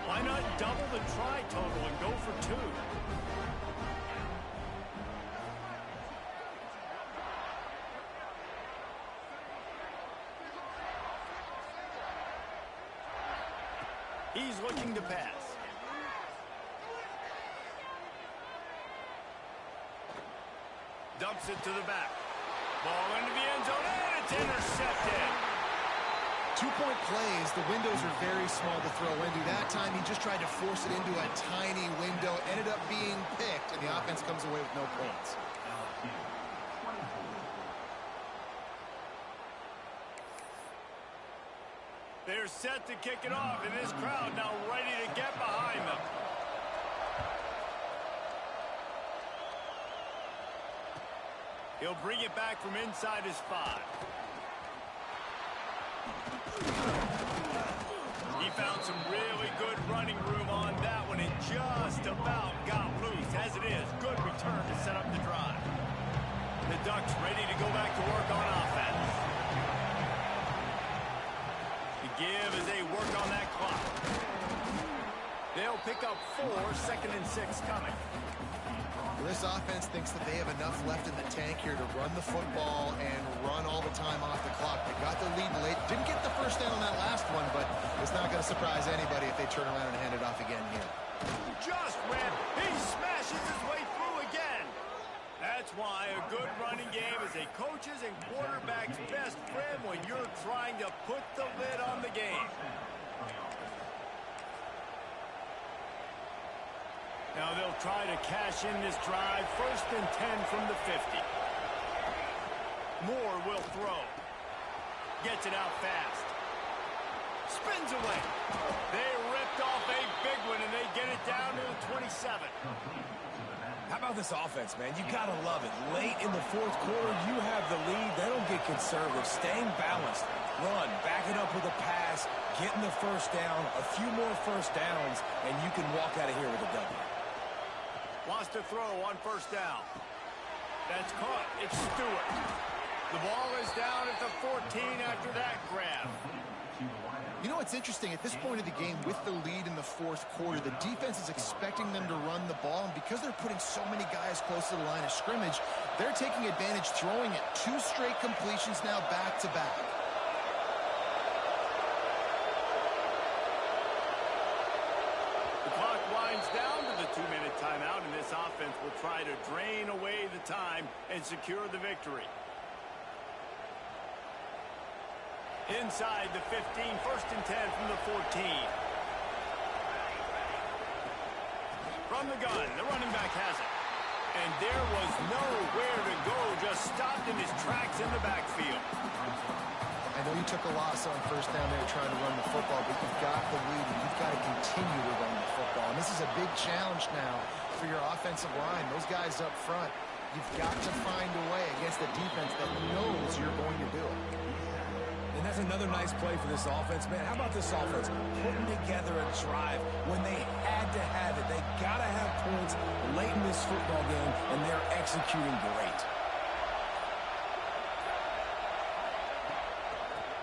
Why not double the try total and go for 2? He's looking to pass. Dumps it to the back. Ball into the end zone, and it's intercepted. 2-point plays, the windows are very small to throw into. That time he just tried to force it into a tiny window, ended up being picked, and the offense comes away with no points. They're set to kick it off, and this crowd now ready to get behind them. He'll bring it back from inside his 5. He found some really good running room on that one and just about got loose. As it is, good return to set up the drive. The Ducks ready to go back to work on offense. The give as they work on that clock. They'll pick up 4, 2nd and 6 coming. This offense thinks that they have enough left in the tank here to run the football and run all the time off the clock. They got the lead late. Didn't get the 1st down on that last one, but it's not going to surprise anybody if they turn around and hand it off again here. Just ran. He smashes his way through again. That's why a good running game is a coach's and quarterback's best friend when you're trying to put the lid on the game. Now they'll try to cash in this drive. 1st and 10 from the 50. Moore will throw. Gets it out fast. Spins away. They ripped off a big one, and they get it down to the 27. How about this offense, man? You gotta love it. Late in the 4th quarter, you have the lead. They don't get conservative. Staying balanced. Run, back it up with a pass, getting the 1st down, a few more 1st downs, and you can walk out of here with a W. Wants to throw on 1st down. That's caught. It's Stewart. The ball is down at the 14 after that grab. You know what's interesting? At this point of the game, with the lead in the 4th quarter, the defense is expecting them to run the ball, and because they're putting so many guys close to the line of scrimmage, they're taking advantage, throwing it. 2 straight completions now back-to-back. The clock winds down to the 2-minute timeout, and this offense will try to drain away the time and secure the victory. Inside the 15, 1st and 10 from the 14. From the gun, the running back has it. And there was nowhere to go, just stopped in his tracks in the backfield. I know you took a loss on 1st down there trying to run the football, but you've got the lead, and you've got to continue to run the football. And this is a big challenge now for your offensive line. Those guys up front, you've got to find a way against the defense that knows you're going to do it. And that's another nice play for this offense, man. How about this offense putting together a drive when they had to have it? They got to have points late in this football game, and they're executing great.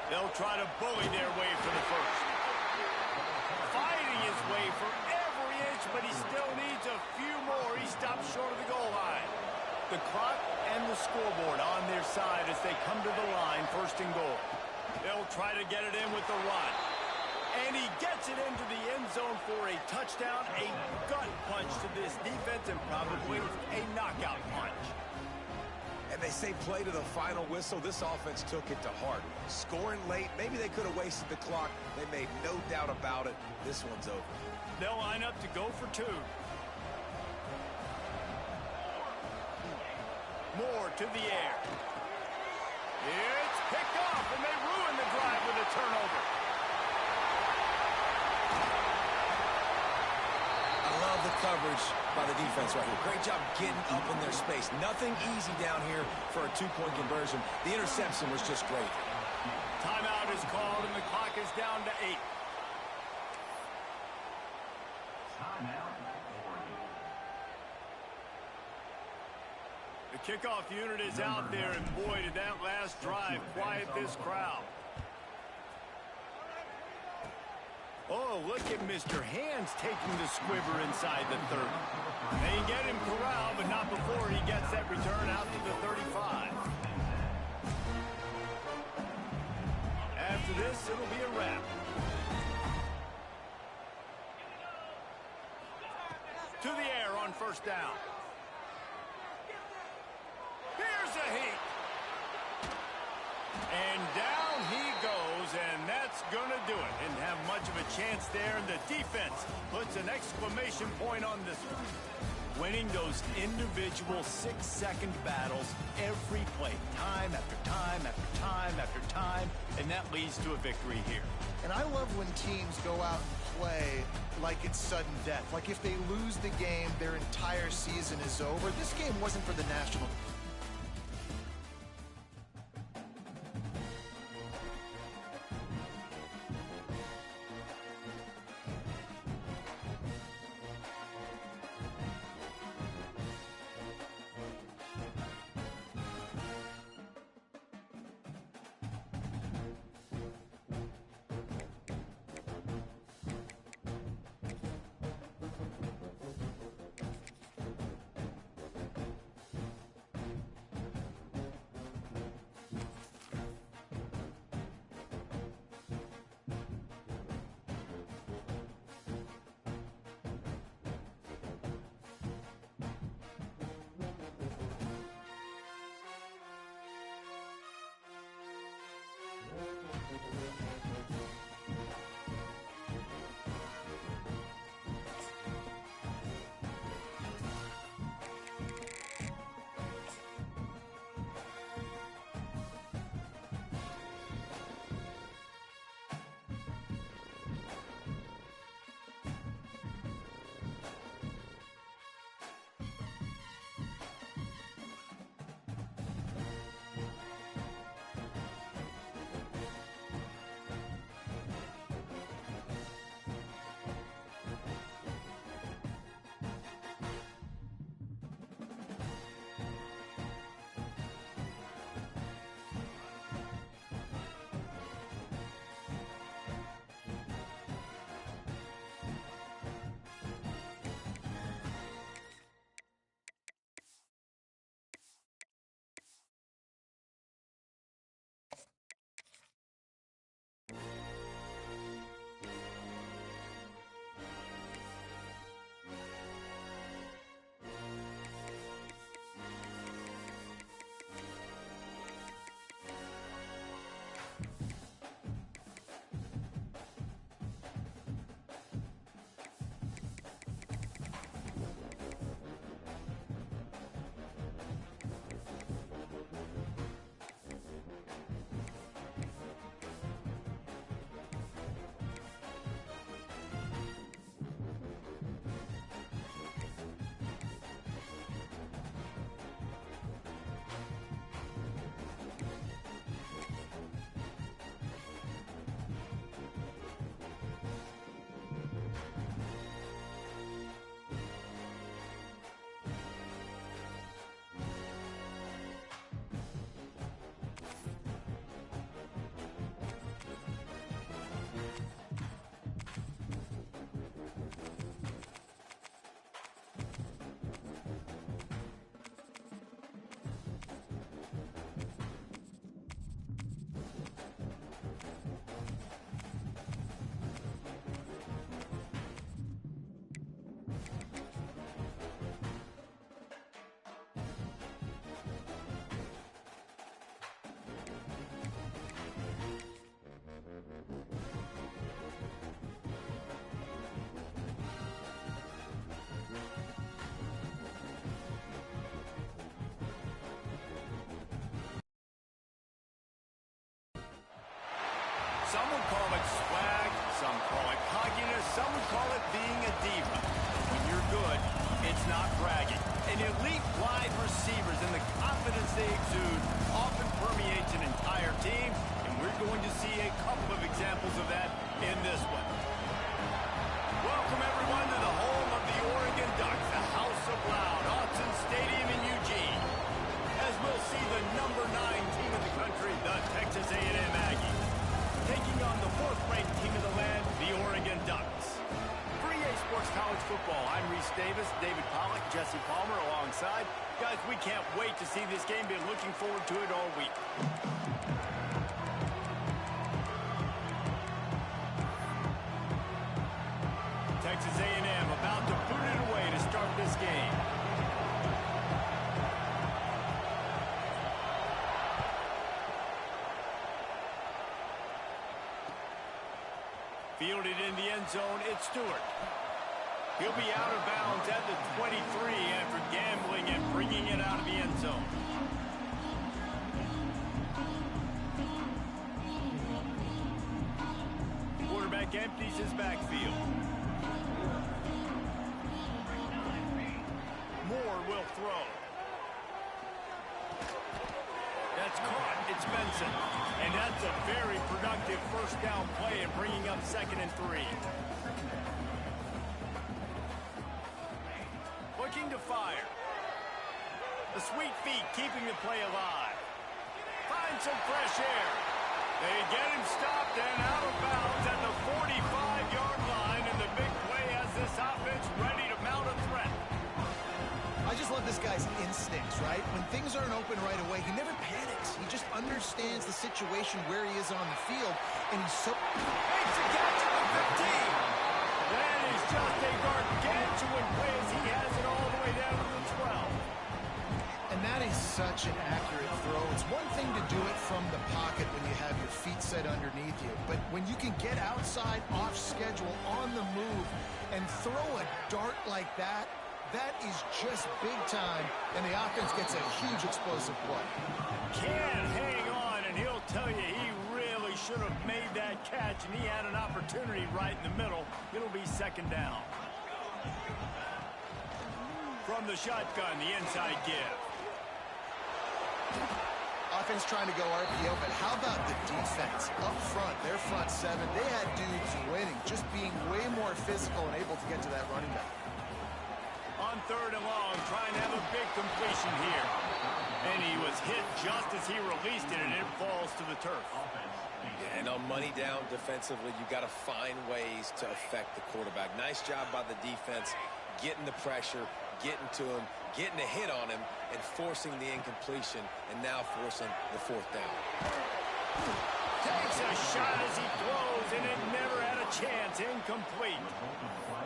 They'll try to bully their way for the 1st. Fighting his way for every inch, but he still needs a few more. He stops short of the goal line. The clock and the scoreboard on their side as they come to the line, 1st and goal. They'll try to get it in with the run. And he gets it into the end zone for a touchdown, a gut punch to this defense, and probably a knockout punch. And they say play to the final whistle. This offense took it to heart. Scoring late, maybe they could have wasted the clock. They made no doubt about it. This one's over. They'll line up to go for 2. Moore to the air. It's picked off, and they ruin the drive with a turnover. I love the coverage by the defense right here. Great job getting up in their space. Nothing easy down here for a 2-point conversion. The interception was just great. Timeout is called, and the clock is down to 8. Timeout, Oregon. The kickoff unit is out there, and boy, did that last drive quiet this crowd. Oh, look at Mr. Hands taking the squibber inside the 30. They get him corralled, but not before he gets that return out to the 35. After this, it'll be a wrap. To the air on 1st down. Here's a heat. And down he goes, and that's going to do it. Didn't have much of a chance there, and the defense puts an exclamation point on this one. Winning those individual 6-second battles every play, time after time after time after time, and that leads to a victory here. And I love when teams go out and play like it's sudden death. Like if they lose the game, their entire season is over. This game wasn't for the national. Some would call it being a diva. When you're good, it's not bragging. And elite wide receivers and the confidence they exude often permeates an entire team, and we're going to see a couple of examples of that in this one. Welcome, everyone, to the home of the Oregon Ducks, the House of Loud, Autzen Stadium in Eugene, as we'll see the number 9 team in the country, the Texas A&M Aggies, taking on the 4th-ranked team of the land, the Oregon Ducks. For EA Sports College Football, I'm Reese Davis, David Pollack, Jesse Palmer alongside. Guys, we can't wait to see this game. Been looking forward to it all week. Texas A&M about to put it away to start this game. Fielded in the end zone, it's Stewart. He'll be out of bounds at the 23 after gambling and bringing it out of the end zone. Quarterback empties his backfield. Moore will throw. That's caught. It's Benson. And that's a very productive first down play and bringing up 2nd and 3. Looking to fire. The sweet feet keeping the play alive. Find some fresh air. They get him stopped and out of bounds at the 45-yard line, and the big play has this offense ready to mount a threat. I just love this guy's instincts, right? When things aren't open right away, he never panics. He just understands the situation where he is on the field, and he's so... Makes a catch at the 15. That is just a gargantuan play as he has it all the way down to the 12. And that is such an accurate throw. It's one thing to do it from the pocket when you have your feet set underneath you, but when you can get outside, off schedule, on the move, and throw a dart like that, that is just big time, and the offense gets a huge explosive play. Can't hang on, and he'll tell you he really should have made that catch, and he had an opportunity right in the middle. It'll be 2nd down. From the shotgun, the inside give. Offense trying to go RPO, but how about the defense up front? Their front 7, they had dudes winning, just being way more physical and able to get to that running back. On 3rd and long, trying to have a big completion here. And he was hit just as he released it, and it falls to the turf. And on money down defensively, you got to find ways to affect the quarterback. Nice job by the defense, getting the pressure, getting to him, getting a hit on him, and forcing the incompletion, and now forcing the 4th down. Takes a shot as he throws, and it never had a chance. Incomplete.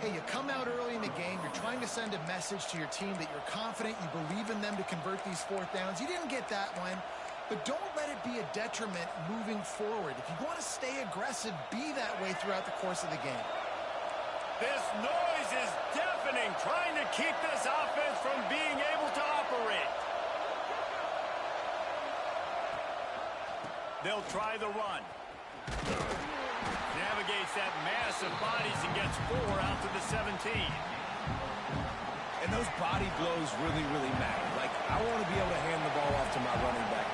Hey, you come out early in the game, you're trying to send a message to your team that you're confident, you believe in them to convert these 4th downs. You didn't get that one, but don't let it be a detriment moving forward. If you want to stay aggressive, be that way throughout the course of the game. This noise is deafening, trying to keep this offense from being able to operate. They'll try the run. Navigates that mass of bodies and gets 4 out to the 17. And those body blows really, really matter. Like, I want to be able to hand the ball off to my running back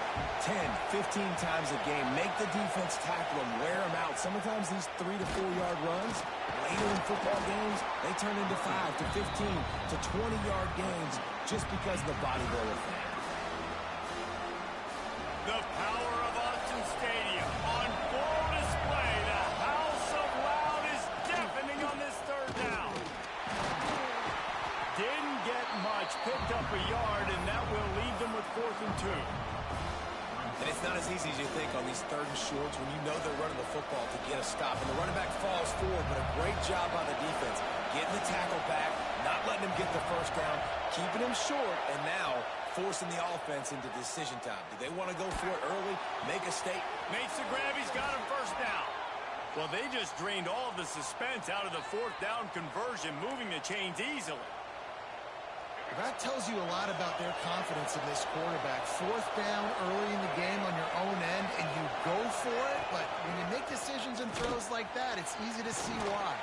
10, 15 times a game. Make the defense tackle them, wear them out. Sometimes these 3 to 4 yard runs, later in football games, they turn into 5 to 15 to 20-yard games just because of the body blow effect. The power of Autzen Stadium on full display. The House of Loud is deafening on this 3rd down. Didn't get much, picked up a yard, and that will leave them with 4th and 2. And it's not as easy as you think on these 3rd and shorts when you know they're running the football to get a stop. And the running back falls forward, but a great job by the defense. Getting the tackle back, not letting him get the 1st down, keeping him short, and now forcing the offense into decision time. Do they want to go for it early, make a statement? Makes the grab, he's got him 1st down. Well, they just drained all of the suspense out of the 4th down conversion, moving the chains easily. That tells you a lot about their confidence in this quarterback. 4th down early in the game on your own end, and you go for it, but when you make decisions and throws like that, it's easy to see why.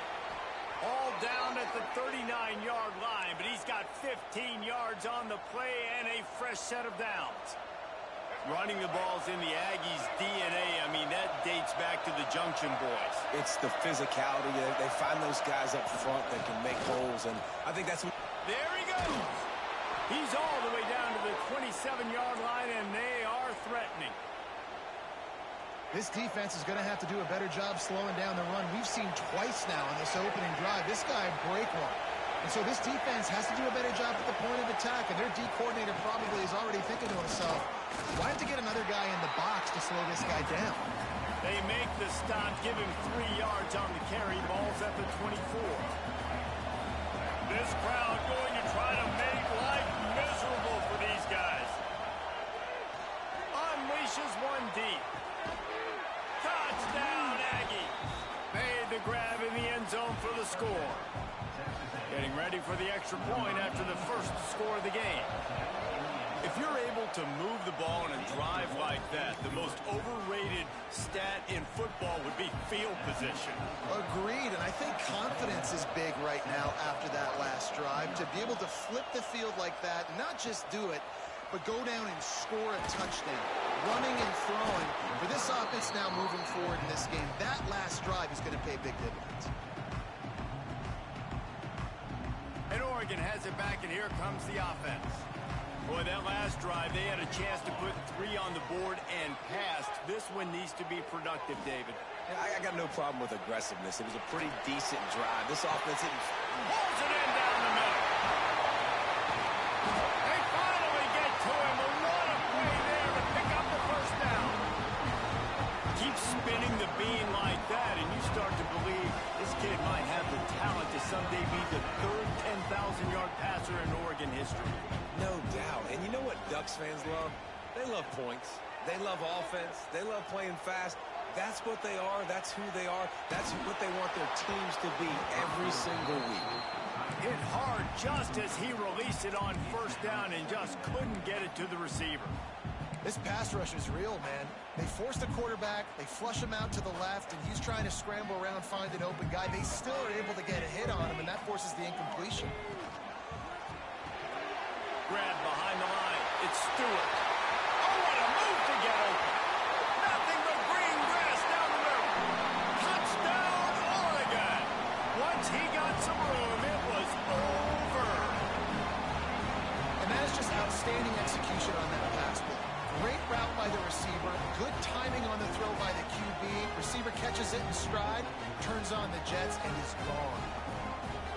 All down at the 39-yard line, but he's got 15 yards on the play and a fresh set of downs. Running the ball's in the Aggies' DNA. I mean, that dates back to the Junction Boys. It's the physicality. They find those guys up front that can make holes, and I think that's what... There he goes. He's all the way down to the 27-yard line, and they are threatening. This defense is going to have to do a better job slowing down the run. We've seen twice now in this opening drive. This guy break one. And so this defense has to do a better job at the point of attack, and their D coordinator probably is already thinking to himself, why have to get another guy in the box to slow this guy down? They make the stop, give him 3 yards on the carry. Ball's at the 24. This crowd going to try to make life miserable for these guys. Unleashes one deep. Touchdown, Aggie. Made the grab in the end zone for the score. Getting ready for the extra point after the first score of the game. If you're able to move the ball in a drive like that, the most overrated stat in football would be field position. Agreed, and I think confidence is big right now after that last drive. To be able to flip the field like that, not just do it, but go down and score a touchdown. Running and throwing. For this offense now moving forward in this game, that last drive is going to pay big dividends. And Oregon has it back, and here comes the offense. Boy, that last drive, they had a chance to put 3 on the board and passed. This one needs to be productive, David. Yeah, I got no problem with aggressiveness. It was a pretty decent drive. This offense pulls it in down the middle. They finally get to him, and what a play there to pick up the first down. Keep spinning the bean like that, and you start to believe this kid might have the talent to someday be the third 10,000-yard passer in Oregon history. No doubt. And you know what Ducks fans love? They love points. They love offense. They love playing fast. That's what they are. That's who they are. That's what they want their teams to be every single week. Hit hard just as he released it on first down and just couldn't get it to the receiver. This pass rush is real, man. They force the quarterback, they flush him out to the left, and he's trying to scramble around, find an open guy. They still are able to get a hit on him, and that forces the incompletion. Grab behind the line. It's Stewart. Oh, what a move to get open. Nothing but green grass down the middle. Touchdown, Oregon. Once he got some room, it was over. And that is just outstanding execution on that pass play. Great route by the receiver. Good timing on the throw by the QB. Receiver catches it in stride, turns on the jets, and is gone.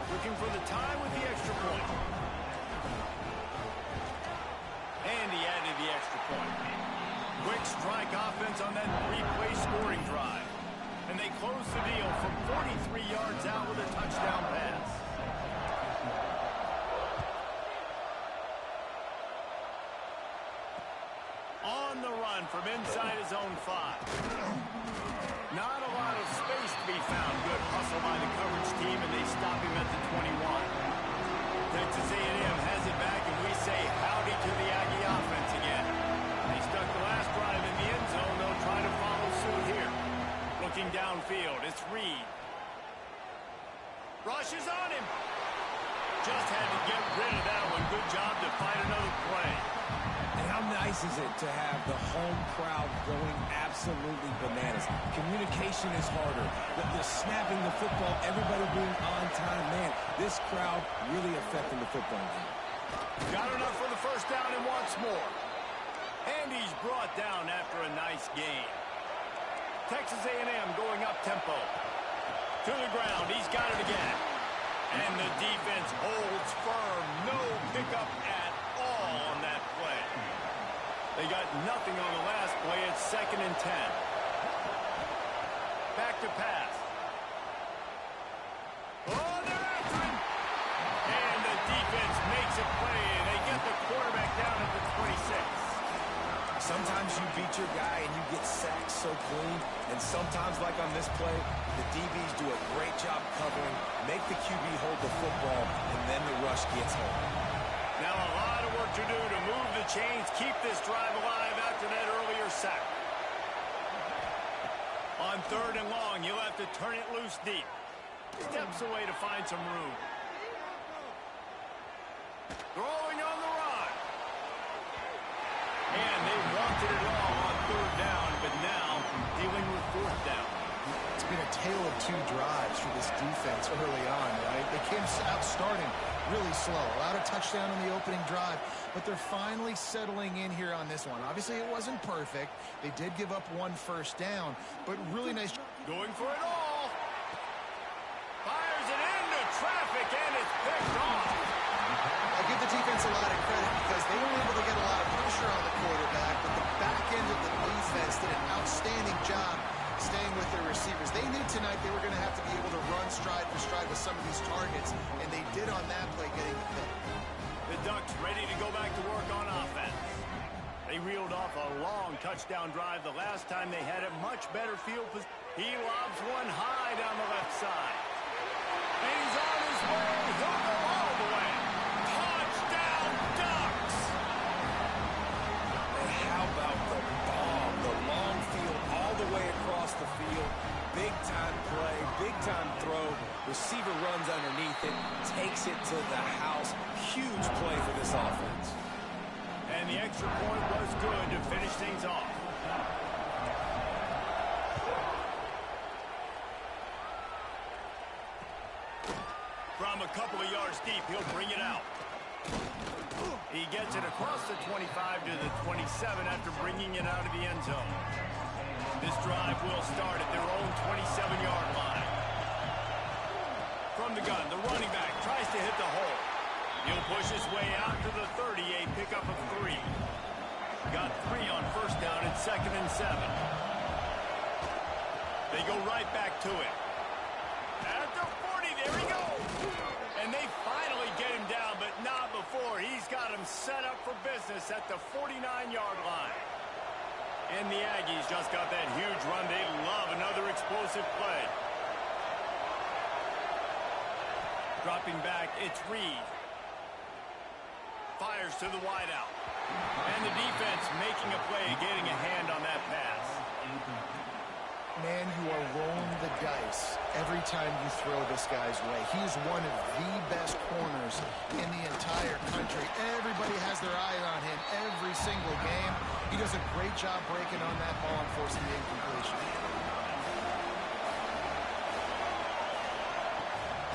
Looking for the tie with the extra point. And he added the extra point. Quick strike offense on that 3-play scoring drive. And they close the deal from 43 yards out with a touchdown pass. On the run from inside his own 5. Not a lot of space to be found. Good hustle by the coverage team, and they stop him at the 21. Texas A&M has it back, and we say howdy to the Aggie offense again. They stuck the last drive in the end zone. They'll try to follow suit here. Looking downfield, it's Reed. Rushes on him. Just had to get rid of that one. Good job to find another play. And how nice is it to have the home crowd going absolutely bananas? Communication is harder. The snapping the football, everybody being on time. Man, this crowd really affecting the football game. Got enough for the first down and wants more. And he's brought down after a nice gain. Texas A&M going up tempo. To the ground. He's got it again. And the defense holds firm. No pickup at all on that play. They got nothing on the last play. It's 2nd and 10. Back to pass. Oh, they're after him. And the defense makes a play. They get the quarterback down at the 26. Sometimes you beat your guy and you get sacked so clean. And sometimes, like on this play, the DBs do a great job covering, make the QB hold the football, and then the rush gets home. Now a lot of work to do to move the chains, keep this drive alive after that earlier sack. On 3rd and long, you'll have to turn it loose deep. Steps away to find some room. Throwing on the run. And they wanted it all on third down, but now dealing with fourth down. It's been a tale of two drives for this defense early on, right? They came out starting really slow. Allowed a touchdown on the opening drive, but they're finally settling in here on this one. Obviously, it wasn't perfect. They did give up one first down, but really nice. Going for it all. Fires it into traffic, and it's picked off. I'll give the defense a lot of credit because they were able to get a lot of pressure on the quarterback, but the back end of the defense did an outstanding job staying with their receivers. They knew tonight they were going to have to be able to run stride for stride with some of these targets, and they did on that play, getting the pick. The Ducks ready to go back to work on offense. They reeled off a long touchdown drive the last time they had a much better field position. He lobs one high down the left side. And he's on his way. He'll go all the way. Touchdown, Ducks! And how about the bomb? The long field all the way across the field. Big-time play, big-time throw. Receiver runs underneath it, takes it to the house. Huge play for this offense. And the extra point was good to finish things off. From a couple of yards deep, he'll bring it out. He gets it across the 25 to the 27 after bringing it out of the end zone. This drive will start at their own 27-yard line. From the gun, the running back tries to hit the hole. He'll push his way out to the 30, a pickup of 3. Got 3 on first down and 2nd and 7. They go right back to it. At the 40, there he goes. And they finally get him down, but not before. He's got him set up for business at the 49-yard line. And the Aggies just got that huge run. They love another explosive play. Dropping back, it's Reed. Fires to the wideout. And the defense making a play, getting a hand on that pass. Man, you are rolling the dice every time you throw this guy's way. He's one of the best corners in the entire country. Everybody has their eye on him every single game. He does a great job breaking on that ball and forcing the incompletion.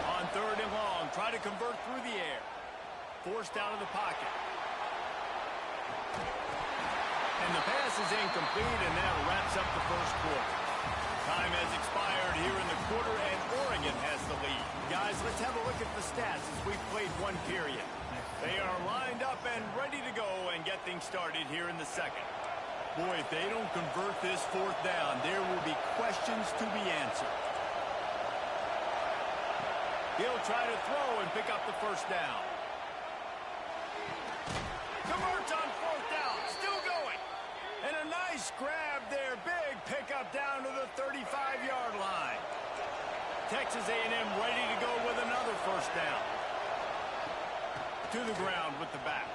On 3rd and long, try to convert through the air. Forced out of the pocket. And the pass is incomplete, and that wraps up the first quarter. Time has expired here in the quarter, and Oregon has the lead. Guys, let's have a look at the stats as we've played one period. They are lined up and ready to go and get things started here in the second. Boy, if they don't convert this 4th down, there will be questions to be answered. He'll try to throw and pick up the first down. Converts on 4th down, still going. And a nice grab there, big pickup down to the 35-yard line. Texas A&M ready to go with another first down. To the ground with the back.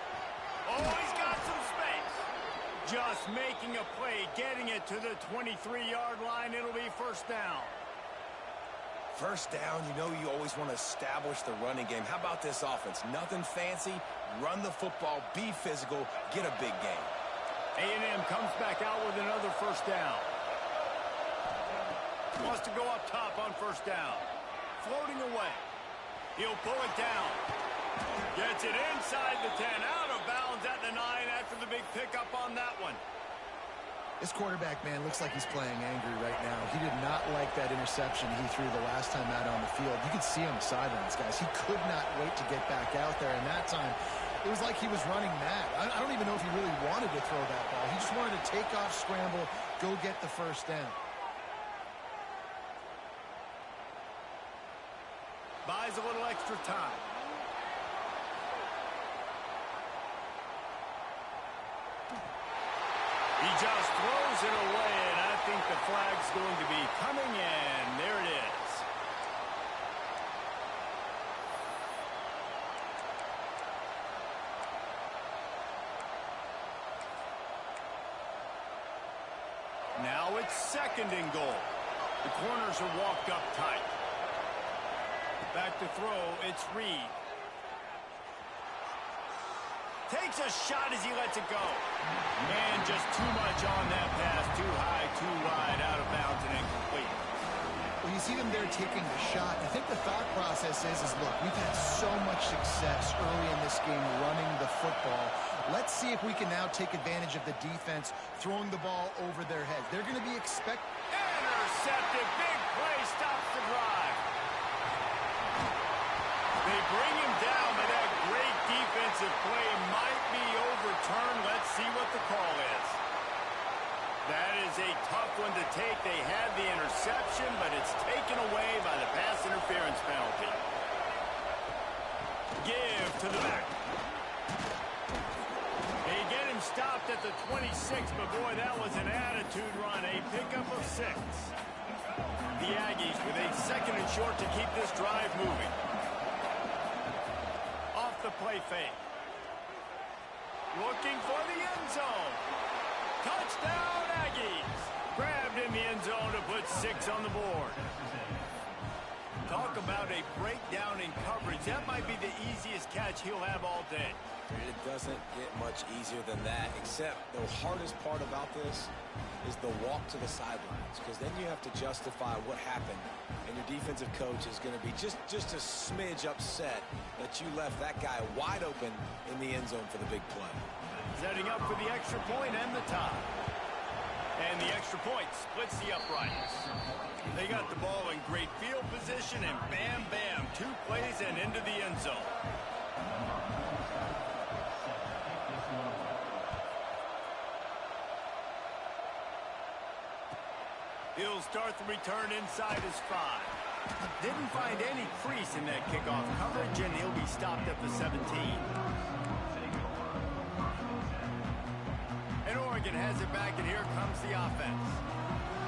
Oh, he's got some space. Just making a play, getting it to the 23-yard line. It'll be first down. First down, you know you always want to establish the running game. How about this offense? Nothing fancy. Run the football, be physical, get a big game. A&M comes back out with another first down. Wants to go up top on first down. Floating away. He'll pull it down. Gets it inside the 10. Out of bounds at the 9 after the big pickup on that one. This quarterback, man, looks like he's playing angry right now. He did not like that interception he threw the last time out on the field. You could see on the sidelines, guys. He could not wait to get back out there, and that time it was like he was running mad. I don't even know if he really wanted to throw that ball. He just wanted to take off, scramble, go get the first down. Buys a little extra time. He just throws it away, and I think the flag's going to be coming in. There it is. Now it's 2nd and goal. The corners are walked up tight. Back to throw, it's Reed. Takes a shot as he lets it go. And just too much on that pass. Too high, too wide, out of bounds, and incomplete. Well, you see them there taking the shot. I think the thought process is look, we've had so much success early in this game running the football. Let's see if we can now take advantage of the defense throwing the ball over their heads. They're going to be intercepted. Big play stops the drive. They bring him down, but that great defensive play might be overturned. Let's see what the call is. That is a tough one to take. They had the interception, but it's taken away by the pass interference penalty. Give to the back. They get him stopped at the 26, but boy, that was an attitude run. A pickup of 6. The Aggies with a 2nd and short to keep this drive moving. Off the play fake. Looking for the end zone. Touchdown, Aggies. Grabbed in the end zone to put 6 on the board. Talk about a breakdown in coverage. That might be the easiest catch he'll have all day. It doesn't get much easier than that, except the hardest part about this is the walk to the sidelines, because then you have to justify what happened, and your defensive coach is going to be just a smidge upset that you left that guy wide open in the end zone for the big play. Setting up for the extra point and the tie. And the extra point splits the uprights. They got the ball in great field position, and bam, bam, 2 plays and into the end zone. He'll start the return inside his 5. Didn't find any crease in that kickoff coverage, and he'll be stopped at the 17. And Oregon has it back, and here comes the offense.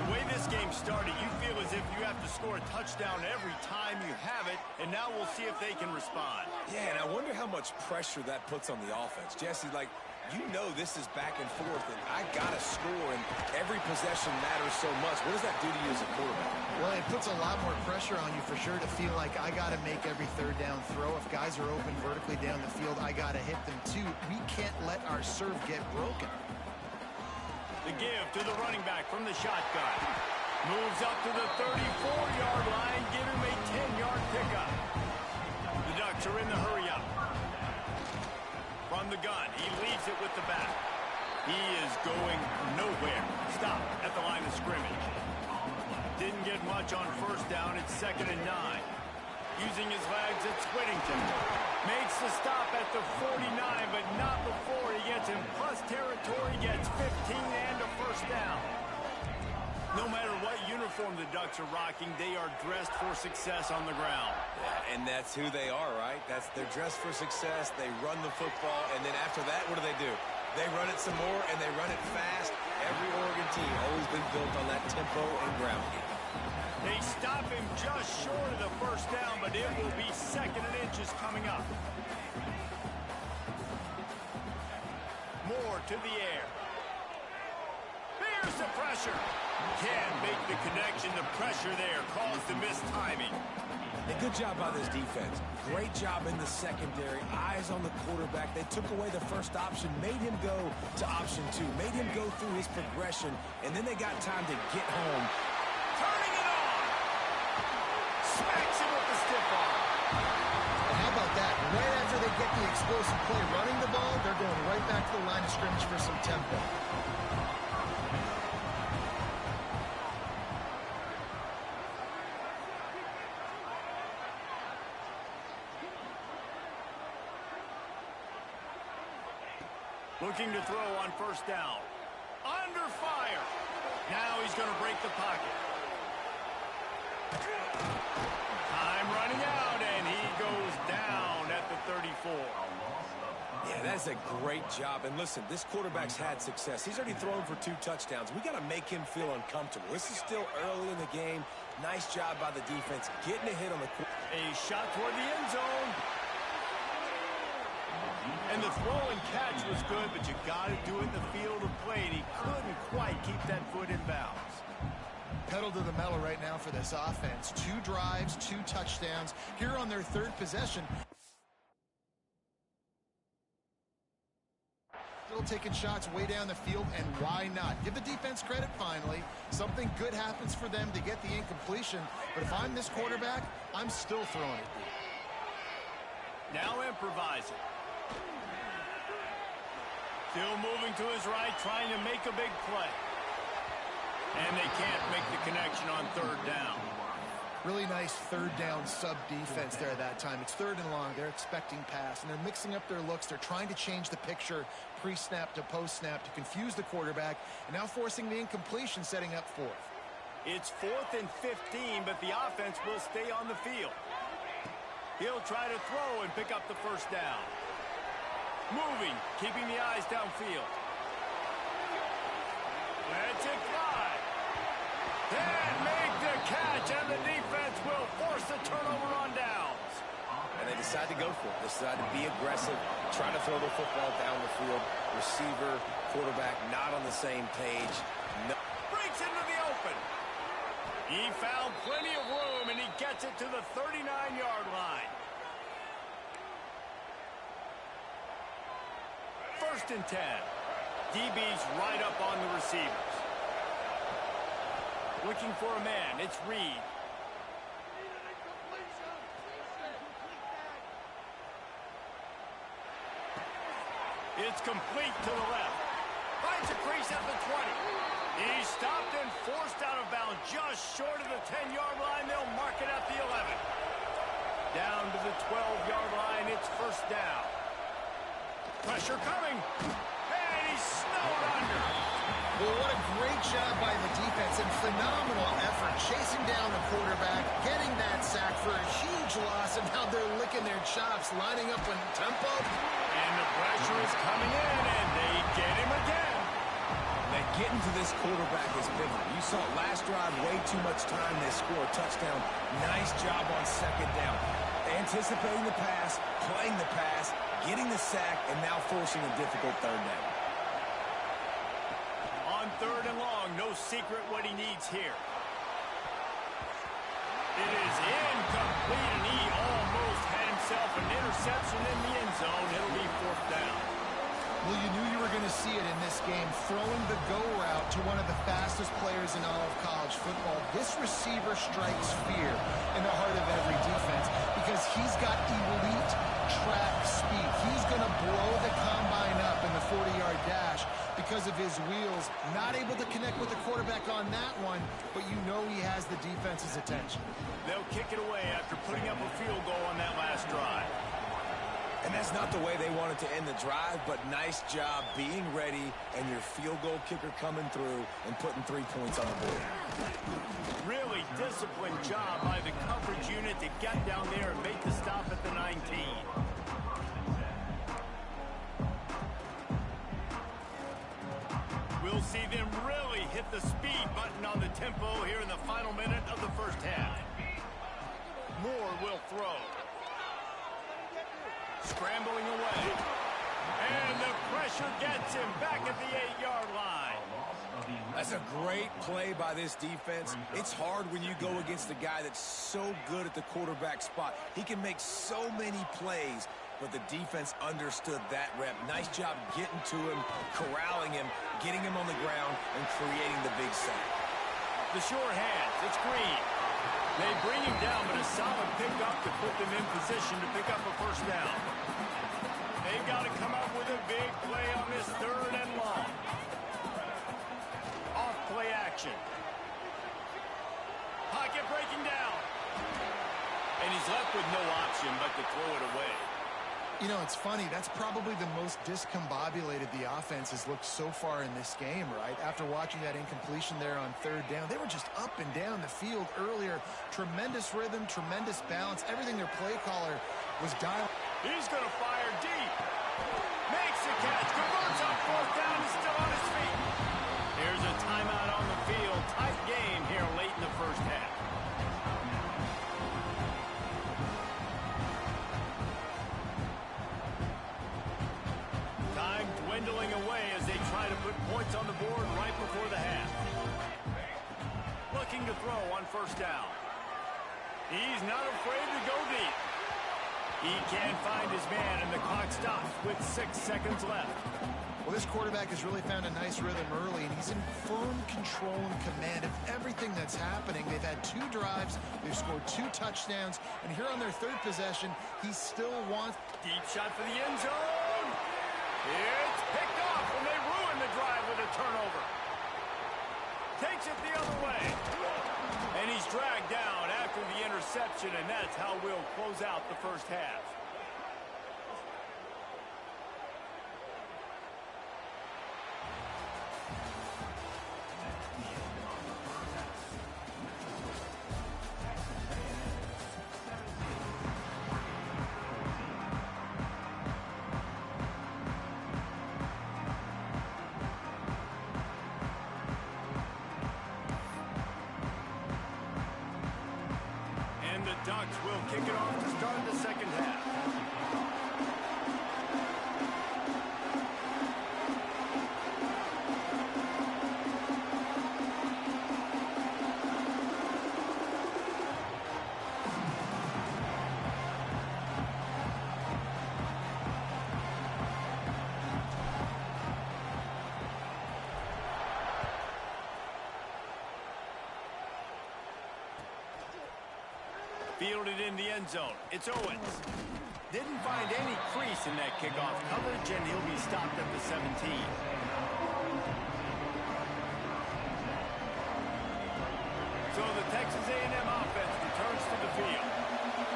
The way this game started, you feel as if you have to score a touchdown every time you have it, and now we'll see if they can respond. Yeah, and I wonder how much pressure that puts on the offense. Jesse, like, you know this is back and forth, and I got to score, and every possession matters so much. What does that do to you as a quarterback? Well, it puts a lot more pressure on you for sure to feel like I got to make every 3rd down throw. If guys are open vertically down the field, I got to hit them too. We can't let our serve get broken. The give to the running back from the shotgun. Moves up to the 34-yard line. Give him a 10-yard pickup. The Ducks are in the hurry-up. From the gun, he leaves it with the back. He is going nowhere. Stop at the line of scrimmage. Didn't get much on 1st down. It's 2nd and 9. Using his legs, it's Whittington. Makes the stop at the 49, but not before he gets in plus territory, gets 15 and a 1st down. No matter what uniform the Ducks are rocking, they are dressed for success on the ground. Yeah, and that's who they are, right? They're dressed for success. They run the football, and then after that, what do? They run it some more, and they run it fast. Every Oregon team always been built on that tempo and ground game. They stop him just short of the 1st down, but it will be 2nd and inches coming up. Moore to the air. There's the pressure. Can't make the connection. The pressure there caused the missed timing. A good job by this defense. Great job in the secondary. Eyes on the quarterback. They took away the 1st option, made him go to option 2, made him go through his progression, and then they got time to get home. Turning it on. Smacks him with the stiff arm. And how about that? Right after they get the explosive play running the ball, they're going right back to the line of scrimmage for some tempo. Looking to throw on 1st down. Under fire. Now he's going to break the pocket. Time running out, and he goes down at the 34. Yeah, that's a great job. And listen, this quarterback's had success. He's already thrown for 2 touchdowns. We got to make him feel uncomfortable. This is still early in the game. Nice job by the defense getting a hit on the quarterback. A shot toward the end zone. And the throw and catch was good, but you got to do it in the field of play, and he couldn't quite keep that foot in bounds. pedal to the metal right now for this offense. 2 drives, 2 touchdowns. Here on their 3rd possession. Still taking shots way down the field, and why not? Give the defense credit finally. Something good happens for them to get the incompletion, but if I'm this quarterback, I'm still throwing it. Now improvising. Still moving to his right, trying to make a big play. And they can't make the connection on 3rd down. Really nice 3rd down sub defense there that time. It's 3rd and long. They're expecting pass, and they're mixing up their looks. They're trying to change the picture pre-snap to post-snap to confuse the quarterback, and now forcing the incompletion, setting up 4th. It's 4th and 15, but the offense will stay on the field. He'll try to throw and pick up the 1st down. Moving, keeping the eyes downfield. Lets it fly. And make the catch, and the defense will force the turnover on downs. And they decide to go for it. They decide to be aggressive, try to throw the football down the field. Receiver, quarterback, not on the same page. No. Breaks into the open. He found plenty of room, and he gets it to the 39-yard line. 1st and 10. DB's right up on the receivers. Looking for a man. It's Reed. It's complete to the left. Finds a crease at the 20. He's stopped and forced out of bounds just short of the 10-yard line. They'll mark it at the 11. Down to the 12-yard line. It's 1st down. Pressure coming. And he's snowed under. Well, what a great job by the defense and phenomenal effort chasing down the quarterback, getting that sack for a huge loss, and now they're licking their chops, lining up in tempo. And the pressure is coming in, and they get him again. That getting to this quarterback is pivotal. You saw last drive, way too much time. They score a touchdown. Nice job on 2nd down. Anticipating the pass, playing the pass, getting the sack, and now forcing a difficult 3rd down. On 3rd and long, no secret what he needs here. It is incomplete, and he almost had himself an interception in the end zone. It'll be 4th down. Well, you knew you were going to see it in this game, throwing the go route to one of the fastest players in all of college football. This receiver strikes fear in the heart of every defense because he's got elite track speed. He's going to blow the combine up in the 40-yard dash because of his wheels. Not able to connect with the quarterback on that one, but you know he has the defense's attention. They'll kick it away after putting up a field goal on that last drive. And that's not the way they wanted to end the drive, but nice job being ready and your field goal kicker coming through and putting 3 points on the board. Really disciplined job by the coverage unit to get down there and make the stop at the 19. We'll see them really hit the speed button on the tempo here in the final minute of the 1st half. Moore will throw. Scrambling away. And the pressure gets him back at the 8-yard line. That's a great play by this defense. It's hard when you go against a guy that's so good at the quarterback spot. He can make so many plays, but the defense understood that rep. Nice job getting to him, corralling him, getting him on the ground, and creating the big sack. The sure hands. It's Green. They bring him down, but a solid pickup to put them in position to pick up a 1st down. They've got to come up with a big play on this 3rd and long. Off play action. Pocket breaking down. And he's left with no option but to throw it away. You know, it's funny. That's probably the most discombobulated the offense has looked so far in this game, right? After watching that incompletion there on 3rd down, they were just up and down the field earlier. Tremendous rhythm, tremendous balance. Everything their play caller was dialing. He's going to fire deep. Makes the catch. Converts on 4th down. He's still on his feet. Here's a timeout on the field. Tight game here late in the 1st half. Time dwindling away as they try to put points on the board right before the half. Looking to first down. He's not afraid to go deep. He can't find his man, and the clock stops with 6 seconds left. Well, this quarterback has really found a nice rhythm early, and he's in firm control and command of everything that's happening. They've had 2 drives, they've scored 2 touchdowns, and here on their 3rd possession, he still wants... Deep shot for the end zone. It's picked off, and they ruin the drive with a turnover. Takes it the other way. And he's dragged down after the interception, and that's how we'll close out the first half. Ducks will kick it off to start the second half. Fielded in the end zone. It's Owens. Didn't find any crease in that kickoff coverage, and he'll be stopped at the 17. So the Texas A&M offense returns to the field.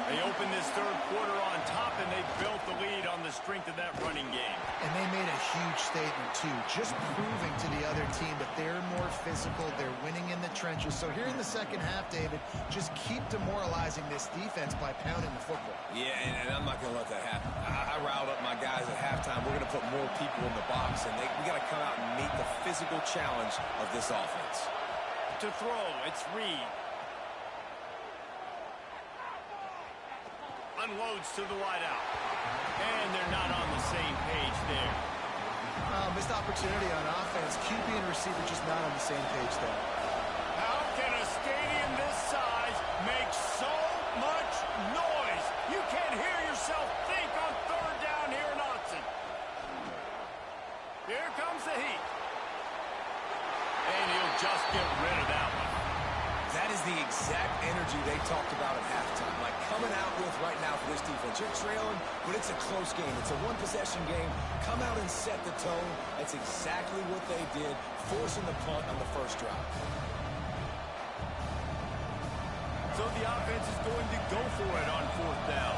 They open this 3rd quarter on top, and they built the lead on the strength of that running game. And they made a huge statement, too, just proving to the other team that they're more physical, they're winning in the trenches. So here in the second half, David, just keep demoralizing this defense by pounding the football. Yeah, and I'm not going to let that happen. I riled up my guys at halftime. We're going to put more people in the box, and we got to come out and meet the physical challenge of this offense. To throw, it's Reed. Unloads to the wideout. And they're not on the same page there. Missed opportunity on offense. QB and receiver just not on the same page there. How can a stadium this size make so much noise? You can't hear yourself think on 3rd down here in Autzen. Here comes the heat. And he'll just get rid of that one. That is the exact energy they talked about at halftime. Like coming out with right now for this defense. You're trailing, but it's a close game. It's a 1-possession game. Come out and set the tone. That's exactly what they did, forcing the punt on the first drive. So the offense is going to go for it on 4th down.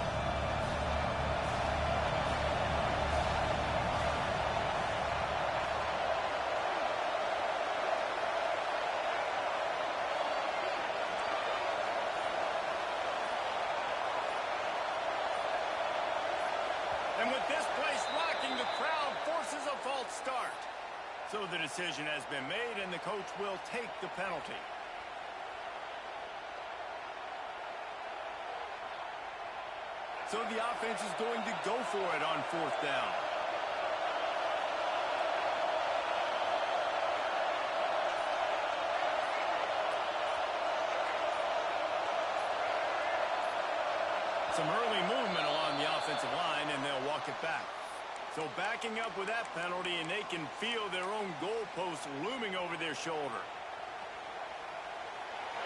And with this place rocking, the crowd forces a false start. So the decision has been made, and the coach will take the penalty. So the offense is going to go for it on 4th down. Some early movement along the offensive line, and they'll walk it back. So backing up with that penalty, and they can feel their own goalpost looming over their shoulder.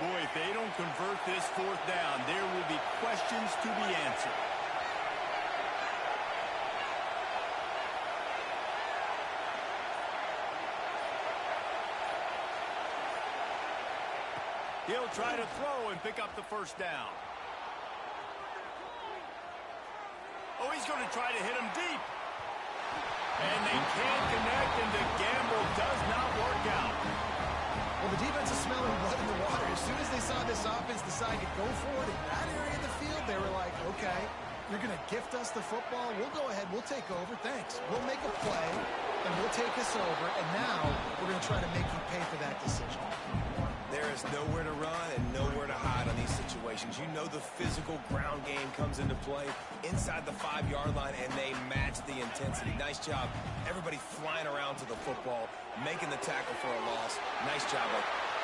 Boy, if they don't convert this 4th down, there will be questions to be answered. He'll try to throw and pick up the first down. Oh, he's going to try to hit him deep. And they can't connect, and the gamble does not work out. Well, the defense is smelling blood in the water. As soon as they saw this offense decide to go for it in that area of the field, they were like, okay, you're going to gift us the football. We'll go ahead. We'll take over. Thanks. We'll make a play, and we'll take us over. And now we're going to try to make you pay for that decision. There is nowhere to run and nowhere to hide on these situations. You know the physical ground game comes into play inside the 5-yard line, and they match the intensity. Nice job. Everybody flying around to the football, making the tackle for a loss. Nice job.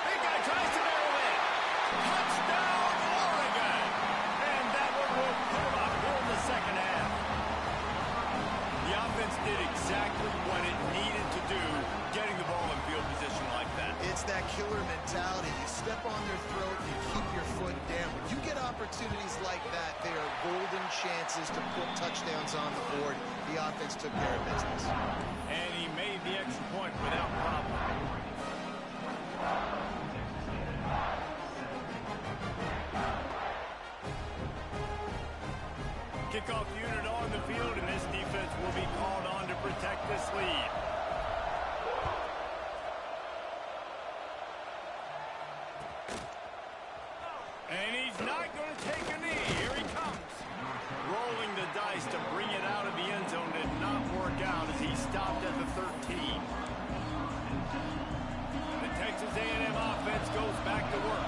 Big guy tries to barrel in. Touchdown! It's that killer mentality. You step on their throat, you keep your foot down. When you get opportunities like that, they are golden chances to put touchdowns on the board. The offense took care of business. And he made the extra point without problem. Kickoff unit on the field, and this defense will be called on to protect this lead. And he's not going to take a knee. Here he comes. Rolling the dice to bring it out of the end zone did not work out as he stopped at the 13. The Texas A&M offense goes back to work.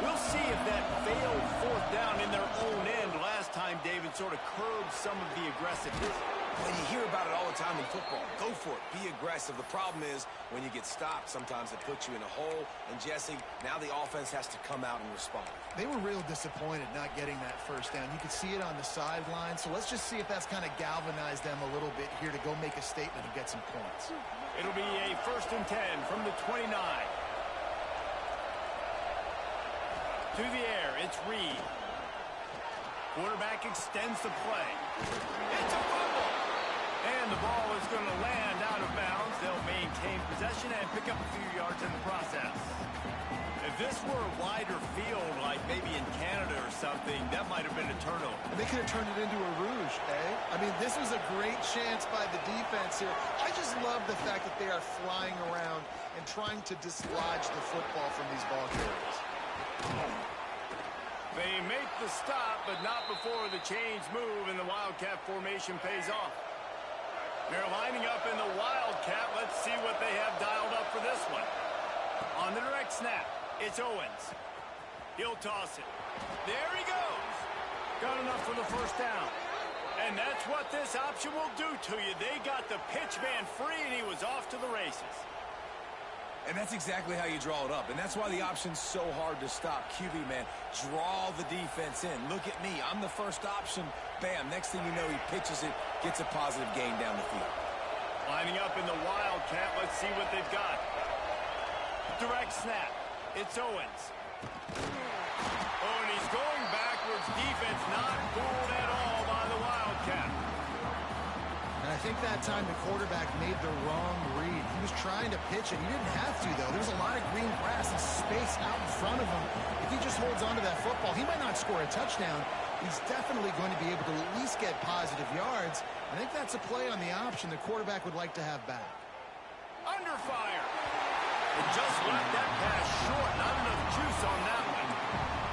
We'll see if that failed fourth down in their own end last time, David, sort of curbed some of the aggressiveness. And you hear about it all the time in football. Go for it. Be aggressive. The problem is when you get stopped, sometimes it puts you in a hole. And, Jesse, now the offense has to come out and respond. They were real disappointed not getting that first down. You could see it on the sideline. So let's just see if that's kind of galvanized them a little bit here to go make a statement and get some points. It'll be a 1st and 10 from the 29. To the air, it's Reed. Quarterback extends the play. It's a fumble. And the ball is going to land out of bounds. They'll maintain possession and pick up a few yards in the process. If this were a wider field, like maybe in Canada or something, that might have been a turnover. They could have turned it into a rouge, eh? I mean, this was a great chance by the defense here. I just love the fact that they are flying around and trying to dislodge the football from these ball carriers. They make the stop, but not before the chains move and the Wildcat formation pays off. They're lining up in the Wildcat. Let's see what they have dialed up for this one. On the direct snap, it's Owens. He'll toss it. There he goes. Got enough for the first down. And that's what this option will do to you. They got the pitch man free, and he was off to the races. And that's exactly how you draw it up. And that's why the option's so hard to stop. QB, man, draw the defense in. Look at me. I'm the first option. Bam. Next thing you know, he pitches it, gets a positive gain down the field. Lining up in the Wildcat. Let's see what they've got. Direct snap. It's Owens. Oh, and he's going backwards. Defense not fooled at all by the Wildcat. And I think that time the quarterback made the wrong read. He was trying to pitch it. He didn't have to, though. There's a lot of green grass and space out in front of him. If he just holds onto that football, he might not score a touchdown. He's definitely going to be able to at least get positive yards. I think that's a play on the option the quarterback would like to have back. Under fire. It just left that pass short. Not enough juice on that one.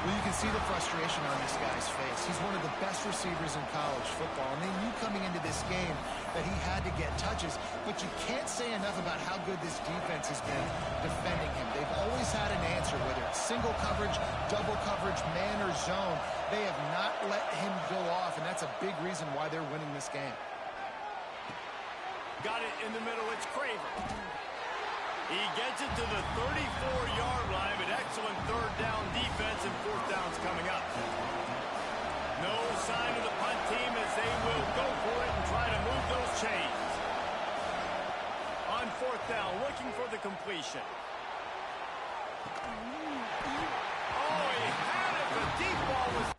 Well, you can see the frustration on this guy's face. He's one of the best receivers in college football, and they knew coming into this game that he had to get touches, but you can't say enough about how good this defense has been defending him. They've always had an answer, whether it's single coverage, double coverage, man or zone. They have not let him go off, and that's a big reason why they're winning this game. Got it in the middle. It's Craver. He gets it to the 34-yard line, but excellent third down defense, and fourth down's coming up. No sign of the punt team as they will go for it and try to move those chains. On fourth down, looking for the completion. Oh, he had it. The deep ball was...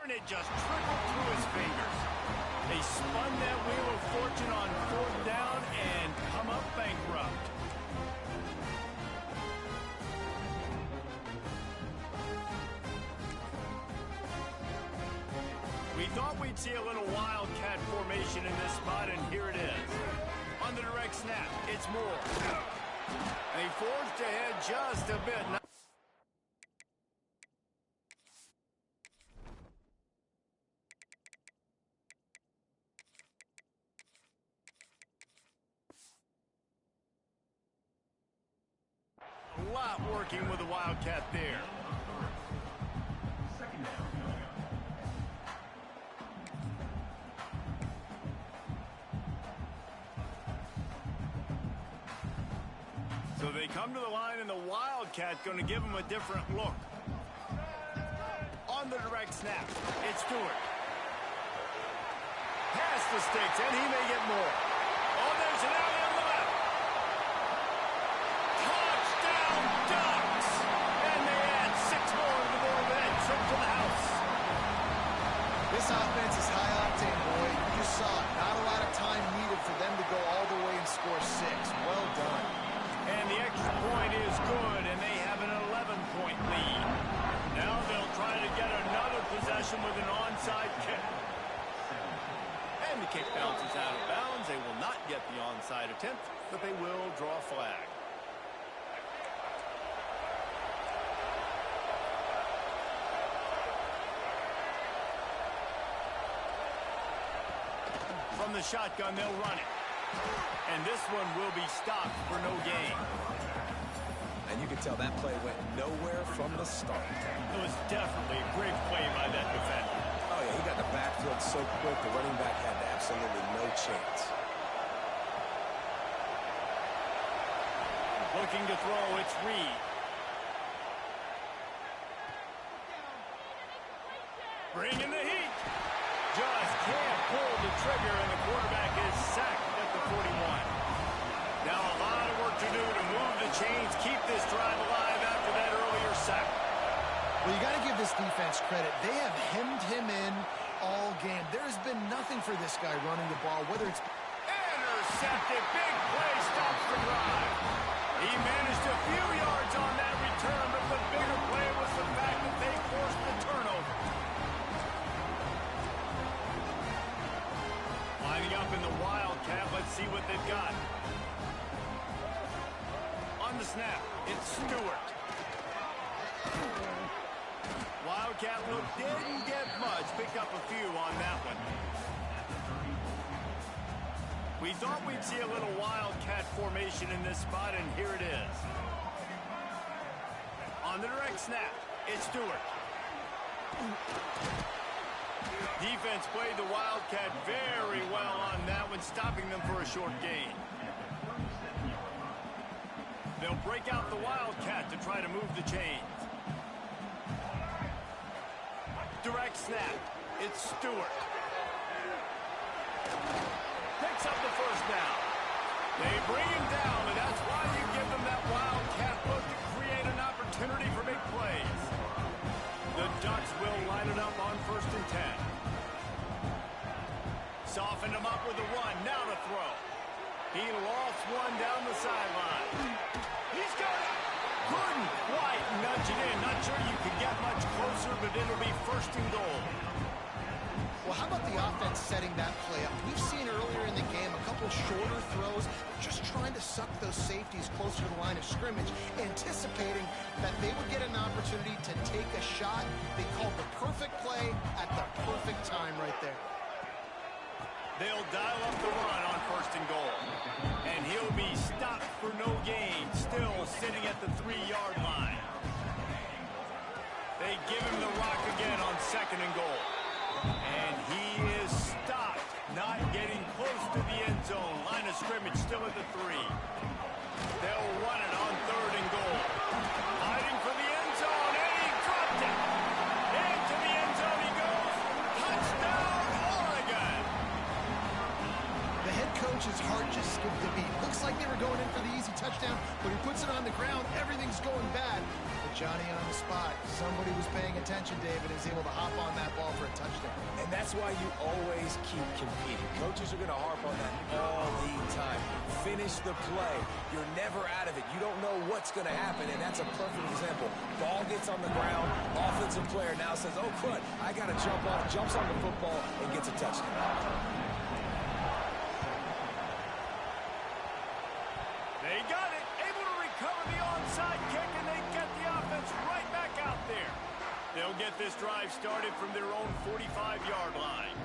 and it just trickled through his fingers. They spun that wheel of fortune on 4th down and come up bankrupt. We thought we'd see a little wildcat formation in this spot, and here it is. On the direct snap, it's Moore. They forged ahead just a bit. A lot working with the wildcat there. Second down. So they come to the line, and the wildcat going to give them a different look. On the direct snap, it's Stewart. Past the sticks, and he may get more. Oh, there's an alley on the left. Touchdown, Ducks! And they add 6 more to the board with that trip to the house. This offense is high octane, boy. You just saw it. Not a lot of time needed for them to go all the way and score 6. Well done. And the extra point is good, and they have an 11-point lead. Now they'll try to get another possession with an onside kick. And the kick bounces out of bounds. They will not get the onside attempt, but they will draw a flag. From the shotgun, they'll run it. And this one will be stopped for no gain. And you can tell that play went nowhere from the start. It was definitely a great play by that defender. Oh, yeah, he got the backfield so quick, the running back had absolutely no chance. Looking to throw, it's Reed. Bringing the heat. Just can't pull the trigger, and the quarterback is sacked at the 41. Now a lot of work to do to move the chains, keep this drive alive after that earlier sack. Well, you got to give this defense credit. They have hemmed him in all game. There has been nothing for this guy running the ball, whether it's... Intercepted. Big play stops the drive. He managed a few yards on that return, but the bigger play was the fact that they forced the turnover. Lining up in the wildcat. Let's see what they've got. On the snap, it's Stewart. Wildcat look didn't get much. Picked up a few on that one. We thought we'd see a little wildcat formation in this spot, and here it is. On the direct snap, it's Stewart. Defense played the wildcat very well on that one, stopping them for a short gain. They'll break out the wildcat to try to move the chains. Direct snap. It's Stewart. Picks up the first down. They bring him down, and that's why you give them that wildcat look to create an opportunity for big plays. The Ducks will line it up on 1st and 10. Softened him up with a run. Now to throw. He lost one down the sideline. He's got it. Couldn't quite nudge it in. Not sure you could get much closer, but it'll be 1st and goal. Well, how about the offense setting that play up? We've seen earlier in the game a couple shorter throws, just trying to suck those safeties closer to the line of scrimmage, anticipating that they would get an opportunity to take a shot. They called the perfect play at the perfect time right there. They'll dial up the run on 1st and goal. And he'll be stopped for no gain, still sitting at the 3-yard line. They give him the rock again on 2nd and goal. And he is stopped, not getting close to the end zone. Line of scrimmage still at the 3. They'll run it on 3rd and goal. Hiding for the end zone, and he dropped it. Into the end zone he goes. Touchdown, Oregon. The head coach's heart just skipped a beat. Looks looks like they were going in for the easy touchdown, but he puts it on the ground. Everything's going bad. But Johnny on the spot. Somebody was paying attention, David, is able to hop on that ball for a touchdown. And that's why you always keep competing. Coaches are going to harp on that all the time. Finish the play. You're never out of it. You don't know what's going to happen, and that's a perfect example. Ball gets on the ground. Offensive player now says, oh, crud, I got to jump off, jumps on the football, and gets a touchdown. They got it, able to recover the onside kick, and they get the offense right back out there. They'll get this drive started from their own 45-yard line.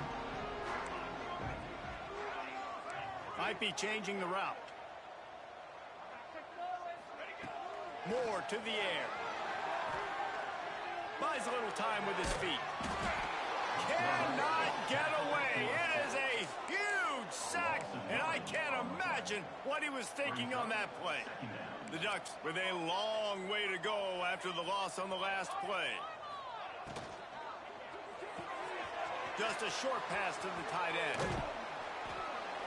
Might be changing the route. Moore to the air. Buys a little time with his feet. Cannot get away. It is a huge sack, and I can't imagine what he was thinking on that play. The Ducks with a long way to go after the loss on the last play. Just a short pass to the tight end.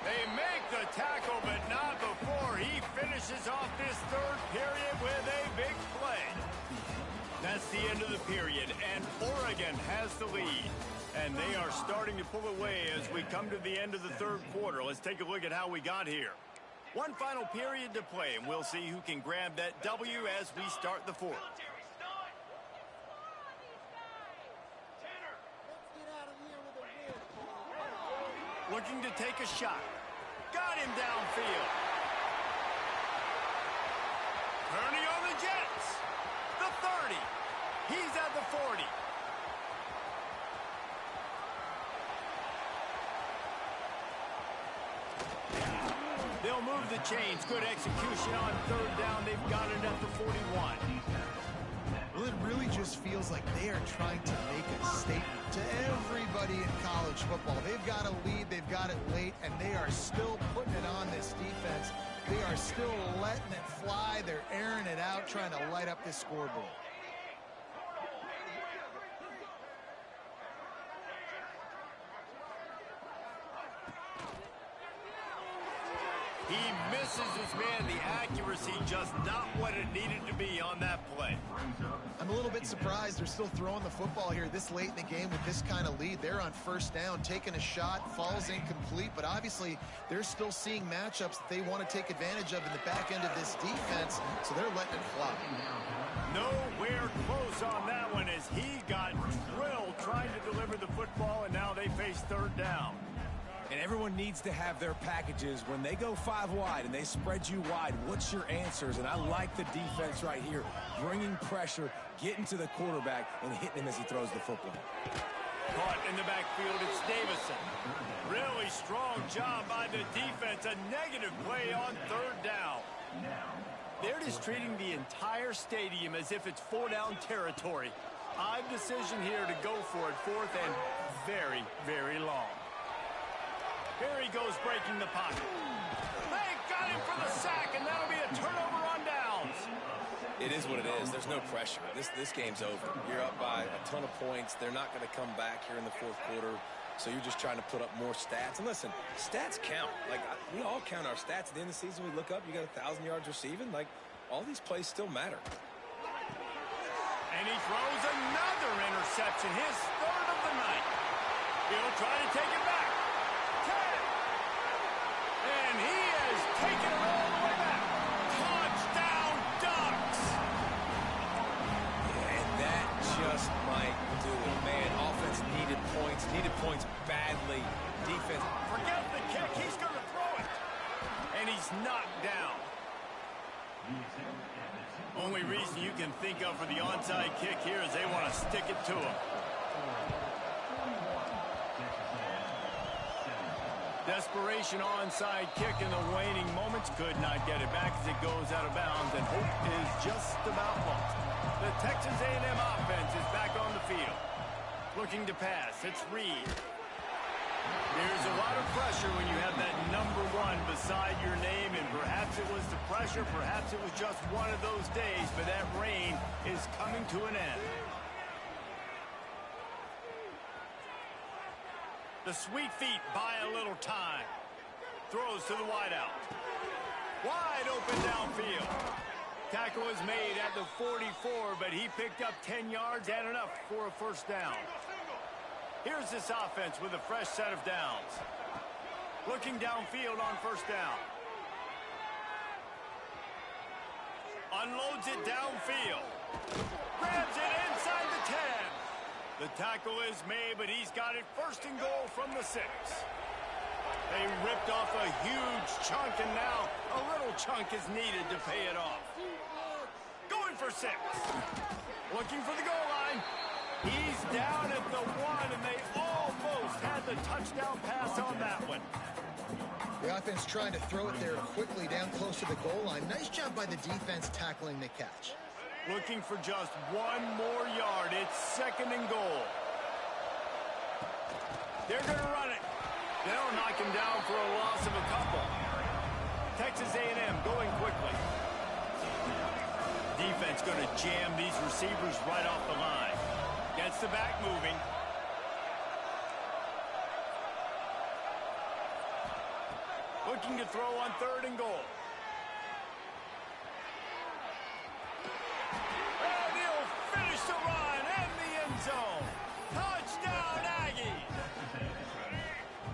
They make the tackle, but not before he finishes off this third period with a big play. That's the end of the period, and Oregon has the lead. And they are starting to pull away as we come to the end of the third quarter. Let's take a look at how we got here. One final period to play, and we'll see who can grab that W as we start the fourth. Looking to take a shot. Got him downfield. Kearney on the Jets. The 30. He's at the 40. They'll move the chains. Good execution on third down. They've got it at the 41. Well, it really just feels like they are trying to make a statement to everybody in college football. They've got a lead, they've got it late, and they are still putting it on this defense. They are still letting it fly. They're airing it out, trying to light up this scoreboard. He misses his man. The accuracy just not what it needed to be on that play. I'm a little bit surprised they're still throwing the football here this late in the game with this kind of lead. They're on first down, taking a shot, falls incomplete, but obviously they're still seeing matchups that they want to take advantage of in the back end of this defense, so they're letting it fly. Nowhere close on that one as he got drilled trying to deliver the football, and now they face third down. And everyone needs to have their packages. When they go 5 wide and they spread you wide, what's your answers? And I like the defense right here, bringing pressure, getting to the quarterback, and hitting him as he throws the football. Caught in the backfield, it's Davison. Really strong job by the defense. A negative play on third down. They're just treating the entire stadium as if it's 4-down territory. Odd decision here to go for it, fourth and very, very long. Here he goes breaking the pocket. They got him for the sack, and that'll be a turnover on downs. It is what it is. There's no pressure. This game's over. You're up by a ton of points. They're not going to come back here in the fourth quarter, so you're just trying to put up more stats. And listen, stats count. Like, we all count our stats. At the end of the season, we look up, you got 1,000 yards receiving. Like, all these plays still matter. And he throws another interception, his third of the night. He'll try to take it back. 10. And he has taken it all the way back. Touchdown, Ducks. And that just might do it, man. Offense needed points badly. Defense. Forget the kick, he's going to throw it. And he's knocked down. Only reason you can think of for the onside kick here is they want to stick it to him. Desperation onside kick in the waning moments. Could not get it back as it goes out of bounds, and hope is just about lost. The Texas A&M offense is back on the field. Looking to pass. It's Reed. There's a lot of pressure when you have that number 1 beside your name, and perhaps it was the pressure, perhaps it was just one of those days, but that reign is coming to an end. The sweet feet buy a little time. Throws to the wideout. Wide open downfield. Tackle is made at the 44, but he picked up 10 yards and enough for a first down. Here's this offense with a fresh set of downs. Looking downfield on first down. Unloads it downfield. Grabs it inside the 10. The tackle is made, but he's got it first and goal from the 6. They ripped off a huge chunk, and now a little chunk is needed to pay it off. Going for 6. Looking for the goal line. He's down at the 1, and they almost had the touchdown pass on that one. The offense trying to throw it there quickly down close to the goal line. Nice job by the defense tackling the catch. Looking for just 1 more yard. It's second and goal. They're going to run it. They'll knock him down for a loss of a couple. Texas A&M going quickly. Defense going to jam these receivers right off the line. Gets the back moving. Looking to throw on third and goal. And he'll finish the run in the end zone. Touchdown, Aggies!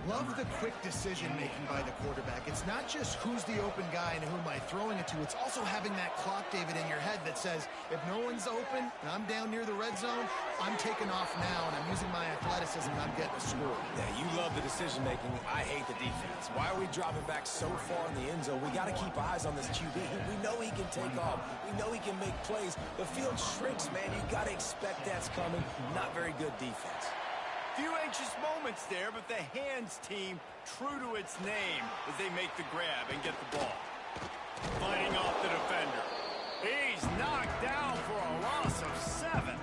Love the quick decision-making by the quarterback. It's not just who's the open guy and who am I throwing it to. It's also having that clock, David, in your head that says, if no one's open and I'm down near the red zone, I'm taking off now, and I'm using my athleticism, and I'm getting a score. Yeah, you love the decision-making. I hate the defense. Why are we dropping back so far in the end zone? We got to keep eyes on this QB. We know he can take off. We know he can make plays. The field shrinks, man. You got to expect that's coming. Not very good defense. Few anxious moments there, but the hands team true to its name as they make the grab and get the ball. Fighting off the defender. He's knocked down for a loss of 7.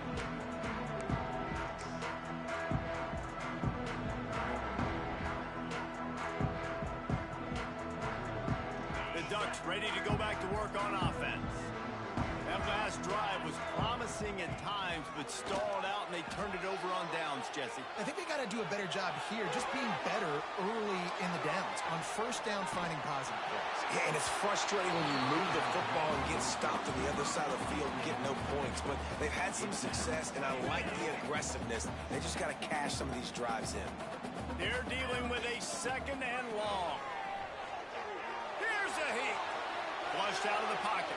The Ducks ready to go back to work on offense. That last drive was promising at times, but stalled out, and they turned it over on downs, Jesse. I think they got to do a better job here, just being better early in the downs. On first down, finding positive plays. Yeah, and it's frustrating when you move the football and get stopped on the other side of the field and get no points. But they've had some success, and I like the aggressiveness. They just got to cash some of these drives in. They're dealing with a second and long. Here's a heat. Flushed out of the pocket.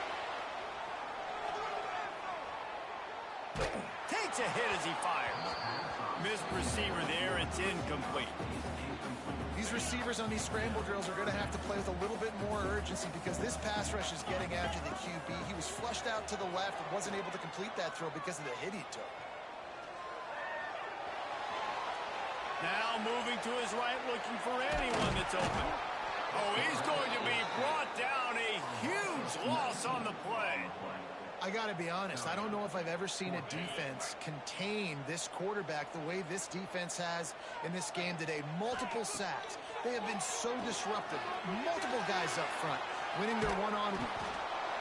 Takes a hit as he fires. Missed receiver there. It's incomplete. These receivers on these scramble drills are going to have to play with a little bit more urgency because this pass rush is getting after the QB. He was flushed out to the left and wasn't able to complete that throw because of the hit he took. Now moving to his right, looking for anyone that's open. Oh, he's going to be brought down. A huge loss on the play. I got to be honest, I don't know if I've ever seen a defense contain this quarterback the way this defense has in this game today. Multiple sacks. They have been so disruptive. Multiple guys up front, winning their one-on-one.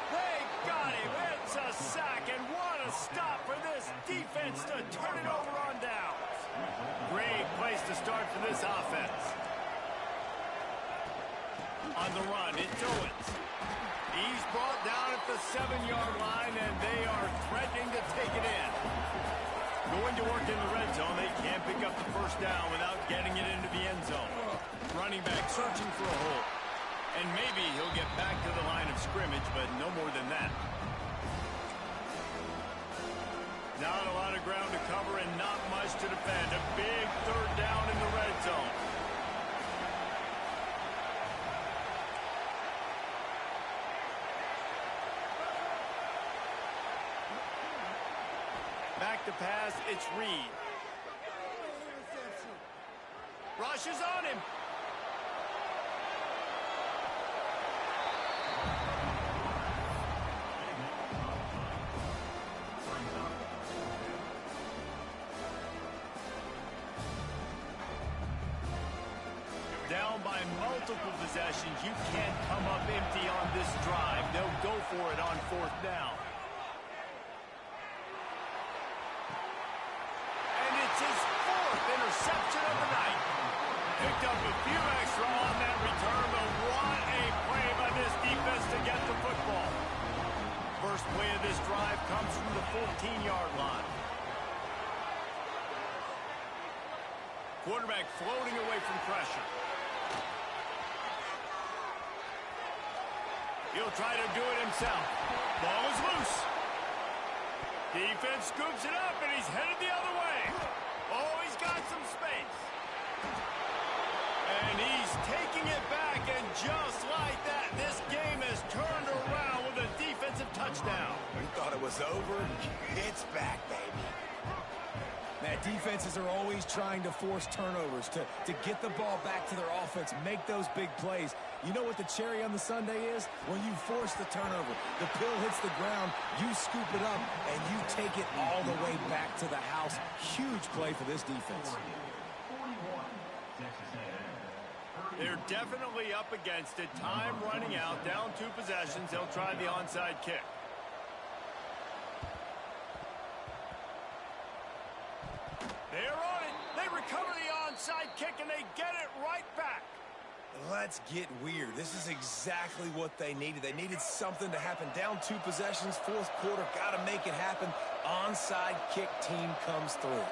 They got him. It's a sack, and what a stop for this defense to turn it over on downs. Great place to start for this offense. On the run, it's Owens. He's brought down at the 7-yard line, and they are threatening to take it in. Going to work in the red zone, they can't pick up the first down without getting it into the end zone. Running back searching for a hole. And maybe he'll get back to the line of scrimmage, but no more than that. Not a lot of ground to cover and not much to defend. A big third down in the red zone. Back to pass, it's Reed. Rush is on him. Down by multiple possessions. You can't come up empty on this drive. They'll go for it on fourth down. And it's his 4th interception of the night. Picked picked up a few extra on that return, but what a play by this defense to get the football. First play of this drive comes from the 14-yard line. Quarterback floating away from pressure. He'll try to do it himself. Ball is loose. Defense scoops it up, and he's headed the other way. Oh, he's got some space. And he's taking it back, and just like that, this game has turned around with a defensive touchdown. We thought it was over. It's back, baby. Man, defenses are always trying to force turnovers to get the ball back to their offense, make those big plays. You know what the cherry on the sundae is? When you force the turnover, the pill hits the ground, you scoop it up, and you take it all the way back to the house. Huge play for this defense. 41, Texas A&M. They're definitely up against it. Time running out, down 2 possessions. They'll try the onside kick. They're on it. They recover the onside kick, and they get it right back. Let's get weird. This is exactly what they needed. They needed something to happen. Down 2 possessions, fourth quarter, got to make it happen. Onside kick team comes through.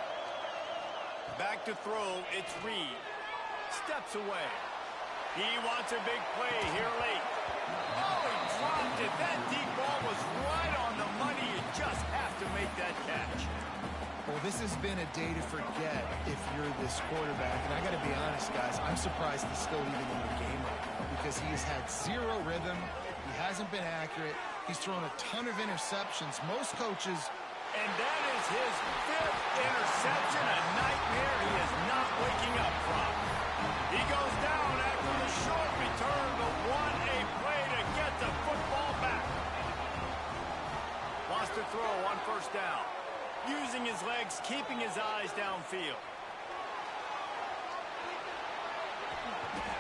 Back to throw, it's Reed. Steps away. He wants a big play here late. Oh, he dropped it. That deep ball was right on the money. You just have to make that catch. Well, this has been a day to forget if you're this quarterback. And I got to be honest, guys, I'm surprised he's still even in the game right now because he has had 0 rhythm. He hasn't been accurate. He's thrown a ton of interceptions. Most coaches... And that is his 5th interception, a nightmare he is not waking up from. He goes down after the short return, but what a play to get the football back. Lost a throw on first down. Using his legs, keeping his eyes downfield.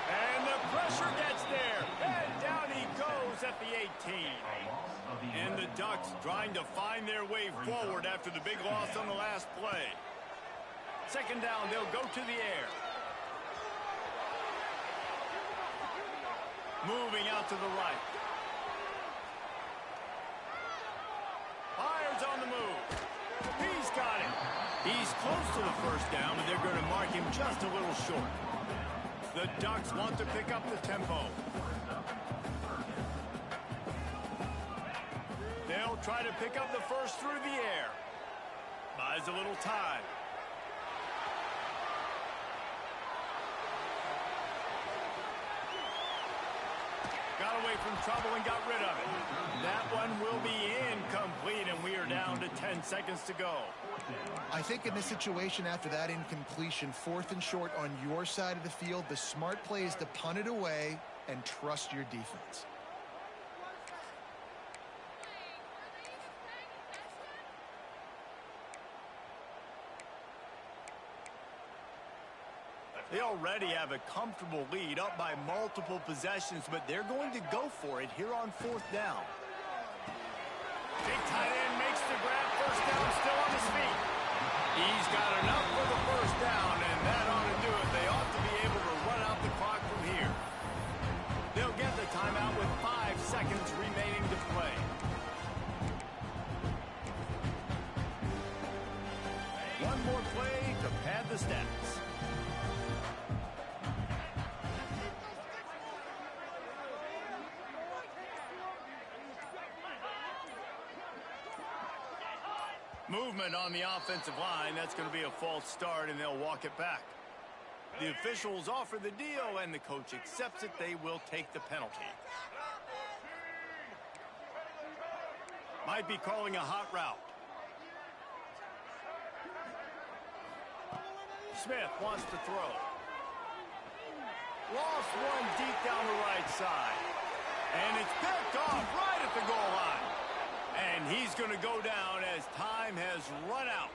And the pressure gets there. And down he goes at the 18. And the Ducks trying to find their way forward after the big loss on the last play. Second down, they'll go to the air. Moving out to the right. Fires on the move. He's got it. He's close to the first down, but they're going to mark him just a little short. The Ducks want to pick up the tempo. They'll try to pick up the first through the air. Buys a little time. Got away from trouble and got rid of it. That one will be incomplete, and we are down to 10 seconds to go. I think in this situation after that incompletion, 4th and short on your side of the field, the smart play is to punt it away and trust your defense. They already have a comfortable lead, up by multiple possessions, but they're going to go for it here on 4th down. Big tight end makes the grab, first down, still on his feet. He's got enough for the first down, and that ought to do it. They ought to be able to run out the clock from here. They'll get the timeout with 5 seconds remaining to play. One more play to pad the stats. Movement on the offensive line. That's going to be a false start, and they'll walk it back. The officials offer the deal, and the coach accepts it. They will take the penalty. Might be calling a hot route. Smith wants to throw. Lost one deep down the right side. And it's picked off right at the goal line. And he's going to go down as time has run out.